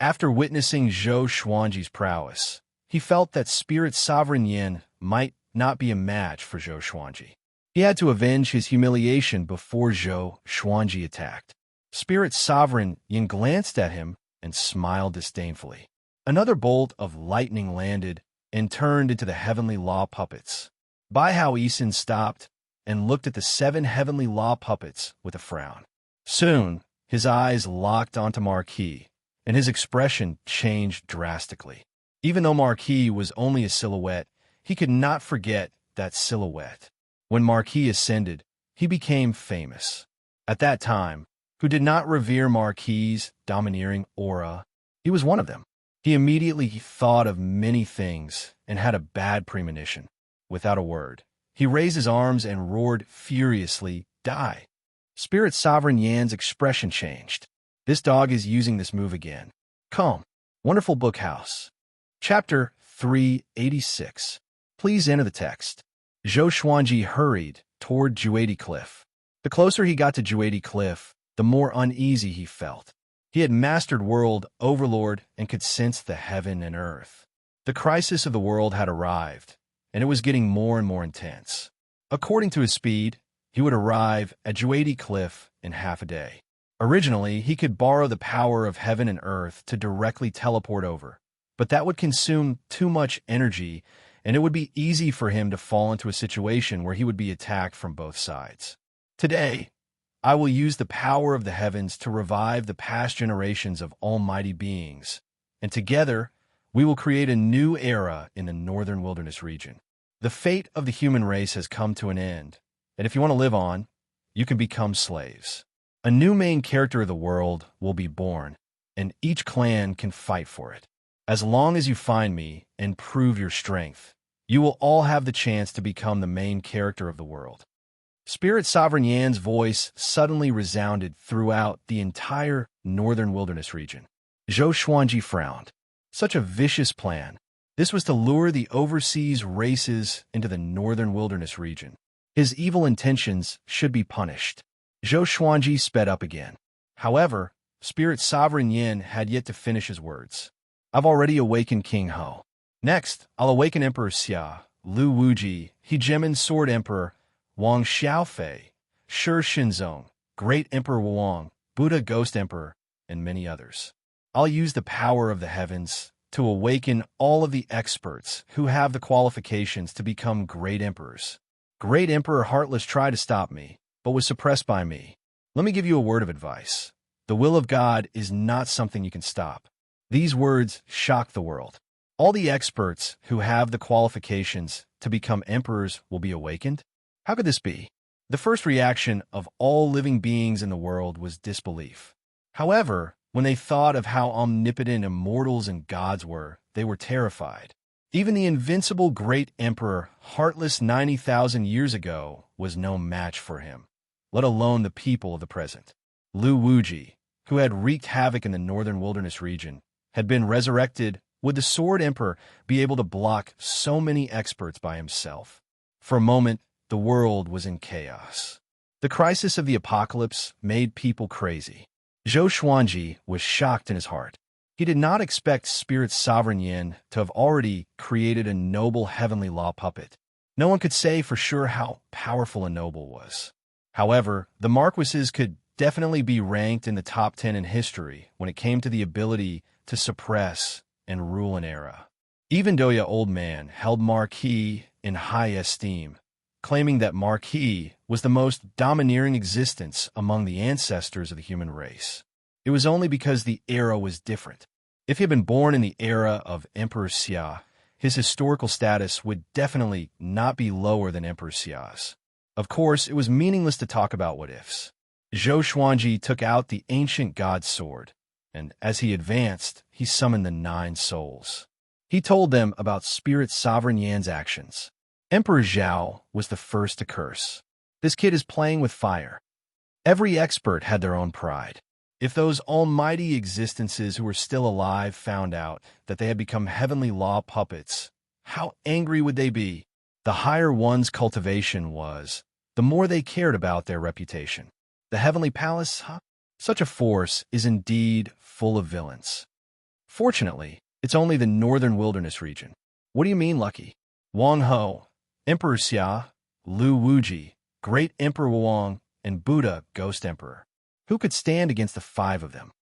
After witnessing Zhou Xuanji's prowess, he felt that Spirit Sovereign Yin might not be a match for Zhou Xuanji. He had to avenge his humiliation before Zhou Xuanji attacked. Spirit Sovereign Yin glanced at him and smiled disdainfully. Another bolt of lightning landed and turned into the heavenly law puppets. Bai Hao Yisin stopped and looked at the 7 heavenly law puppets with a frown. Soon, his eyes locked onto Marquis, and his expression changed drastically. Even though Marquis was only a silhouette, he could not forget that silhouette. When Marquis ascended, he became famous. At that time, who did not revere Marquis' domineering aura, he was one of them. He immediately thought of many things and had a bad premonition. Without a word, he raised his arms and roared furiously, Die! Spirit Sovereign Yan's expression changed. This dog is using this move again. Come. Wonderful Book House. Chapter 386. Please enter the text. Zhou Xuanji hurried toward Juadi Cliff. The closer he got to Juadi Cliff, the more uneasy he felt. He had mastered World Overlord and could sense the heaven and earth. The crisis of the world had arrived, and it was getting more and more intense. According to his speed, he would arrive at Juadi Cliff in half a day. Originally, he could borrow the power of heaven and earth to directly teleport over, but that would consume too much energy, and it would be easy for him to fall into a situation where he would be attacked from both sides. Today, I will use the power of the heavens to revive the past generations of almighty beings, and together, we will create a new era in the northern wilderness region. The fate of the human race has come to an end, and if you want to live on, you can become slaves. A new main character of the world will be born, and each clan can fight for it. As long as you find me and prove your strength, you will all have the chance to become the main character of the world. Spirit Sovereign Yan's voice suddenly resounded throughout the entire northern wilderness region. Zhou Xuanji frowned. Such a vicious plan. This was to lure the overseas races into the northern wilderness region. His evil intentions should be punished. Zhou Xuanji sped up again. However, Spirit Sovereign Yin had yet to finish his words. I've already awakened King Ho. Next, I'll awaken Emperor Xia, Lu Wuji, Hegemon Sword Emperor, Wang Xiaofei, Shi Xinzong, Great Emperor Wang, Buddha Ghost Emperor, and many others. I'll use the power of the heavens to awaken all of the experts who have the qualifications to become great emperors. Great Emperor Heartless tried to stop me, but was suppressed by me. Let me give you a word of advice. The will of God is not something you can stop. These words shocked the world. All the experts who have the qualifications to become emperors will be awakened? How could this be? The first reaction of all living beings in the world was disbelief. However, when they thought of how omnipotent immortals and gods were, they were terrified. Even the invincible great emperor, Heartless 90,000 years ago, was no match for him, let alone the people of the present. Lu Wuji, who had wreaked havoc in the northern wilderness region, had been resurrected Would the Sword Emperor be able to block so many experts by himself? For a moment, the world was in chaos. The crisis of the apocalypse made people crazy. Zhou Xuanji was shocked in his heart. He did not expect Spirit Sovereign Yin to have already created a noble heavenly law puppet. No one could say for sure how powerful a noble was. However, the Marquises could definitely be ranked in the top 10 in history when it came to the ability to suppress and rule an era. Even Doya Old Man held Marquis in high esteem, claiming that Marquis was the most domineering existence among the ancestors of the human race. It was only because the era was different. If he had been born in the era of Emperor Xia, his historical status would definitely not be lower than Emperor Xia's. Of course, it was meaningless to talk about what-ifs. Zhou Xuanji took out the ancient god sword, and as he advanced, he summoned the 9 souls. He told them about Spirit Sovereign Yan's actions. Emperor Zhao was the first to curse. This kid is playing with fire. Every expert had their own pride. If those almighty existences who were still alive found out that they had become heavenly law puppets, how angry would they be? The higher one's cultivation was, the more they cared about their reputation. The heavenly palace, such a force is indeed full of villains. Fortunately, it's only the northern wilderness region. What do you mean, Lucky? Wang Ho, Emperor Xia, Lu Wuji, Great Emperor Wang, and Buddha, Ghost Emperor. Who could stand against the 5 of them?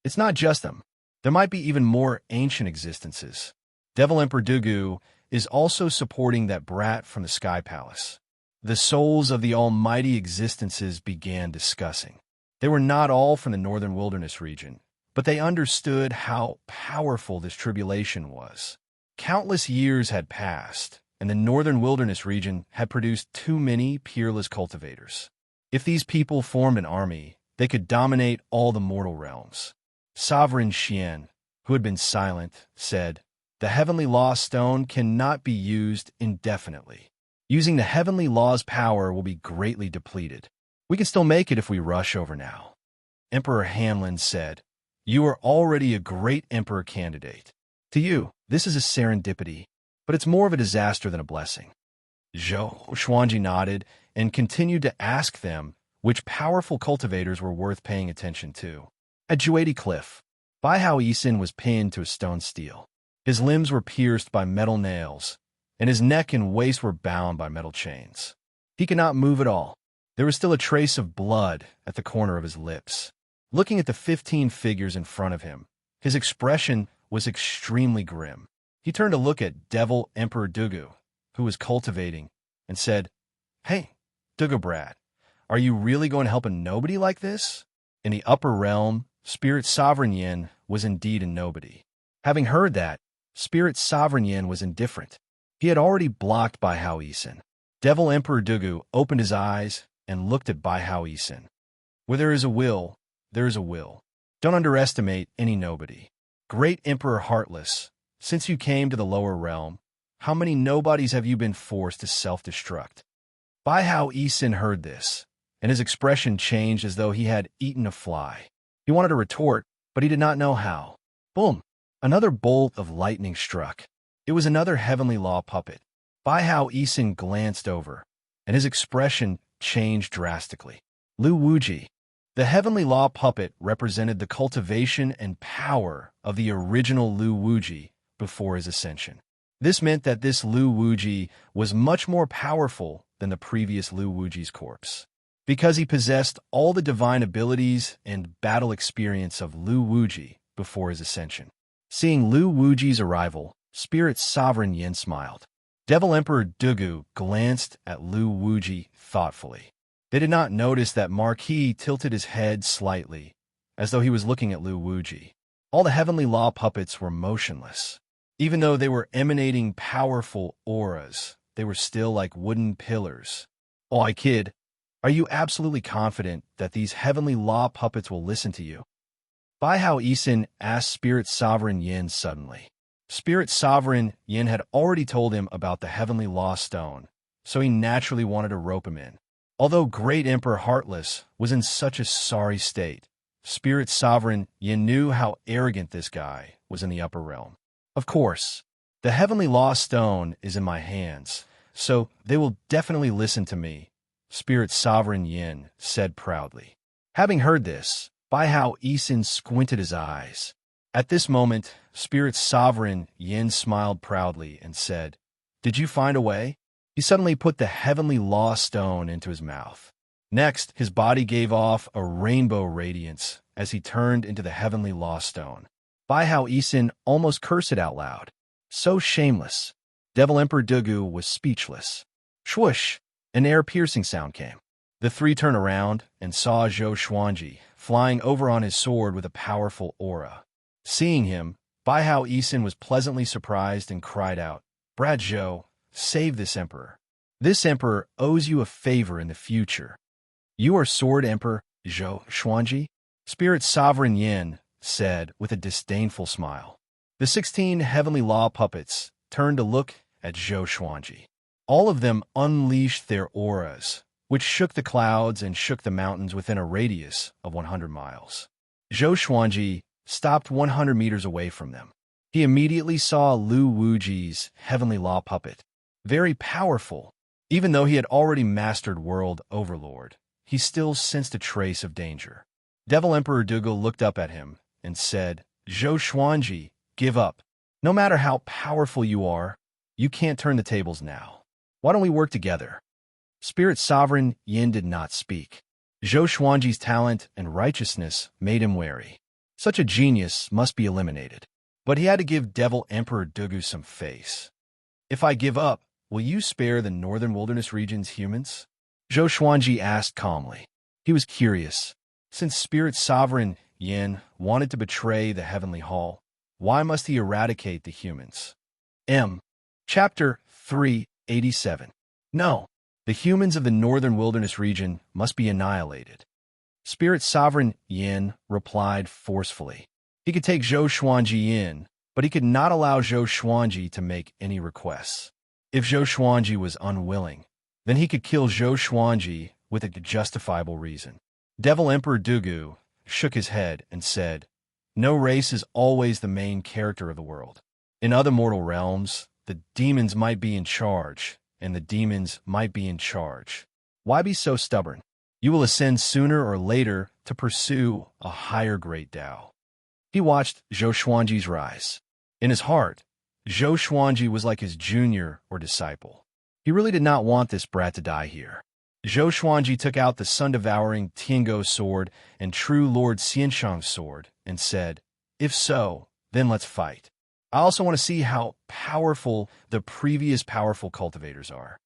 It's not just them. There might be even more ancient existences. Devil Emperor Dugu is also supporting that brat from the Sky Palace. The souls of the almighty existences began discussing. They were not all from the northern wilderness region, but they understood how powerful this tribulation was. Countless years had passed, and the northern wilderness region had produced too many peerless cultivators. If these people formed an army, they could dominate all the mortal realms. Sovereign Xian, who had been silent, said, "The heavenly law stone cannot be used indefinitely. Using the heavenly law's power will be greatly depleted. We can still make it if we rush over now." Emperor Hanlin said, "You are already a great emperor candidate. To you, this is a serendipity, but it's more of a disaster than a blessing." Zhou Xuanji nodded and continued to ask them which powerful cultivators were worth paying attention to. At Juedi Cliff, Bai Hao Yisin was pinned to a stone stele. His limbs were pierced by metal nails, and his neck and waist were bound by metal chains. He could not move at all. There was still a trace of blood at the corner of his lips. Looking at the 15 figures in front of him, his expression was extremely grim. He turned to look at Devil Emperor Dugu, who was cultivating, and said, "Hey, Dugu Brat, are you really going to help a nobody like this?" In the upper realm, Spirit Sovereign Yin was indeed a nobody. Having heard that, Spirit Sovereign Yin was indifferent. He had already blocked Bai Hao Yisin. Devil Emperor Dugu opened his eyes and looked at Bai Hao Yisin. Where there is a will, there is a will. Don't underestimate any nobody. Great Emperor Heartless, since you came to the lower realm, how many nobodies have you been forced to self-destruct? Bai Hao Yisin heard this, and his expression changed as though he had eaten a fly. He wanted to retort, but he did not know how. Boom! Another bolt of lightning struck. It was another heavenly law puppet. Bai Hao Yisin glanced over, and his expression changed drastically. Lu Wuji. The heavenly law puppet represented the cultivation and power of the original Lu Wuji before his ascension. This meant that this Lu Wuji was much more powerful than the previous Lu Wuji's corpse. Because he possessed all the divine abilities and battle experience of Lu Wuji before his ascension. Seeing Lu Wuji's arrival, Spirit Sovereign Yin smiled. Devil Emperor Dugu glanced at Lu Wuji thoughtfully. They did not notice that Marquis tilted his head slightly, as though he was looking at Lu Wuji. All the heavenly law puppets were motionless. Even though they were emanating powerful auras, they were still like wooden pillars. "Oi, kid, are you absolutely confident that these heavenly law puppets will listen to you?" Bai Hao Yisin asked Spirit Sovereign Yin suddenly. Spirit Sovereign Yin had already told him about the heavenly law stone, so he naturally wanted to rope him in. Although Great Emperor Heartless was in such a sorry state, Spirit Sovereign Yin knew how arrogant this guy was in the upper realm. Of course, the heavenly law stone is in my hands, so they will definitely listen to me, Spirit Sovereign Yin said proudly. Having heard this, Bai Hao Yisin squinted his eyes. At this moment, Spirit Sovereign Yin smiled proudly and said, "Did you find a way?" He suddenly put the heavenly law stone into his mouth. Next, his body gave off a rainbow radiance as he turned into the heavenly law stone. Bai Hao Yisin almost cursed it out loud. So shameless. Devil Emperor Dugu was speechless. Swoosh! An air-piercing sound came. The three turned around and saw Zhou Xuanji flying over on his sword with a powerful aura. Seeing him, Bai Hao Yisin was pleasantly surprised and cried out, "Brad Zhou, save this emperor. This emperor owes you a favor in the future." "You are Sword Emperor Zhou Xuanji?" Spirit Sovereign Yin said with a disdainful smile. The 16 heavenly law puppets turned to look at Zhou Xuanji. All of them unleashed their auras, which shook the clouds and shook the mountains within a radius of 100 miles. Zhou Xuanji stopped 100 meters away from them. He immediately saw Lu Wuji's heavenly law puppet. Very powerful. Even though he had already mastered World Overlord, he still sensed a trace of danger. Devil Emperor Dougal looked up at him and said, "Zhou Xuanji, give up. No matter how powerful you are, you can't turn the tables now. Why don't we work together?" Spirit Sovereign Yin did not speak. Zhou Xuanji's talent and righteousness made him wary. Such a genius must be eliminated. But he had to give Devil Emperor Dugu some face. "If I give up, will you spare the Northern Wilderness region's humans?" Zhou Xuanji asked calmly. He was curious. Since Spirit Sovereign Yin wanted to betray the Heavenly Hall, why must he eradicate the humans? Chapter 387. No, the humans of the Northern Wilderness region must be annihilated. Spirit Sovereign Yin replied forcefully. He could take Zhou Xuanji in, but he could not allow Zhou Xuanji to make any requests. If Zhou Xuanji was unwilling, then he could kill Zhou Xuanji with a justifiable reason. Devil Emperor Dugu shook his head and said, "No race is always the main character of the world. In other mortal realms, the demons might be in charge, and the demons might be in charge. Why be so stubborn? You will ascend sooner or later to pursue a higher great Tao." He watched Zhou Xuanji's rise. In his heart, Zhou Xuanji was like his junior or disciple. He really did not want this brat to die here. Zhou Xuanji took out the sun-devouring Tiango sword and true Lord Xianxia's sword and said, "If so, then let's fight. I also want to see how powerful the previous powerful cultivators are."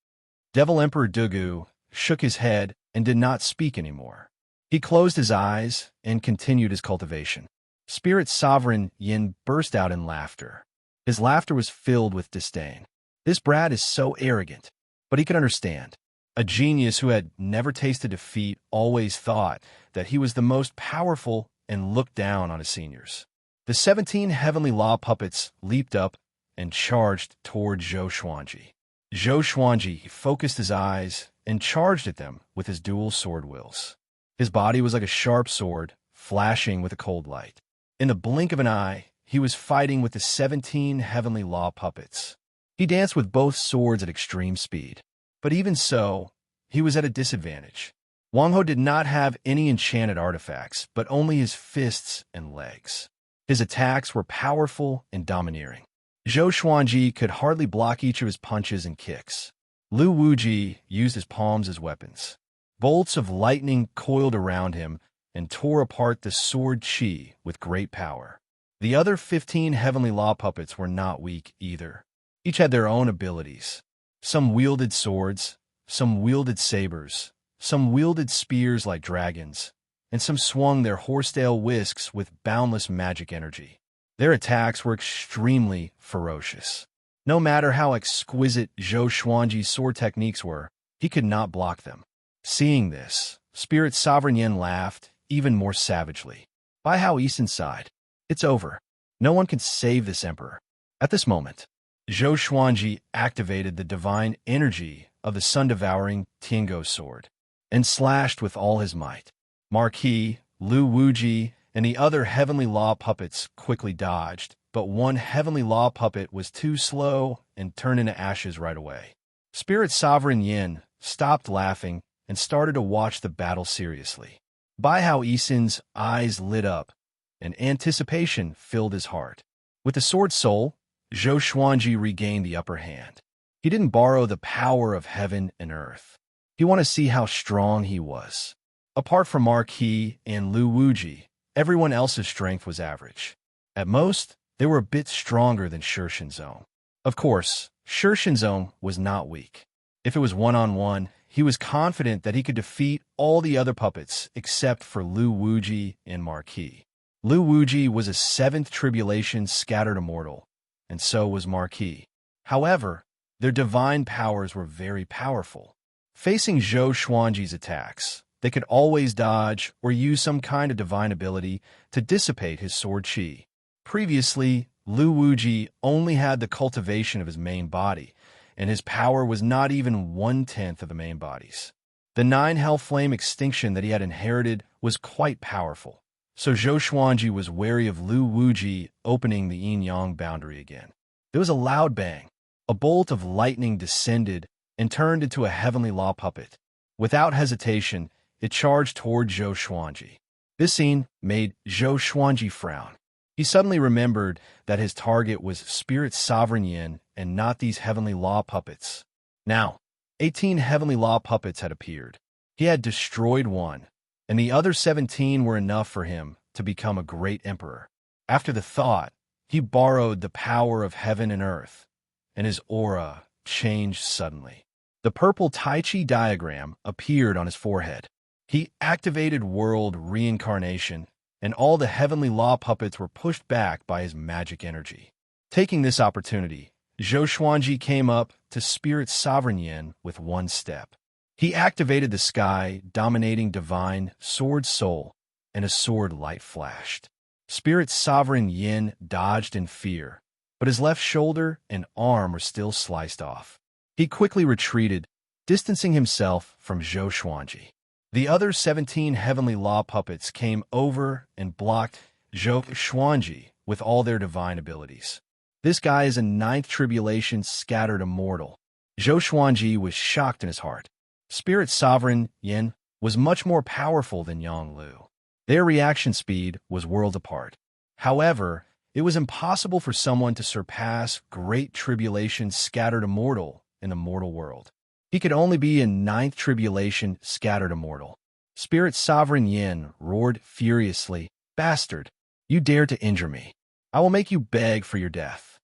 Devil Emperor Dugu shook his head and did not speak anymore. He closed his eyes and continued his cultivation. Spirit Sovereign Yin burst out in laughter. His laughter was filled with disdain. This brat is so arrogant, but he could understand. A genius who had never tasted defeat always thought that he was the most powerful and looked down on his seniors. The 17 heavenly law puppets leaped up and charged toward Zhou Xuanji. Zhou Xuanji focused his eyes and charged at them with his dual sword wills. His body was like a sharp sword, flashing with a cold light. In the blink of an eye, he was fighting with the 17 heavenly law puppets. He danced with both swords at extreme speed. But even so, he was at a disadvantage. Wang Ho did not have any enchanted artifacts, but only his fists and legs. His attacks were powerful and domineering. Zhou Xuanji could hardly block each of his punches and kicks. Lu Wuji used his palms as weapons. Bolts of lightning coiled around him and tore apart the sword Qi with great power. The other 15 heavenly law puppets were not weak either. Each had their own abilities. Some wielded swords, some wielded sabers, some wielded spears like dragons, and some swung their horsetail whisks with boundless magic energy. Their attacks were extremely ferocious. No matter how exquisite Zhou Xuanji's sword techniques were, he could not block them. Seeing this, Spirit Sovereign Yin laughed even more savagely. Bai Hao Yisin sighed. It's over. No one can save this emperor. At this moment, Zhou Xuanji activated the divine energy of the sun-devouring Tiango sword and slashed with all his might. Marquis, Lu Wuji, and the other heavenly law puppets quickly dodged but one heavenly law puppet was too slow and turned into ashes right away. Spirit Sovereign Yin stopped laughing and started to watch the battle seriously. Bai Hao Yisin's eyes lit up, and anticipation filled his heart. With the sword soul, Zhou Xuanji regained the upper hand. He didn't borrow the power of heaven and earth. He wanted to see how strong he was. Apart from Marquis and Lu Wuji, everyone else's strength was average. At most, they were a bit stronger than Shi Shinzong. Of course, Shi Shinzong was not weak. If it was one-on-one, he was confident that he could defeat all the other puppets except for Lu Wuji and Marquis. Lu Wuji was a seventh tribulation scattered immortal, and so was Marquis. However, their divine powers were very powerful. Facing Zhou Xuanji's attacks, they could always dodge or use some kind of divine ability to dissipate his sword chi. Previously, Lu Wuji only had the cultivation of his main body, and his power was not even 1/10 of the main body's. The 9 hell flame extinction that he had inherited was quite powerful, so Zhou Xuanji was wary of Lu Wuji opening the yin-yang boundary again. There was a loud bang. A bolt of lightning descended and turned into a heavenly law puppet. Without hesitation, it charged toward Zhou Xuanji. This scene made Zhou Xuanji frown. He suddenly remembered that his target was Spirit Sovereign Yin and not these heavenly law puppets. Now, 18 heavenly law puppets had appeared. He had destroyed one, and the other 17 were enough for him to become a great emperor. After the thought, he borrowed the power of heaven and earth, and his aura changed suddenly. The purple Tai Chi diagram appeared on his forehead. He activated world reincarnation, and all the heavenly law puppets were pushed back by his magic energy. Taking this opportunity, Zhou Xuanji came up to Spirit Sovereign Yin with one step. He activated the sky, dominating divine sword soul, and a sword light flashed. Spirit Sovereign Yin dodged in fear, but his left shoulder and arm were still sliced off. He quickly retreated, distancing himself from Zhou Xuanji. The other 17 heavenly law puppets came over and blocked Zhou Xuanji with all their divine abilities. This guy is a 9th tribulation scattered immortal. Zhou Xuanji was shocked in his heart. Spirit Sovereign Yin was much more powerful than Yang Lu. Their reaction speed was worlds apart. However, it was impossible for someone to surpass Great Tribulation scattered immortal in the mortal world. He could only be a 9th tribulation scattered immortal. Spirit Sovereign Yin roared furiously, "Bastard, you dare to injure me. I will make you beg for your death."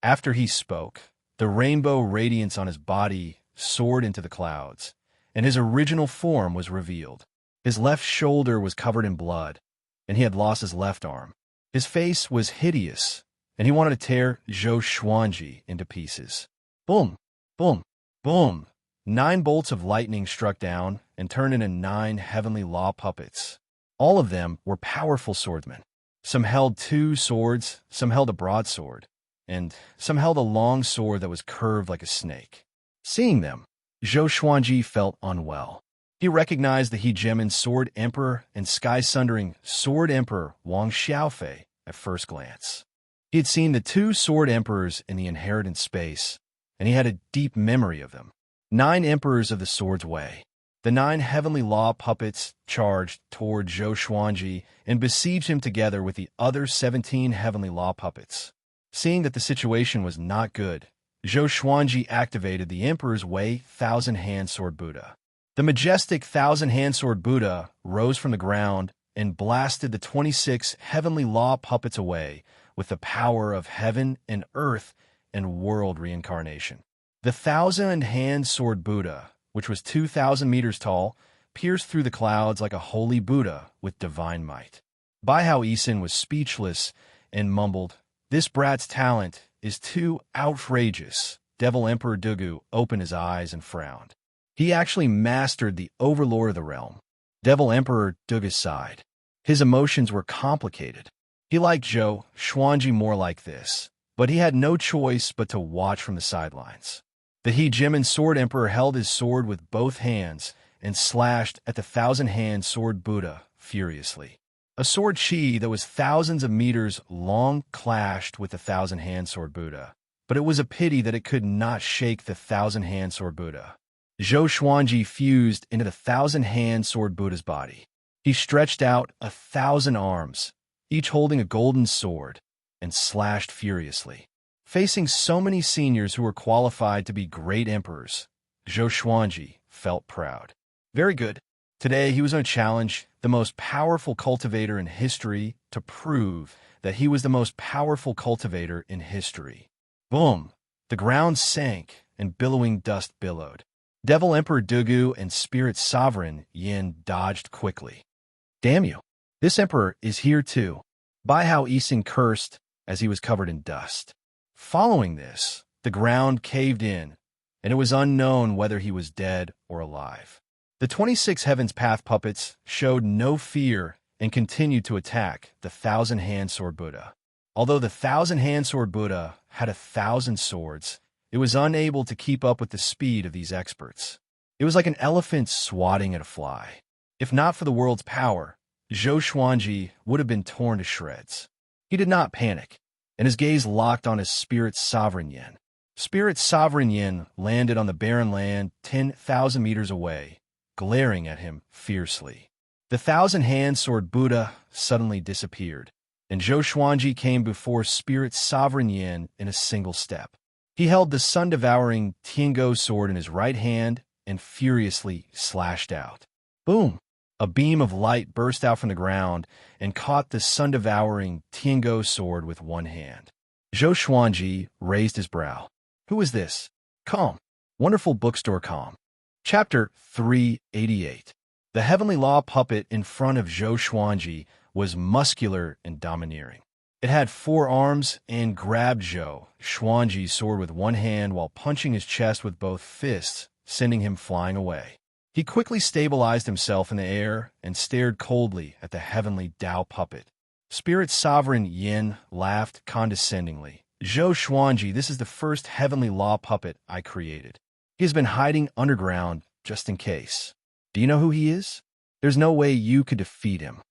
After he spoke, the rainbow radiance on his body soared into the clouds, and his original form was revealed. His left shoulder was covered in blood, and he had lost his left arm. His face was hideous, and he wanted to tear Zhou Xuanji into pieces. Boom, boom, boom. 9 bolts of lightning struck down and turned into 9 heavenly law puppets. All of them were powerful swordsmen. Some held 2 swords, some held a broadsword, and some held a long sword that was curved like a snake. Seeing them, Zhou Xuanji felt unwell. He recognized the hegemon Sword Emperor and sky-sundering Sword Emperor Wang Xiaofei at first glance. He had seen the 2 Sword Emperors in the inheritance space, and he had a deep memory of them. 9 Emperors of the Sword's Way. The 9 heavenly law puppets charged toward Zhou Xuanji and besieged him together with the other 17 heavenly law puppets. Seeing that the situation was not good, Zhou Xuanji activated the Emperor's Way Thousand-Hand Sword Buddha. The majestic Thousand-Hand Sword Buddha rose from the ground and blasted the 26 heavenly law puppets away with the power of heaven and earth and world reincarnation. The Thousand-Hand Sword Buddha, which was 2,000 meters tall, pierced through the clouds like a holy Buddha with divine might. Bai Hao Yisin was speechless and mumbled, "This brat's talent is too outrageous." Devil Emperor Dugu opened his eyes and frowned. He actually mastered the overlord of the realm. Devil Emperor Dugu sighed. His emotions were complicated. He liked Zhou Xuanji more like this, but he had no choice but to watch from the sidelines. The hegemon Sword Emperor held his sword with both hands and slashed at the Thousand-Hand Sword Buddha furiously. A sword chi that was thousands of meters long clashed with the thousand-hand sword Buddha, but it was a pity that it could not shake the thousand-hand sword Buddha. Zhou Xuanji fused into the thousand-hand sword Buddha's body. He stretched out 1,000 arms, each holding a golden sword, and slashed furiously. Facing so many seniors who were qualified to be great emperors, Zhou Xuanji felt proud. Very good. Today he was going to challenge the most powerful cultivator in history to prove that he was the most powerful cultivator in history. Boom! The ground sank and billowing dust billowed. Devil Emperor Dugu and Spirit Sovereign Yin dodged quickly. Damn you! This emperor is here too. Bai Hao Yixing cursed as he was covered in dust. Following this, the ground caved in, and it was unknown whether he was dead or alive. The 26 Heavens Path puppets showed no fear and continued to attack the thousand-hand sword Buddha. Although the thousand-hand sword Buddha had 1,000 swords, it was unable to keep up with the speed of these experts. It was like an elephant swatting at a fly. If not for the world's power, Zhou Xuanji would have been torn to shreds. He did not panic, and his gaze locked on his Spirit Sovereign Yin. Spirit Sovereign Yin landed on the barren land 10,000 meters away, glaring at him fiercely. The thousand-hand sword Buddha suddenly disappeared, and Zhou Xuanji came before Spirit Sovereign Yin in a single step. He held the sun-devouring Tiango sword in his right hand and furiously slashed out. Boom! A beam of light burst out from the ground and caught the sun-devouring Tiango sword with one hand. Zhou Xuanji raised his brow. Who is this? Calm. Wonderful bookstore calm. Chapter 388. The heavenly law puppet in front of Zhou Xuanji was muscular and domineering. It had 4 arms and grabbed Zhou Xuanji's sword with one hand while punching his chest with both fists, sending him flying away. He quickly stabilized himself in the air and stared coldly at the heavenly Tao puppet. Spirit Sovereign Yin laughed condescendingly. Zhou Xuanji, this is the first heavenly law puppet I created. He has been hiding underground just in case. Do you know who he is? There's no way you could defeat him.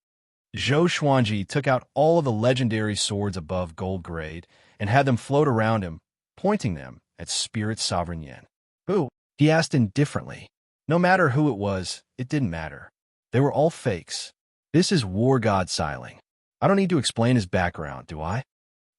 Zhou Xuanji took out all of the legendary swords above gold grade and had them float around him, pointing them at Spirit Sovereign Yin. Who? He asked indifferently. No matter who it was, it didn't matter. They were all fakes. This is War God Xiling. I don't need to explain his background, do I?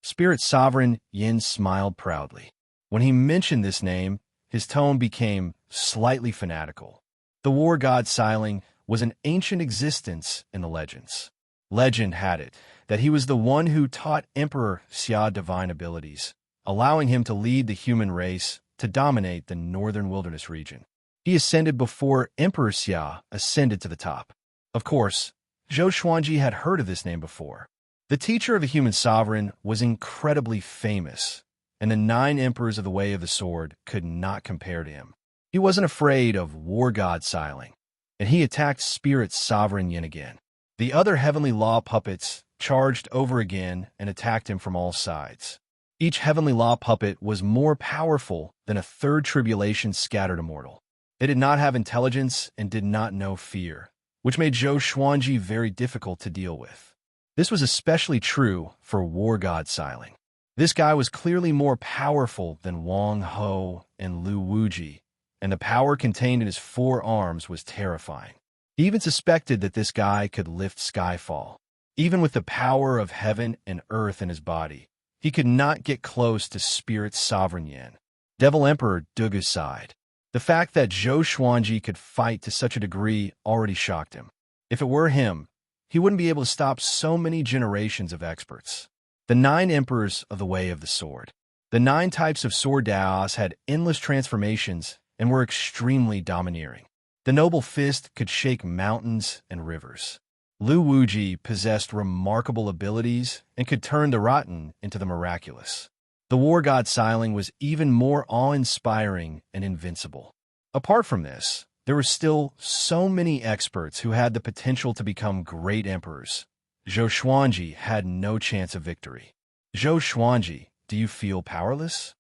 Spirit Sovereign Yin smiled proudly. When he mentioned this name, his tone became slightly fanatical. The War God Xiling was an ancient existence in the legends. Legend had it that he was the one who taught Emperor Xia divine abilities, allowing him to lead the human race to dominate the northern wilderness region. He ascended before Emperor Xia ascended to the top. Of course, Zhou Xuanji had heard of this name before. The teacher of a human sovereign was incredibly famous, and the 9 emperors of the Way of the Sword could not compare to him. He wasn't afraid of War God Xiling, and he attacked Spirit Sovereign Yin again. The other heavenly law puppets charged over again and attacked him from all sides. Each heavenly law puppet was more powerful than a third tribulation scattered immortal. They did not have intelligence and did not know fear, which made Zhou Xuanji very difficult to deal with. This was especially true for War God Xiling. This guy was clearly more powerful than Wang Ho and Lu Wuji, and the power contained in his 4 arms was terrifying. He even suspected that this guy could lift Skyfall. Even with the power of heaven and earth in his body, he could not get close to Spirit Sovereign Yin. Devil Emperor Dugu sighed. The fact that Zhou Xuanji could fight to such a degree already shocked him. If it were him, he wouldn't be able to stop so many generations of experts. The 9 emperors of the Way of the Sword. The 9 types of sword Daos had endless transformations and were extremely domineering. The noble fist could shake mountains and rivers. Lu Wuji possessed remarkable abilities and could turn the rotten into the miraculous. The War God Xiling was even more awe-inspiring and invincible. Apart from this, there were still so many experts who had the potential to become great emperors. Zhou Xuanji had no chance of victory. Zhou Xuanji, do you feel powerless?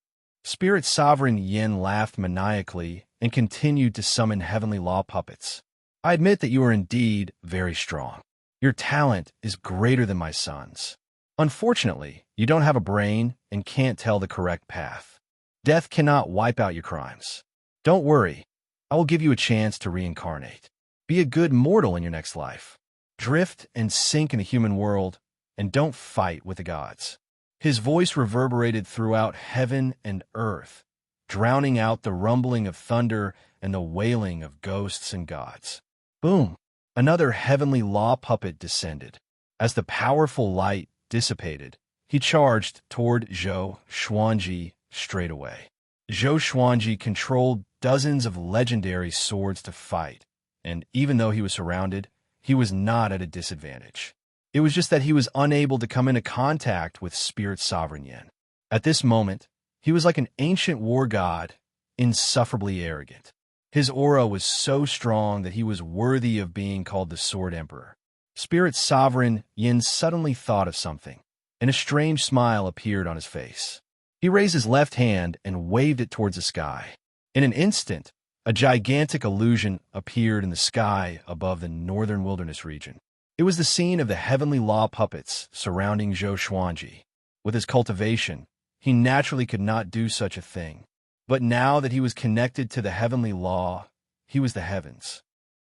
Spirit Sovereign Yin laughed maniacally and continued to summon heavenly law puppets. I admit that you are indeed very strong. Your talent is greater than my son's. Unfortunately, you don't have a brain and can't tell the correct path. Death cannot wipe out your crimes. Don't worry, I will give you a chance to reincarnate. Be a good mortal in your next life. Drift and sink in the human world, and don't fight with the gods." His voice reverberated throughout heaven and earth, drowning out the rumbling of thunder and the wailing of ghosts and gods. Boom! Another heavenly law puppet descended. As the powerful light dissipated, he charged toward Zhou Xuanji straight away. Zhou Xuanji controlled dozens of legendary swords to fight, and even though he was surrounded, he was not at a disadvantage. It was just that he was unable to come into contact with Spirit Sovereign Yin. At this moment, he was like an ancient war god, insufferably arrogant. His aura was so strong that he was worthy of being called the Sword Emperor. Spirit Sovereign Yin suddenly thought of something, and a strange smile appeared on his face. He raised his left hand and waved it towards the sky. In an instant, a gigantic illusion appeared in the sky above the northern wilderness region. It was the scene of the heavenly law puppets surrounding Zhou Xuanji. With his cultivation, he naturally could not do such a thing. But now that he was connected to the heavenly law, he was the heavens.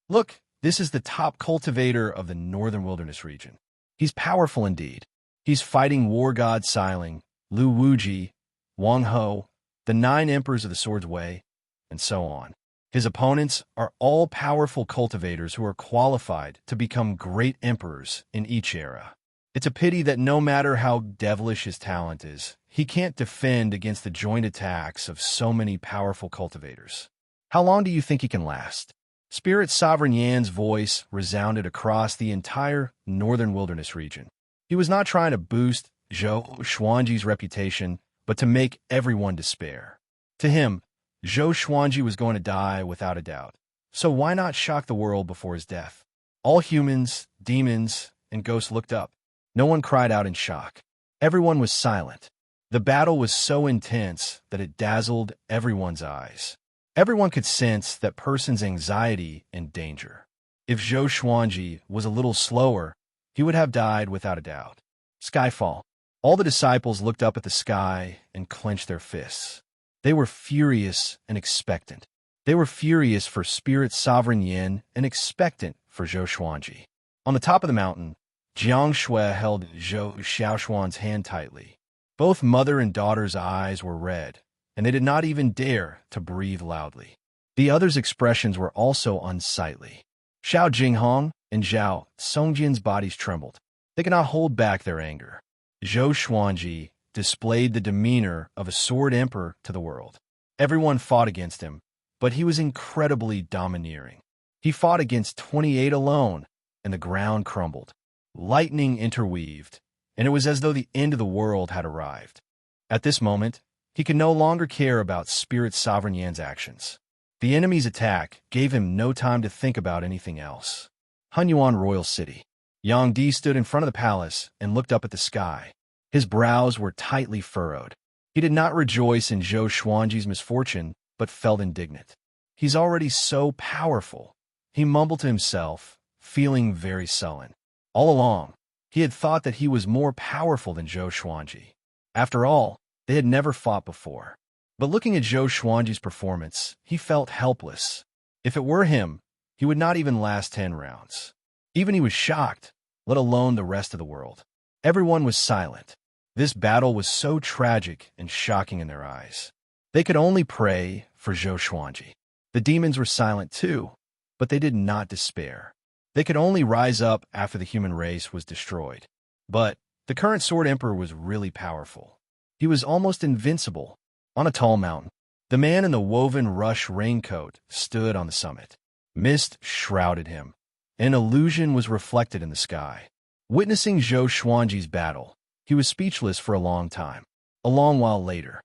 Look, this is the top cultivator of the northern wilderness region. He's powerful indeed. He's fighting war god Xiling, Lu Wuji, Wang Ho, the 9 emperors of the Sword's Way, and so on. His opponents are all powerful cultivators who are qualified to become great emperors in each era. It's a pity that no matter how devilish his talent is, he can't defend against the joint attacks of so many powerful cultivators. How long do you think he can last? Spirit Sovereign Yan's voice resounded across the entire northern wilderness region. He was not trying to boost Zhou Xuanji's reputation, but to make everyone despair. To him, Zhou Xuanji was going to die without a doubt. So why not shock the world before his death? All humans, demons, and ghosts looked up. No one cried out in shock. Everyone was silent. The battle was so intense that it dazzled everyone's eyes. Everyone could sense that person's anxiety and danger. If Zhou Xuanji was a little slower, he would have died without a doubt. Skyfall. All the disciples looked up at the sky and clenched their fists. They were furious and expectant. They were furious for Spirit Sovereign Yin and expectant for Zhou Xuanji. On the top of the mountain, Xianxia held Zhou Xiaoshuan's hand tightly. Both mother and daughter's eyes were red, and they did not even dare to breathe loudly. The others' expressions were also unsightly. Xiao Jinghong and Zhao Songjin's bodies trembled. They could not hold back their anger. Zhou Xuanji displayed the demeanor of a sword emperor to the world. Everyone fought against him, but he was incredibly domineering. He fought against 28 alone, and the ground crumbled. Lightning interweaved, and it was as though the end of the world had arrived. At this moment, he could no longer care about Spirit Sovereign Yan's actions. The enemy's attack gave him no time to think about anything else. Hunyuan Royal City. Yang Di stood in front of the palace and looked up at the sky. His brows were tightly furrowed. He did not rejoice in Zhou Xuanji's misfortune, but felt indignant. He's already so powerful. He mumbled to himself, feeling very sullen. All along, he had thought that he was more powerful than Zhou Xuanji. After all, they had never fought before. But looking at Zhou Xuanji's performance, he felt helpless. If it were him, he would not even last 10 rounds. Even he was shocked, let alone the rest of the world. Everyone was silent. This battle was so tragic and shocking in their eyes. They could only pray for Zhou Xuanji. The demons were silent too, but they did not despair. They could only rise up after the human race was destroyed. But the current Sword Emperor was really powerful. He was almost invincible. On a tall mountain, the man in the woven rush raincoat stood on the summit. Mist shrouded him. An illusion was reflected in the sky. Witnessing Zhou Xuanji's battle, he was speechless for a long time. A long while later.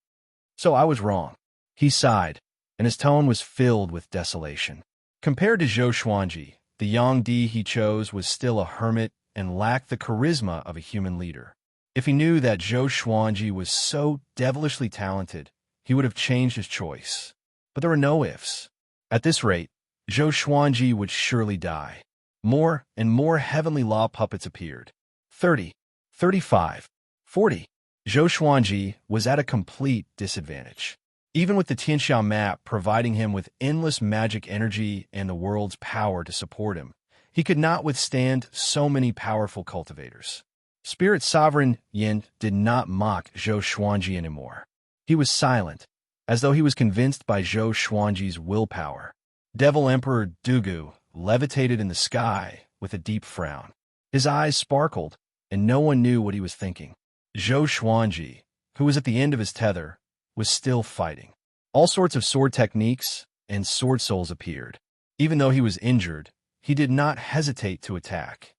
So I was wrong. He sighed, and his tone was filled with desolation. Compared to Zhou Xuanji, the Yang Di he chose was still a hermit and lacked the charisma of a human leader. If he knew that Zhou Xuanji was so devilishly talented, he would have changed his choice. But there were no ifs. At this rate, Zhou Xuanji would surely die. More and more heavenly law puppets appeared. 30, 35, 40. Zhou Xuanji was at a complete disadvantage. Even with the Xianxia map providing him with endless magic energy and the world's power to support him, he could not withstand so many powerful cultivators. Spirit Sovereign Yin did not mock Zhou Xuanji anymore. He was silent, as though he was convinced by Zhou Xuanji's willpower. Devil Emperor Dugu levitated in the sky with a deep frown. His eyes sparkled, and no one knew what he was thinking. Zhou Xuanji, who was at the end of his tether, was still fighting. All sorts of sword techniques and sword souls appeared. Even though he was injured, he did not hesitate to attack.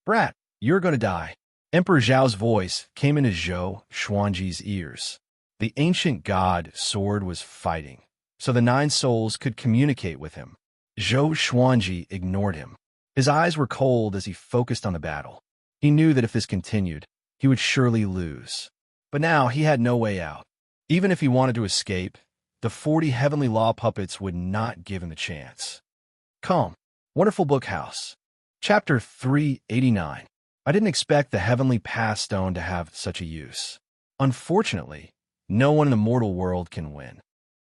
"Brat, you're going to die." Emperor Zhao's voice came into Zhou Xuanji's ears. The ancient god sword was fighting, so the 9 souls could communicate with him. Zhou Xuanji ignored him. His eyes were cold as he focused on the battle. He knew that if this continued, he would surely lose. But now he had no way out. Even if he wanted to escape, the 40 heavenly law puppets would not give him the chance. Calm. Wonderful Book House. Chapter 389. I didn't expect the heavenly path stone to have such a use. Unfortunately, no one in the mortal world can win.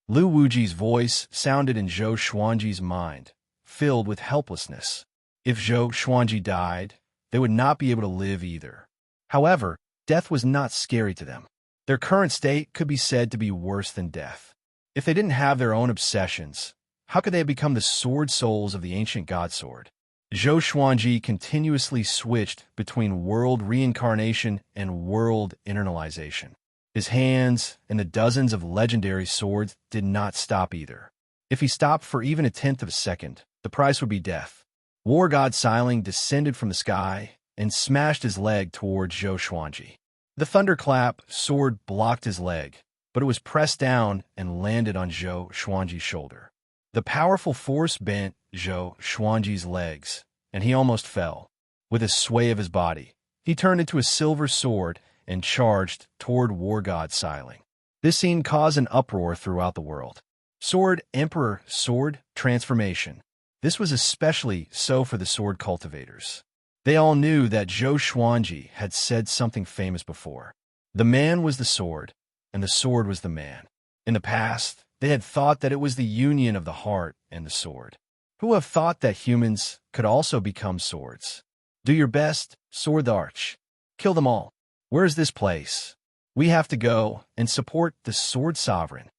Lu Wuji's voice sounded in Zhou Xuanji's mind, filled with helplessness. If Zhou Xuanji died, they would not be able to live either. However, death was not scary to them. Their current state could be said to be worse than death. If they didn't have their own obsessions, how could they have become the sword souls of the ancient god sword? Zhou Xuanji continuously switched between world reincarnation and world internalization. His hands and the dozens of legendary swords did not stop either. If he stopped for even a tenth of a second, the price would be death. War god Xiling descended from the sky and smashed his leg towards Zhou Xuanji. The thunderclap sword blocked his leg, but it was pressed down and landed on Zhou Xuanji's shoulder. The powerful force bent Zhou Xuanji's legs, and he almost fell. With a sway of his body, he turned into a silver sword and charged toward war god Xiling. This scene caused an uproar throughout the world. Sword Emperor Sword Transformation. This was especially so for the sword cultivators. They all knew that Zhou Xuanji had said something famous before. The man was the sword, and the sword was the man. In the past, they had thought that it was the union of the heart and the sword. Who have thought that humans could also become swords? Do your best, sword the arch. Kill them all. Where is this place? We have to go and support the sword sovereign.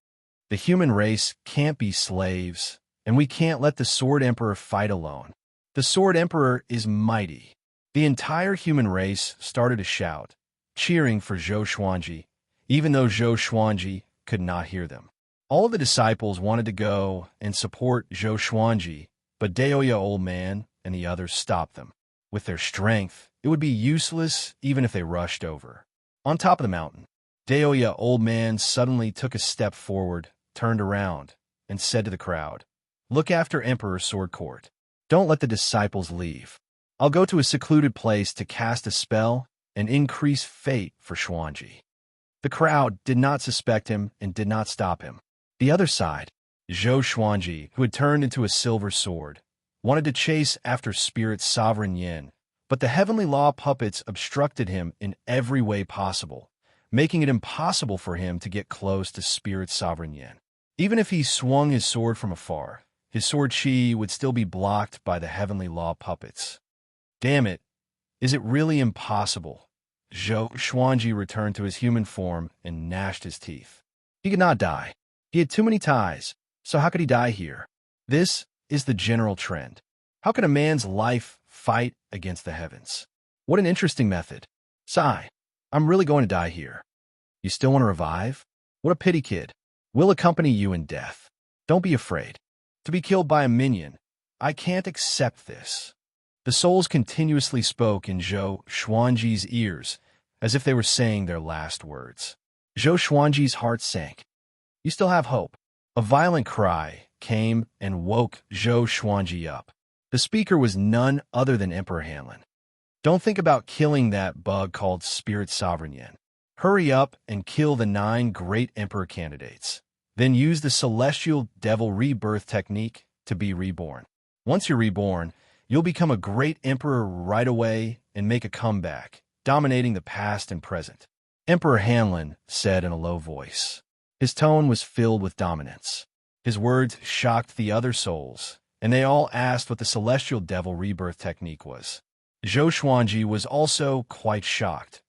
The human race can't be slaves, and we can't let the sword emperor fight alone. The sword emperor is mighty. The entire human race started to shout, cheering for Zhou Xuanji, even though Zhou Xuanji could not hear them. All of the disciples wanted to go and support Zhou Xuanji, but Daoya Old Man and the others stopped them. With their strength, it would be useless even if they rushed over. On top of the mountain, Daoya Old Man suddenly took a step forward, turned around, and said to the crowd, "Look after Emperor Sword Court. Don't let the disciples leave. I'll go to a secluded place to cast a spell and increase fate for Xuanji." The crowd did not suspect him and did not stop him. The other side, Zhou Xuanji, who had turned into a silver sword, wanted to chase after Spirit Sovereign Yin, but the heavenly law puppets obstructed him in every way possible, making it impossible for him to get close to Spirit Sovereign Yin. Even if he swung his sword from afar, his sword chi would still be blocked by the heavenly law puppets. Damn it, is it really impossible? Zhou Xuanji returned to his human form and gnashed his teeth. He could not die. He had too many ties, so how could he die here? This is the general trend. How can a man's life fight against the heavens? What an interesting method. Sigh, I'm really going to die here. You still want to revive? What a pity, kid. We'll accompany you in death. Don't be afraid. To be killed by a minion. I can't accept this. The souls continuously spoke in Zhou Xuanji's ears, as if they were saying their last words. Zhou Xuanji's heart sank. You still have hope. A violent cry came and woke Zhou Xuanji up. The speaker was none other than Emperor Hanlin. Don't think about killing that bug called Spirit Sovereign Yin. Hurry up and kill the 9 great emperor candidates. Then use the celestial devil rebirth technique to be reborn. Once you're reborn, You'll become a great emperor right away and make a comeback, dominating the past and present. Emperor Hanlin said in a low voice. His tone was filled with dominance. His words shocked the other souls, and they all asked what the celestial devil rebirth technique was. Zhou Xuanji was also quite shocked.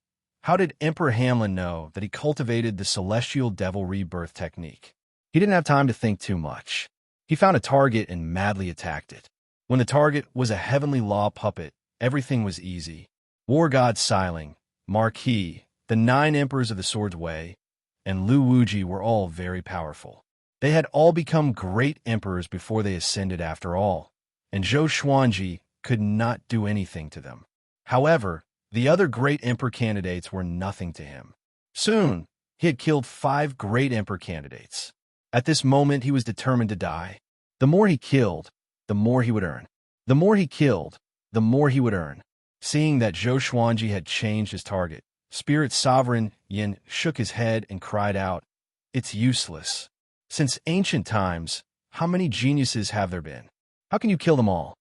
How did Emperor Hanlin know that he cultivated the celestial devil rebirth technique? He didn't have time to think too much. He found a target and madly attacked it. When the target was a heavenly law puppet, everything was easy. War God Xiling, Marquis, the 9 emperors of the Sword's Way, and Lu Wuji were all very powerful. They had all become great emperors before they ascended after all, and Zhou Xuanji could not do anything to them. However, the other great emperor candidates were nothing to him. Soon, he had killed 5 great emperor candidates. At this moment, he was determined to die. The more he killed, the more he would earn. The more he killed, the more he would earn. Seeing that Zhou Xuanji had changed his target, Spirit Sovereign Yin shook his head and cried out, "It's useless. Since ancient times, how many geniuses have there been? How can you kill them all?"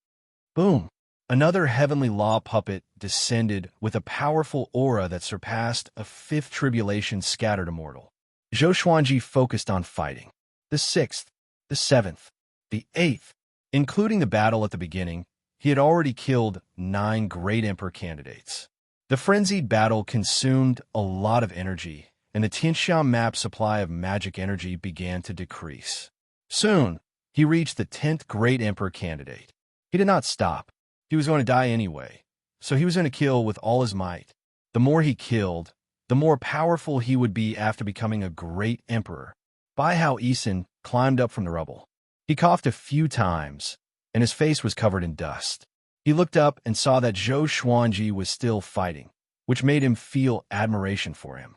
Boom! Another heavenly law puppet descended with a powerful aura that surpassed a 5th tribulation scattered immortal. Zhou Xuanji focused on fighting. The 6th, the 7th, the 8th, including the battle at the beginning, he had already killed 9 great emperor candidates. The frenzied battle consumed a lot of energy, and the Xianxia map's supply of magic energy began to decrease. Soon, he reached the 10th great emperor candidate. He did not stop. He was going to die anyway, so he was going to kill with all his might. The more he killed, the more powerful he would be after becoming a great emperor. Bai Hao Yisan climbed up from the rubble. He coughed a few times, and his face was covered in dust. He looked up and saw that Zhou Xuanji was still fighting, which made him feel admiration for him.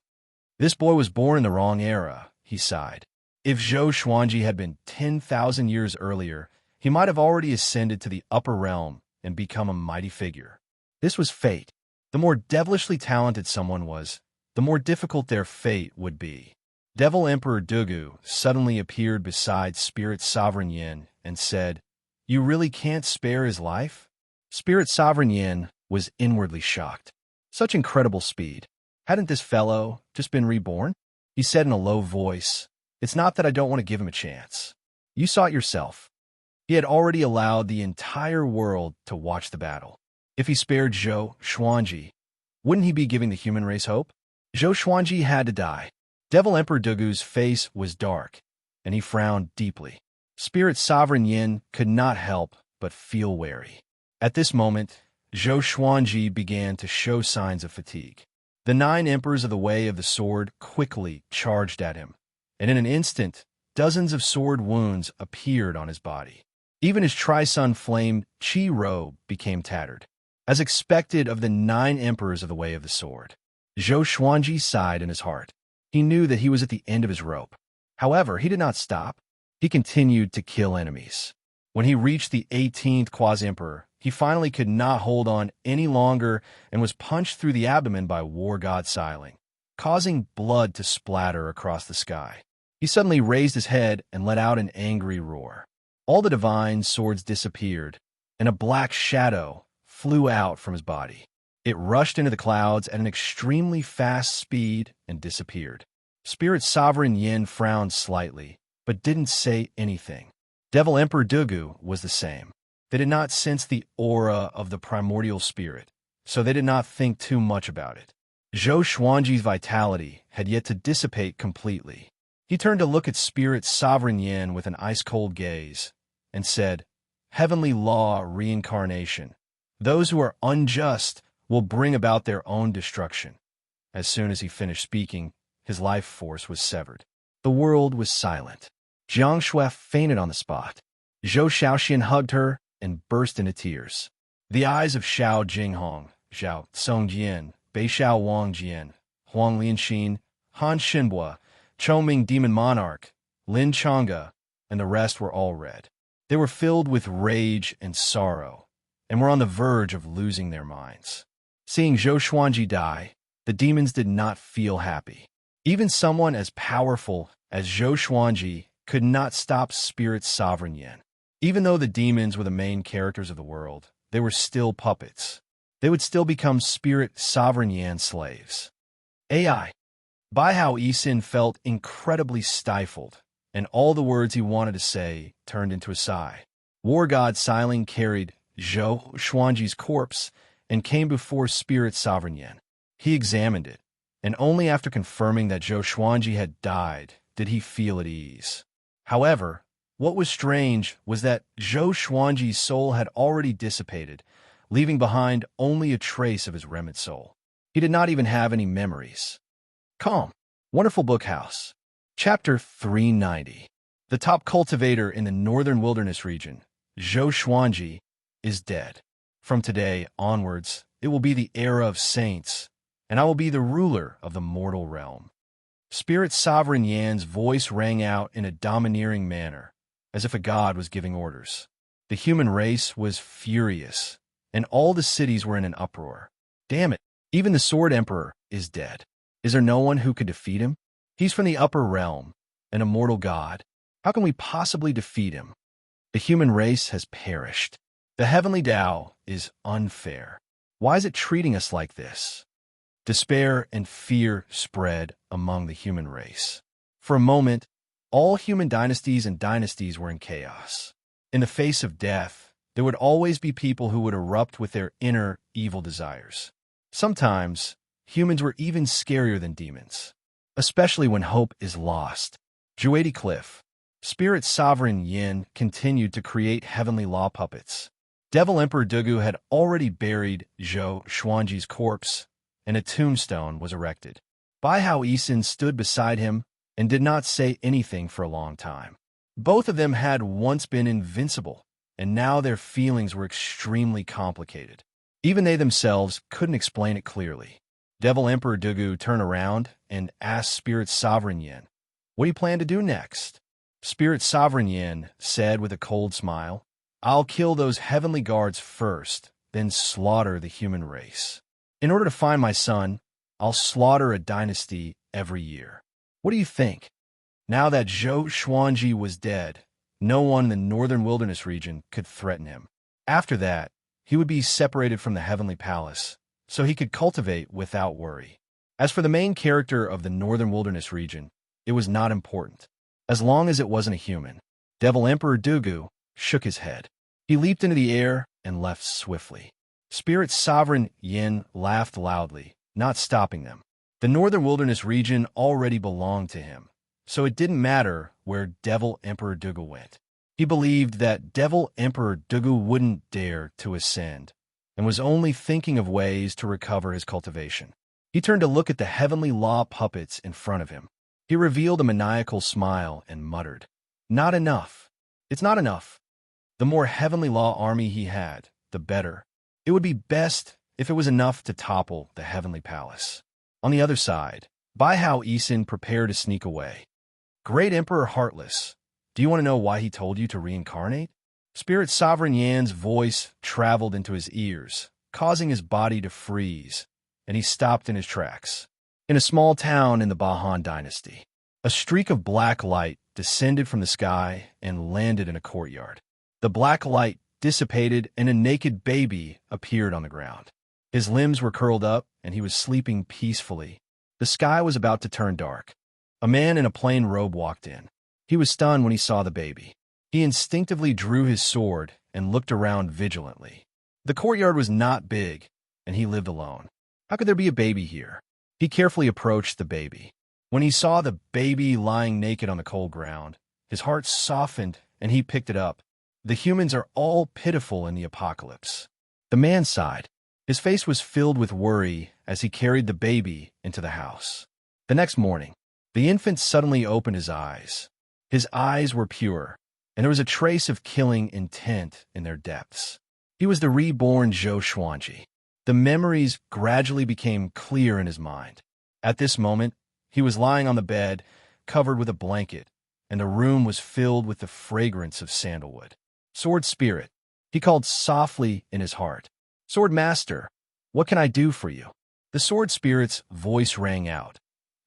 This boy was born in the wrong era, he sighed. If Zhou Xuanji had been 10,000 years earlier, he might have already ascended to the upper realm and become a mighty figure. This was fate. The more devilishly talented someone was, the more difficult their fate would be. Devil Emperor Dugu suddenly appeared beside Spirit Sovereign Yin and said, "You really can't spare his life?" Spirit Sovereign Yin was inwardly shocked. Such incredible speed. Hadn't this fellow just been reborn? He said in a low voice, "It's not that I don't want to give him a chance. You saw it yourself." He had already allowed the entire world to watch the battle. If he spared Zhou Xuanji, wouldn't he be giving the human race hope? Zhou Xuanji had to die. Devil Emperor Dugu's face was dark, and he frowned deeply. Spirit Sovereign Yin could not help but feel wary. At this moment, Zhou Xuanji began to show signs of fatigue. The 9 emperors of the Way of the Sword quickly charged at him, and in an instant, dozens of sword wounds appeared on his body. Even his Tri-Sun Flame Qi robe became tattered. As expected of the 9 emperors of the Way of the Sword, Zhou Xuanji sighed in his heart. He knew that he was at the end of his rope. However, he did not stop. He continued to kill enemies. When he reached the 18th Quasi-Emperor, he finally could not hold on any longer and was punched through the abdomen by War God Xiling, causing blood to splatter across the sky. He suddenly raised his head and let out an angry roar. All the divine swords disappeared, and a black shadow flew out from his body. It rushed into the clouds at an extremely fast speed and disappeared. Spirit Sovereign Yin frowned slightly, but didn't say anything. Devil Emperor Dugu was the same. They did not sense the aura of the primordial spirit, so they did not think too much about it. Zhou Xuanji's vitality had yet to dissipate completely. He turned to look at Spirit Sovereign Yin with an ice-cold gaze, and said, "Heavenly law reincarnation. Those who are unjust will bring about their own destruction." As soon as he finished speaking, his life force was severed. The world was silent. Xianxia fainted on the spot. Zhou Xiaoxian hugged her and burst into tears. The eyes of Xiao Jinghong, Zhao Songjian, Beishao Wangjian, Huang Lianxin, Han Xinbua, Choming Demon Monarch, Lin Chang'e, and the rest were all red. They were filled with rage and sorrow, and were on the verge of losing their minds. Seeing Zhou Xuanji die, the demons did not feel happy. Even someone as powerful as Zhou Xuanji could not stop Spirit Sovereign Yin. Even though the demons were the main characters of the world, they were still puppets. They would still become spirit sovereign Yan slaves. AI. Bai Hao Yisin felt incredibly stifled, and all the words he wanted to say turned into a sigh. War god Xiling carried Zhou Xuanji's corpse and came before spirit sovereign Yan. He examined it, and only after confirming that Zhou Xuanji had died did he feel at ease. However, what was strange was that Zhou Xuanji's soul had already dissipated, leaving behind only a trace of his remnant soul. He did not even have any memories. Calm. Wonderful Book House. Chapter 390. The top cultivator in the northern wilderness region, Zhou Xuanji, is dead. From today onwards, it will be the era of saints, and I will be the ruler of the mortal realm. Spirit Sovereign Yan's voice rang out in a domineering manner, as if a god was giving orders. The human race was furious, and all the cities were in an uproar. Damn it, even the Sword Emperor is dead. Is there no one who could defeat him? He's from the upper realm, an immortal god. How can we possibly defeat him? The human race has perished. The heavenly Tao is unfair. Why is it treating us like this? Despair and fear spread among the human race. For a moment, all human dynasties were in chaos. In the face of death, there would always be people who would erupt with their inner evil desires. Sometimes, humans were even scarier than demons, especially when hope is lost. Juadi Cliff. Spirit Sovereign Yin continued to create heavenly law puppets. Devil Emperor Dugu had already buried Zhou Xuanji's corpse, and a tombstone was erected. Bai Hao Yisin stood beside him and did not say anything for a long time. Both of them had once been invincible, and now their feelings were extremely complicated. Even they themselves couldn't explain it clearly. Devil Emperor Dugu turned around and asked Spirit Sovereign Yin, "What do you plan to do next?" Spirit Sovereign Yin said with a cold smile, "I'll kill those heavenly guards first, then slaughter the human race. In order to find my son, I'll slaughter a dynasty every year. What do you think?" Now that Zhou Xuanji was dead, no one in the northern wilderness region could threaten him. After that, he would be separated from the heavenly palace, so he could cultivate without worry. As for the main character of the northern wilderness region, it was not important, as long as it wasn't a human. Devil Emperor Dugu shook his head. He leaped into the air and left swiftly. Spirit Sovereign Yin laughed loudly, not stopping them. The northern wilderness region already belonged to him, so it didn't matter where Devil Emperor Dugu went. He believed that Devil Emperor Dugu wouldn't dare to ascend, and was only thinking of ways to recover his cultivation. He turned to look at the heavenly law puppets in front of him. He revealed a maniacal smile and muttered, "Not enough. It's not enough. The more heavenly law army he had, the better. It would be best if it was enough to topple the heavenly palace." On the other side, Bai Hao Yisin prepared to sneak away. "Great Emperor Heartless, do you want to know why he told you to reincarnate?" Spirit Sovereign Yan's voice traveled into his ears, causing his body to freeze, and he stopped in his tracks. In a small town in the Bahan dynasty, a streak of black light descended from the sky and landed in a courtyard. The black light dissipated and a naked baby appeared on the ground. His limbs were curled up and he was sleeping peacefully. The sky was about to turn dark. A man in a plain robe walked in. He was stunned when he saw the baby. He instinctively drew his sword and looked around vigilantly. The courtyard was not big, and he lived alone. How could there be a baby here? He carefully approached the baby. When he saw the baby lying naked on the cold ground, his heart softened and he picked it up. The humans are all pitiful in the apocalypse. The man sighed. His face was filled with worry as he carried the baby into the house. The next morning, the infant suddenly opened his eyes. His eyes were pure, and there was a trace of killing intent in their depths. He was the reborn Zhou Xuanji. The memories gradually became clear in his mind. At this moment, he was lying on the bed, covered with a blanket, and the room was filled with the fragrance of sandalwood. "Sword Spirit," he called softly in his heart. "Sword Master, what can I do for you?" The Sword Spirit's voice rang out,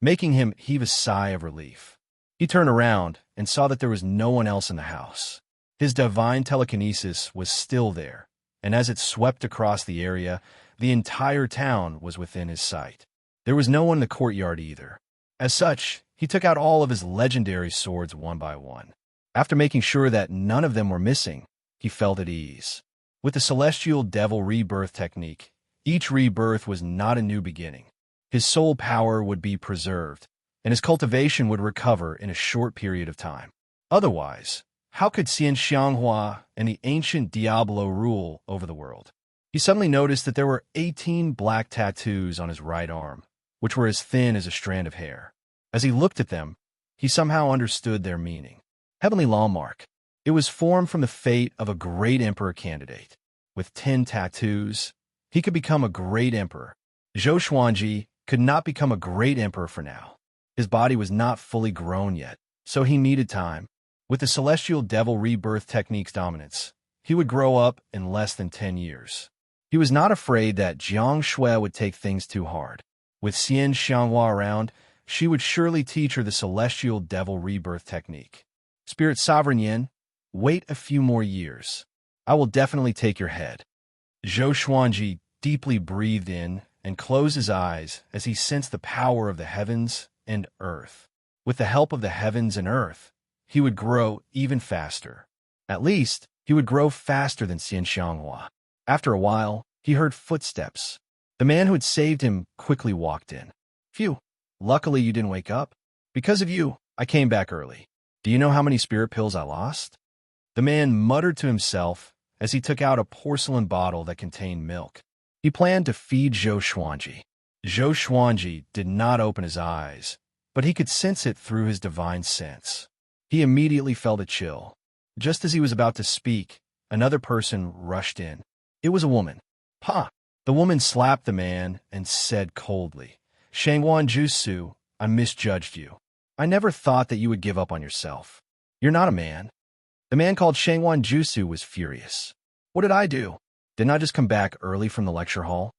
making him heave a sigh of relief. He turned around and saw that there was no one else in the house. His divine telekinesis was still there, and as it swept across the area, the entire town was within his sight. There was no one in the courtyard either. As such, he took out all of his legendary swords one by one. After making sure that none of them were missing, he felt at ease. With the Celestial Devil Rebirth technique, each rebirth was not a new beginning. His soul power would be preserved, and his cultivation would recover in a short period of time. Otherwise, how could Xianxia and the ancient Diablo rule over the world? He suddenly noticed that there were 18 black tattoos on his right arm, which were as thin as a strand of hair. As he looked at them, he somehow understood their meaning. Heavenly Lawmark. It was formed from the fate of a great emperor candidate. With 10 tattoos, he could become a great emperor. Zhou Xuanji could not become a great emperor for now. His body was not fully grown yet, so he needed time. With the Celestial Devil Rebirth technique's dominance, he would grow up in less than 10 years. He was not afraid that Xianxia would take things too hard. With Xianxia around, she would surely teach her the Celestial Devil Rebirth technique. Spirit Sovereign Yin, wait a few more years. I will definitely take your head. Zhou Xuanji deeply breathed in and closed his eyes as he sensed the power of the heavens and earth. With the help of the heavens and earth, he would grow even faster. At least, he would grow faster than Xianxia. After a while, he heard footsteps. The man who had saved him quickly walked in. Phew, luckily you didn't wake up. Because of you, I came back early. Do you know how many spirit pills I lost? The man muttered to himself as he took out a porcelain bottle that contained milk. He planned to feed Zhou Xuanji. Zhou Xuanji did not open his eyes, but he could sense it through his divine sense. He immediately felt a chill. Just as he was about to speak, another person rushed in. It was a woman. Pa! The woman slapped the man and said coldly, Shangwan Jusu, I misjudged you. I never thought that you would give up on yourself. You're not a man. The man called Shangwan Jusu was furious. What did I do? Didn't I just come back early from the lecture hall?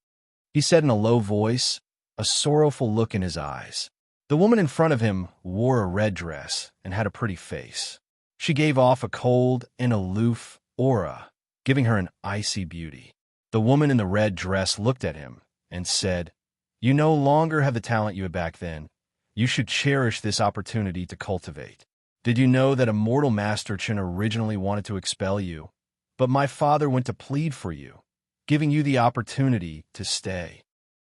He said in a low voice, a sorrowful look in his eyes. The woman in front of him wore a red dress and had a pretty face. She gave off a cold and aloof aura, giving her an icy beauty. The woman in the red dress looked at him and said, You no longer have the talent you had back then. You should cherish this opportunity to cultivate. Did you know that Immortal Master Chen originally wanted to expel you, but my father went to plead for you, giving you the opportunity to stay?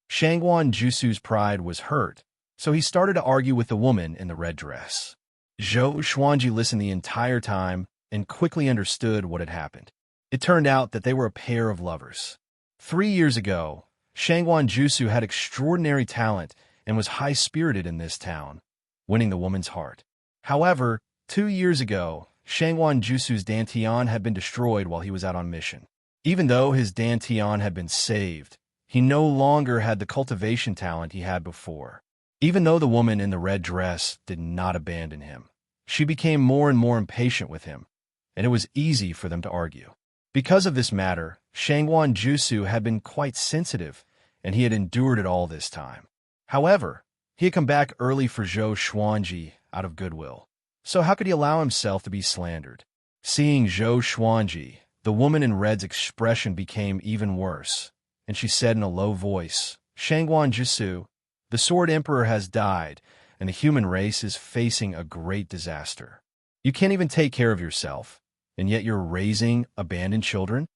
Shangwan Jusu's pride was hurt, so he started to argue with the woman in the red dress. Zhou Xuanji listened the entire time and quickly understood what had happened. It turned out that they were a pair of lovers. 3 years ago, Shangwan Jusu had extraordinary talent and was high-spirited in this town, winning the woman's heart. However, 2 years ago, Shangwan Jusu's Dantian had been destroyed while he was out on mission. Even though his Dantian had been saved, he no longer had the cultivation talent he had before. Even though the woman in the red dress did not abandon him, she became more and more impatient with him, and it was easy for them to argue. Because of this matter, Shangwan Jusu had been quite sensitive, and he had endured it all this time. However, he had come back early for Zhou Xuanji out of goodwill. So how could he allow himself to be slandered? Seeing Zhou Xuanji, the woman in red's expression became even worse, and she said in a low voice, Shangwan Jusu, the Sword Emperor has died, and the human race is facing a great disaster. You can't even take care of yourself, and yet you're raising abandoned children?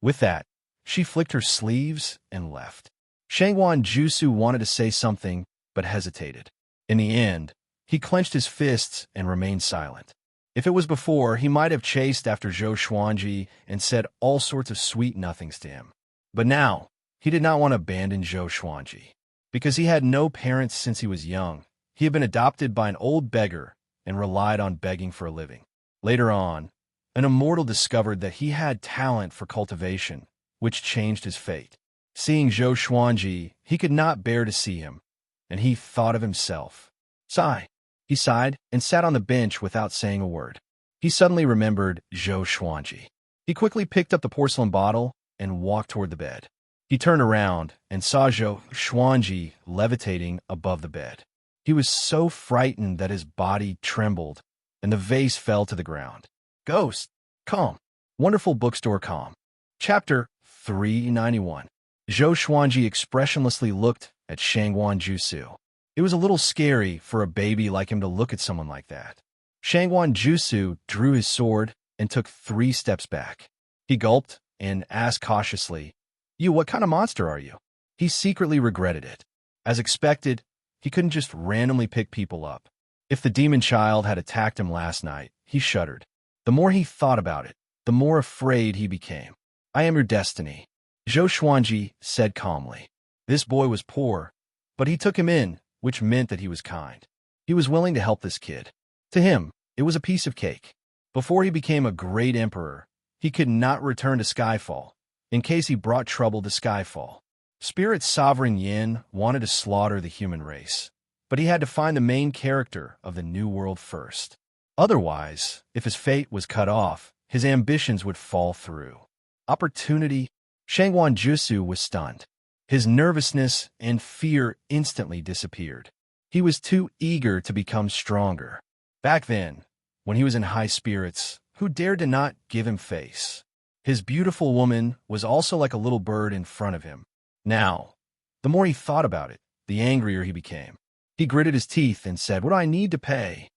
With that, she flicked her sleeves and left. Shangwan Jusu wanted to say something, but hesitated. In the end, he clenched his fists and remained silent. If it was before, he might have chased after Zhou Xuanji and said all sorts of sweet nothings to him. But now, he did not want to abandon Zhou Xuanji. Because he had no parents since he was young, he had been adopted by an old beggar and relied on begging for a living. Later on, an immortal discovered that he had talent for cultivation, which changed his fate. Seeing Zhou Xuanji, he could not bear to see him, and he thought of himself. Sigh. He sighed and sat on the bench without saying a word. He suddenly remembered Zhou Xuanji. He quickly picked up the porcelain bottle and walked toward the bed. He turned around and saw Zhou Xuanji levitating above the bed. He was so frightened that his body trembled, and the vase fell to the ground. Ghost. Calm. Wonderful bookstore calm. Chapter 391. Zhou Xuanji expressionlessly looked at Shangguan Jusu. It was a little scary for a baby like him to look at someone like that. Shangguan Jusu drew his sword and took 3 steps back. He gulped and asked cautiously, "You, what kind of monster are you?" He secretly regretted it. As expected, he couldn't just randomly pick people up. If the demon child had attacked him last night, he shuddered. The more he thought about it, the more afraid he became. "I am your destiny," Zhou Xuanji said calmly. This boy was poor, but he took him in, which meant that he was kind. He was willing to help this kid. To him, it was a piece of cake. Before he became a great emperor, he could not return to Skyfall, in case he brought trouble to Skyfall. Spirit Sovereign Yin wanted to slaughter the human race, but he had to find the main character of the new world first. Otherwise, if his fate was cut off, his ambitions would fall through. Opportunity. Shangguan Jusu was stunned. His nervousness and fear instantly disappeared. He was too eager to become stronger. Back then, when he was in high spirits, who dared to not give him face? His beautiful woman was also like a little bird in front of him. Now, the more he thought about it, the angrier he became. He gritted his teeth and said, "What do I need to pay?"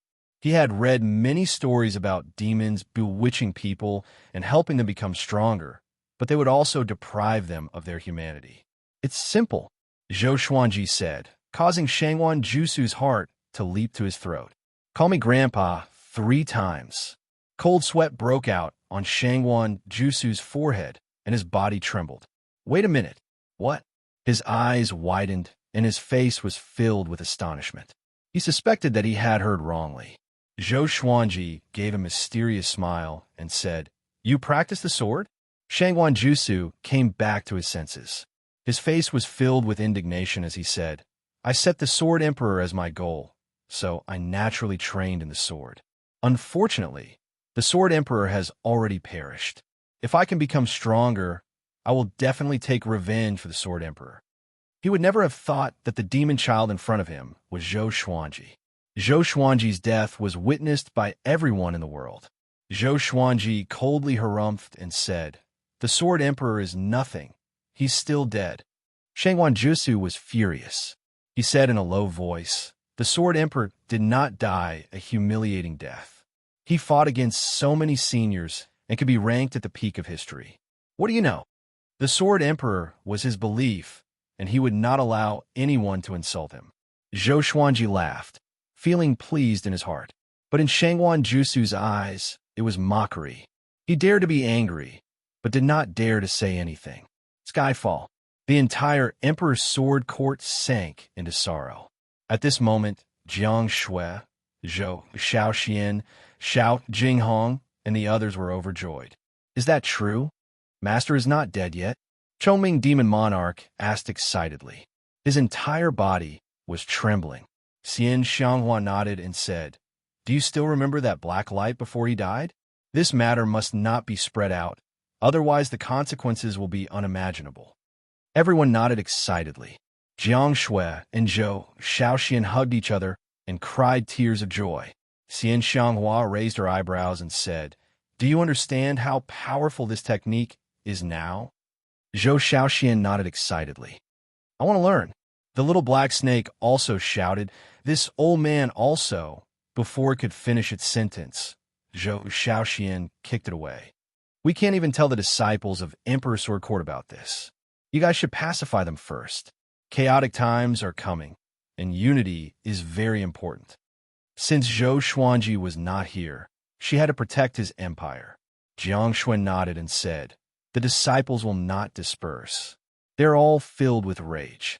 He had read many stories about demons bewitching people and helping them become stronger, but they would also deprive them of their humanity. "It's simple," Zhou Xuanji said, causing Shangguan Jusu's heart to leap to his throat. "Call me Grandpa 3 times. Cold sweat broke out on Shangguan Jusu's forehead, and his body trembled. "Wait a minute. What?" His eyes widened, and his face was filled with astonishment. He suspected that he had heard wrongly. Zhou Xuanji gave a mysterious smile and said, "You practice the sword?" Shangguan Jusu came back to his senses. His face was filled with indignation as he said, "I set the Sword Emperor as my goal, so I naturally trained in the sword. Unfortunately, the Sword Emperor has already perished. If I can become stronger, I will definitely take revenge for the Sword Emperor." He would never have thought that the demon child in front of him was Zhou Xuanji. Zhou Xuanji's death was witnessed by everyone in the world. Zhou Xuanji coldly harumphed and said, "The Sword Emperor is nothing. He's still dead." Shangguan Jusu was furious. He said in a low voice, "The Sword Emperor did not die a humiliating death. He fought against so many seniors and could be ranked at the peak of history. What do you know? The Sword Emperor was his belief, and he would not allow anyone to insult him." Zhou Xuanji laughed, feeling pleased in his heart. But in Shangguan Jusu's eyes, it was mockery. He dared to be angry, but did not dare to say anything. Skyfall. The entire Emperor's Sword Court sank into sorrow. At this moment, Jiang Shui, Zhou Xiaoxian, Xiao Jinghong, and the others were overjoyed. "Is that true? Master is not dead yet?" Chongming Demon Monarch asked excitedly. His entire body was trembling. Xianxia nodded and said, "Do you still remember that black light before he died? This matter must not be spread out, otherwise the consequences will be unimaginable." Everyone nodded excitedly. Jiang Shui and Zhou Xiaoxian hugged each other and cried tears of joy. Xianxia raised her eyebrows and said, "Do you understand how powerful this technique is now?" Zhou Xiaoxian nodded excitedly. "I want to learn." The little black snake also shouted, "This old man also," before it could finish its sentence. Zhou Xiaoxian kicked it away. "We can't even tell the disciples of Emperor Sword Court about this. You guys should pacify them first. Chaotic times are coming, and unity is very important." Since Zhou Xuanji was not here, she had to protect his empire. Jiang Shui nodded and said, "The disciples will not disperse. They're all filled with rage."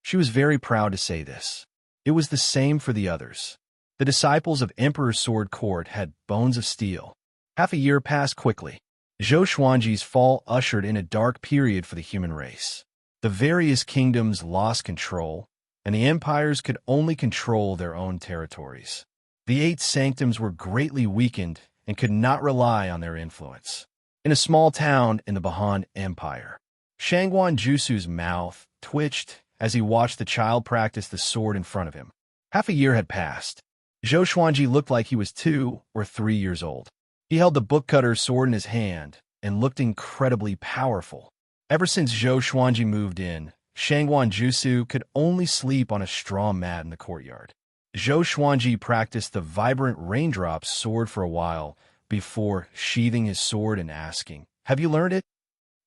She was very proud to say this. It was the same for the others. The disciples of Emperor Sword Court had bones of steel. Half a year passed quickly. Zhou Xuanji's fall ushered in a dark period for the human race. The various kingdoms lost control, and the empires could only control their own territories. The 8 sanctums were greatly weakened and could not rely on their influence. In a small town in the Bahan Empire, Shangguan Jusu's mouth twitched as he watched the child practice the sword in front of him. Half a year had passed. Zhou Xuanji looked like he was 2 or 3 years old. He held the bookcutter's sword in his hand and looked incredibly powerful. Ever since Zhou Xuanji moved in, Shangguan Jusu could only sleep on a straw mat in the courtyard. Zhou Xuanji practiced the vibrant raindrops sword for a while before sheathing his sword and asking, "Have you learned it?"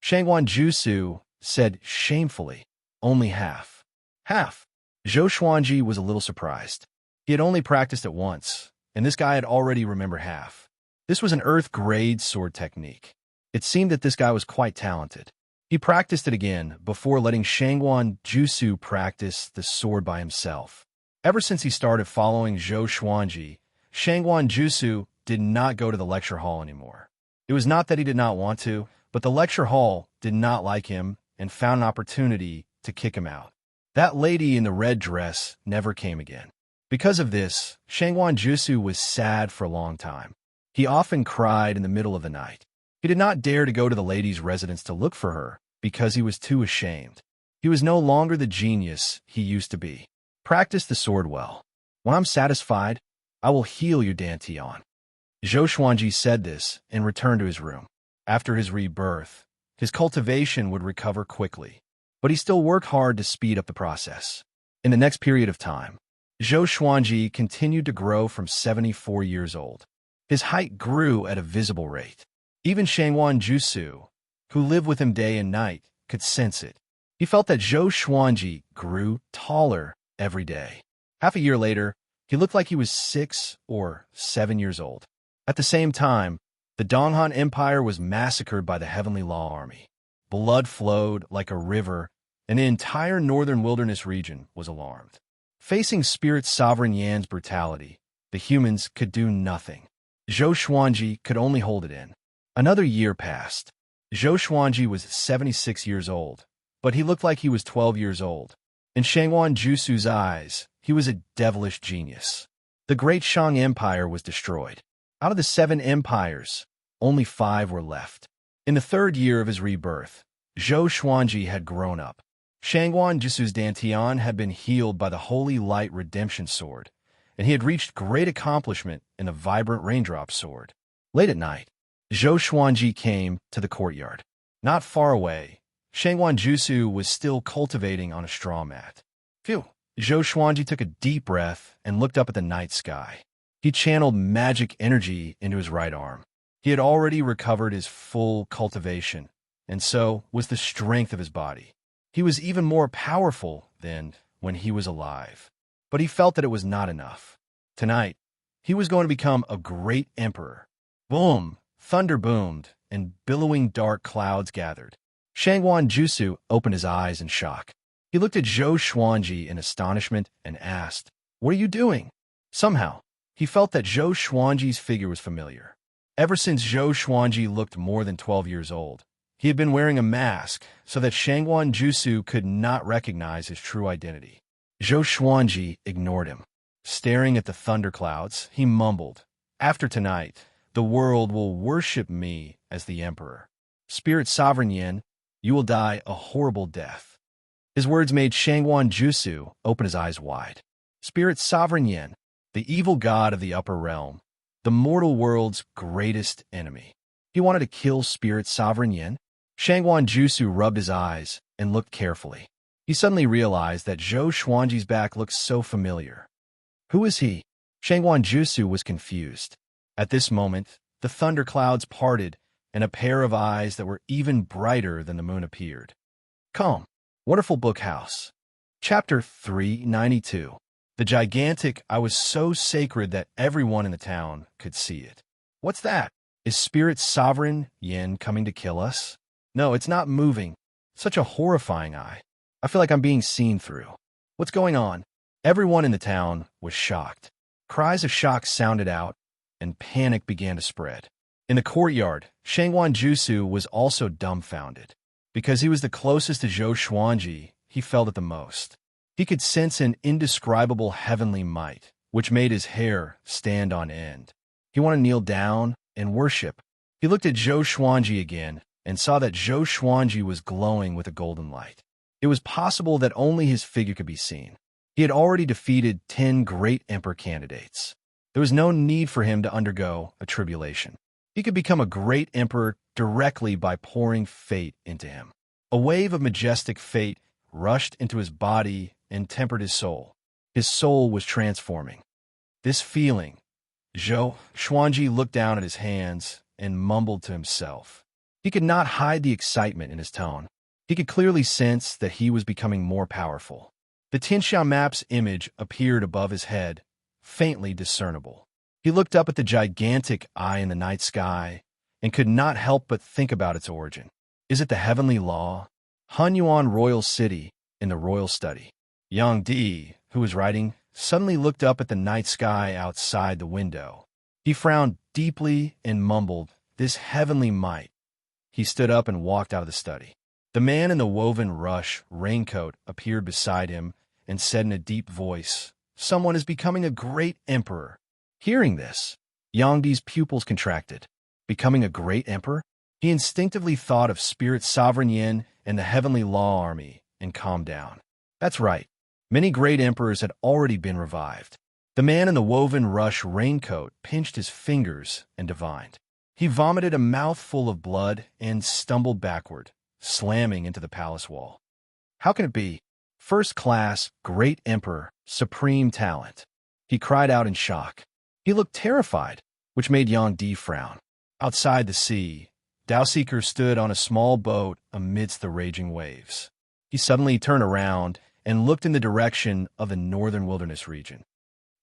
Shangguan Jusu said shamefully, "Only half." Half. Zhou Xuanji was a little surprised. He had only practiced it once, and this guy had already remembered half. This was an earth-grade sword technique. It seemed that this guy was quite talented. He practiced it again before letting Shangguan Jusu practice the sword by himself. Ever since he started following Zhou Xuanji, Shangguan Jusu did not go to the lecture hall anymore. It was not that he did not want to, but the lecture hall did not like him and found an opportunity to kick him out. That lady in the red dress never came again. Because of this, Shangguan Jusu was sad for a long time. He often cried in the middle of the night. He did not dare to go to the lady's residence to look for her because he was too ashamed. He was no longer the genius he used to be. Practice the sword well. When I'm satisfied, I will heal you, Dantian. Zhou Xuanji said this and returned to his room. After his rebirth, his cultivation would recover quickly, but he still worked hard to speed up the process. In the next period of time, Zhou Xuanji continued to grow from 74 years old. His height grew at a visible rate. Even Shangguan Jusu, who lived with him day and night, could sense it. He felt that Zhou Xuanji grew taller every day. Half a year later, he looked like he was 6 or 7 years old. At the same time, the Donghan Empire was massacred by the Heavenly Law Army. Blood flowed like a river, and the entire northern wilderness region was alarmed. Facing Spirit Sovereign Yan's brutality, the humans could do nothing. Zhou Xuanji could only hold it in. Another year passed. Zhou Xuanji was 76 years old, but he looked like he was 12 years old. In Shangguan Jusu's eyes, he was a devilish genius. The great Shang Empire was destroyed. Out of the 7 empires, only 5 were left. In the 3rd year of his rebirth, Zhou Xuanji had grown up. Shangguan Jusu's Dantian had been healed by the Holy Light Redemption Sword, and he had reached great accomplishment in the Vibrant Raindrop Sword. Late at night, Zhou Xuanji came to the courtyard. Not far away, Shangguan Jusu was still cultivating on a straw mat. Phew! Zhou Xuanji took a deep breath and looked up at the night sky. He channeled magic energy into his right arm. He had already recovered his full cultivation, and so was the strength of his body. He was even more powerful than when he was alive. But he felt that it was not enough. Tonight, he was going to become a great emperor. Boom! Thunder boomed, and billowing dark clouds gathered. Shangguan Jusu opened his eyes in shock. He looked at Zhou Xuanji in astonishment and asked, "What are you doing?" Somehow, he felt that Zhou Xuanji's figure was familiar. Ever since Zhou Xuanji looked more than 12 years old, he had been wearing a mask so that Shangguan Jusu could not recognize his true identity. Zhou Xuanji ignored him. Staring at the thunderclouds, he mumbled, "After tonight, the world will worship me as the emperor. Spirit Sovereign Yin, you will die a horrible death." His words made Shangguan Jusu open his eyes wide. Spirit Sovereign Yin, the evil god of the upper realm, the mortal world's greatest enemy. He wanted to kill Spirit Sovereign Yin? Shangguan Jusu rubbed his eyes and looked carefully. He suddenly realized that Zhou Xuanji's back looked so familiar. Who is he? Shangguan Jusu was confused. At this moment, the thunderclouds parted, and a pair of eyes that were even brighter than the moon appeared. Calm. Wonderful Book House. Chapter 392. The gigantic I was so sacred that everyone in the town could see it. What's that? Is Spirit Sovereign Yin coming to kill us? No, it's not moving. Such a horrifying eye. I feel like I'm being seen through. What's going on? Everyone in the town was shocked. Cries of shock sounded out, and panic began to spread. In the courtyard, Shangguan Jusu was also dumbfounded. Because he was the closest to Zhou Xuanji, he felt it the most. He could sense an indescribable heavenly might, which made his hair stand on end. He wanted to kneel down and worship. He looked at Zhou Xuanji again and saw that Zhou Xuanji was glowing with a golden light. It was possible that only his figure could be seen. He had already defeated 10 great emperor candidates. There was no need for him to undergo a tribulation. He could become a great emperor directly by pouring fate into him. A wave of majestic fate rushed into his body and tempered his soul. His soul was transforming. This feeling, Xuanji looked down at his hands and mumbled to himself. He could not hide the excitement in his tone. He could clearly sense that he was becoming more powerful. The Xianxia map's image appeared above his head, faintly discernible. He looked up at the gigantic eye in the night sky and could not help but think about its origin. Is it the heavenly law? Hunyuan Royal City in the Royal Study. Yang Di, who was writing, suddenly looked up at the night sky outside the window. He frowned deeply and mumbled, "This heavenly might." He stood up and walked out of the study. The man in the woven rush raincoat appeared beside him and said in a deep voice, "Someone is becoming a great emperor." Hearing this, Yang Di's pupils contracted. Becoming a great emperor? He instinctively thought of Spirit Sovereign Yin and the Heavenly Law Army and calmed down. That's right. Many great emperors had already been revived. The man in the woven rush raincoat pinched his fingers and divined. He vomited a mouthful of blood and stumbled backward, slamming into the palace wall. How can it be? First class, great emperor, supreme talent. He cried out in shock. He looked terrified, which made Yang Di frown. Outside the sea, Daoseeker stood on a small boat amidst the raging waves. He suddenly turned around and looked in the direction of the northern wilderness region.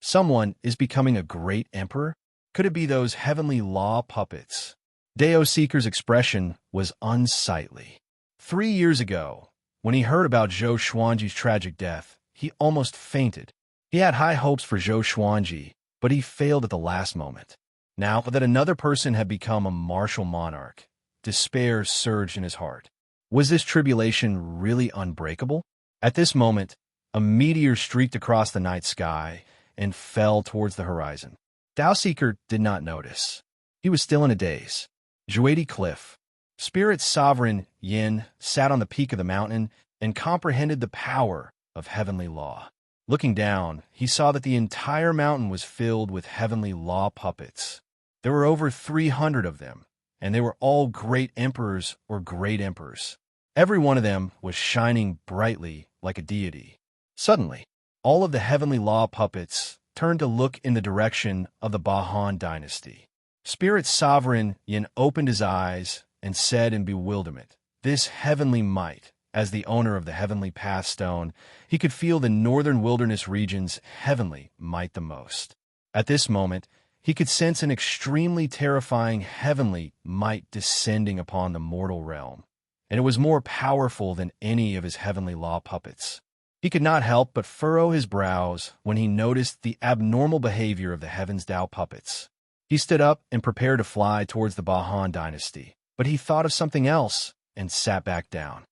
Someone is becoming a great emperor? Could it be those heavenly law puppets? Daoseeker's expression was unsightly. 3 years ago, when he heard about Zhou Xuanji's tragic death, he almost fainted. He had high hopes for Zhou Xuanji, but he failed at the last moment. Now that another person had become a martial monarch, despair surged in his heart. Was this tribulation really unbreakable? At this moment, a meteor streaked across the night sky and fell towards the horizon. Daoseeker did not notice. He was still in a daze. Juadi Cliff. Spirit Sovereign Yin sat on the peak of the mountain and comprehended the power of heavenly law. Looking down, he saw that the entire mountain was filled with heavenly law puppets. There were over 300 of them, and they were all great emperors or great emperors. Every one of them was shining brightly like a deity. Suddenly, all of the heavenly law puppets turned to look in the direction of the Bahan dynasty. Spirit Sovereign Yin opened his eyes and said in bewilderment, "This heavenly might." As the owner of the heavenly path stone, he could feel the northern wilderness region's heavenly might the most. At this moment, he could sense an extremely terrifying heavenly might descending upon the mortal realm, and it was more powerful than any of his heavenly law puppets. He could not help but furrow his brows when he noticed the abnormal behavior of the Heaven's Tao puppets. He stood up and prepared to fly towards the Bahan dynasty, but he thought of something else and sat back down.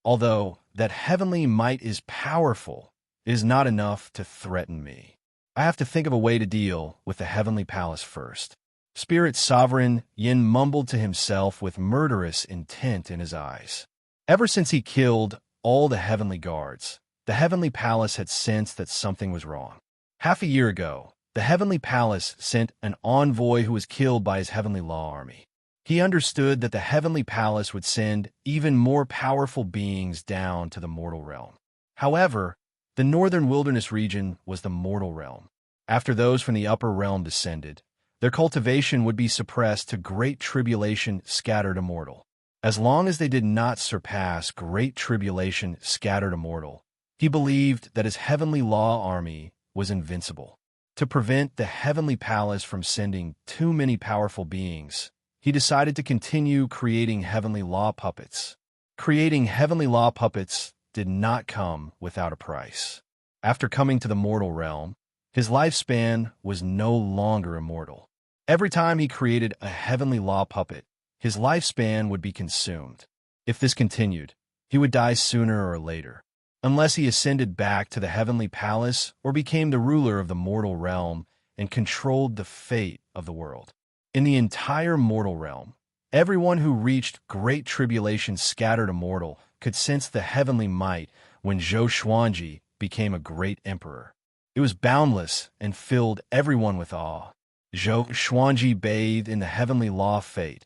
Although that heavenly might is powerful, it is not enough to threaten me. I have to think of a way to deal with the heavenly palace first. Spirit Sovereign Yin mumbled to himself with murderous intent in his eyes. Ever since he killed all the heavenly guards, the heavenly palace had sensed that something was wrong. Half a year ago, the heavenly palace sent an envoy who was killed by his heavenly law army. He understood that the heavenly palace would send even more powerful beings down to the mortal realm. However, the northern wilderness region was the mortal realm. After those from the upper realm descended, their cultivation would be suppressed to great tribulation scattered immortal. As long as they did not surpass great tribulation scattered immortal, he believed that his heavenly law army was invincible. To prevent the heavenly palace from sending too many powerful beings, he decided to continue creating heavenly law puppets. Creating heavenly law puppets did not come without a price. After coming to the mortal realm, his lifespan was no longer immortal. Every time he created a heavenly law puppet, his lifespan would be consumed. If this continued, he would die sooner or later, unless he ascended back to the heavenly palace or became the ruler of the mortal realm and controlled the fate of the world. In the entire mortal realm, everyone who reached great tribulation scattered immortal could sense the heavenly might when Zhou Xuanji became a great emperor. It was boundless and filled everyone with awe. Zhou Xuanji bathed in the heavenly law fate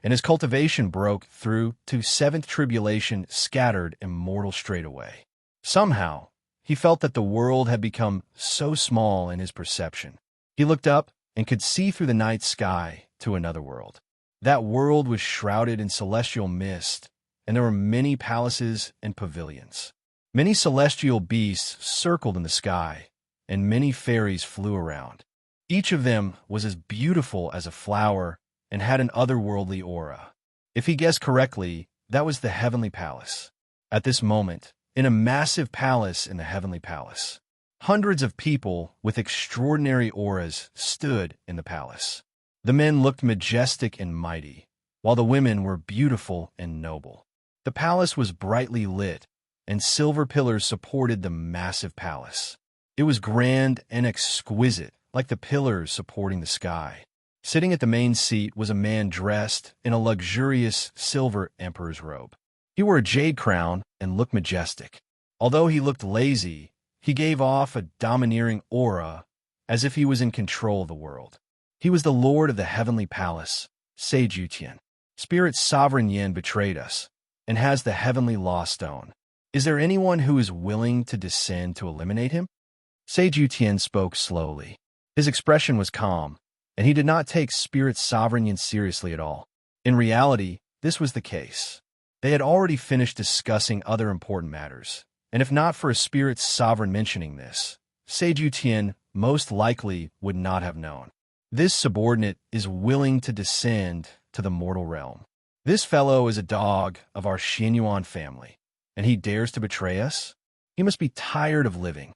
and his cultivation broke through to seventh tribulation scattered immortal straightway. Somehow, he felt that the world had become so small in his perception. He looked up and could see through the night sky to another world. That world was shrouded in celestial mist, and there were many palaces and pavilions. Many celestial beasts circled in the sky, and many fairies flew around. Each of them was as beautiful as a flower and had an otherworldly aura. If he guessed correctly, that was the heavenly palace. At this moment, in a massive palace in the heavenly palace, hundreds of people with extraordinary auras stood in the palace. The men looked majestic and mighty, while the women were beautiful and noble. The palace was brightly lit, and silver pillars supported the massive palace. It was grand and exquisite, like the pillars supporting the sky. Sitting at the main seat was a man dressed in a luxurious silver emperor's robe. He wore a jade crown and looked majestic. Although he looked lazy, he gave off a domineering aura, as if he was in control of the world. He was the lord of the heavenly palace, Sage Yutian. Spirit Sovereign Yin betrayed us, and has the heavenly law stone. Is there anyone who is willing to descend to eliminate him? Sage Yutian spoke slowly. His expression was calm, and he did not take Spirit Sovereign Yin seriously at all. In reality, this was the case. They had already finished discussing other important matters, and if not for a Spirit Sovereign mentioning this, Sage Yutian most likely would not have known. This subordinate is willing to descend to the mortal realm. This fellow is a dog of our Xianyuan family, and he dares to betray us? He must be tired of living.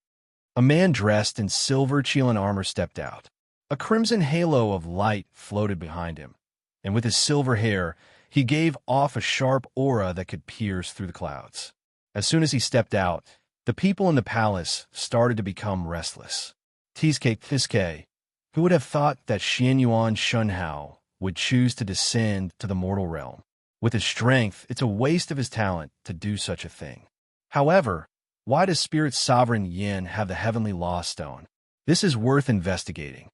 A man dressed in silver Chilan armor stepped out. A crimson halo of light floated behind him, and with his silver hair, he gave off a sharp aura that could pierce through the clouds. As soon as he stepped out, the people in the palace started to become restless. Cheesecake Fiske, who would have thought that Xianyuan Shunhao would choose to descend to the mortal realm? With his strength, it's a waste of his talent to do such a thing. However, why does Spirit Sovereign Yin have the heavenly law stone? This is worth investigating.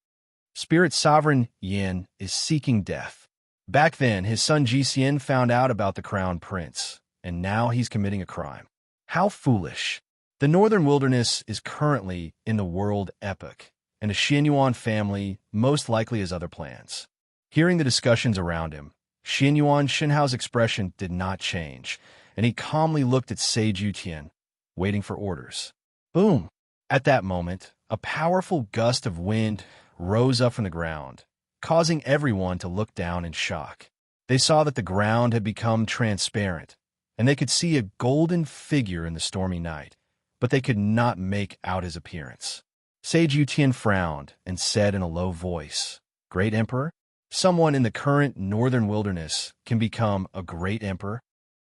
Spirit Sovereign Yin is seeking death. Back then, his son Jixian found out about the crown prince, and now he's committing a crime. How foolish. The Northern Wilderness is currently in the world epoch, and the Xianyuan family most likely has other plans. Hearing the discussions around him, Xianyuan Shinhao's expression did not change, and he calmly looked at Sage Yutian, waiting for orders. Boom! At that moment, a powerful gust of wind rose up from the ground, causing everyone to look down in shock. They saw that the ground had become transparent, and they could see a golden figure in the stormy night, but they could not make out his appearance. Sage Yutian frowned and said in a low voice, "Great Emperor? Someone in the current Northern Wilderness can become a great emperor?"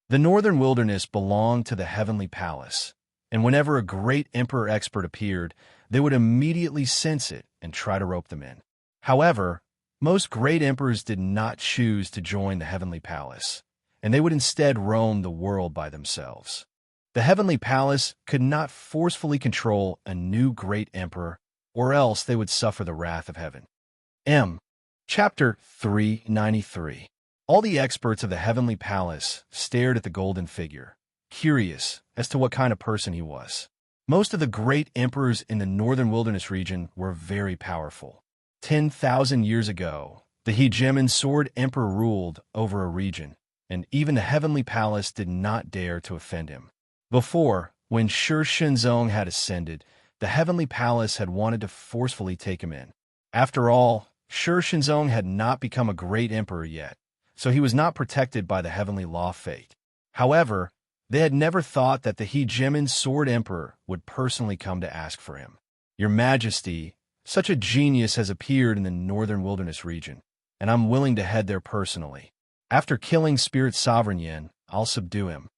The Northern Wilderness belonged to the Heavenly Palace, and whenever a great emperor expert appeared, they would immediately sense it and try to rope them in. However, most great emperors did not choose to join the Heavenly Palace, and they would instead roam the world by themselves. The Heavenly Palace could not forcefully control a new great emperor, or else they would suffer the wrath of heaven. Chapter 393. All the experts of the Heavenly Palace stared at the golden figure, curious as to what kind of person he was. Most of the great emperors in the Northern Wilderness region were very powerful. 10,000 years ago, the Hegemon Sword Emperor ruled over a region, and even the Heavenly Palace did not dare to offend him. Before, when Shi Shenzong had ascended, the Heavenly Palace had wanted to forcefully take him in. After all, Shi Shenzong had not become a great emperor yet, so he was not protected by the heavenly law fate. However, they had never thought that the Hegemon Sword Emperor would personally come to ask for him. "Your Majesty, such a genius has appeared in the Northern Wilderness region, and I'm willing to head there personally. After killing Spirit Sovereign Yin, I'll subdue him."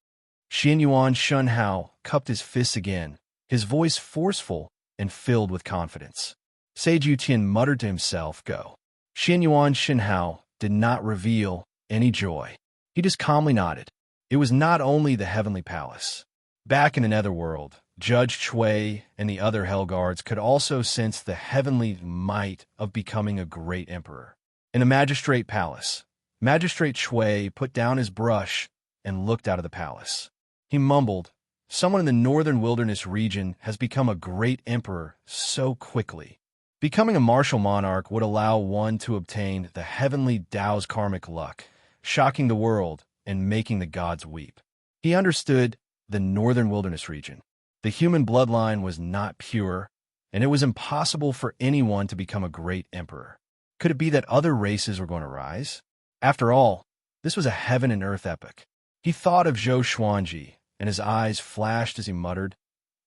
Xianyuan Shunhao cupped his fists again, his voice forceful and filled with confidence. Sage Yutian muttered to himself, "Go." Xianyuan Shunhao did not reveal any joy. He just calmly nodded. It was not only the Heavenly Palace. Back in the Netherworld, Judge Chui and the other Hell Guards could also sense the heavenly might of becoming a great emperor. In the Magistrate Palace, Magistrate Shui put down his brush and looked out of the palace. He mumbled, "Someone in the northern wilderness region has become a great emperor so quickly." Becoming a martial monarch would allow one to obtain the heavenly Tao's karmic luck, shocking the world and making the gods weep. He understood the northern wilderness region. The human bloodline was not pure, and it was impossible for anyone to become a great emperor. Could it be that other races were going to rise? After all, this was a heaven and earth epic. He thought of Zhou Xuanji, and his eyes flashed as he muttered,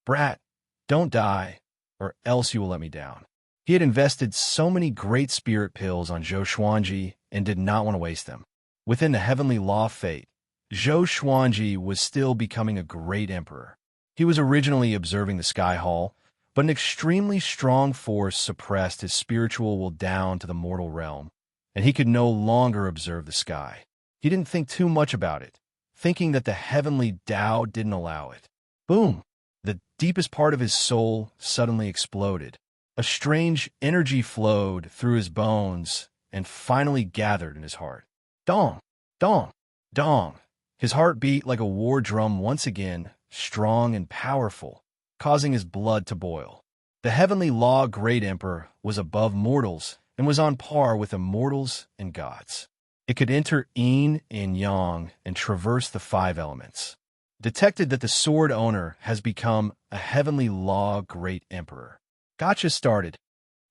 "Brat, don't die, or else you will let me down." He had invested so many great spirit pills on Zhou Xuanji and did not want to waste them. Within the heavenly law of fate, Zhou Xuanji was still becoming a great emperor. He was originally observing the Sky Hall, but an extremely strong force suppressed his spiritual will down to the mortal realm, and he could no longer observe the sky. He didn't think too much about it, thinking that the heavenly Tao didn't allow it. Boom! The deepest part of his soul suddenly exploded. A strange energy flowed through his bones and finally gathered in his heart. Dong! Dong! Dong! His heart beat like a war drum once again, strong and powerful, causing his blood to boil. The heavenly law great emperor was above mortals and was on par with immortals and gods. It could enter yin and yang and traverse the five elements. Detected that the sword owner has become a heavenly law great emperor. Gotcha started.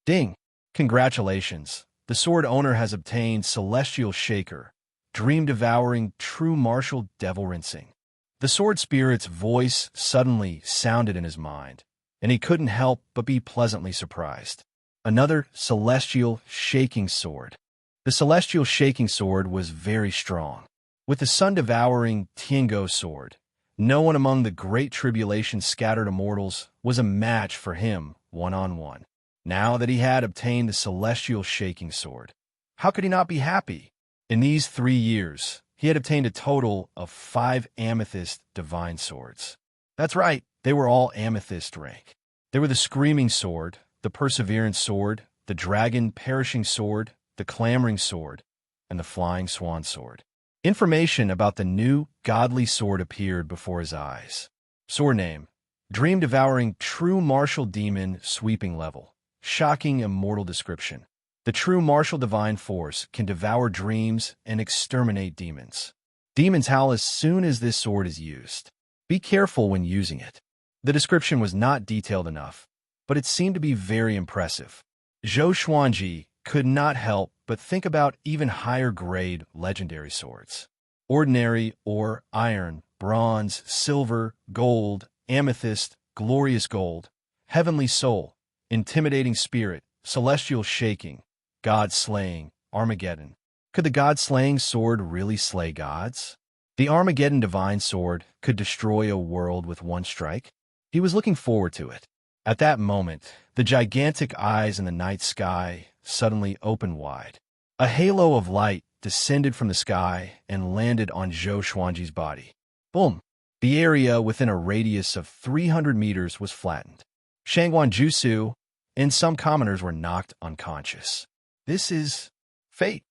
Ding! Congratulations. The sword owner has obtained Celestial Shaker, dream-devouring, true martial devil rinsing. The sword spirit's voice suddenly sounded in his mind, and he couldn't help but be pleasantly surprised. Another Celestial Shaking Sword. The Celestial Shaking Sword was very strong. With the sun-devouring Tiango Sword, no one among the great tribulation scattered immortals was a match for him one-on-one. Now that he had obtained the Celestial Shaking Sword, how could he not be happy? In these 3 years, he had obtained a total of 5 Amethyst Divine Swords. That's right, they were all Amethyst rank. They were the Screaming Sword, the Perseverance Sword, the Dragon Perishing Sword, the Clamoring Sword, and the Flying Swan Sword. Information about the new godly sword appeared before his eyes. Sword name: Dream-Devouring True Martial Demon Sweeping Level. Shocking immortal description. The true martial divine force can devour dreams and exterminate demons. Demons howl as soon as this sword is used. Be careful when using it. The description was not detailed enough, but it seemed to be very impressive. Zhou Xuanji could not help but think about even higher grade legendary swords. Ordinary or iron, bronze, silver, gold, amethyst, glorious gold, heavenly soul, intimidating spirit, celestial shaking, god slaying, Armageddon. Could the god slaying sword really slay gods? The Armageddon divine sword could destroy a world with one strike. He was looking forward to it. At that moment, the gigantic eyes in the night sky suddenly opened wide. A halo of light descended from the sky and landed on Zhou Xuanji's body. Boom! The area within a radius of 300 meters was flattened. Shangguan Jusu and some commoners were knocked unconscious. This is fate.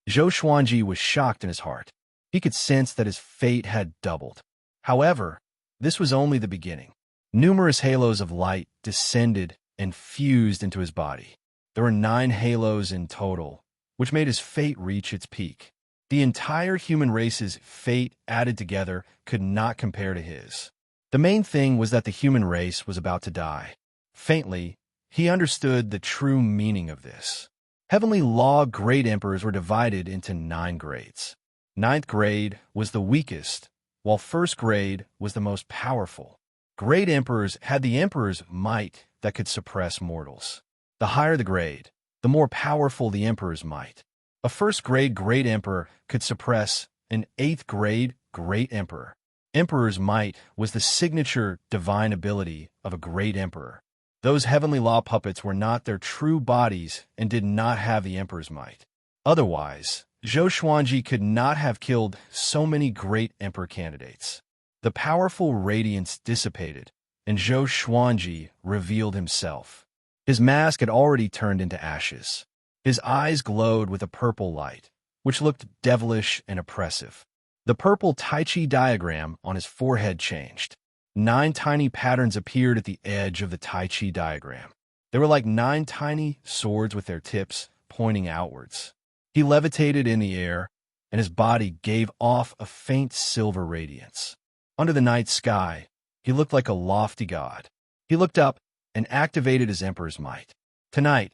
Zhou Xuanji was shocked in his heart. He could sense that his fate had doubled. However, this was only the beginning. Numerous halos of light descended and fused into his body. There were 9 halos in total, which made his fate reach its peak. The entire human race's fate added together could not compare to his. The main thing was that the human race was about to die. Faintly, he understood the true meaning of this. Heavenly Law Great Emperors were divided into 9 grades. 9th grade was the weakest, while 1st grade was the most powerful. Great Emperors had the Emperor's might that could suppress mortals. The higher the grade, the more powerful the Emperor's might. A 1st grade Great Emperor could suppress an 8th grade Great Emperor. Emperor's might was the signature divine ability of a Great Emperor. Those heavenly law puppets were not their true bodies and did not have the Emperor's might. Otherwise, Zhou Xuanji could not have killed so many Great Emperor candidates. The powerful radiance dissipated, and Zhou Xuanji revealed himself. His mask had already turned into ashes. His eyes glowed with a purple light, which looked devilish and oppressive. The purple Tai Chi diagram on his forehead changed. 9 tiny patterns appeared at the edge of the Tai Chi diagram. They were like 9 tiny swords with their tips pointing outwards. He levitated in the air, and his body gave off a faint silver radiance. Under the night sky, he looked like a lofty god. He looked up and activated his emperor's might. Tonight,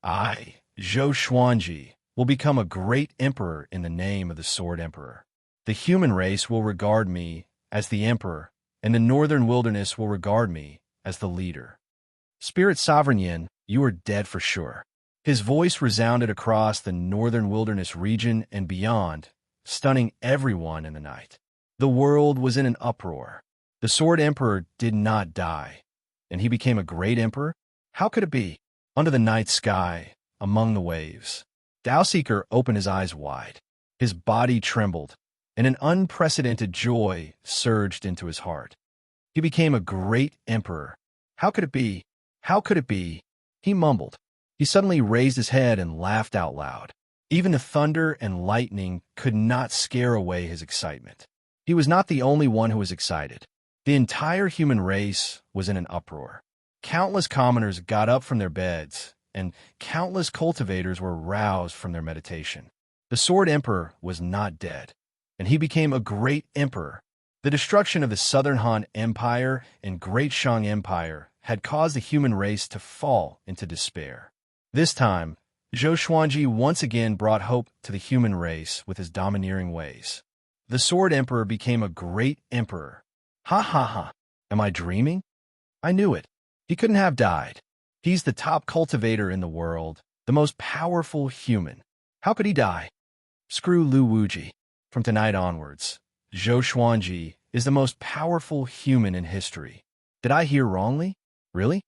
I, Zhou Xuanji, will become a great emperor in the name of the Sword Emperor. The human race will regard me as the emperor, and the northern wilderness will regard me as the leader. Spirit Sovereign Yin, you are dead for sure. His voice resounded across the northern wilderness region and beyond, stunning everyone in the night. The world was in an uproar. The Sword Emperor did not die, and he became a great emperor? How could it be? Under the night sky, among the waves, Daoseeker opened his eyes wide. His body trembled, and an unprecedented joy surged into his heart. He became a great emperor. How could it be? How could it be? He mumbled. He suddenly raised his head and laughed out loud. Even the thunder and lightning could not scare away his excitement. He was not the only one who was excited. The entire human race was in an uproar. Countless commoners got up from their beds, and countless cultivators were roused from their meditation. The Sword Emperor was not dead, and he became a great emperor. The destruction of the Southern Han Empire and Great Shang Empire had caused the human race to fall into despair. This time, Zhou Xuanji once again brought hope to the human race with his domineering ways. The Sword Emperor became a great emperor. Ha ha ha. Am I dreaming? I knew it. He couldn't have died. He's the top cultivator in the world, the most powerful human. How could he die? Screw Lu Wuji. From tonight onwards, Zhou Xuanji is the most powerful human in history. Did I hear wrongly? Really?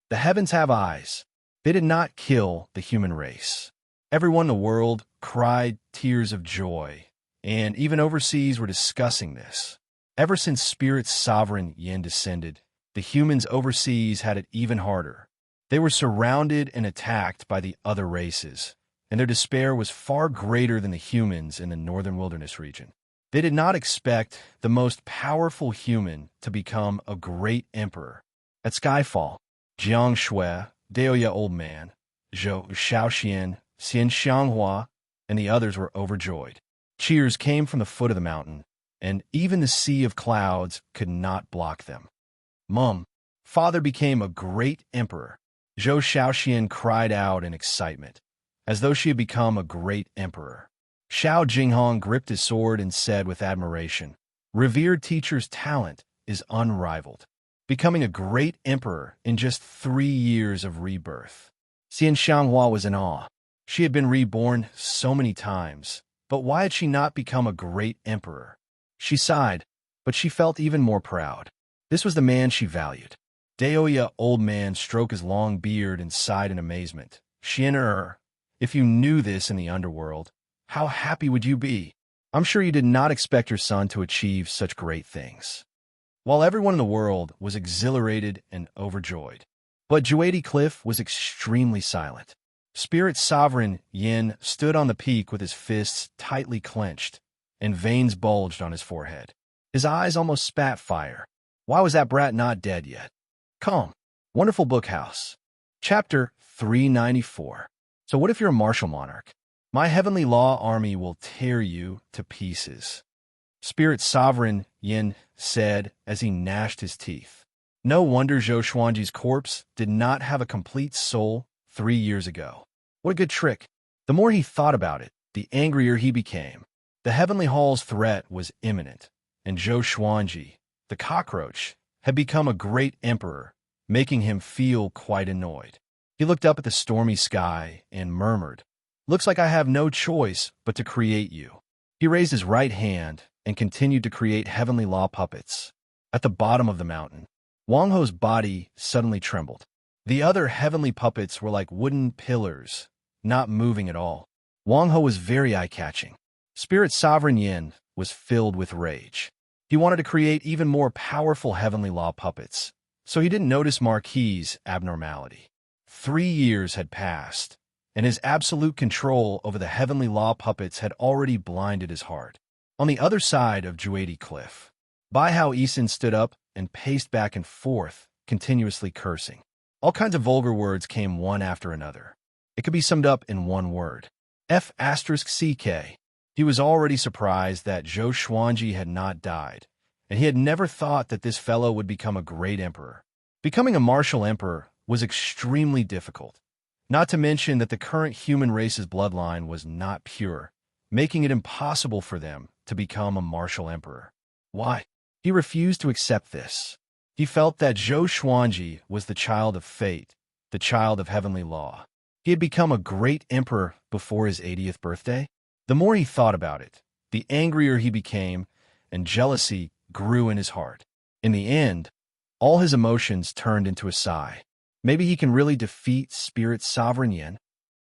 The heavens have eyes. They did not kill the human race. Everyone in the world cried tears of joy, and even overseas were discussing this. Ever since Spirit Sovereign Yin descended, the humans overseas had it even harder. They were surrounded and attacked by the other races, and their despair was far greater than the humans in the northern wilderness region. They did not expect the most powerful human to become a great emperor. At Skyfall, Xianxia, Daoya Old Man, Zhou Xiaoxian, Xianxia, and the others were overjoyed. Cheers came from the foot of the mountain, and even the sea of clouds could not block them. Mum, father became a great emperor. Zhou Xiaoxian cried out in excitement, as though she had become a great emperor. Xiao Jinghong gripped his sword and said with admiration, "Revered teacher's talent is unrivaled, becoming a great emperor in just 3 years of rebirth." Xianxia was in awe. She had been reborn so many times, but why had she not become a great emperor? She sighed, but she felt even more proud. This was the man she valued. Daoya Old Man stroked his long beard and sighed in amazement. Xian if you knew this in the underworld, how happy would you be? I'm sure you did not expect your son to achieve such great things. While everyone in the world was exhilarated and overjoyed, but Juadi Cliff was extremely silent. Spirit Sovereign Yin stood on the peak with his fists tightly clenched, and veins bulged on his forehead. His eyes almost spat fire. Why was that brat not dead yet? Calm. Wonderful Book House. Chapter 394. So what if you're a martial monarch? My heavenly law army will tear you to pieces. Spirit Sovereign Yin said as he gnashed his teeth. No wonder Zhou Xuanji's corpse did not have a complete soul 3 years ago. What a good trick. The more he thought about it, the angrier he became. The Heavenly Hall's threat was imminent, and Zhou Xuanji, the cockroach, had become a great emperor, making him feel quite annoyed. He looked up at the stormy sky and murmured, "Looks like I have no choice but to create you." He raised his right hand and continued to create heavenly law puppets. At the bottom of the mountain, Wang Ho's body suddenly trembled. The other heavenly puppets were like wooden pillars, not moving at all. Wang Ho was very eye-catching. Spirit Sovereign Yin was filled with rage. He wanted to create even more powerful heavenly law puppets, so he didn't notice Marquis's abnormality. 3 years had passed, and his absolute control over the heavenly law puppets had already blinded his heart. On the other side of Juedi Cliff, Bai Hao Isin stood up and paced back and forth, continuously cursing. All kinds of vulgar words came one after another. It could be summed up in one word. F***CK. He was already surprised that Zhou Xuanji had not died, and he had never thought that this fellow would become a great emperor. Becoming a martial emperor was extremely difficult, not to mention that the current human race's bloodline was not pure, making it impossible for them to become a martial emperor. Why? He refused to accept this. He felt that Zhou Xuanji was the child of fate, the child of heavenly law. He had become a great emperor before his 80th birthday. The more he thought about it, the angrier he became, and jealousy grew in his heart. In the end, all his emotions turned into a sigh. Maybe he can really defeat Spirit Sovereign Yin?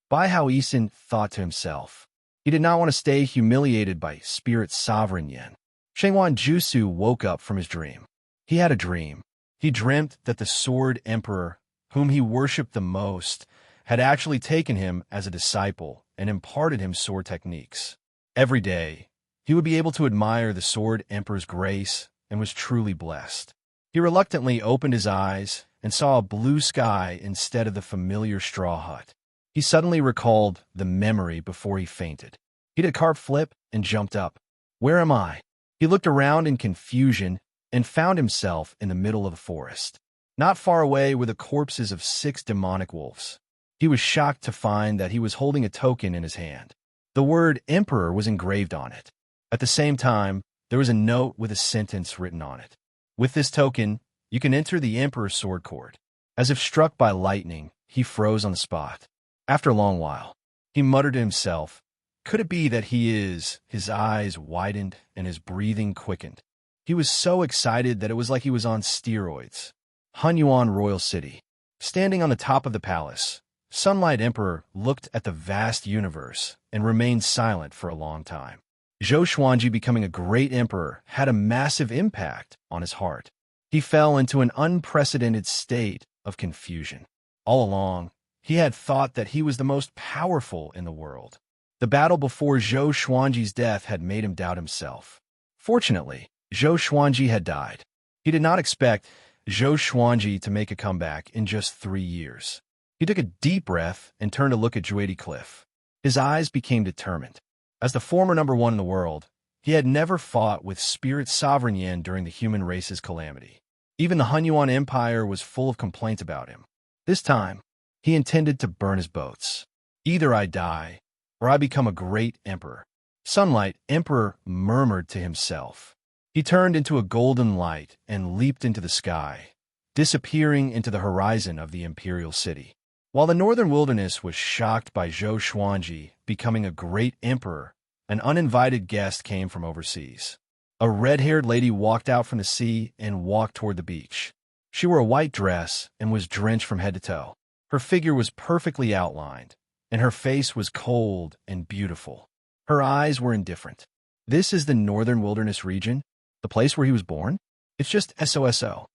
Bai Hao Isin thought to himself. He did not want to stay humiliated by Spirit Sovereign Yin. Shengwan Jusu woke up from his dream. He had a dream. He dreamt that the Sword Emperor, whom he worshipped the most, had actually taken him as a disciple and imparted him sword techniques. Every day, he would be able to admire the Sword Emperor's grace and was truly blessed. He reluctantly opened his eyes and saw a blue sky instead of the familiar straw hut. He suddenly recalled the memory before he fainted. He did a carp flip and jumped up. Where am I? He looked around in confusion and found himself in the middle of the forest. Not far away were the corpses of 6 demonic wolves. He was shocked to find that he was holding a token in his hand. The word Emperor was engraved on it. At the same time, there was a note with a sentence written on it. With this token, you can enter the Emperor's sword court. As if struck by lightning, he froze on the spot. After a long while, he muttered to himself, could it be that he is? His eyes widened and his breathing quickened. He was so excited that it was like he was on steroids. Hunyuan Royal City. Standing on the top of the palace, Sunlight Emperor looked at the vast universe and remained silent for a long time. Zhou Xuanji becoming a great emperor had a massive impact on his heart. He fell into an unprecedented state of confusion. All along, he had thought that he was the most powerful in the world. The battle before Zhou Xuanji's death had made him doubt himself. Fortunately, Zhou Xuanji had died. He did not expect Zhou Xuanji to make a comeback in just 3 years. He took a deep breath and turned to look at Juedi Cliff. His eyes became determined. As the former #1 in the world, he had never fought with Spirit Sovereign Yin during the human race's calamity. Even the Hunyuan Empire was full of complaints about him. This time, he intended to burn his boats. Either I die, or I become a great emperor. Sunlight Emperor murmured to himself. He turned into a golden light and leaped into the sky, disappearing into the horizon of the imperial city. While the northern wilderness was shocked by Zhou Xuanji becoming a great emperor, an uninvited guest came from overseas. A red-haired lady walked out from the sea and walked toward the beach. She wore a white dress and was drenched from head to toe. Her figure was perfectly outlined, and her face was cold and beautiful. Her eyes were indifferent. This is the northern wilderness region? The place where he was born? It's just SOSO.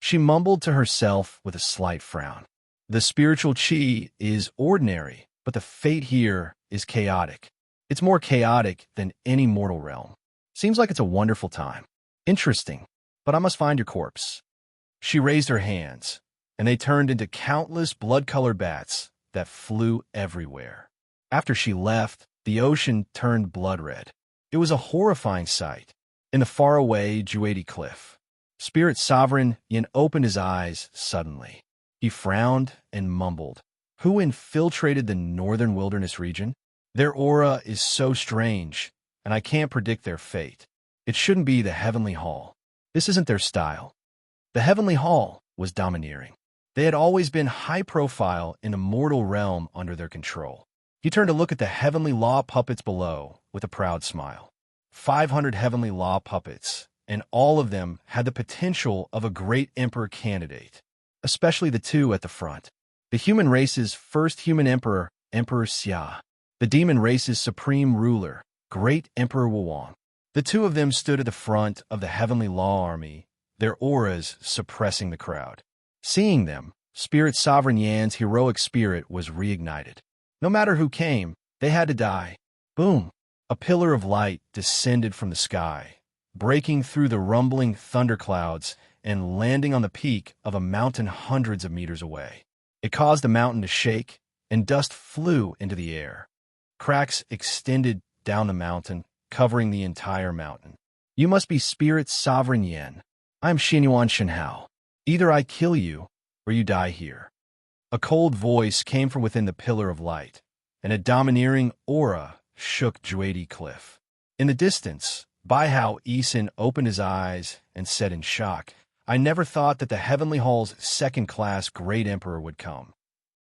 She mumbled to herself with a slight frown. The spiritual chi is ordinary, but the fate here is chaotic. It's more chaotic than any mortal realm. Seems like it's a wonderful time. Interesting, but I must find your corpse. She raised her hands, and they turned into countless blood-colored bats that flew everywhere. After she left, the ocean turned blood-red. It was a horrifying sight. In the faraway Juedi Cliff, Spirit Sovereign Yin opened his eyes suddenly. He frowned and mumbled. Who infiltrated the northern wilderness region? Their aura is so strange, and I can't predict their fate. It shouldn't be the Heavenly Hall. This isn't their style. The Heavenly Hall was domineering. They had always been high profile in a mortal realm under their control. He turned to look at the heavenly law puppets below with a proud smile. 500 heavenly law puppets, and all of them had the potential of a great emperor candidate, especially the 2 at the front. The human race's first human emperor, Emperor Xia. The demon race's supreme ruler, Great Emperor Wuwang. The 2 of them stood at the front of the heavenly law army, their auras suppressing the crowd. Seeing them, Spirit Sovereign Yan's heroic spirit was reignited. No matter who came, they had to die. Boom! A pillar of light descended from the sky, breaking through the rumbling thunderclouds and landing on the peak of a mountain hundreds of meters away. It caused the mountain to shake, and dust flew into the air. Cracks extended down the mountain, covering the entire mountain. You must be Spirit Sovereign Yin. I am Xianyuan Shenhao. Either I kill you, or you die here. A cold voice came from within the pillar of light, and a domineering aura shook Juedi Cliff. In the distance, Baihao Isin opened his eyes and said in shock, I never thought that the Heavenly Hall's second-class Great Emperor would come.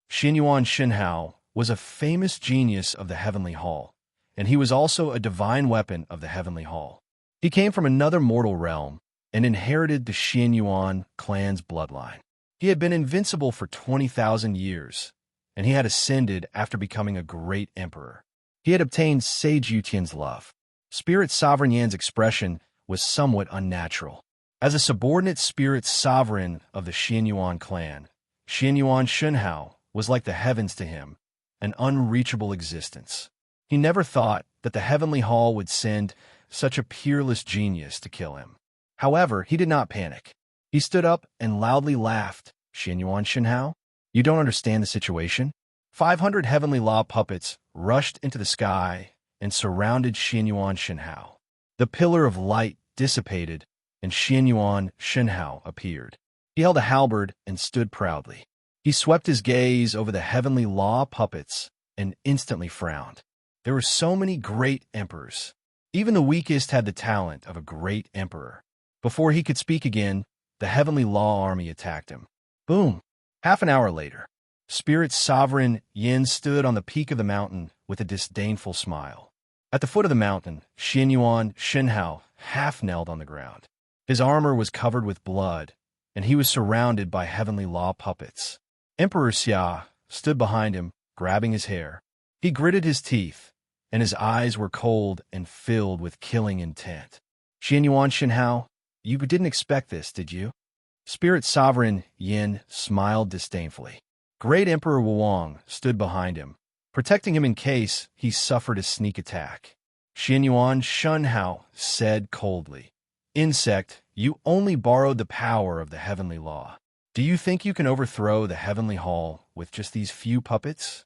Xianyuan Shenhao was a famous genius of the Heavenly Hall, and he was also a divine weapon of the Heavenly Hall. He came from another mortal realm and inherited the Xianyuan clan's bloodline. He had been invincible for 20,000 years, and he had ascended after becoming a great emperor. He had obtained Sage Yutian's love. Spirit Sovereign Yan's expression was somewhat unnatural. As a subordinate spirit sovereign of the Xianyuan clan, Xianyuan Shenhao was like the heavens to him, an unreachable existence. He never thought that the Heavenly Hall would send such a peerless genius to kill him. However, he did not panic. He stood up and loudly laughed. Xianyuan Shenhao, you don't understand the situation? 500 heavenly law puppets rushed into the sky and surrounded Xianyuan Shenhao. The pillar of light dissipated, and Xianyuan Shenhao appeared. He held a halberd and stood proudly. He swept his gaze over the heavenly law puppets and instantly frowned. There were so many great emperors. Even the weakest had the talent of a great emperor. Before he could speak again, the heavenly law army attacked him. Boom! Half an hour later, Spirit Sovereign Yin stood on the peak of the mountain with a disdainful smile. At the foot of the mountain, Xianyuan Shenhao half knelt on the ground. His armor was covered with blood, and he was surrounded by heavenly law puppets. Emperor Xia stood behind him, grabbing his hair. He gritted his teeth, and his eyes were cold and filled with killing intent. Xianyuan Shenhao, you didn't expect this, did you? Spirit Sovereign Yin smiled disdainfully. Great Emperor Wuong stood behind him, protecting him in case he suffered a sneak attack. Xianyuan Shenhao said coldly, Insect, you only borrowed the power of the heavenly law. Do you think you can overthrow the heavenly hall with just these few puppets?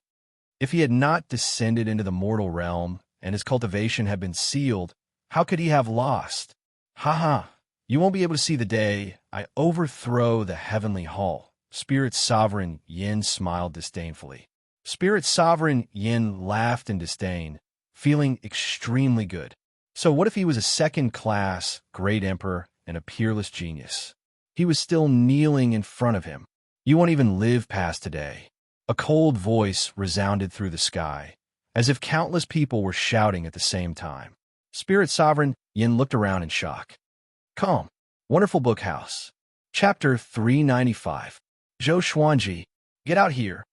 If he had not descended into the mortal realm and his cultivation had been sealed, how could he have lost? Ha! You won't be able to see the day I overthrow the heavenly hall. Spirit Sovereign Yin smiled disdainfully. Spirit Sovereign Yin laughed in disdain, feeling extremely good. So what if he was a second-class great emperor and a peerless genius? He was still kneeling in front of him. You won't even live past today. A cold voice resounded through the sky, as if countless people were shouting at the same time. Spirit Sovereign Yin looked around in shock. Calm. Wonderful Book House. Chapter 395. Zhou Xuanji, get out here.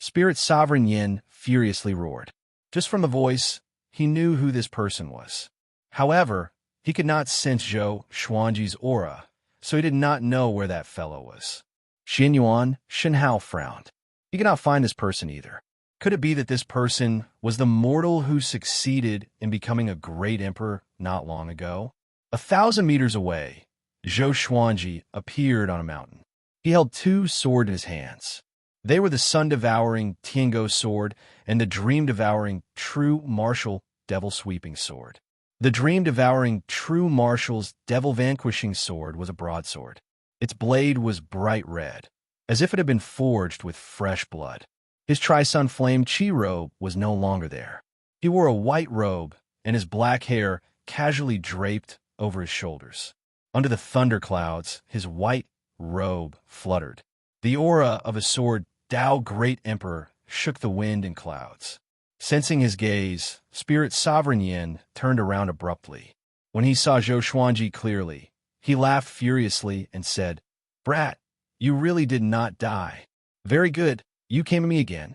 Spirit Sovereign Yin furiously roared. Just from the voice, he knew who this person was. However, he could not sense Zhou Xuanji's aura, so he did not know where that fellow was. Xianyuan Shenhao frowned. He could not find this person either. Could it be that this person was the mortal who succeeded in becoming a great emperor not long ago? 1,000 meters away, Zhou Xuanji appeared on a mountain. He held two swords in his hands. They were the sun-devouring Tiango sword and the dream-devouring true martial devil-sweeping sword. The dream-devouring true marshal's devil-vanquishing sword was a broadsword. Its blade was bright red, as if it had been forged with fresh blood. His Tri-Sun Flame Chi robe was no longer there. He wore a white robe, and his black hair casually draped over his shoulders. Under the thunderclouds, his white robe fluttered. The aura of his sword, Tao Great Emperor, shook the wind and clouds. Sensing his gaze, Spirit Sovereign Yin turned around abruptly. When he saw Zhou Xuanji clearly, he laughed furiously and said, Brat, you really did not die. Very good, you came to me again.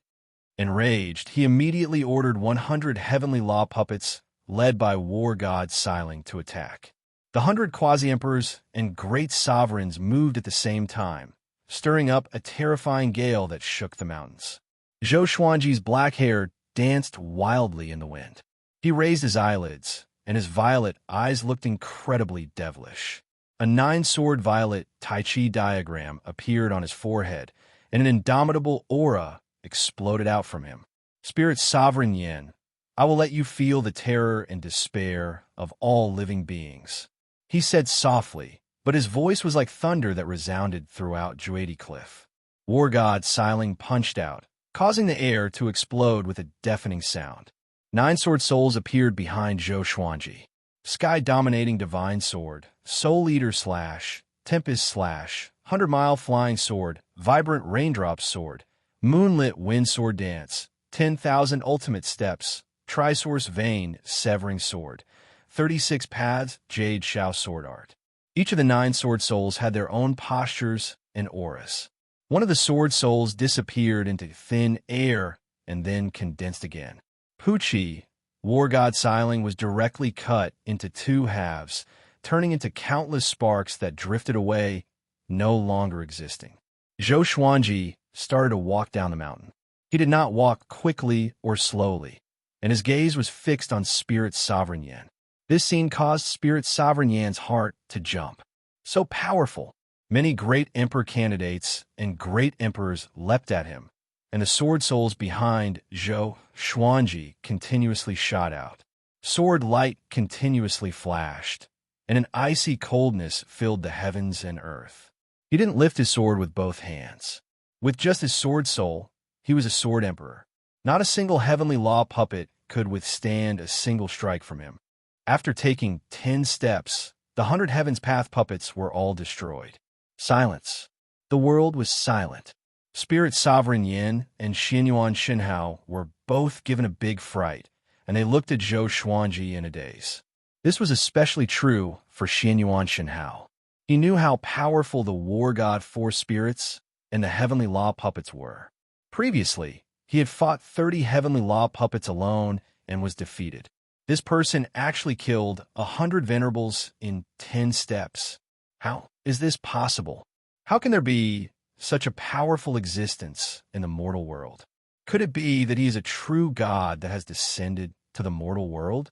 Enraged, he immediately ordered 100 heavenly law puppets, led by war god Xiling, to attack. The 100 quasi-emperors and great sovereigns moved at the same time, stirring up a terrifying gale that shook the mountains. Zhou Xuanji's black hair danced wildly in the wind. He raised his eyelids, and his violet eyes looked incredibly devilish. A nine-sword violet Tai Chi diagram appeared on his forehead, and an indomitable aura exploded out from him. Spirit Sovereign Yin, I will let you feel the terror and despair of all living beings. He said softly, but his voice was like thunder that resounded throughout Juedi Cliff. War God Xiling punched out, causing the air to explode with a deafening sound. Nine sword souls appeared behind Zhou Xuanji. Sky-dominating divine sword, soul eater slash, tempest slash, 100-mile flying sword, vibrant raindrops sword, moonlit wind sword dance, 10,000 ultimate steps, trisource vein severing sword, 36 paths jade shao sword art. Each of the nine sword souls had their own postures and auras. One of the sword souls disappeared into thin air and then condensed again. Puchi, War God Xiling, was directly cut into two halves, turning into countless sparks that drifted away, no longer existing. Zhou Xuanji started to walk down the mountain. He did not walk quickly or slowly, and his gaze was fixed on Spirit Sovereign Yin. This scene caused Spirit Sovereign Yan's heart to jump. So powerful. Many great emperor candidates and great emperors leapt at him, and the sword souls behind Zhou Xuanji continuously shot out. Sword light continuously flashed, and an icy coldness filled the heavens and earth. He didn't lift his sword with both hands. With just his sword soul, he was a sword emperor. Not a single heavenly law puppet could withstand a single strike from him. After taking 10 steps, the 100 Heavens Path puppets were all destroyed. Silence. The world was silent. Spirit Sovereign Yin and Xianyuan Shenhao were both given a big fright, and they looked at Zhou Xuanji in a daze. This was especially true for Xianyuan Shenhao. He knew how powerful the War God Four Spirits and the Heavenly Law puppets were. Previously, he had fought 30 Heavenly Law puppets alone and was defeated. This person actually killed 100 venerables in 10 steps. How is this possible? How can there be such a powerful existence in the mortal world? Could it be that he is a true god that has descended to the mortal world?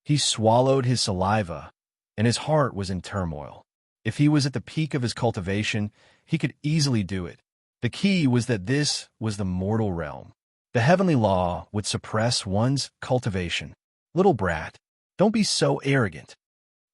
He swallowed his saliva, and his heart was in turmoil. If he was at the peak of his cultivation, he could easily do it. The key was that this was the mortal realm. The heavenly law would suppress one's cultivation. Little brat, don't be so arrogant.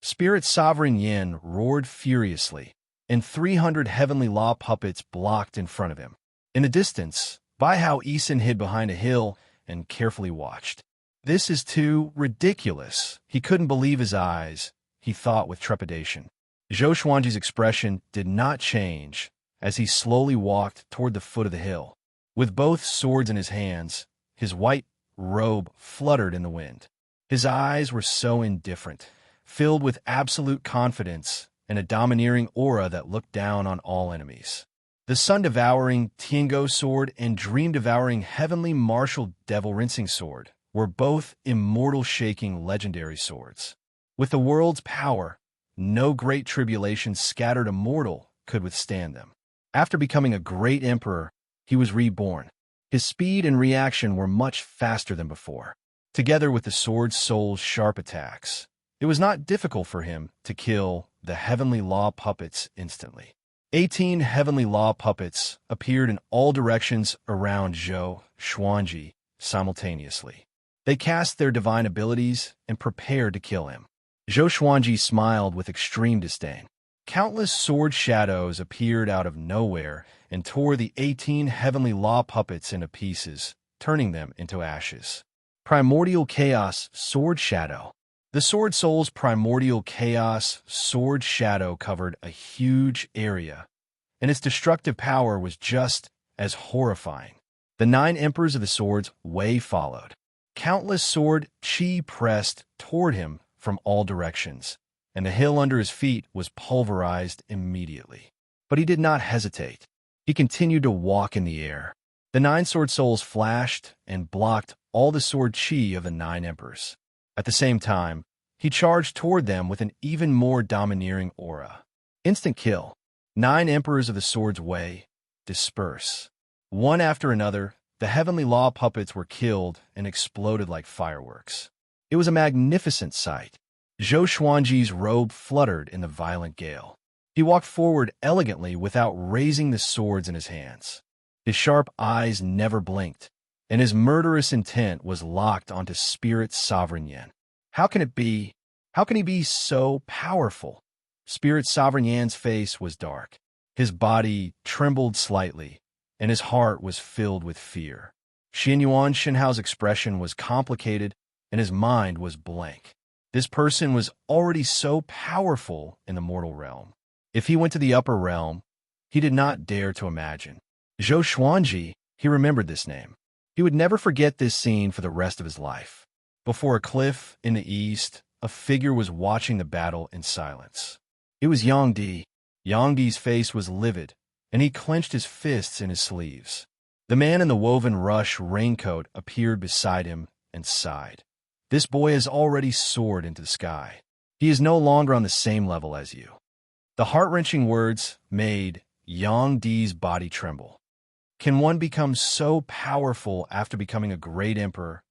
Spirit Sovereign Yin roared furiously, and 300 heavenly law puppets blocked in front of him. In the distance, Bai Hao Yisan hid behind a hill and carefully watched. This is too ridiculous. He couldn't believe his eyes, he thought with trepidation. Zhou Xuanji's expression did not change as he slowly walked toward the foot of the hill. With both swords in his hands, his white robe fluttered in the wind. His eyes were so indifferent, filled with absolute confidence and a domineering aura that looked down on all enemies. The sun-devouring Tiango sword and dream-devouring heavenly martial devil-rinsing sword were both immortal-shaking legendary swords. With the world's power, no great tribulation scattered a mortal could withstand them. After becoming a great emperor, he was reborn. His speed and reaction were much faster than before. Together with the sword soul's sharp attacks, it was not difficult for him to kill the heavenly law puppets instantly. 18 heavenly law puppets appeared in all directions around Zhou Xuanji simultaneously. They cast their divine abilities and prepared to kill him. Zhou Xuanji smiled with extreme disdain. Countless sword shadows appeared out of nowhere and tore the 18 heavenly law puppets into pieces, turning them into ashes. Primordial Chaos Sword Shadow. The Sword Soul's Primordial Chaos Sword Shadow covered a huge area, and its destructive power was just as horrifying. The 9 Emperors of the Sword's way followed. Countless sword chi pressed toward him from all directions, and the hill under his feet was pulverized immediately. But he did not hesitate. He continued to walk in the air. The 9 sword souls flashed and blocked all the sword chi of the 9 emperors. At the same time, he charged toward them with an even more domineering aura. Instant kill. 9 emperors of the sword's way disperse. One after another, The heavenly law puppets were killed and exploded like fireworks. It was a magnificent sight. Zhou Xuanji's robe fluttered in the violent gale. He walked forward elegantly without raising the swords in his hands. His sharp eyes never blinked, and his murderous intent was locked onto Spirit Sovereign Yan. How can it be? How can he be so powerful? Spirit Sovereign Yan's face was dark. His body trembled slightly, and his heart was filled with fear. Shenhao's expression was complicated, and his mind was blank. This person was already so powerful in the mortal realm. If he went to the upper realm, he did not dare to imagine. Zhou Xuanji, he remembered this name. He would never forget this scene for the rest of his life. Before a cliff in the east, a figure was watching the battle in silence. It was Yang Di. Yang Di's face was livid, and he clenched his fists in his sleeves. The man in the woven rush raincoat appeared beside him and sighed. This boy has already soared into the sky. He is no longer on the same level as you. The heart-wrenching words made Yang Di's body tremble. Can one become so powerful after becoming a great emperor?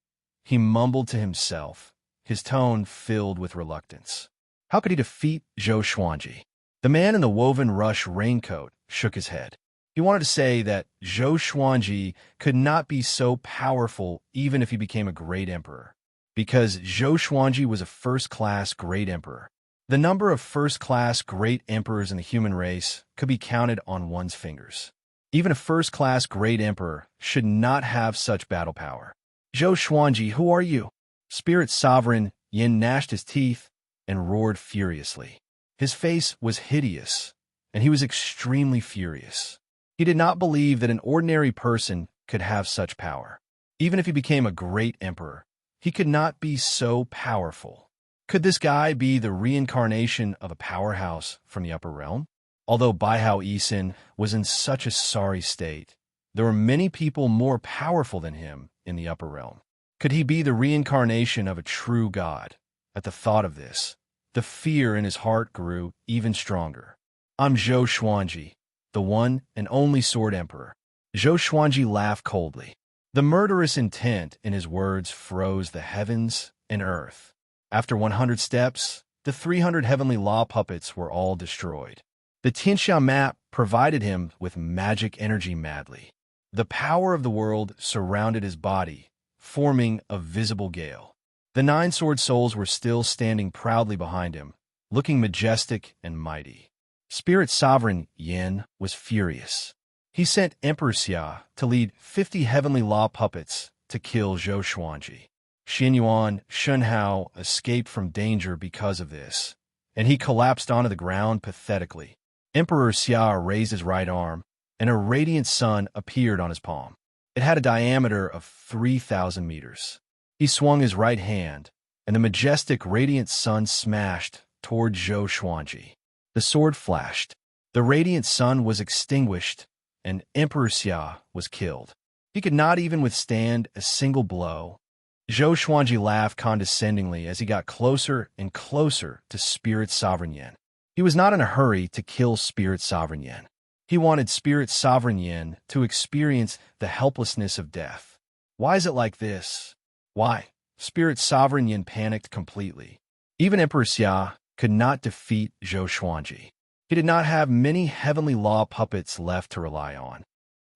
He mumbled to himself, his tone filled with reluctance. How could he defeat Zhou Xuanji? The man in the woven rush raincoat shook his head. He wanted to say that Zhou Xuanji could not be so powerful even if he became a great emperor, because Zhou Xuanji was a first-class great emperor. The number of first-class great emperors in the human race could be counted on one's fingers. Even a first-class great emperor should not have such battle power. Zhou Xuanji, who are you? Spirit Sovereign Yin gnashed his teeth and roared furiously. His face was hideous, and he was extremely furious. He did not believe that an ordinary person could have such power. Even if he became a great emperor, he could not be so powerful. Could this guy be the reincarnation of a powerhouse from the upper realm? Although Baihao Yisin was in such a sorry state, there were many people more powerful than him in the upper realm. Could he be the reincarnation of a true god? At the thought of this, the fear in his heart grew even stronger. I'm Zhou Xuanji, the one and only Sword Emperor. Zhou Xuanji laughed coldly. The murderous intent in his words froze the heavens and earth. After 100 steps, the 300 heavenly law puppets were all destroyed. The Xianxia map provided him with magic energy madly. The power of the world surrounded his body, forming a visible gale. The 9 sword souls were still standing proudly behind him, looking majestic and mighty. Spirit Sovereign Yin was furious. He sent Emperor Xia to lead 50 heavenly law puppets to kill Zhou Xuanji. Xianhao escaped from danger because of this, and he collapsed onto the ground pathetically. Emperor Xia raised his right arm, and a radiant sun appeared on his palm. It had a diameter of 3,000 meters. He swung his right hand, and the majestic radiant sun smashed toward Zhou Xuanji. The sword flashed. The radiant sun was extinguished, and Emperor Xia was killed. He could not even withstand a single blow. Zhou Xuanji laughed condescendingly as he got closer and closer to Spirit Sovereign Yin. He was not in a hurry to kill Spirit Sovereign Yin. He wanted Spirit Sovereign Yin to experience the helplessness of death. Why is it like this? Why? Spirit Sovereign Yin panicked completely. Even Emperor Xia could not defeat Zhou Xuanji. He did not have many heavenly law puppets left to rely on.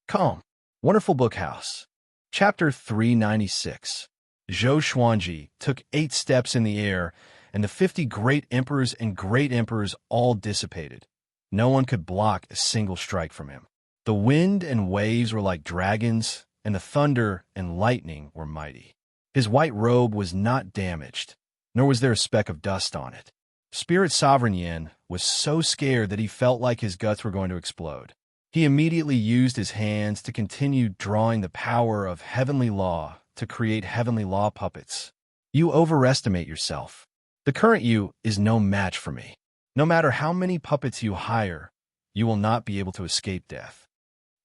Calm. Wonderful Book House. Chapter 396. Zhou Xuanji took 8 steps in the air, and the 50 great emperors and great emperors all dissipated. No one could block a single strike from him. The wind and waves were like dragons, and the thunder and lightning were mighty. His white robe was not damaged, nor was there a speck of dust on it. Spirit Sovereign Yin was so scared that he felt like his guts were going to explode. He immediately used his hands to continue drawing the power of heavenly law to create heavenly law puppets. You overestimate yourself. The current you is no match for me. No matter how many puppets you hire, you will not be able to escape death.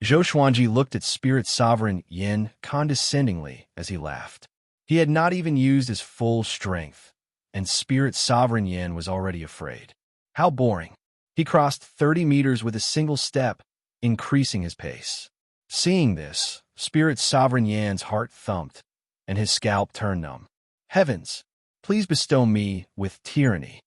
Zhou Xuanji looked at Spirit Sovereign Yin condescendingly as he laughed. He had not even used his full strength, and Spirit Sovereign Yin was already afraid. How boring. He crossed 30 meters with a single step, increasing his pace. Seeing this, Spirit Sovereign Yan's heart thumped, and his scalp turned numb. Heavens, please bestow me with tyranny.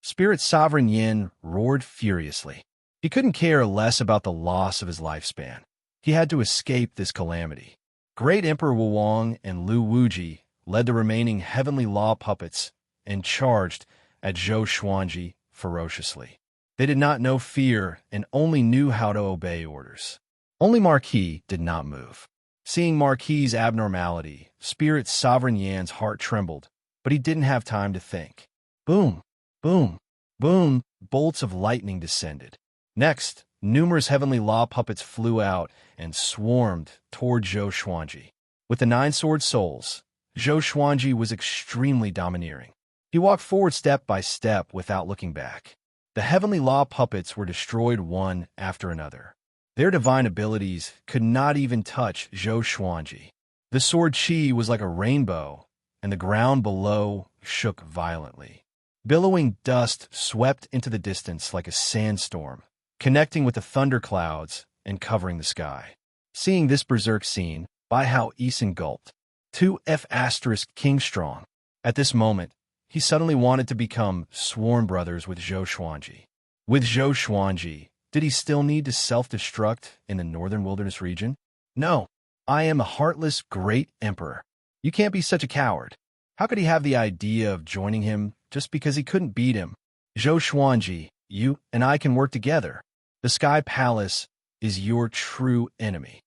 Spirit Sovereign Yin roared furiously. He couldn't care less about the loss of his lifespan. He had to escape this calamity. Great Emperor Wuwang and Lu Wuji led the remaining heavenly law puppets and charged at Zhou Xuanji ferociously. They did not know fear and only knew how to obey orders. Only Marquis did not move. Seeing Marquis's abnormality, Spirit Sovereign Yan's heart trembled, but he didn't have time to think. Boom, boom, boom, bolts of lightning descended. Next, numerous heavenly law puppets flew out and swarmed toward Zhou Xuanji. With the 9 sword souls, Zhou Xuanji was extremely domineering. He walked forward step by step without looking back. The heavenly law puppets were destroyed one after another. Their divine abilities could not even touch Zhou Xuanji. The sword chi was like a rainbow, and the ground below shook violently. Billowing dust swept into the distance like a sandstorm, connecting with the thunderclouds and covering the sky. Seeing this berserk scene, Bai Hao Yisan gulped. 2F** King Strong. At this moment, he suddenly wanted to become sworn brothers with Zhou Xuanji. With Zhou Xuanji, did he still need to self-destruct in the northern wilderness region? No, I am a heartless great emperor. You can't be such a coward. How could he have the idea of joining him just because he couldn't beat him? Zhou Xuanji, you and I can work together. The Sky Palace is your true enemy.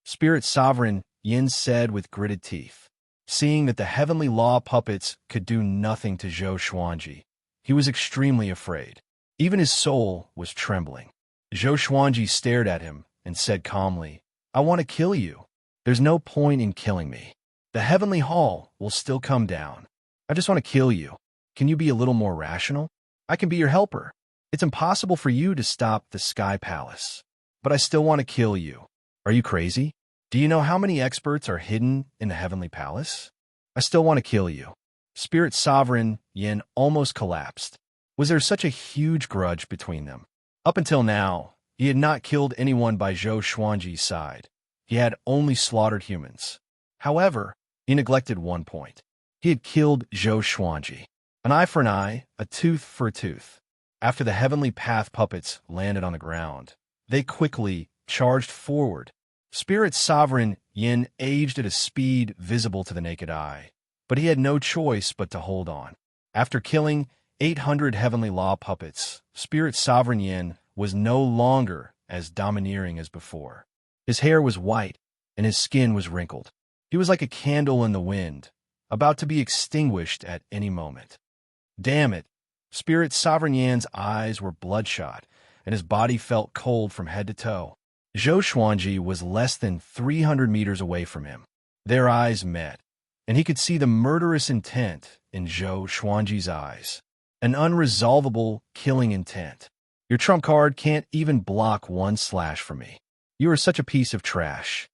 Spirit Sovereign Yin said with gritted teeth. Seeing that the heavenly law puppets could do nothing to Zhou Xuanji, he was extremely afraid. Even his soul was trembling. Zhou Xuanji stared at him and said calmly, I want to kill you. There's no point in killing me. The heavenly hall will still come down. I just want to kill you. Can you be a little more rational? I can be your helper. It's impossible for you to stop the Sky Palace. But I still want to kill you. Are you crazy? Do you know how many experts are hidden in the Heavenly Palace? I still want to kill you. Spirit Sovereign Yin almost collapsed. Was there such a huge grudge between them? Up until now, he had not killed anyone by Zhou Xuanji's side. He had only slaughtered humans. However, he neglected one point. He had killed Zhou Xuanji. An eye for an eye, a tooth for a tooth. After the Heavenly Path puppets landed on the ground, they quickly charged forward. Spirit Sovereign Yin aged at a speed visible to the naked eye, but he had no choice but to hold on. After killing 800 heavenly law puppets, Spirit Sovereign Yin was no longer as domineering as before. His hair was white, and his skin was wrinkled. He was like a candle in the wind, about to be extinguished at any moment. Damn it! Spirit Sovereign Yan's eyes were bloodshot, and his body felt cold from head to toe. Zhou Xuanji was less than 300 meters away from him. Their eyes met, and he could see the murderous intent in Zhou Xuanji's eyes. An unresolvable, killing intent. Your trump card can't even block one slash from me. You are such a piece of trash.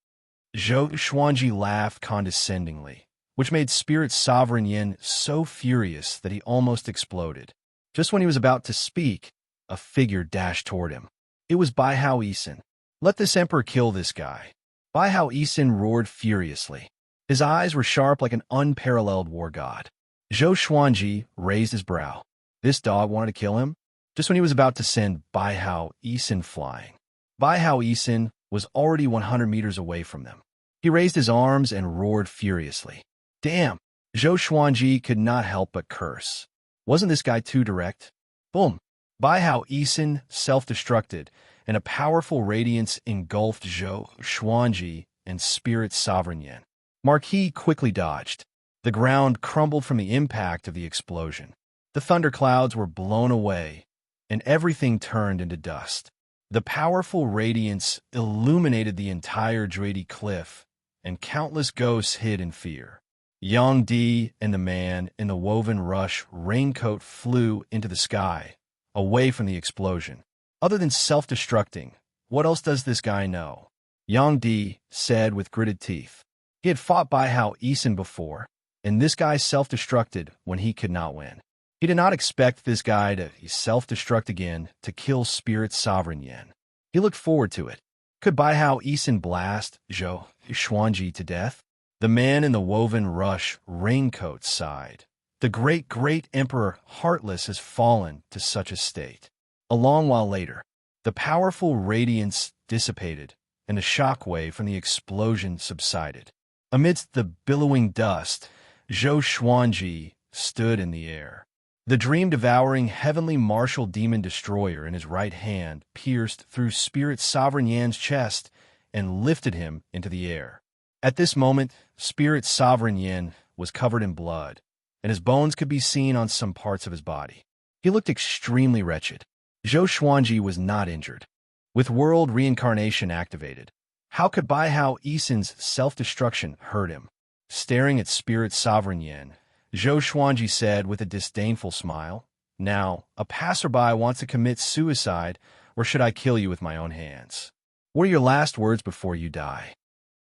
Zhou Xuanji laughed condescendingly, which made Spirit Sovereign Yin so furious that he almost exploded. Just when he was about to speak, a figure dashed toward him. It was Bai Hao Yisan. Let this emperor kill this guy. Bai Hao Yisan roared furiously. His eyes were sharp like an unparalleled war god. Zhou Xuanji raised his brow. This dog wanted to kill him? Just when he was about to send Bai Hao Yisan flying. Bai Hao Yisan was already 100 meters away from them. He raised his arms and roared furiously. Damn! Zhou Xuanji could not help but curse. Wasn't this guy too direct? Boom! Bai Hao Yisan self-destructed, and a powerful radiance engulfed Zhou Xuanji and Spirit Sovereign Yin. Marquis quickly dodged. The ground crumbled from the impact of the explosion. The thunderclouds were blown away, and everything turned into dust. The powerful radiance illuminated the entire Druidi cliff, and countless ghosts hid in fear. Yang Di and the man in the woven rush raincoat flew into the sky, away from the explosion. Other than self-destructing, what else does this guy know? Yang Di said with gritted teeth. He had fought Bai Hao Yisan before, and this guy self-destructed when he could not win. He did not expect this guy to self-destruct again to kill Spirit Sovereign Yin. He looked forward to it. Could Bai Hao Yisan blast Zhou Xuanji to death? The man in the woven rush raincoat sighed. The great emperor Heartless has fallen to such a state. A long while later, the powerful radiance dissipated, and the shockwave from the explosion subsided. Amidst the billowing dust, Zhou Xuanji stood in the air. The dream-devouring heavenly martial demon destroyer in his right hand pierced through Spirit Sovereign Yan's chest and lifted him into the air. At this moment, Spirit Sovereign Yan was covered in blood, and his bones could be seen on some parts of his body. He looked extremely wretched. Zhou Xuanji was not injured. With world reincarnation activated, how could Baihao Yisan's self-destruction hurt him? Staring at Spirit Sovereign Yan, Zhou Xuanji said with a disdainful smile, "Now, a passerby wants to commit suicide, or should I kill you with my own hands? What are your last words before you die?"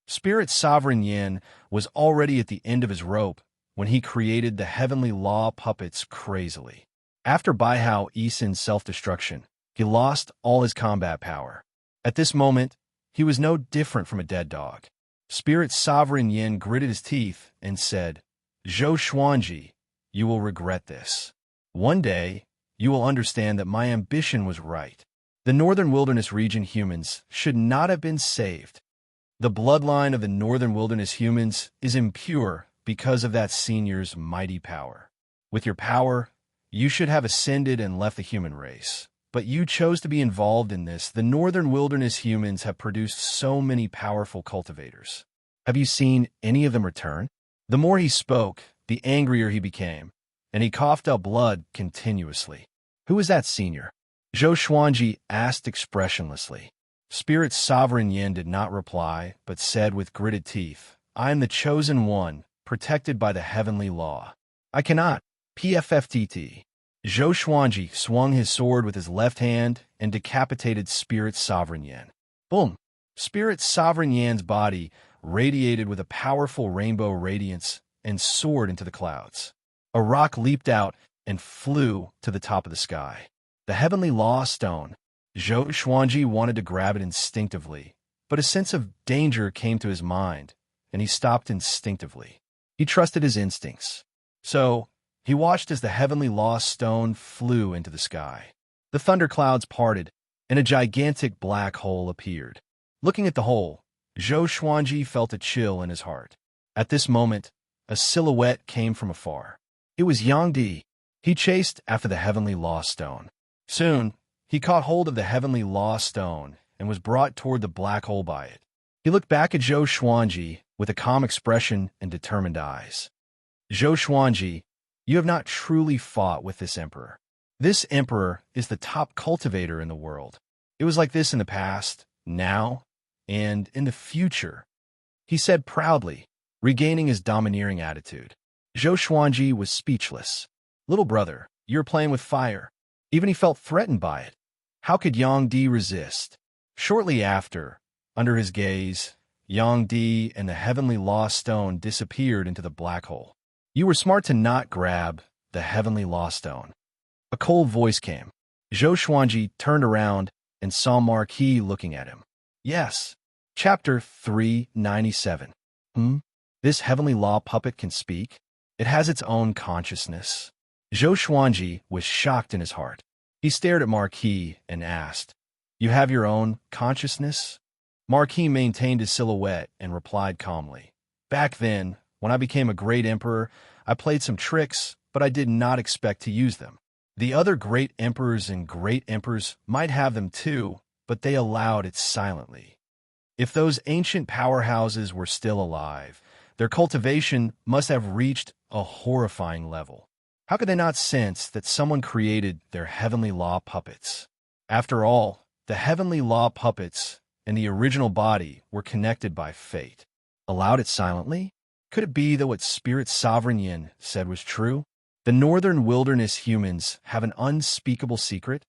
Spirit Sovereign Yan was already at the end of his rope when he created the heavenly law puppets crazily. After Baihao Yisan's self-destruction, he lost all his combat power. At this moment, he was no different from a dead dog. Spirit Sovereign Yan gritted his teeth and said, "Zhou Xuanji, you will regret this. One day, you will understand that my ambition was right. The Northern Wilderness region humans should not have been saved. The bloodline of the Northern Wilderness humans is impure because of that senior's mighty power. With your power, you should have ascended and left the human race. But you chose to be involved in this. The Northern Wilderness humans have produced so many powerful cultivators. Have you seen any of them return?" The more he spoke, the angrier he became, and he coughed up blood continuously. "Who is that senior?" Zhou Xuanji asked expressionlessly. Spirit Sovereign Yan did not reply, but said with gritted teeth, "I am the chosen one, protected by the heavenly law. I cannot. PFFTT." Zhou Xuanji swung his sword with his left hand and decapitated Spirit Sovereign Yan. Boom! Spirit Sovereign Yan's body radiated with a powerful rainbow radiance and soared into the clouds. A rock leaped out and flew to the top of the sky. The heavenly law stone. Zhou Xuanji wanted to grab it instinctively, but a sense of danger came to his mind, and he stopped instinctively. He trusted his instincts. So, he watched as the heavenly law stone flew into the sky. The thunderclouds parted, and a gigantic black hole appeared. Looking at the hole, Zhou Xuanji felt a chill in his heart. At this moment, a silhouette came from afar. It was Yang Di. He chased after the heavenly law stone. Soon, he caught hold of the heavenly law stone and was brought toward the black hole by it. He looked back at Zhou Xuanji with a calm expression and determined eyes. "Zhou Xuanji, you have not truly fought with this emperor. This emperor is the top cultivator in the world. It was like this in the past, now, and in the future," he said proudly, regaining his domineering attitude. Zhou Xuanji was speechless. "Little brother, you're playing with fire." Even he felt threatened by it. How could Yang Di resist? Shortly after, under his gaze, Yang Di and the heavenly law stone disappeared into the black hole. "You were smart to not grab the heavenly law stone." A cold voice came. Zhou Xuanji turned around and saw Marquis looking at him. "Yes." Chapter 397. This heavenly law puppet can speak? It has its own consciousness. Zhou Xuanji was shocked in his heart. He stared at Marquis and asked, "You have your own consciousness?" Marquis maintained his silhouette and replied calmly, "Back then, when I became a great emperor, I played some tricks, but I did not expect to use them. The other great emperors and great emperors might have them too, but they allowed it silently. If those ancient powerhouses were still alive, their cultivation must have reached a horrifying level. How could they not sense that someone created their heavenly law puppets? After all, the heavenly law puppets and the original body were connected by fate. Allowed it silently? Could it be that what Spirit Sovereign Yin said was true? The Northern Wilderness humans have an unspeakable secret?"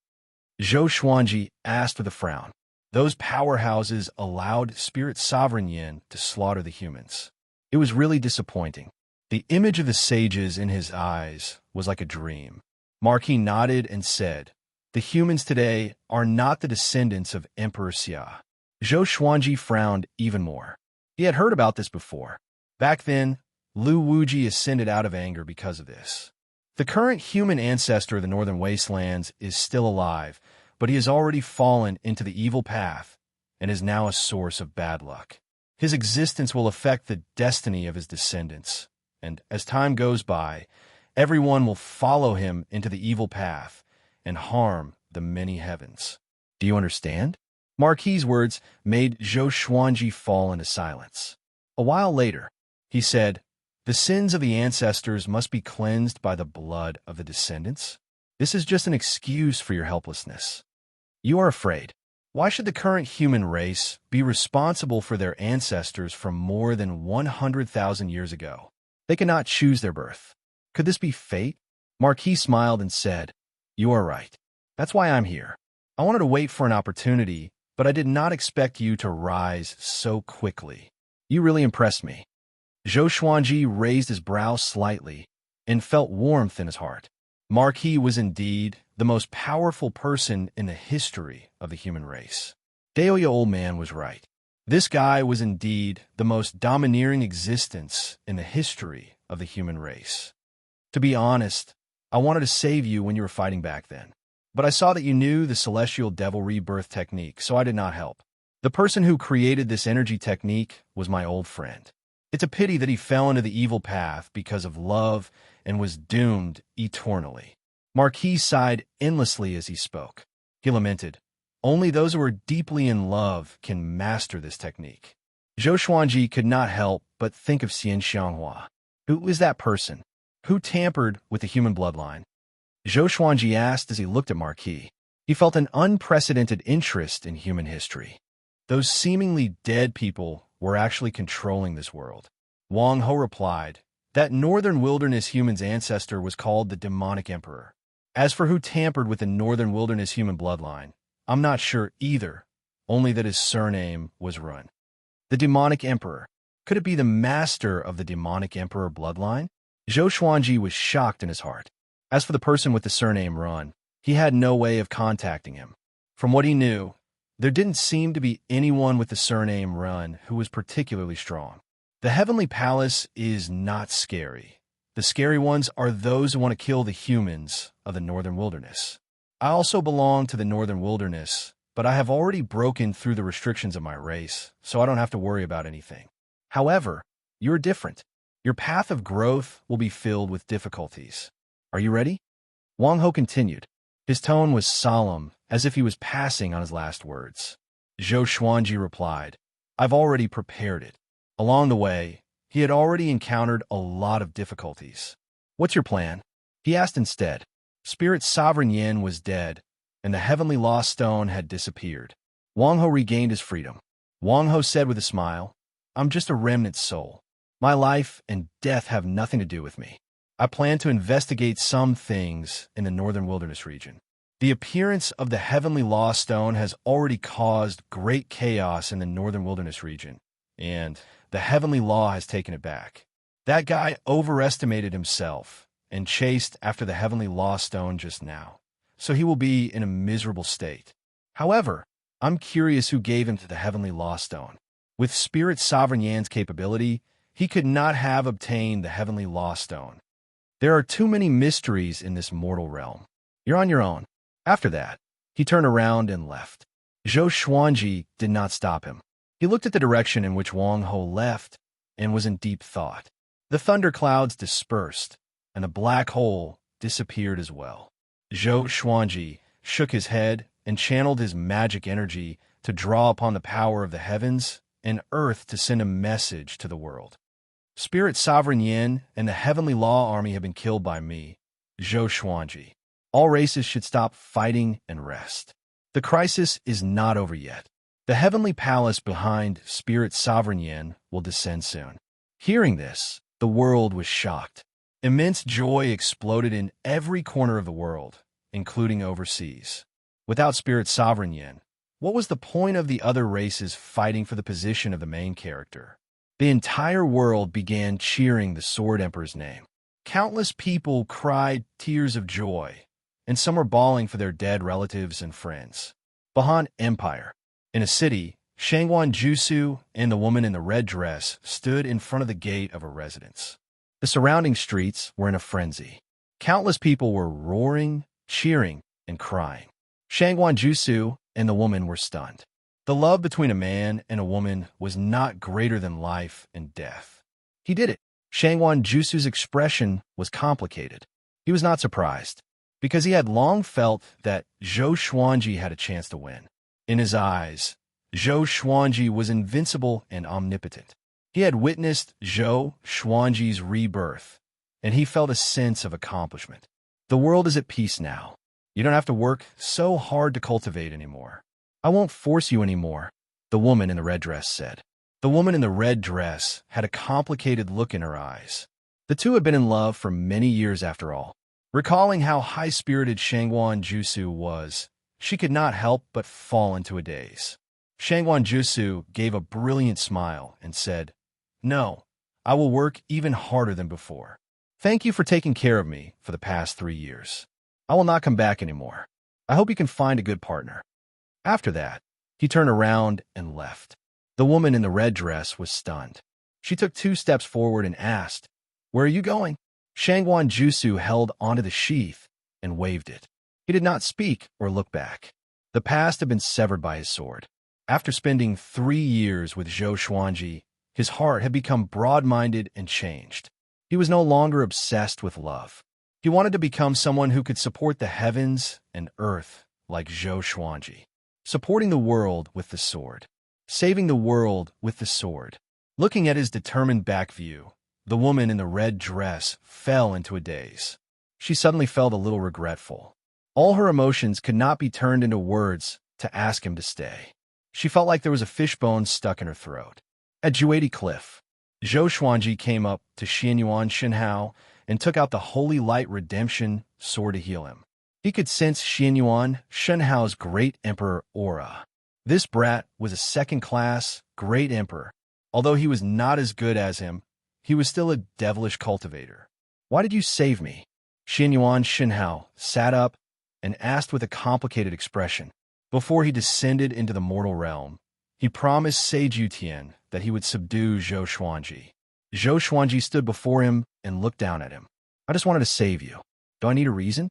Zhou Xuanji asked with a frown. Those powerhouses allowed Spirit Sovereign Yin to slaughter the humans. It was really disappointing. The image of the sages in his eyes was like a dream. Marquis nodded and said, "The humans today are not the descendants of Emperor Xia." Zhou Xuanji frowned even more. He had heard about this before. Back then, Lu Wuji ascended out of anger because of this. The current human ancestor of the Northern Wastelands is still alive, but he has already fallen into the evil path and is now a source of bad luck. His existence will affect the destiny of his descendants, and as time goes by, everyone will follow him into the evil path and harm the many heavens. Do you understand? Marquis's words made Zhou Xuanji fall into silence. A while later, he said, "The sins of the ancestors must be cleansed by the blood of the descendants. This is just an excuse for your helplessness. You are afraid. Why should the current human race be responsible for their ancestors from more than 100,000 years ago? They cannot choose their birth. Could this be fate?" Marquis smiled and said, "You are right. That's why I'm here. I wanted to wait for an opportunity, but I did not expect you to rise so quickly. You really impressed me." Zhou Xuanji raised his brow slightly and felt warmth in his heart. Marquis was indeed the most powerful person in the history of the human race. Daoya Old Man was right. This guy was indeed the most domineering existence in the history of the human race. To be honest, I wanted to save you when you were fighting back then. But I saw that you knew the celestial devil rebirth technique, so I did not help. The person who created this energy technique was my old friend. It's a pity that he fell into the evil path because of love and was doomed eternally. Marquis sighed endlessly as he spoke. He lamented, "Only those who are deeply in love can master this technique." Zhou Xuanji could not help but think of Xianxia. Who is that person? Who tampered with the human bloodline? Zhou Xuanji asked as he looked at Marquis. He felt an unprecedented interest in human history. Those seemingly dead people were actually controlling this world. Wang Ho replied, "That Northern Wilderness human's ancestor was called the Demonic Emperor. As for who tampered with the Northern Wilderness human bloodline, I'm not sure either, only that his surname was Run." The Demonic Emperor. Could it be the master of the Demonic Emperor bloodline? Zhou Xuanji was shocked in his heart. As for the person with the surname Run, he had no way of contacting him. From what he knew, there didn't seem to be anyone with the surname Run who was particularly strong. The Heavenly Palace is not scary. The scary ones are those who want to kill the humans of the Northern Wilderness. I also belong to the Northern Wilderness, but I have already broken through the restrictions of my race, so I don't have to worry about anything. However, you're different. Your path of growth will be filled with difficulties. Are you ready? Wang Ho continued. His tone was solemn, as if he was passing on his last words. Zhou Xuanji replied, "I've already prepared it." Along the way, he had already encountered a lot of difficulties. "What's your plan?" he asked instead. Spirit Sovereign Yin was dead, and the Heavenly Lost Stone had disappeared. Wang Ho regained his freedom. Wang Ho said with a smile, "I'm just a remnant soul. My life and death have nothing to do with me. I plan to investigate some things in the Northern Wilderness region. The appearance of the Heavenly Lost Stone has already caused great chaos in the Northern Wilderness region, and the Heavenly Law has taken it back. That guy overestimated himself and chased after the Heavenly Lost Stone just now, so he will be in a miserable state. However, I'm curious who gave him to the Heavenly Lost Stone. With Spirit Sovereign Yan's capability, he could not have obtained the Heavenly Lost Stone. There are too many mysteries in this mortal realm. You're on your own." After that, he turned around and left. Zhou Xuanji did not stop him. He looked at the direction in which Wang Ho left and was in deep thought. The thunderclouds dispersed, and the black hole disappeared as well. Zhou Xuanji shook his head and channeled his magic energy to draw upon the power of the heavens and earth to send a message to the world. "Spirit Sovereign Yin and the Heavenly Law Army have been killed by me, Zhou Xuanji. All races should stop fighting and rest. The crisis is not over yet. The Heavenly Palace behind Spirit Sovereign Yin will descend soon." Hearing this, the world was shocked. Immense joy exploded in every corner of the world, including overseas. Without Spirit Sovereign Yin, what was the point of the other races fighting for the position of the main character? The entire world began cheering the Sword Emperor's name. Countless people cried tears of joy, and some were bawling for their dead relatives and friends. Bahan Empire. In a city, Shangwan Jusu and the woman in the red dress stood in front of the gate of a residence. The surrounding streets were in a frenzy. Countless people were roaring, cheering, and crying. Shangwan Jusu and the woman were stunned. The love between a man and a woman was not greater than life and death. He did it. Shangwan Jusu's expression was complicated. He was not surprised, because he had long felt that Zhou Xuanji had a chance to win. In his eyes, Zhou Xuanji was invincible and omnipotent. He had witnessed Zhou Xuanji's rebirth, and he felt a sense of accomplishment. The world is at peace now. You don't have to work so hard to cultivate anymore. I won't force you anymore, the woman in the red dress said. The woman in the red dress had a complicated look in her eyes. The two had been in love for many years after all. Recalling how high-spirited Shangwan Jusu was, she could not help but fall into a daze. Shangwan Jusu gave a brilliant smile and said, "No, I will work even harder than before. Thank you for taking care of me for the past 3 years. I will not come back anymore. I hope you can find a good partner." After that, he turned around and left. The woman in the red dress was stunned. She took 2 steps forward and asked, "Where are you going?" Shangwan Jusu held onto the sheath and waved it. He did not speak or look back. The past had been severed by his sword. After spending 3 years with Zhou Xuanji, his heart had become broad-minded and changed. He was no longer obsessed with love. He wanted to become someone who could support the heavens and earth like Zhou Xuanji. Supporting the world with the sword. Saving the world with the sword. Looking at his determined back view, the woman in the red dress fell into a daze. She suddenly felt a little regretful. All her emotions could not be turned into words to ask him to stay. She felt like there was a fishbone stuck in her throat. At Juadi Cliff, Zhou Xuanji came up to Xianxia and took out the Holy Light Redemption sword to heal him. He could sense Xianxia's great emperor aura. This brat was a second-class great emperor. Although he was not as good as him, he was still a devilish cultivator. "Why did you save me?" Xianxia sat up and asked with a complicated expression. Before he descended into the mortal realm, he promised Sage Yutian that he would subdue Zhou Xuanji. Zhou Xuanji stood before him and looked down at him. "I just wanted to save you. Do I need a reason?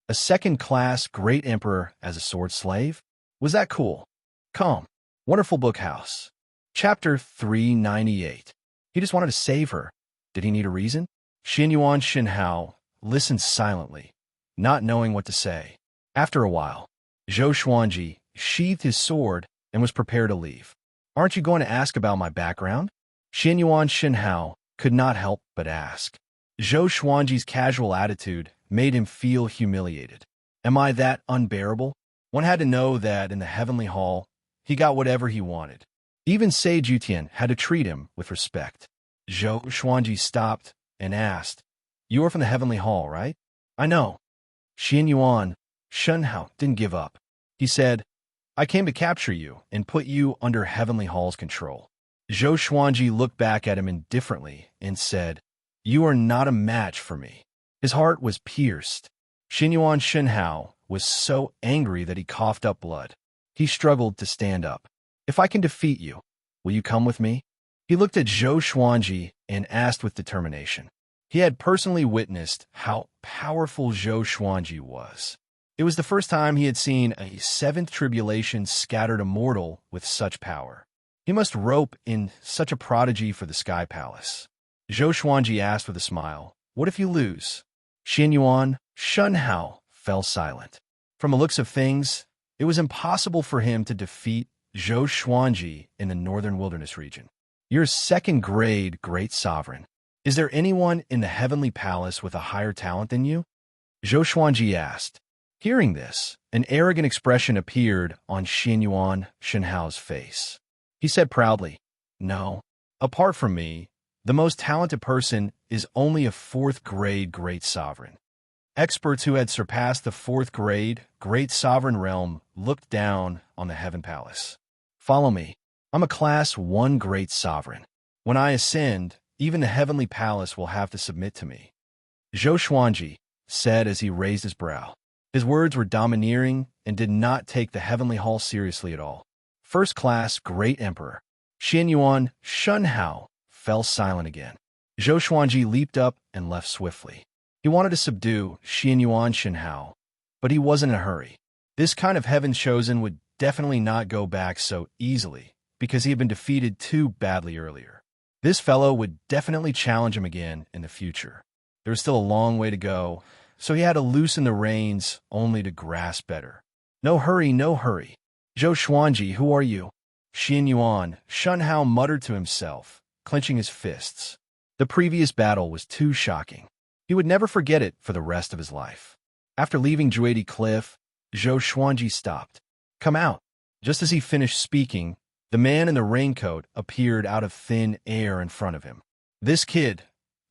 A second-class great emperor as a sword slave? Was that cool?" Calm. Wonderful Book House. Chapter 398. He just wanted to save her. Did he need a reason? Xianxia listened silently, not knowing what to say. After a while, Zhou Xuanji sheathed his sword and was prepared to leave. "Aren't you going to ask about my background?" Xianxia could not help but ask. Zhou Xuanji's casual attitude made him feel humiliated. Am I that unbearable? One had to know that in the heavenly hall, he got whatever he wanted. Even Sage Yutian had to treat him with respect. Zhou Xuanji stopped and asked, "You are from the heavenly hall, right?" "I know." Shenhao didn't give up. He said, "I came to capture you and put you under heavenly hall's control." Zhou Xuanji looked back at him indifferently and said, "You are not a match for me." His heart was pierced. Shenhao was so angry that he coughed up blood. He struggled to stand up. "If I can defeat you, will you come with me?" He looked at Zhou Xuanji and asked with determination. He had personally witnessed how powerful Zhou Xuanji was. It was the first time he had seen a 7th tribulation scattered immortal with such power. He must rope in such a prodigy for the Sky Palace. Zhou Xuanji asked with a smile, "What if you lose?" Shenhao fell silent. From the looks of things, it was impossible for him to defeat Zhou Xuanji in the northern wilderness region. "You're a second-grade great sovereign. Is there anyone in the heavenly palace with a higher talent than you?" Zhou Xuanji asked. Hearing this, an arrogant expression appeared on Shenhao's face. He said proudly, "No. Apart from me, the most talented person is only a 4th-grade great sovereign." Experts who had surpassed the 4th-grade great sovereign realm looked down on the heaven palace. "Follow me. I'm a class 1 great sovereign. When I ascend, even the heavenly palace will have to submit to me," Zhou Xuanji said as he raised his brow. His words were domineering and did not take the heavenly hall seriously at all. First-class Great Emperor. Xianyuan Shunhao fell silent again. Zhou Xuanji leaped up and left swiftly. He wanted to subdue Xianyuan Shenhao, but he wasn't in a hurry. This kind of heaven chosen would definitely not go back so easily, because he had been defeated too badly earlier. This fellow would definitely challenge him again in the future. There was still a long way to go, so he had to loosen the reins only to grasp better. No hurry, no hurry. Zhou Xuanji, who are you? Xianyuan Shunhao muttered to himself, clenching his fists. The previous battle was too shocking. He would never forget it for the rest of his life. After leaving Juedi Cliff, Zhou Xuanji stopped. Come out. Just as he finished speaking, the man in the raincoat appeared out of thin air in front of him. This kid,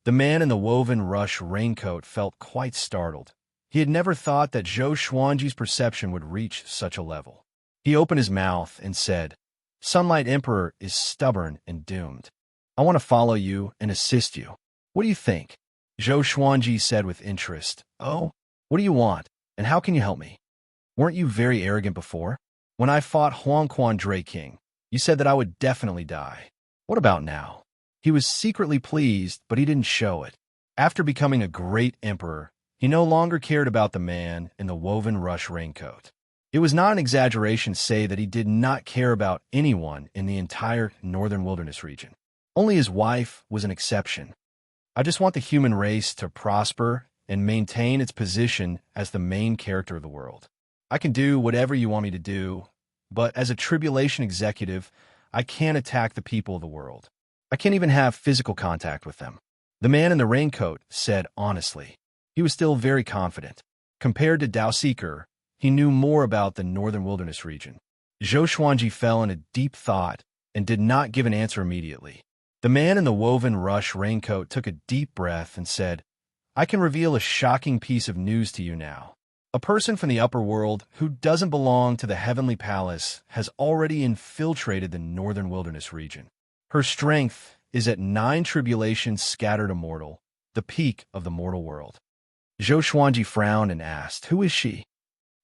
the man in the woven rush raincoat, felt quite startled. He had never thought that Zhou Xuanji's perception would reach such a level. He opened his mouth and said, Sunlight Emperor is stubborn and doomed. I want to follow you and assist you. What do you think? Zhou Xuanji said with interest. Oh, what do you want, and how can you help me? Weren't you very arrogant before? When I fought Huangquan Dray King, you said that I would definitely die. What about now? He was secretly pleased, but he didn't show it. After becoming a great emperor, he no longer cared about the man in the woven rush raincoat. It was not an exaggeration to say that he did not care about anyone in the entire northern wilderness region. Only his wife was an exception. I just want the human race to prosper and maintain its position as the main character of the world. I can do whatever you want me to do, but as a tribulation executive, I can't attack the people of the world. I can't even have physical contact with them. The man in the raincoat said honestly. He was still very confident. Compared to Dao Seeker, he knew more about the northern wilderness region. Zhou Xuanji fell in a deep thought and did not give an answer immediately. The man in the woven rush raincoat took a deep breath and said, I can reveal a shocking piece of news to you now. A person from the upper world who doesn't belong to the heavenly palace has already infiltrated the northern wilderness region. Her strength is at 9 tribulations scattered immortal, the peak of the mortal world. Zhou Xuanji frowned and asked, Who is she?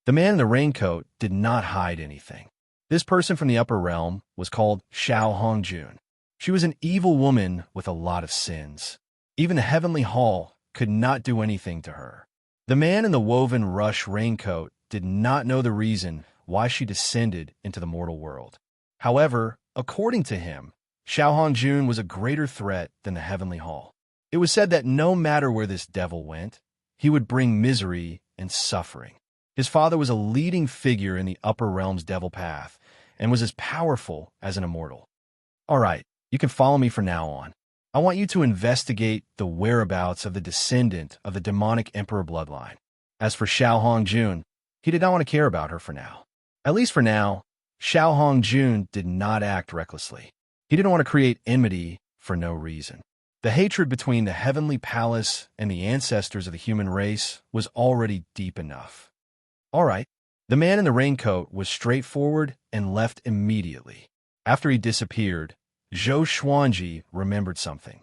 The man in the raincoat did not hide anything. This person from the upper realm was called Xiao Hongjun. She was an evil woman with a lot of sins. Even the heavenly hall could not do anything to her. The man in the woven rush raincoat did not know the reason why she descended into the mortal world. However, according to him, Xiao Hongjun was a greater threat than the heavenly hall. It was said that no matter where this devil went, he would bring misery and suffering. His father was a leading figure in the upper realm's devil path and was as powerful as an immortal. All right, you can follow me from now on. I want you to investigate the whereabouts of the descendant of the demonic emperor bloodline. As for Xiao Hongjun, he did not want to care about her for now. At least for now, Xiao Hongjun did not act recklessly. He didn't want to create enmity for no reason. The hatred between the heavenly palace and the ancestors of the human race was already deep enough. All right, the man in the raincoat was straightforward and left immediately. After he disappeared, Zhou Xuanji remembered something.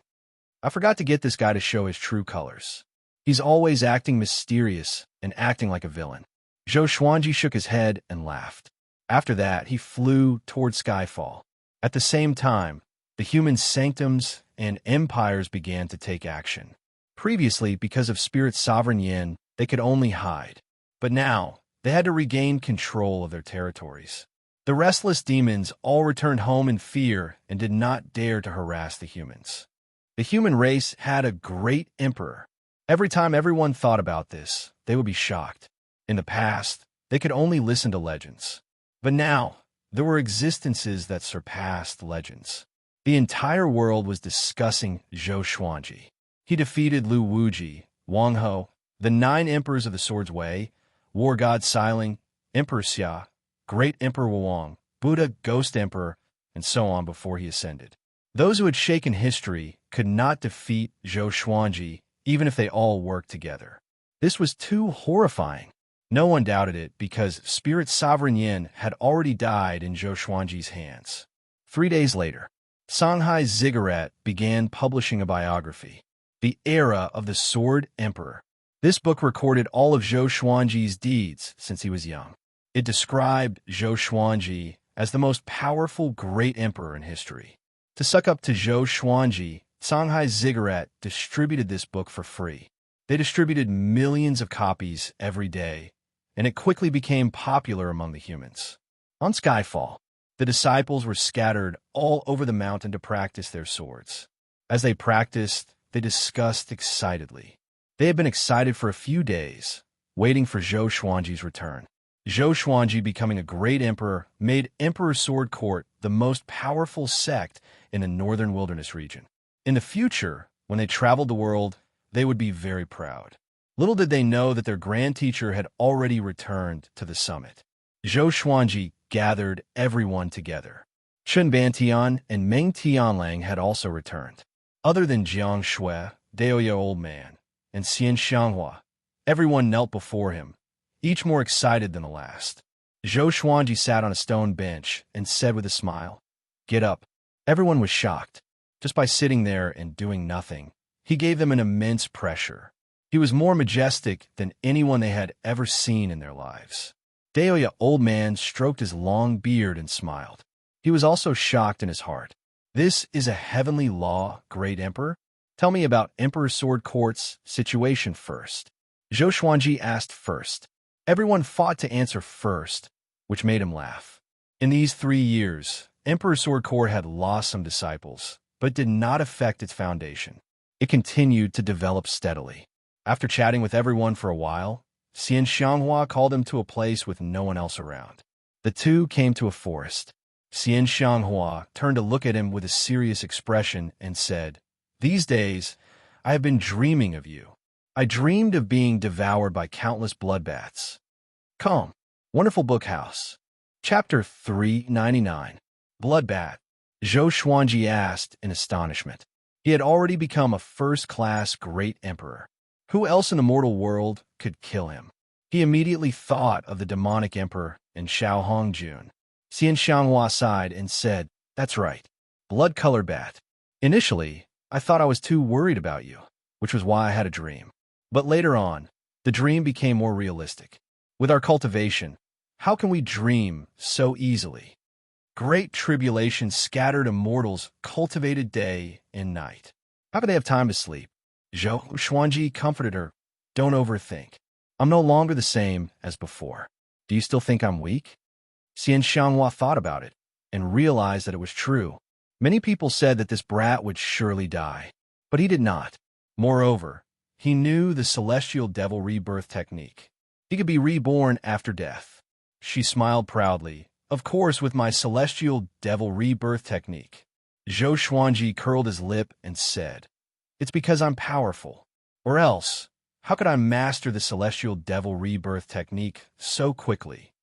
I forgot to get this guy to show his true colors. He's always acting mysterious and acting like a villain. Zhou Xuanji shook his head and laughed. After that, he flew toward Skyfall. At the same time, the human sanctums and empires began to take action. Previously, because of Spirit Sovereign Yin, they could only hide. But now, they had to regain control of their territories. The restless demons all returned home in fear and did not dare to harass the humans. The human race had a great emperor. Every time everyone thought about this, they would be shocked. In the past, they could only listen to legends. But now, there were existences that surpassed legends. The entire world was discussing Zhou Xuanji. He defeated Lu Wuji, Wang Ho, the 9 emperors of the Sword's Way, War God Xiling, Emperor Xia, Great Emperor Wang, Buddha Ghost Emperor, and so on before he ascended. Those who had shaken history could not defeat Zhou Xuanji even if they all worked together. This was too horrifying. No one doubted it because Spirit Sovereign Yin had already died in Zhou Xuanji's hands. 3 days later, Shanghai Ziggurat began publishing a biography, The Era of the Sword Emperor. This book recorded all of Zhou Xuanji's deeds since he was young. It described Zhou Xuanji as the most powerful great emperor in history. To suck up to Zhou Xuanji, Shanghai Ziggurat distributed this book for free. They distributed millions of copies every day, and it quickly became popular among the humans. On Skyfall, the disciples were scattered all over the mountain to practice their swords. As they practiced, they discussed excitedly. They had been excited for a few days, waiting for Zhou Xuanji's return. Zhou Xuanji, becoming a great emperor, made Emperor Sword Court the most powerful sect in the northern wilderness region. In the future, when they traveled the world, they would be very proud. Little did they know that their grand teacher had already returned to the summit. Zhou Xuanji gathered everyone together. Chen Bantian and Meng Tianlang had also returned. Other than Xianxia, Daoya Old Man, and Xianxia, everyone knelt before him, each more excited than the last. Zhou Xuanji sat on a stone bench and said with a smile, "Get up." Everyone was shocked. Just by sitting there and doing nothing, he gave them an immense pressure. He was more majestic than anyone they had ever seen in their lives. Daoya Old Man stroked his long beard and smiled. He was also shocked in his heart. "This is a heavenly law, great emperor? Tell me about Emperor Sword Court's situation first." Zhou Xuanji asked first. Everyone fought to answer first, which made him laugh. In these 3 years, Emperor Sword Court had lost some disciples, but it did not affect its foundation. It continued to develop steadily. After chatting with everyone for a while, Xianxia called him to a place with no one else around. The two came to a forest. Xianxia turned to look at him with a serious expression and said, "These days, I have been dreaming of you. I dreamed of being devoured by countless bloodbaths." Come. Wonderful Book House. Chapter 399. Bloodbath. Zhou Xuanji asked in astonishment. He had already become a first-class great emperor. Who else in the mortal world could kill him? He immediately thought of the demonic emperor and Xianxia. Xianxia sighed and said, "That's right. Blood-colored bat. Initially, I thought I was too worried about you, which was why I had a dream. But later on, the dream became more realistic. With our cultivation, how can we dream so easily? Great tribulation scattered immortals cultivated day and night. How could they have time to sleep?" Zhou Xuanji comforted her. "Don't overthink. I'm no longer the same as before. Do you still think I'm weak?" Xianxia thought about it and realized that it was true. Many people said that this brat would surely die, but he did not. Moreover, he knew the celestial devil rebirth technique. He could be reborn after death. She smiled proudly. "Of course, with my celestial devil rebirth technique." Zhou Xuanji curled his lip and said, "It's because I'm powerful. Or else, how could I master the celestial devil rebirth technique so quickly?"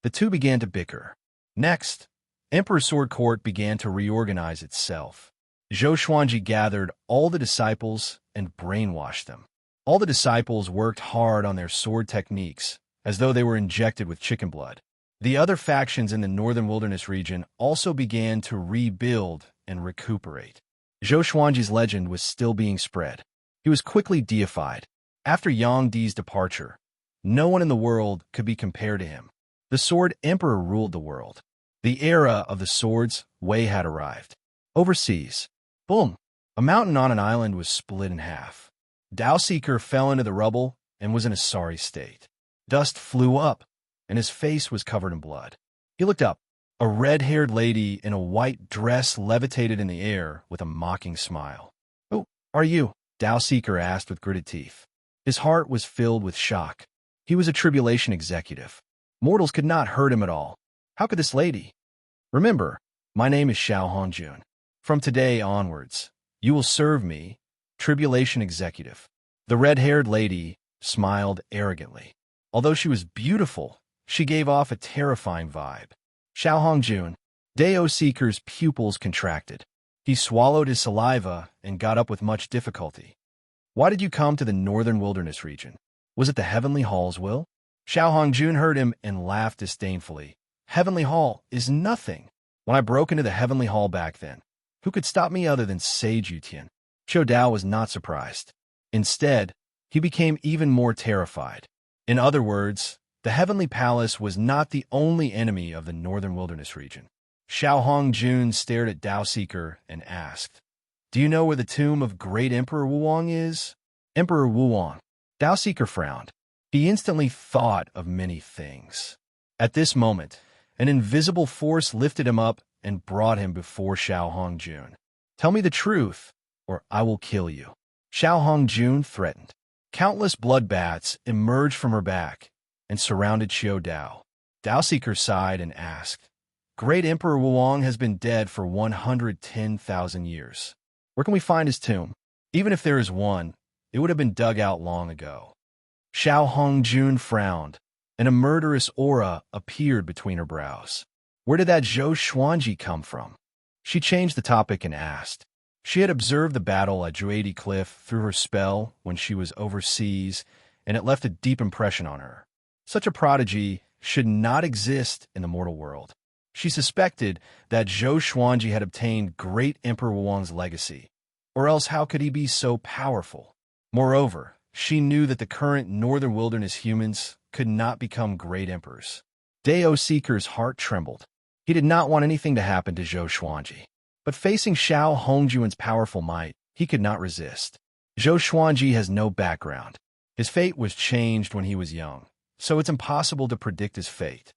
The two began to bicker. Next, Emperor Sword Court began to reorganize itself. Zhou Xuanji gathered all the disciples and brainwashed them. All the disciples worked hard on their sword techniques, as though they were injected with chicken blood. The other factions in the northern wilderness region also began to rebuild and recuperate. Zhou Xuanji's legend was still being spread. He was quickly deified. After Yang Di's departure, no one in the world could be compared to him. The Sword Emperor ruled the world. The era of the swords Wei had arrived. Overseas, boom, a mountain on an island was split in half. Dao Seeker fell into the rubble and was in a sorry state. Dust flew up, and his face was covered in blood. He looked up. A red-haired lady in a white dress levitated in the air with a mocking smile. "Who are you?" Dao Seeker asked with gritted teeth. His heart was filled with shock. He was a tribulation executive. Mortals could not hurt him at all. How could this lady? "Remember, my name is Xianxia. From today onwards, you will serve me, tribulation executive." The red-haired lady smiled arrogantly. Although she was beautiful, she gave off a terrifying vibe. Xianxia. Dao Seeker's pupils contracted. He swallowed his saliva and got up with much difficulty. "Why did you come to the northern wilderness region? Was it the Heavenly Hall's will?" Xianxia heard him and laughed disdainfully. "Heavenly Hall is nothing. When I broke into the Heavenly Hall back then, who could stop me other than Sage Yutian?" Qiu Dao was not surprised. Instead, he became even more terrified. In other words, The Heavenly Palace was not the only enemy of the Northern Wilderness region. Xiao Hongjun stared at Dao Seeker and asked, "Do you know where the tomb of great Emperor Wuwang is?" Emperor Wuwang. Dao Seeker frowned. He instantly thought of many things. At this moment, an invisible force lifted him up and brought him before Xiao Hongjun. "Tell me the truth, or I will kill you," Xiao Hongjun threatened. Countless blood bats emerged from her back and surrounded Xiao Dao. Dao Seeker sighed and asked, "Great Emperor Wuwang has been dead for 110,000 years. Where can we find his tomb? Even if there is one, it would have been dug out long ago." Xiao Hongjun frowned, and a murderous aura appeared between her brows. Where did that Zhou Xuanji come from? She changed the topic and asked. She had observed the battle at Druidi Cliff through her spell when she was overseas, and it left a deep impression on her. Such a prodigy should not exist in the mortal world. She suspected that Zhou Xuanji had obtained great Emperor Wuwang's legacy, or else how could he be so powerful? Moreover, she knew that the current Northern Wilderness humans could not become great emperors. Dao Seeker's heart trembled. He did not want anything to happen to Zhou Xuanji. But facing Xiao Hongjun's powerful might, he could not resist. Zhou Xuanji has no background. His fate was changed when he was young, so it's impossible to predict his fate.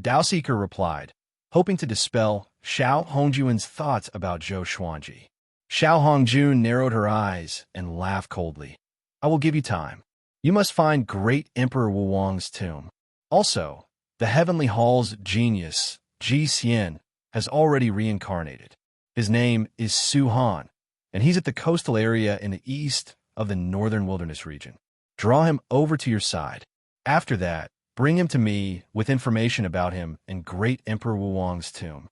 Dao Seeker replied, hoping to dispel Xiao Hongjun's thoughts about Zhou Xuanji. Xiao Hongjun narrowed her eyes and laughed coldly. "I will give you time. You must find great Emperor Wuwang's tomb. Also, the Heavenly Hall's genius, Xian, has already reincarnated. His name is Su Han, and he's at the coastal area in the east of the Northern Wilderness region. Draw him over to your side. After that, bring him to me with information about him and great Emperor Wuwang's tomb.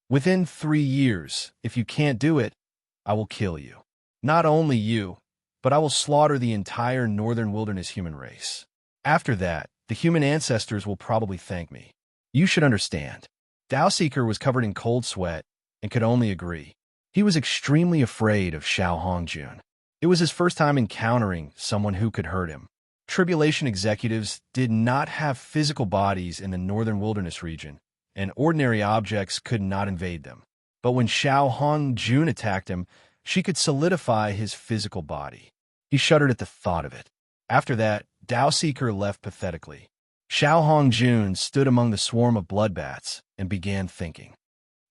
Within 3 years, if you can't do it, I will kill you. Not only you, but I will slaughter the entire Northern Wilderness human race. After that, the human ancestors will probably thank me. You should understand." Dao Seeker was covered in cold sweat and could only agree. He was extremely afraid of Xiao Hongjun. It was his first time encountering someone who could hurt him. Tribulation executives did not have physical bodies in the Northern Wilderness region, and ordinary objects could not invade them. But when Xiao Hongjun attacked him, she could solidify his physical body. He shuddered at the thought of it. After that, Dao Seeker left pathetically. Xiao Hongjun stood among the swarm of bloodbats and began thinking.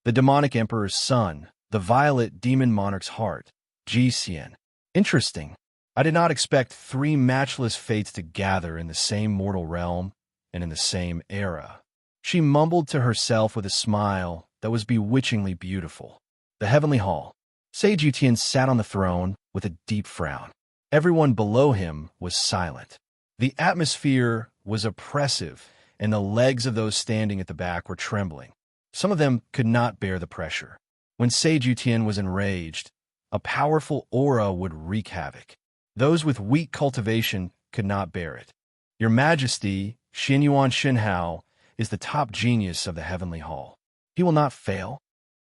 The demonic emperor's son, the violet demon monarch's heart, Xian. Interesting. I did not expect 3 matchless fates to gather in the same mortal realm and in the same era. She mumbled to herself with a smile that was bewitchingly beautiful. The Heavenly Hall. Sage Yutian sat on the throne with a deep frown. Everyone below him was silent. The atmosphere was oppressive, and the legs of those standing at the back were trembling. Some of them could not bear the pressure. When Sage Yutian was enraged, a powerful aura would wreak havoc. Those with weak cultivation could not bear it. Your Majesty, Xianyuan Shenhao, is the top genius of the Heavenly Hall. He will not fail.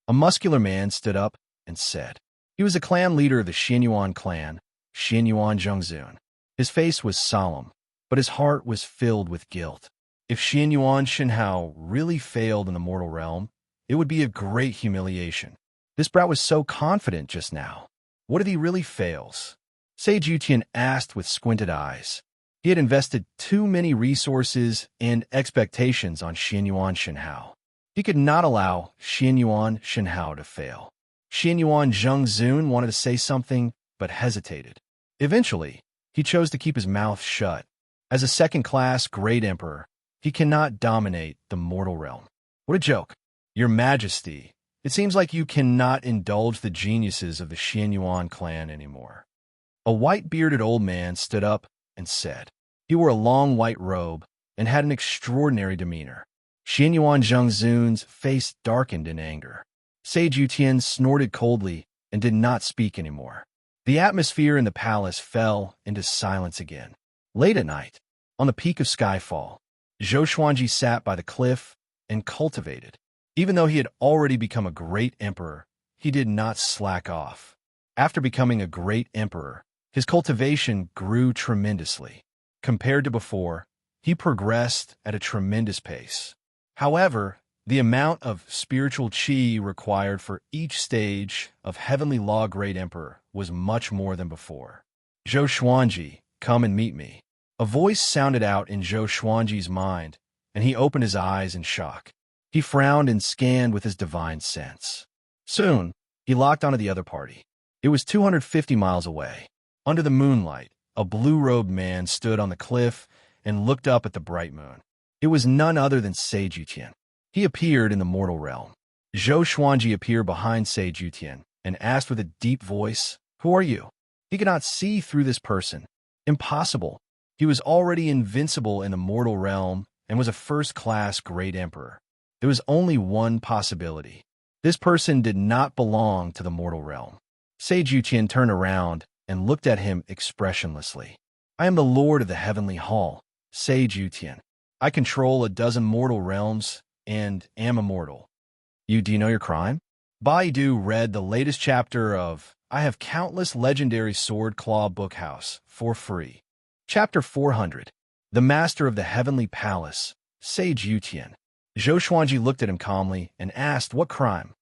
A muscular man stood up and said. He was a clan leader of the Xianyuan clan, Xianyuan Zhengzun. His face was solemn, but his heart was filled with guilt. If Xianyuan Shenhao really failed in the mortal realm, it would be a great humiliation. This brat was so confident just now. What if he really fails? Sage Yutian asked with squinted eyes. He had invested too many resources and expectations on Xianyuan Shenhao. He could not allow Xianyuan Shenhao to fail. Xianyuan Zhengzun wanted to say something, but hesitated. Eventually, he chose to keep his mouth shut. As a second-class great emperor, he cannot dominate the mortal realm. What a joke. Your Majesty, it seems like you cannot indulge the geniuses of the Xianyuan clan anymore. A white-bearded old man stood up and said. He wore a long white robe and had an extraordinary demeanor. Xianyuan Zhengzun's face darkened in anger. Sage Yutian snorted coldly and did not speak anymore. The atmosphere in the palace fell into silence again. Late at night, on the peak of Skyfall, Zhou Xuanji sat by the cliff and cultivated. Even though he had already become a great emperor, he did not slack off. After becoming a great emperor, his cultivation grew tremendously. Compared to before, He progressed at a tremendous pace. However, the amount of spiritual qi required for each stage of Heavenly Law Great Emperor was much more than before. Zhou Xuanji, come and meet me. A voice sounded out in Zhou Xuanji's mind, and he opened his eyes in shock. He frowned and scanned with his divine sense. Soon, he locked onto the other party. It was 250 miles away. Under the moonlight, a blue-robed man stood on the cliff and looked up at the bright moon. It was none other than Sage Yutian. He appeared in the mortal realm. Zhou Xuanji appeared behind Sage Yutian and asked with a deep voice, "Who are you?" He could not see through this person. Impossible. He was already invincible in the mortal realm and was a first-class great emperor. There was only one possibility. This person did not belong to the mortal realm. Sage Yutian turned around and looked at him expressionlessly. "I am the Lord of the Heavenly Hall, Sage Yutian. I control a dozen mortal realms and am immortal. Do you know your crime?" Baidu read the latest chapter of I Have Countless Legendary Sword Claw Bookhouse for free. Chapter 400. The Master of the Heavenly Palace, Sage Yutian. Zhou Xuanji looked at him calmly and asked what crime.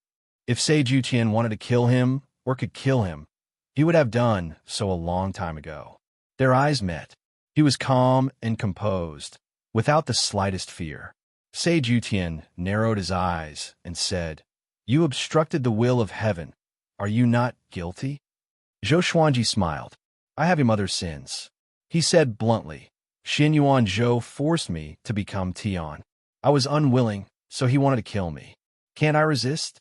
If Sage Yutian wanted to kill him or could kill him, he would have done so a long time ago. Their eyes met. He was calm and composed, without the slightest fear. Sage Yutian narrowed his eyes and said, "You obstructed the will of heaven. Are you not guilty?" Zhou Xuanji smiled. "I have your mother's sins." He said bluntly, "Xianyuan Zhou forced me to become Tian. I was unwilling, so he wanted to kill me. Can't I resist?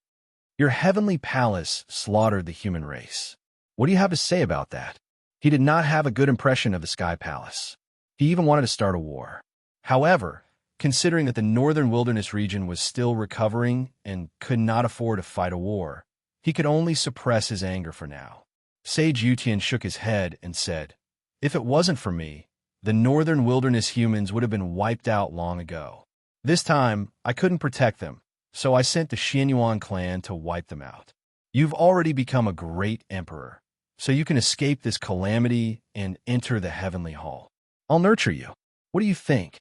Your heavenly palace slaughtered the human race. What do you have to say about that?" He did not have a good impression of the Sky Palace. He even wanted to start a war. However, considering that the northern wilderness region was still recovering and could not afford to fight a war, he could only suppress his anger for now. Sage Yutian shook his head and said, "If it wasn't for me, the northern wilderness humans would have been wiped out long ago. This time, I couldn't protect them, so I sent the Xianyuan clan to wipe them out. You've already become a great emperor, so you can escape this calamity and enter the heavenly hall. I'll nurture you. What do you think?"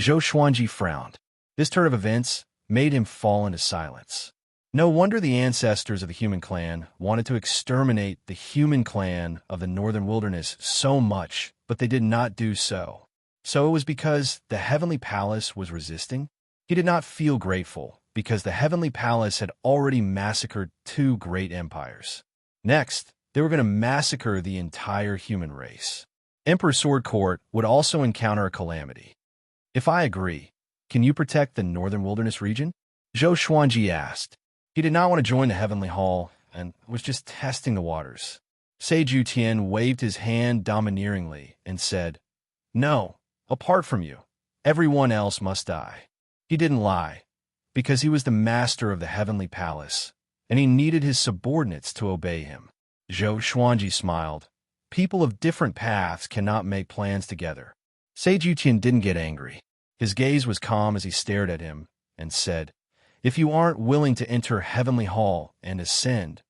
Zhou Xuanji frowned. This turn of events made him fall into silence. No wonder the ancestors of the human clan wanted to exterminate the human clan of the northern wilderness so much, but they did not do so. So it was because the heavenly palace was resisting? He did not feel grateful, because the heavenly palace had already massacred 2 great empires. Next, they were going to massacre the entire human race. Emperor Sword Court would also encounter a calamity. "If I agree, can you protect the northern wilderness region?" Zhou Xuanji asked. He did not want to join the heavenly hall and was just testing the waters. Sage Yutian waved his hand domineeringly and said, "No, apart from you, everyone else must die." He didn't lie, because he was the master of the heavenly palace, and he needed his subordinates to obey him. Zhou Xuanji smiled. People of different paths cannot make plans together. Sage Yutian didn't get angry. His gaze was calm as he stared at him and said, "If you aren't willing to enter Heavenly Hall and ascend,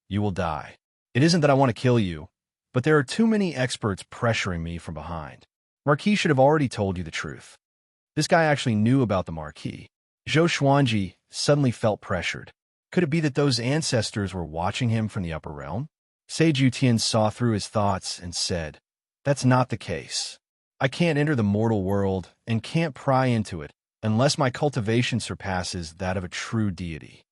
you will die. It isn't that I want to kill you, but there are too many experts pressuring me from behind." Marquis should have already told you the truth. This guy actually knew about the Marquis. Zhou Xuanji suddenly felt pressured. Could it be that those ancestors were watching him from the upper realm? Sage Yutian saw through his thoughts and said, "That's not the case. I can't enter the mortal world and can't pry into it unless my cultivation surpasses that of a true deity."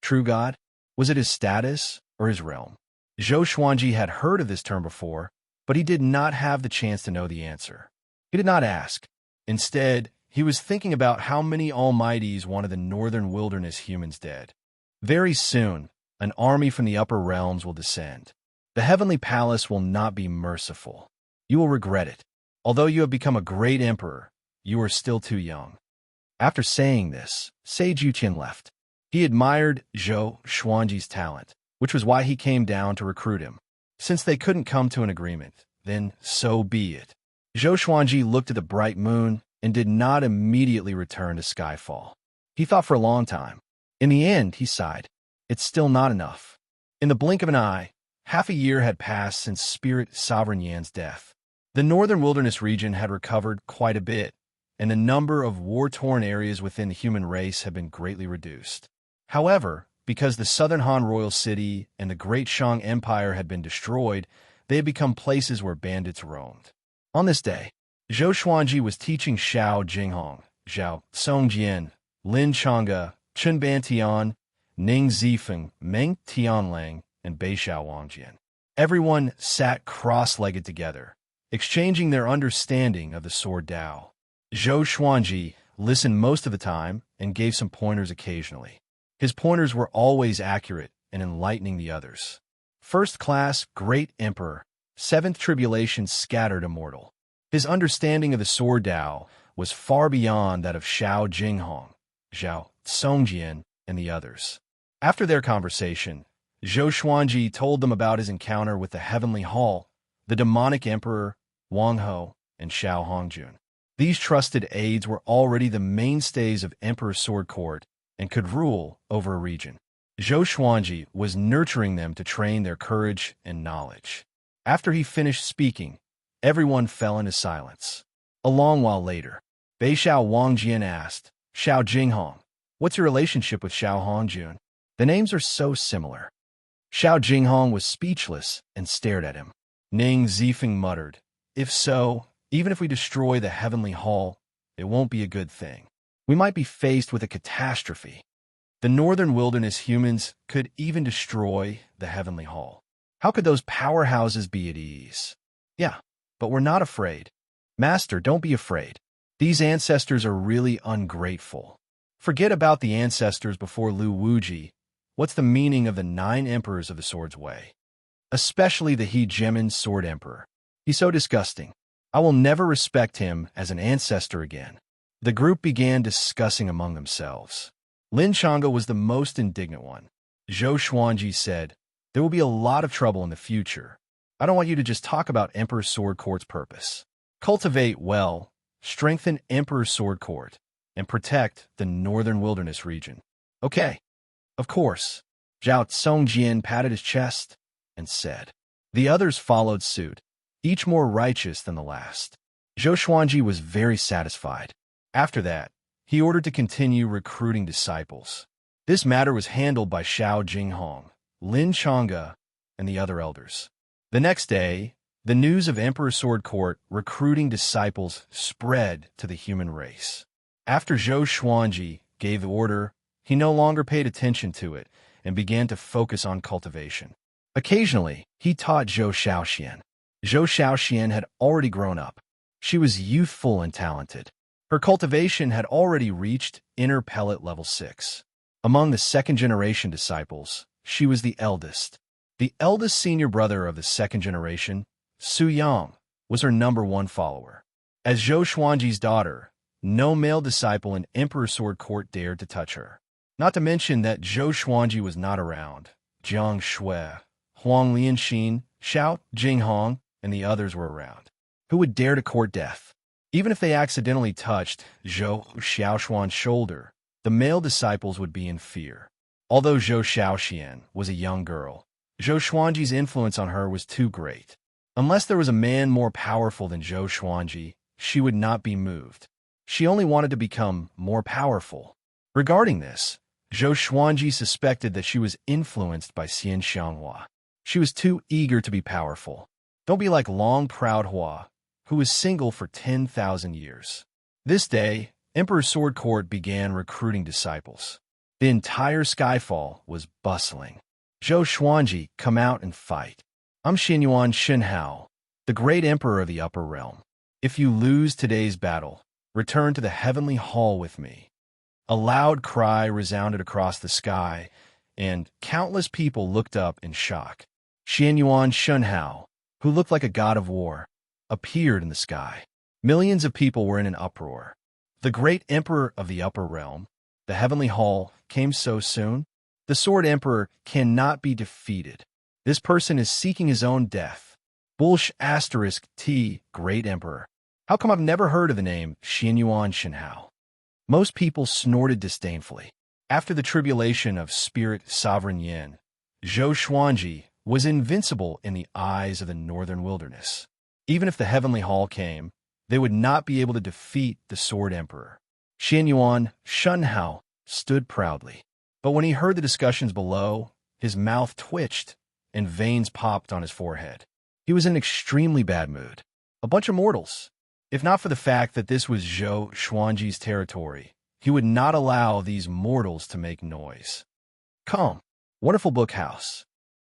True God? Was it his status or his realm? Zhou Xuanji had heard of this term before, but he did not have the chance to know the answer. He did not ask. Instead, he was thinking about how many almighties wanted the northern wilderness humans dead. Very soon, an army from the upper realms will descend. The heavenly palace will not be merciful. You will regret it. Although you have become a great emperor, you are still too young. After saying this, Sage Yutian left. He admired Zhou Xuanji's talent, which was why he came down to recruit him. Since they couldn't come to an agreement, then so be it. Zhou Xuanji looked at the bright moon and did not immediately return to Skyfall. He thought for a long time. In the end, he sighed. It's still not enough. In the blink of an eye, half a year had passed since Spirit Sovereign Yan's death. The northern wilderness region had recovered quite a bit, and the number of war-torn areas within the human race have been greatly reduced. However, because the southern Han royal city and the Great Shang Empire had been destroyed, they had become places where bandits roamed. On this day, Zhou Xuanji was teaching Xiao Jinghong, Zhao Songjian, Lin Changge, Chen Bantian, Ning Zifeng, Meng Tianlang, and Bei Xiao Wangjian. Everyone sat cross-legged together, exchanging their understanding of the sword Dao. Zhou Xuanji listened most of the time and gave some pointers occasionally. His pointers were always accurate and enlightening the others. First class, great emperor, seventh tribulation scattered immortal. His understanding of the sword Dao was far beyond that of Xiao Jinghong, Zhao Songjian, and the others. After their conversation, Zhou Xuanji told them about his encounter with the Heavenly Hall, the demonic emperor, Wang Ho, and Xiao Hongjun. These trusted aides were already the mainstays of Emperor Sword Court and could rule over a region. Zhou Xuanji was nurturing them to train their courage and knowledge. After he finished speaking, everyone fell into silence. A long while later, Bei Xiao Wangjian asked, Xiao Jinghong, what's your relationship with Xiao Hongjun? The names are so similar. Xiao Jinghong was speechless and stared at him. Ning Zifeng muttered, if so, even if we destroy the Heavenly Hall, it won't be a good thing. We might be faced with a catastrophe. The Northern Wilderness humans could even destroy the Heavenly Hall. How could those powerhouses be at ease? Yeah, but we're not afraid. Master, don't be afraid. These ancestors are really ungrateful. Forget about the ancestors before Lu Wuji. What's the meaning of the 9 emperors of the Sword's Way? Especially the He Gemin Sword Emperor. He's so disgusting. I will never respect him as an ancestor again. The group began discussing among themselves. Lin Changge was the most indignant one. Zhou Xuanji said, there will be a lot of trouble in the future. I don't want you to just talk about Emperor Sword Court's purpose. Cultivate well, strengthen Emperor Sword Court, and protect the Northern Wilderness region. Okay, of course. Zhao Songjian patted his chest and said. The others followed suit, each more righteous than the last. Zhou Xuanji was very satisfied. After that, he ordered to continue recruiting disciples. This matter was handled by Xiao Jinghong, Lin Changge, and the other elders. The next day, the news of Emperor Sword Court recruiting disciples spread to the human race. After Zhou Xuanji gave the order, he no longer paid attention to it and began to focus on cultivation. Occasionally, he taught Zhou Xiaoxian. Zhou Xiaoxian had already grown up. She was youthful and talented. Her cultivation had already reached inner pellet level 6. Among the second-generation disciples, she was the eldest. The eldest senior brother of the second generation, Su Yang, was her #1 follower. As Zhou Xuanji's daughter, no male disciple in Emperor Sword Court dared to touch her. Not to mention that Zhou Xuanji was not around. Jiang Shui, Huang Lianxin, Xiao Jinghong, and the others were around. Who would dare to court death? Even if they accidentally touched Zhou Xiaoshuan's shoulder, the male disciples would be in fear. Although Zhou Xiaoxian was a young girl, Zhou Xuanji's influence on her was too great. Unless there was a man more powerful than Zhou Xuanji, she would not be moved. She only wanted to become more powerful. Regarding this, Zhou Xuanji suspected that she was influenced by Xianxia. She was too eager to be powerful. Don't be like Long Proud Hua, who was single for 10,000 years. This day, Emperor Sword Court began recruiting disciples. The entire Skyfall was bustling. Zhou Xuanji, come out and fight. I'm Xianyuan Shenhao, the great emperor of the upper realm. If you lose today's battle, return to the heavenly hall with me. A loud cry resounded across the sky, and countless people looked up in shock. Xianyuan Shenhao, who looked like a god of war, appeared in the sky. Millions of people were in an uproar. The great emperor of the upper realm, the heavenly hall, came so soon? The sword emperor cannot be defeated. This person is seeking his own death. *T, great emperor. How come I've never heard of the name Xianyuan Shenhao? Most people snorted disdainfully. After the tribulation of Spirit Sovereign Yin, Zhou Xuanji was invincible in the eyes of the Northern Wilderness. Even if the Heavenly Hall came, they would not be able to defeat the Sword Emperor. Xianyuan Shunhao stood proudly. But when he heard the discussions below, his mouth twitched and veins popped on his forehead. He was in an extremely bad mood. A bunch of mortals. If not for the fact that this was Zhou Xuanji's territory, he would not allow these mortals to make noise. Come. Wonderful book house.